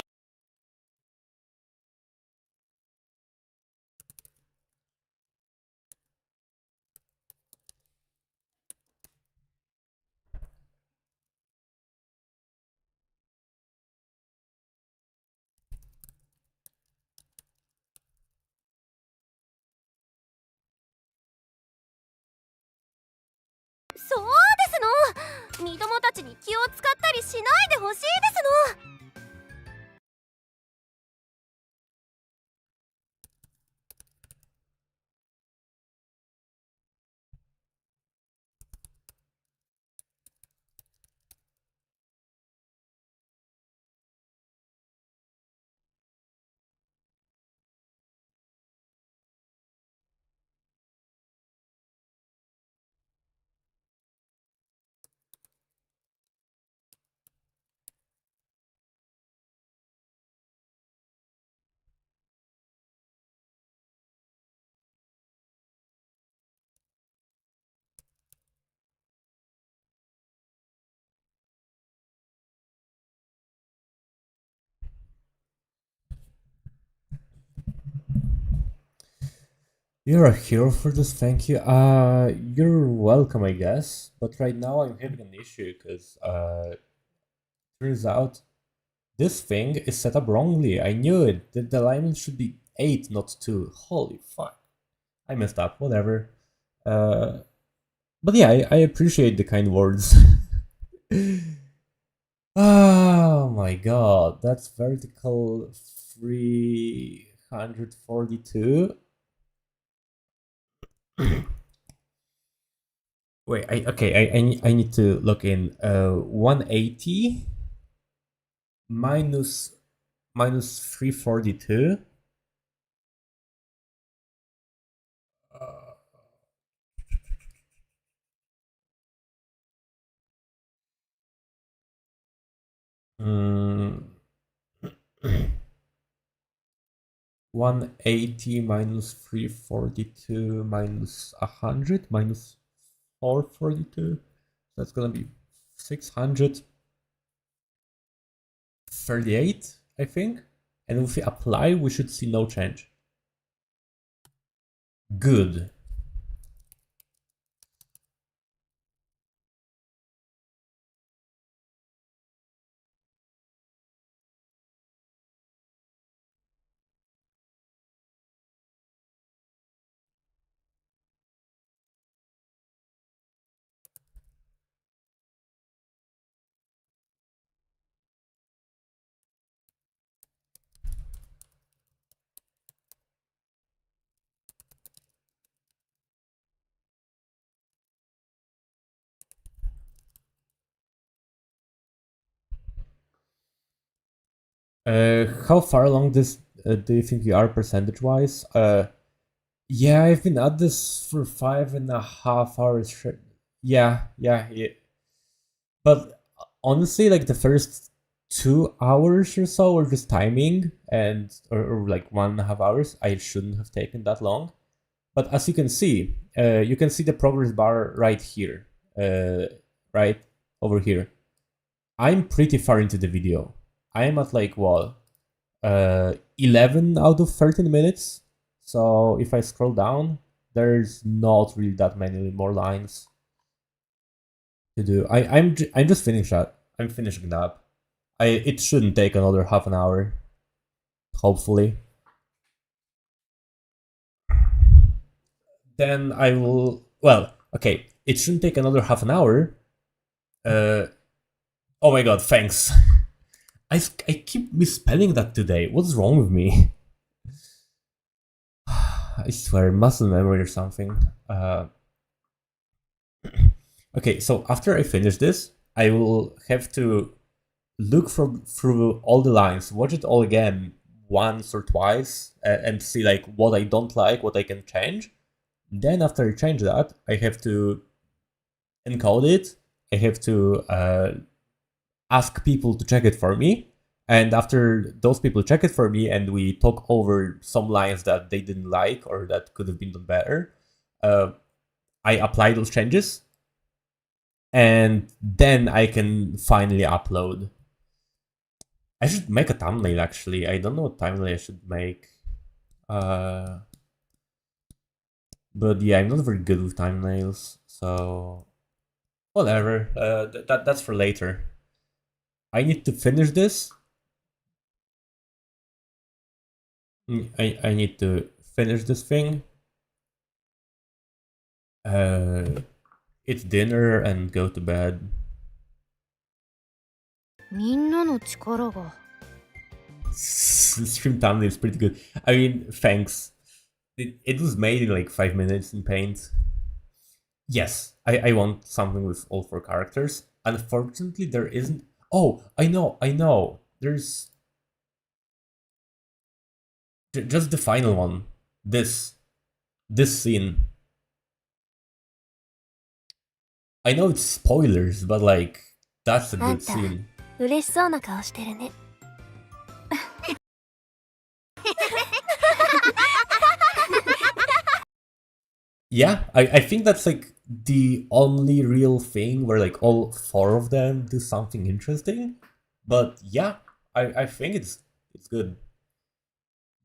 そうですの。身どもたちに気を使ったりしないでほしいですの。You're a hero for this, thank you. You're welcome, I guess. But right now I'm having an issue because turns out this thing is set up wrongly. I knew it. The alignment should be 8, not 2. Holy fuck. I messed up, whatever. But yeah, I appreciate the kind words. Oh my god, that's vertical 342. Wait, I need to look in 180 minus 342. Mm, 180 minus 342 minus 100 minus 442. That's gonna be 638, I think. And if we apply, we should see no change. Good. How far along this do you think you are percentage-wise? Yeah, I've been at this for 5.5 hours. Yeah. But honestly, like the first 2 hours or so were just timing, and or like 1.5 hours. I shouldn't have taken that long. But as you can see the progress bar right here, right over here. I'm pretty far into the video. I am at like what, 11 out of 13 minutes. So if I scroll down, there's not really that many more lines to do. I'm just finished that. I'm finishing that. It shouldn't take another half an hour. Hopefully. Then I will. Well, okay. It shouldn't take another half an hour. Oh my god! Thanks. I keep misspelling that today. What's wrong with me? I swear, muscle memory or something. Okay, so after I finish this, I will have to look through all the lines, watch it all again once or twice, and see like what I don't like, what I can change. Then after I change that, I have to encode it. I have to ask people to check it for me. And after those people check it for me and we talk over some lines that they didn't like or that could have been done better, I apply those changes. And then I can finally upload. I should make a thumbnail actually. I don't know what thumbnail I should make. But yeah, I'm not very good with thumbnails, so whatever. That's for later. I need to finish this. I need to finish this thing. Eat dinner and go to bed. みんなの力が Stream thumbnail is pretty good. I mean, thanks. It was made in like 5 minutes in Paint. Yes, I want something with all 4 characters. Unfortunately, there isn't. Oh, I know. There's just the final one. This scene. I know it's spoilers, but like that's a good scene. 嬉しそうな顔してるね。Yeah, I think that's like the only real thing where like all 4 of them do something interesting. But yeah, I think it's good.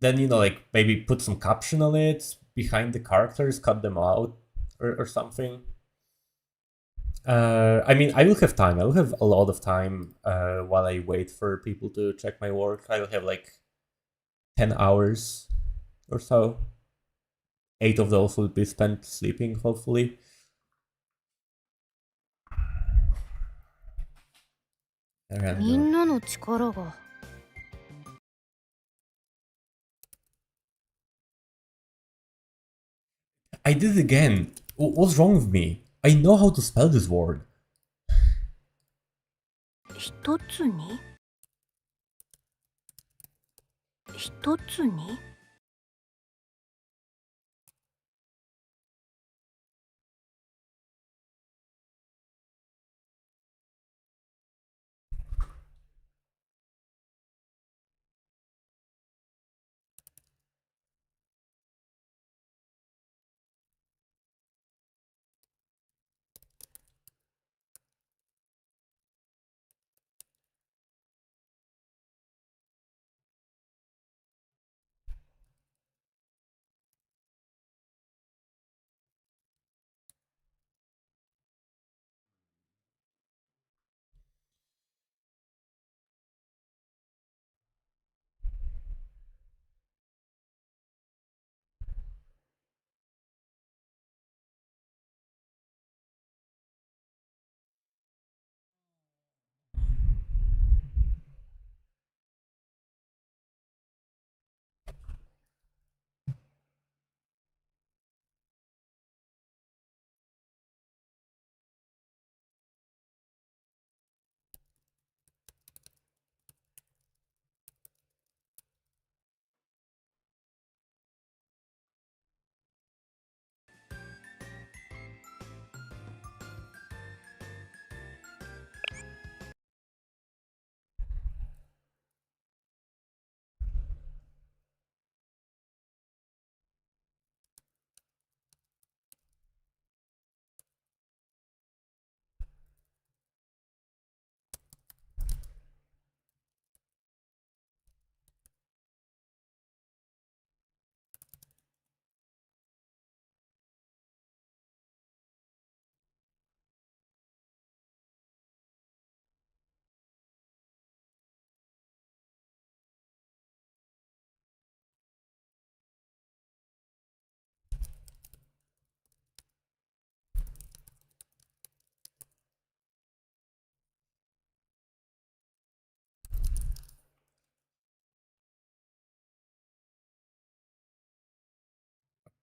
Then, you know, like maybe put some caption on it, behind the characters, cut them out or something. I mean, I will have time. I will have a lot of time while I wait for people to check my work. I will have like 10 hours or so. 8 of those will be spent sleeping, hopefully. I did it again. What's wrong with me? I know how to spell this word. 一つに一つに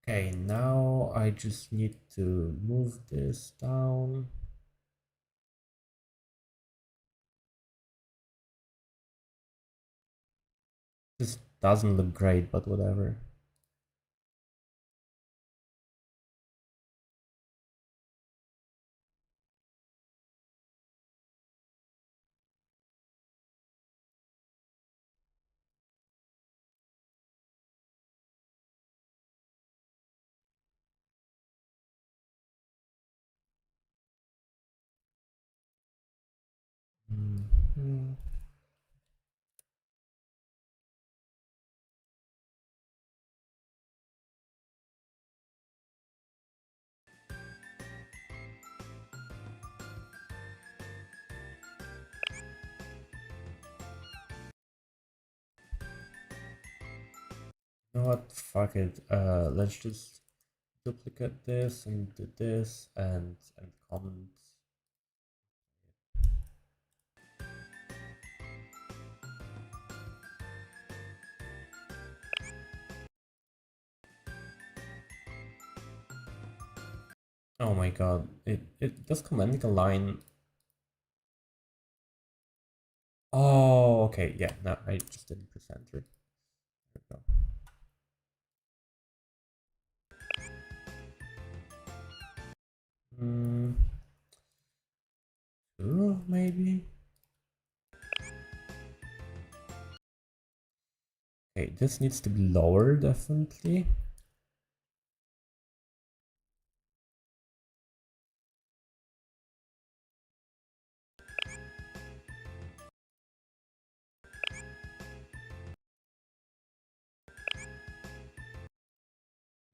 Okay, now I just need to move this down. This doesn't look great, but whatever. Mhm. You know what? Fuck it. Let's just duplicate this and do this and comment. Oh my god, it does commenting a line. Oh, okay, yeah, no, I just didn't present her. There we go. Two, maybe? Okay, this needs to be lower, definitely.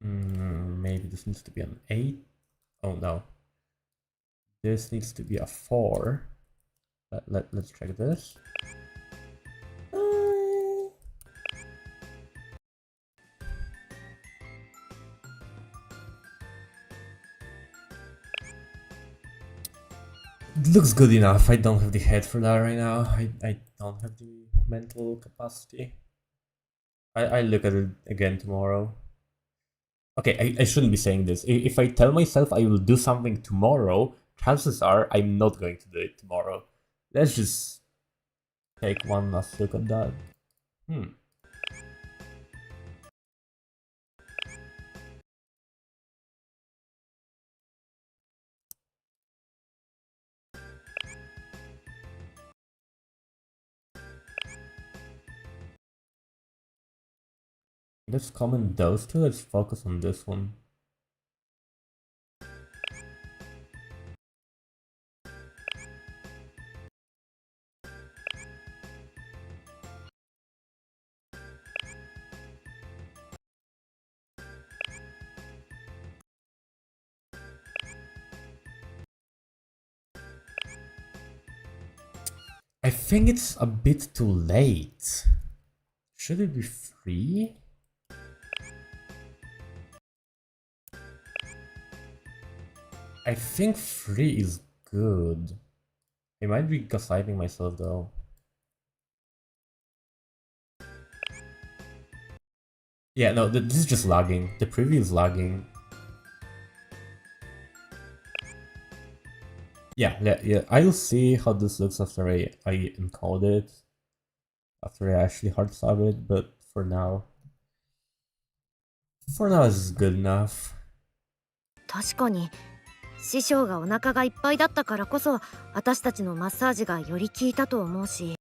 Maybe this needs to be an 8. Oh no. This needs to be a 4. Let's check this. It looks good enough. I don't have the head for that right now. I don't have the mental capacity. I look at it again tomorrow. Okay, I shouldn't be saying this. If I tell myself I will do something tomorrow, chances are I'm not going to do it tomorrow. Let's just take one last look at that. Let's comment those two. Let's focus on this one. I think it's a bit too late. Should it be 3? I think 3 is good. I might be gaslighting myself though. Yeah, no, this is just lagging. The preview is lagging. Yeah. I'll see how this looks after I encode it. After I actually hard sub it, but for now it's good enough. 確かに師匠がお腹がいっぱいだったからこそ私たちのマッサージがより効いたと思うし。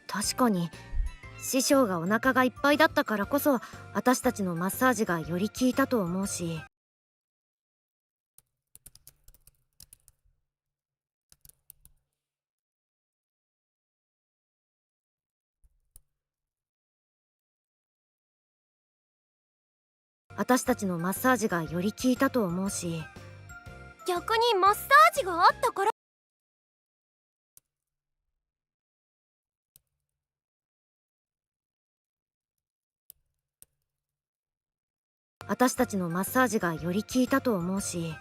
確かに師匠がお腹がいっぱいだったからこそ私たちのマッサージがより効いたと思うし。私たちのマッサージがより効いたと思うし。逆にマッサージがあったから私たちのマッサージがより効いたと思うし。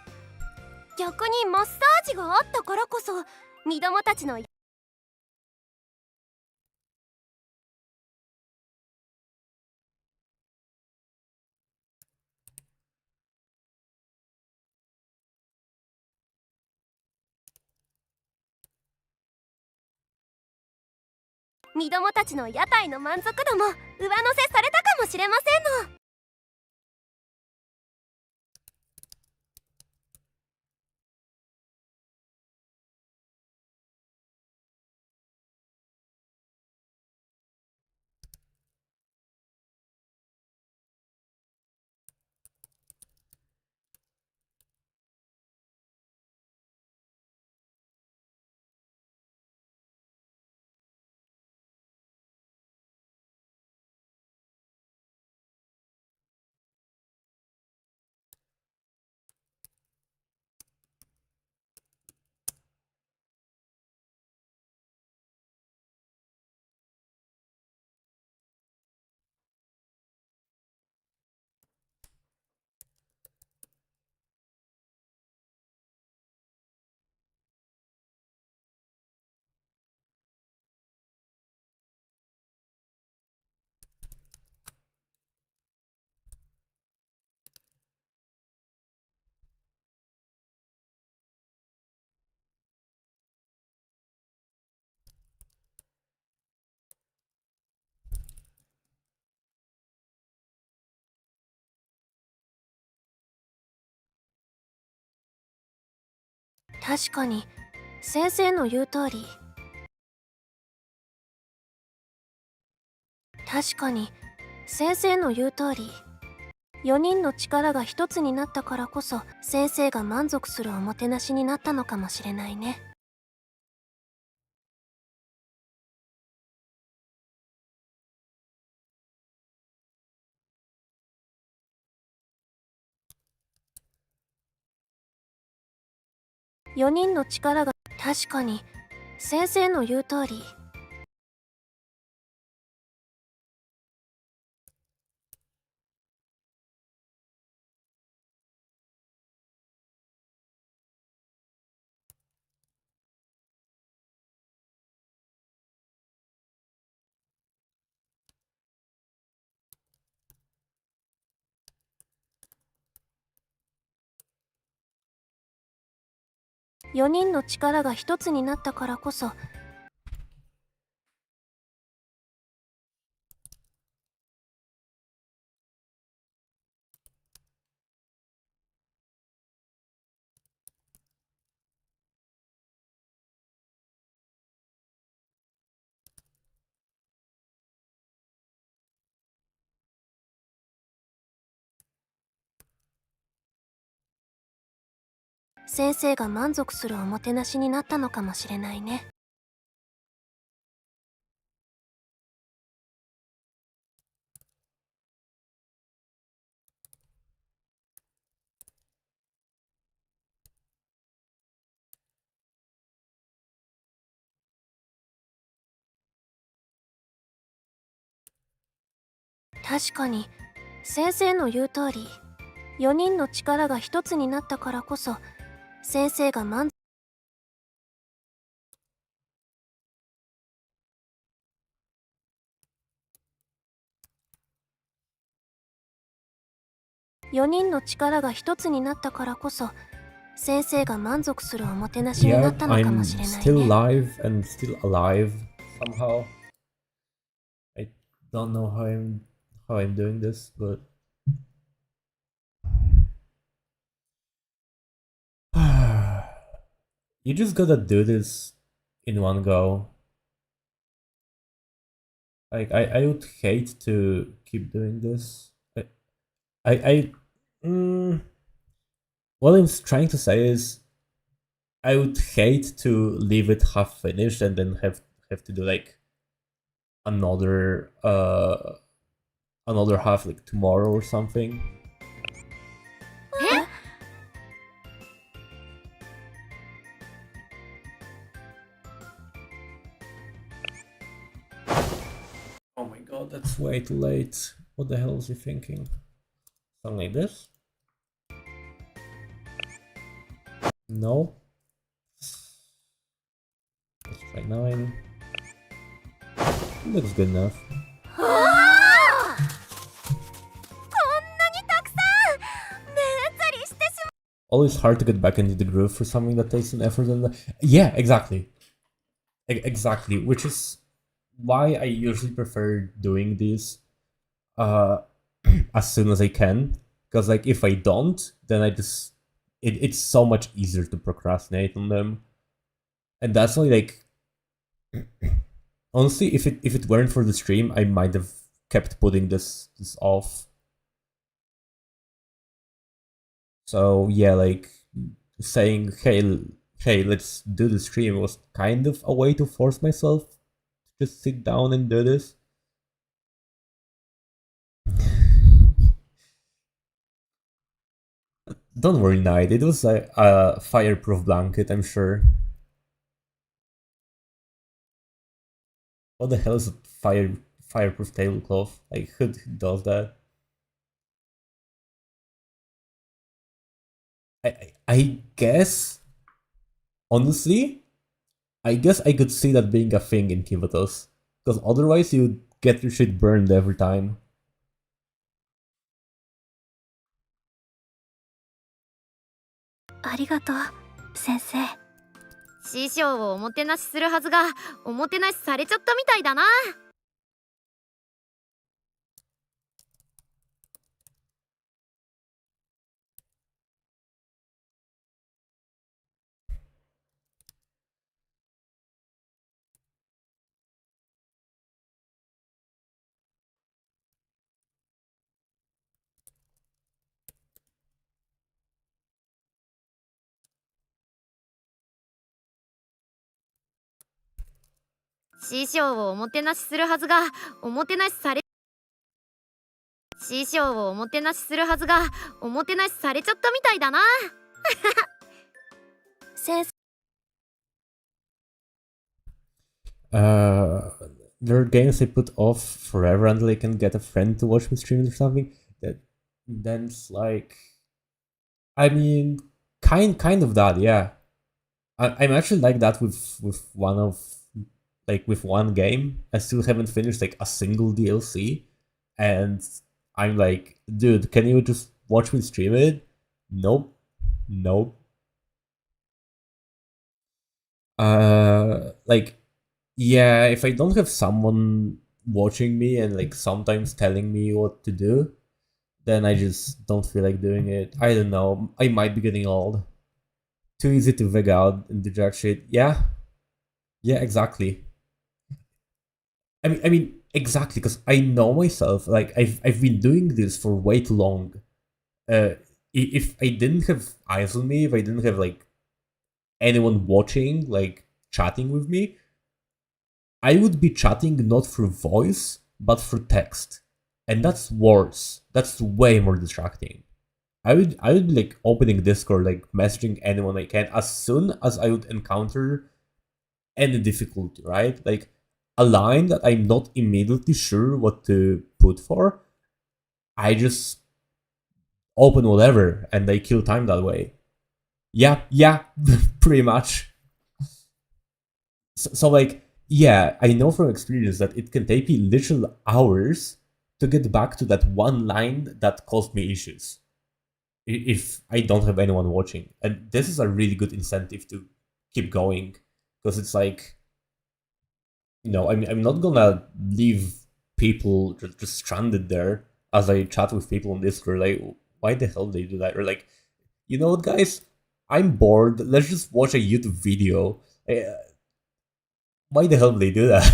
逆にマッサージがあったからこそ身どもたちの身どもたちの屋台の満足度も上乗せされたかもしれませんの。確かに先生の言う通り。確かに先生の言う通り。4人の力が一つになったからこそ先生が満足するおもてなしになったのかもしれないね。4人の力が確かに先生の言う通り。4人の力が一つになったからこそ先生が満足するおもてなしになったのかもしれないね。確かに先生の言う通り。4人の力が一つになったからこそ先生が4人の力が一つになったからこそ先生が満足するおもてなしにな Yep, ったのかも I'm しれない still ね。 live and still alive somehow. I don't know how I'm doing this, but you just gotta do this in one go. Like I would hate to keep doing this. What I'm trying to say is I would hate to leave it half finished and then have to do like another another half like tomorrow or something. Oh my god, that's way too late. What the hell is he thinking? Something like this? No. Let's try 9. Looks good enough. こんなにたくさん目移りしてしま Always hard to get back into the groove for something that takes an effort and yeah, exactly. Exactly, which is why I usually prefer doing these as soon as I can. Because like if I don't, then it's so much easier to procrastinate on them. And that's why like honestly, if it weren't for the stream, I might have kept putting this off. So yeah, like saying hey, let's do the stream was kind of a way to force myself to just sit down and do this. Don't worry, Knight. It was a fireproof blanket, I'm sure. What the hell is a fireproof tablecloth? Like, who does that? I guess, honestly, I guess I could see that being a thing in Kivatos. Because otherwise you'd get your shit burned every time. ありがとう先生。師匠をおもてなしするはずがおもてなしされちゃったみたいだな。師匠をおもてなしするはずがおもてなしされ師匠をおもてなしするはずがおもてなしされちゃったみたいだな。先生 There are games I put off forever until I can get a friend to watch me stream or something. Then it's like, I mean, kind of that, yeah. I'm actually like that with one game. I still haven't finished like a single DLC, and I'm like, dude, can you just watch me stream it? Nope, nope. Like, yeah, if I don't have someone watching me and like sometimes telling me what to do, then I just don't feel like doing it. I don't know. I might be getting old. Too easy to veg out and do jack shit. Yeah, yeah, exactly. I mean, exactly, because I know myself. Like, I've been doing this for way too long. If I didn't have eyes on me, if I didn't have like anyone watching, like chatting with me, I would be chatting not through voice, but through text. And that's worse. That's way more distracting. I would be like opening Discord, like messaging anyone I can as soon as I would encounter any difficulty, right? Like a line that I'm not immediately sure what to put for, I just open whatever and I kill time that way. Yeah, pretty much. So like, yeah, I know from experience that it can take me literal hours to get back to that one line that caused me issues if I don't have anyone watching. And this is a really good incentive to keep going, because it's like, I'm not gonna leave people just stranded there as I chat with people on Discord. Like, why the hell they do that? Or like, you know what, guys? I'm bored. Let's just watch a YouTube video. Why the hell do they do that?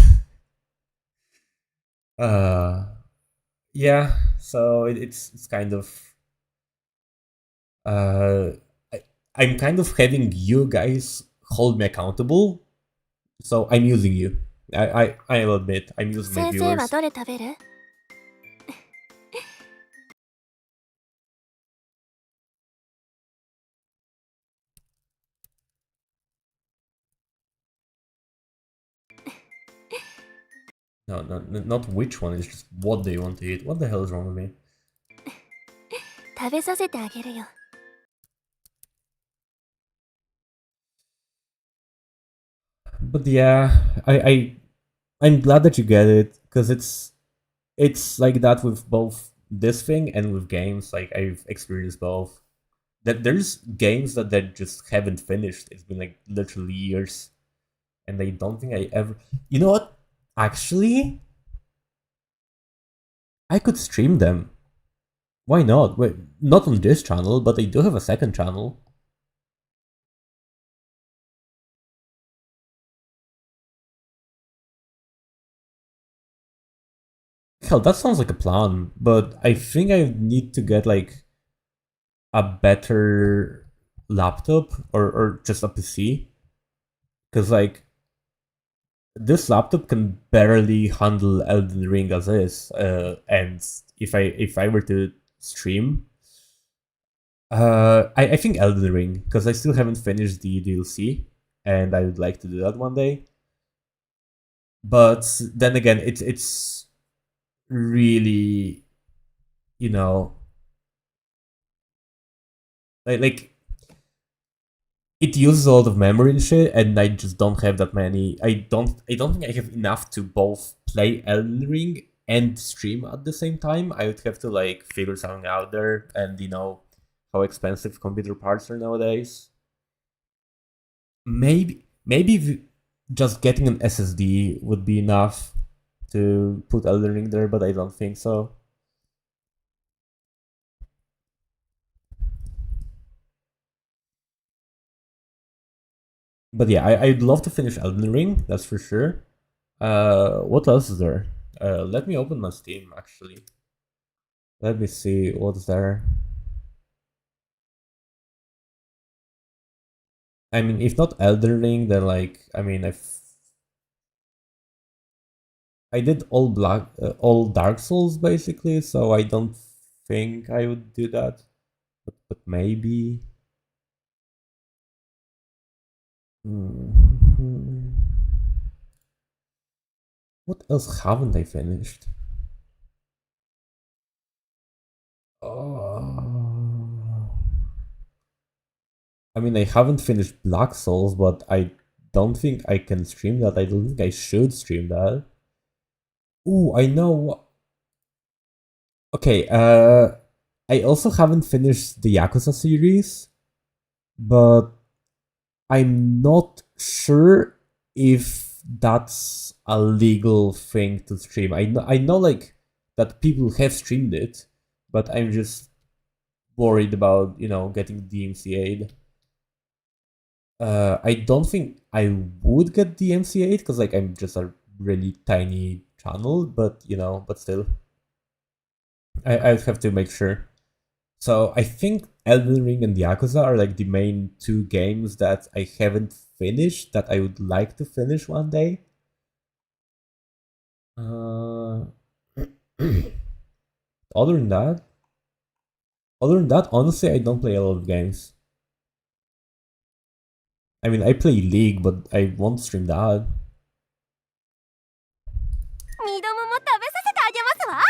uh, yeah. So it's kind of I'm kind of having you guys hold me accountable. So I'm using you. I'll admit, I'm using my 先生は viewers. どれ食べる No, not which one. It's just what they want to eat. What the hell is wrong with me? 食べさせてあげるよ But yeah, I'm glad that you get it, because it's like that with both this thing and with games. Like, I've experienced both. That there's games that just haven't finished. It's been like literally years, and I don't think I ever. You know what? Actually, I could stream them. Why not? Wait, not on this channel, but I do have a second channel. Hell, that sounds like a plan, but I think I need to get like a better laptop or just a PC. Because like this laptop can barely handle Elden Ring as is. And if I were to stream, I think Elden Ring, because I still haven't finished the DLC, and I would like to do that one day. But then again, it's really, you know, like it uses a lot of memory and shit, and I just don't have that many. I don't think I have enough to both play Elden Ring and stream at the same time. I would have to like figure something out there, and how expensive computer parts are nowadays. Maybe just getting an SSD would be enough to put Elden Ring there, but I don't think so. But yeah, I'd love to finish Elden Ring, that's for sure. What else is there? Let me open my Steam, actually. Let me see what's there. I mean, if not Elden Ring, then like, I mean, I did all Dark Souls basically, so I don't think I would do that. But maybe. Hmm. What else haven't I finished? I mean, I haven't finished Black Souls, but I don't think I can stream that. I don't think I should stream that. Ooh, I know. Okay, I also haven't finished the Yakuza series, but I'm not sure if that's a legal thing to stream. I know like that people have streamed it, but I'm just worried about, getting DMCA'd. I don't think I would get DMCA'd because like I'm just a really tiny channel, but but still, I'd have to make sure. So I think Elden Ring and Yakuza are like the main two games that I haven't finished that I would like to finish one day. Uh, other than that, honestly, I don't play a lot of games. I mean, I play League, but I won't stream that. ミドモも食べさせてあげますわ。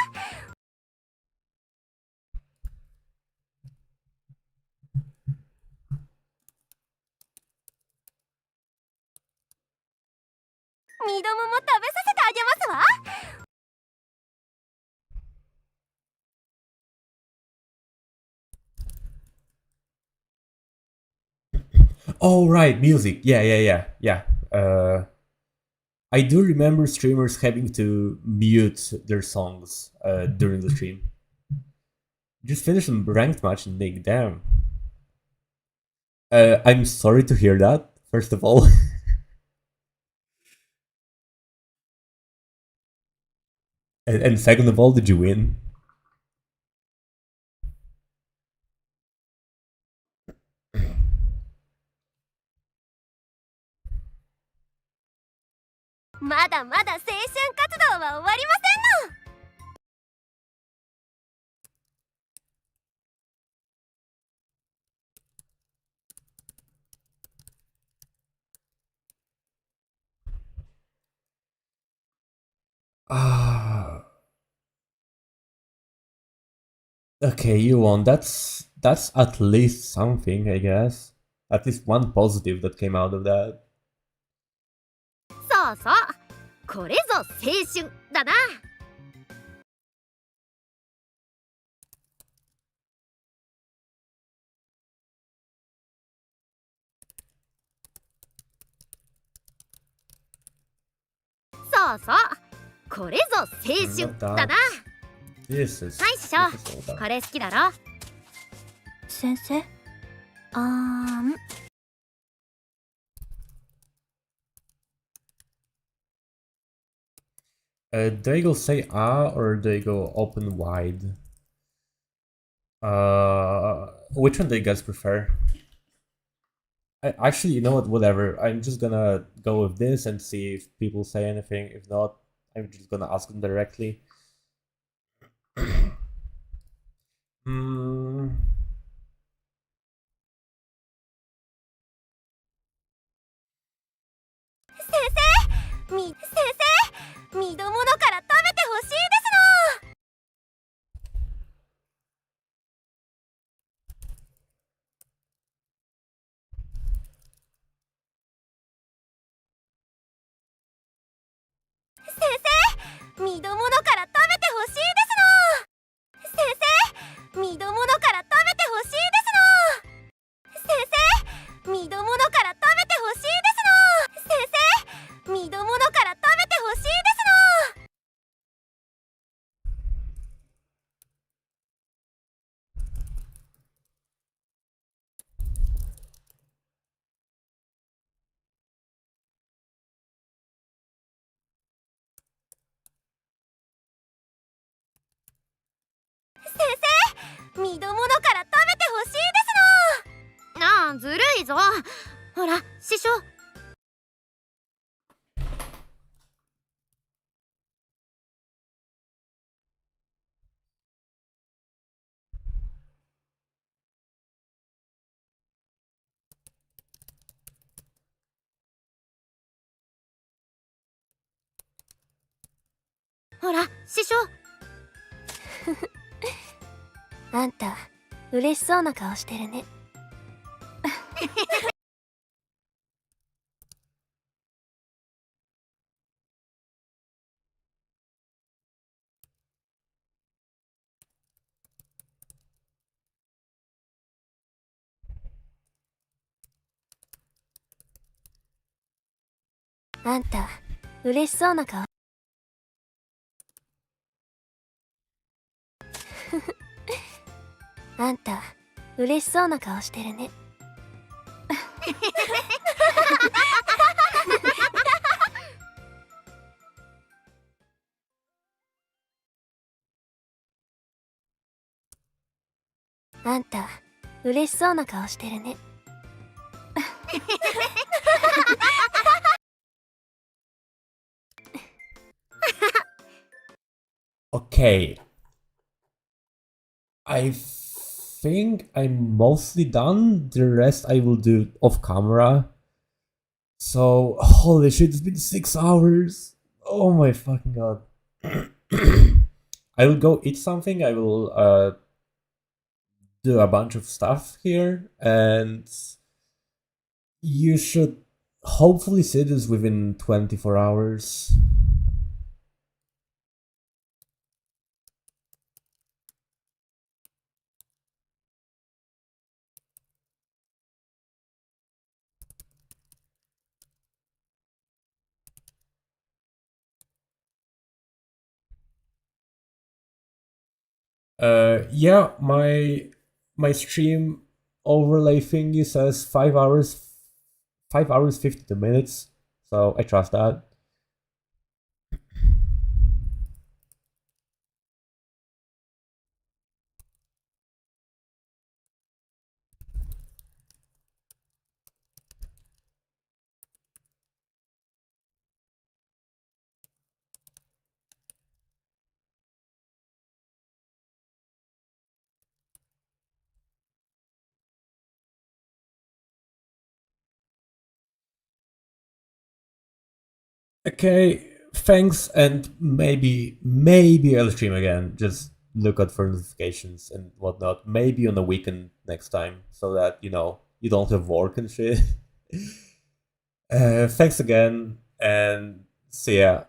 ミドモも食べさせてあげますわ。Oh right, music. Yeah. I do remember streamers having to mute their songs during the stream. Just finished a ranked match in League. Damn. I'm sorry to hear that. First of all. And second of all, did you win? まだまだ青春活動は終わりませんの。Ah. Okay, you won. That's at least something, I guess. At least one positive that came out of that. そうそう、これぞ青春だな。そうそう、これぞ青春だな。This is はい師匠、 this is all that. これ好きだろ。先生ん Do I go say or do I go open wide? Which one do you guys prefer? Actually, you know what? Whatever. I'm just gonna go with this and see if people say anything. If not, I'm just gonna ask them directly. Hmm. 先生、ミドモノから食べてほしいですの。先生、ミドモノから食べてほしいですの。先生、ミドモノから食べてほしいですの。先生、ミドモノから食べてほしいですの。先生、ミドモノから食べてほしいですの。ミドモノから食べてほしいですの。ああ、ずるいぞ。ほら師匠、ほら師匠。あんた嬉しそうな顔してるね。あんた嬉しそうな顔。あんた嬉しそうな顔してるね。あんた嬉しそうな顔してるね。Okay. I think I'm mostly done. The rest I will do off camera. So, holy shit, it's been 6 hours. Oh my fucking god. I will go eat something. I will do a bunch of stuff here, and you should hopefully see this within 24 hours. Yeah, my stream overlay thingy says 5 hours 52 minutes, so I trust that. Okay, thanks, and maybe I'll stream again. Just look out for notifications and whatnot. Maybe on the weekend next time, so that you don't have work and shit. Thanks again, and see ya.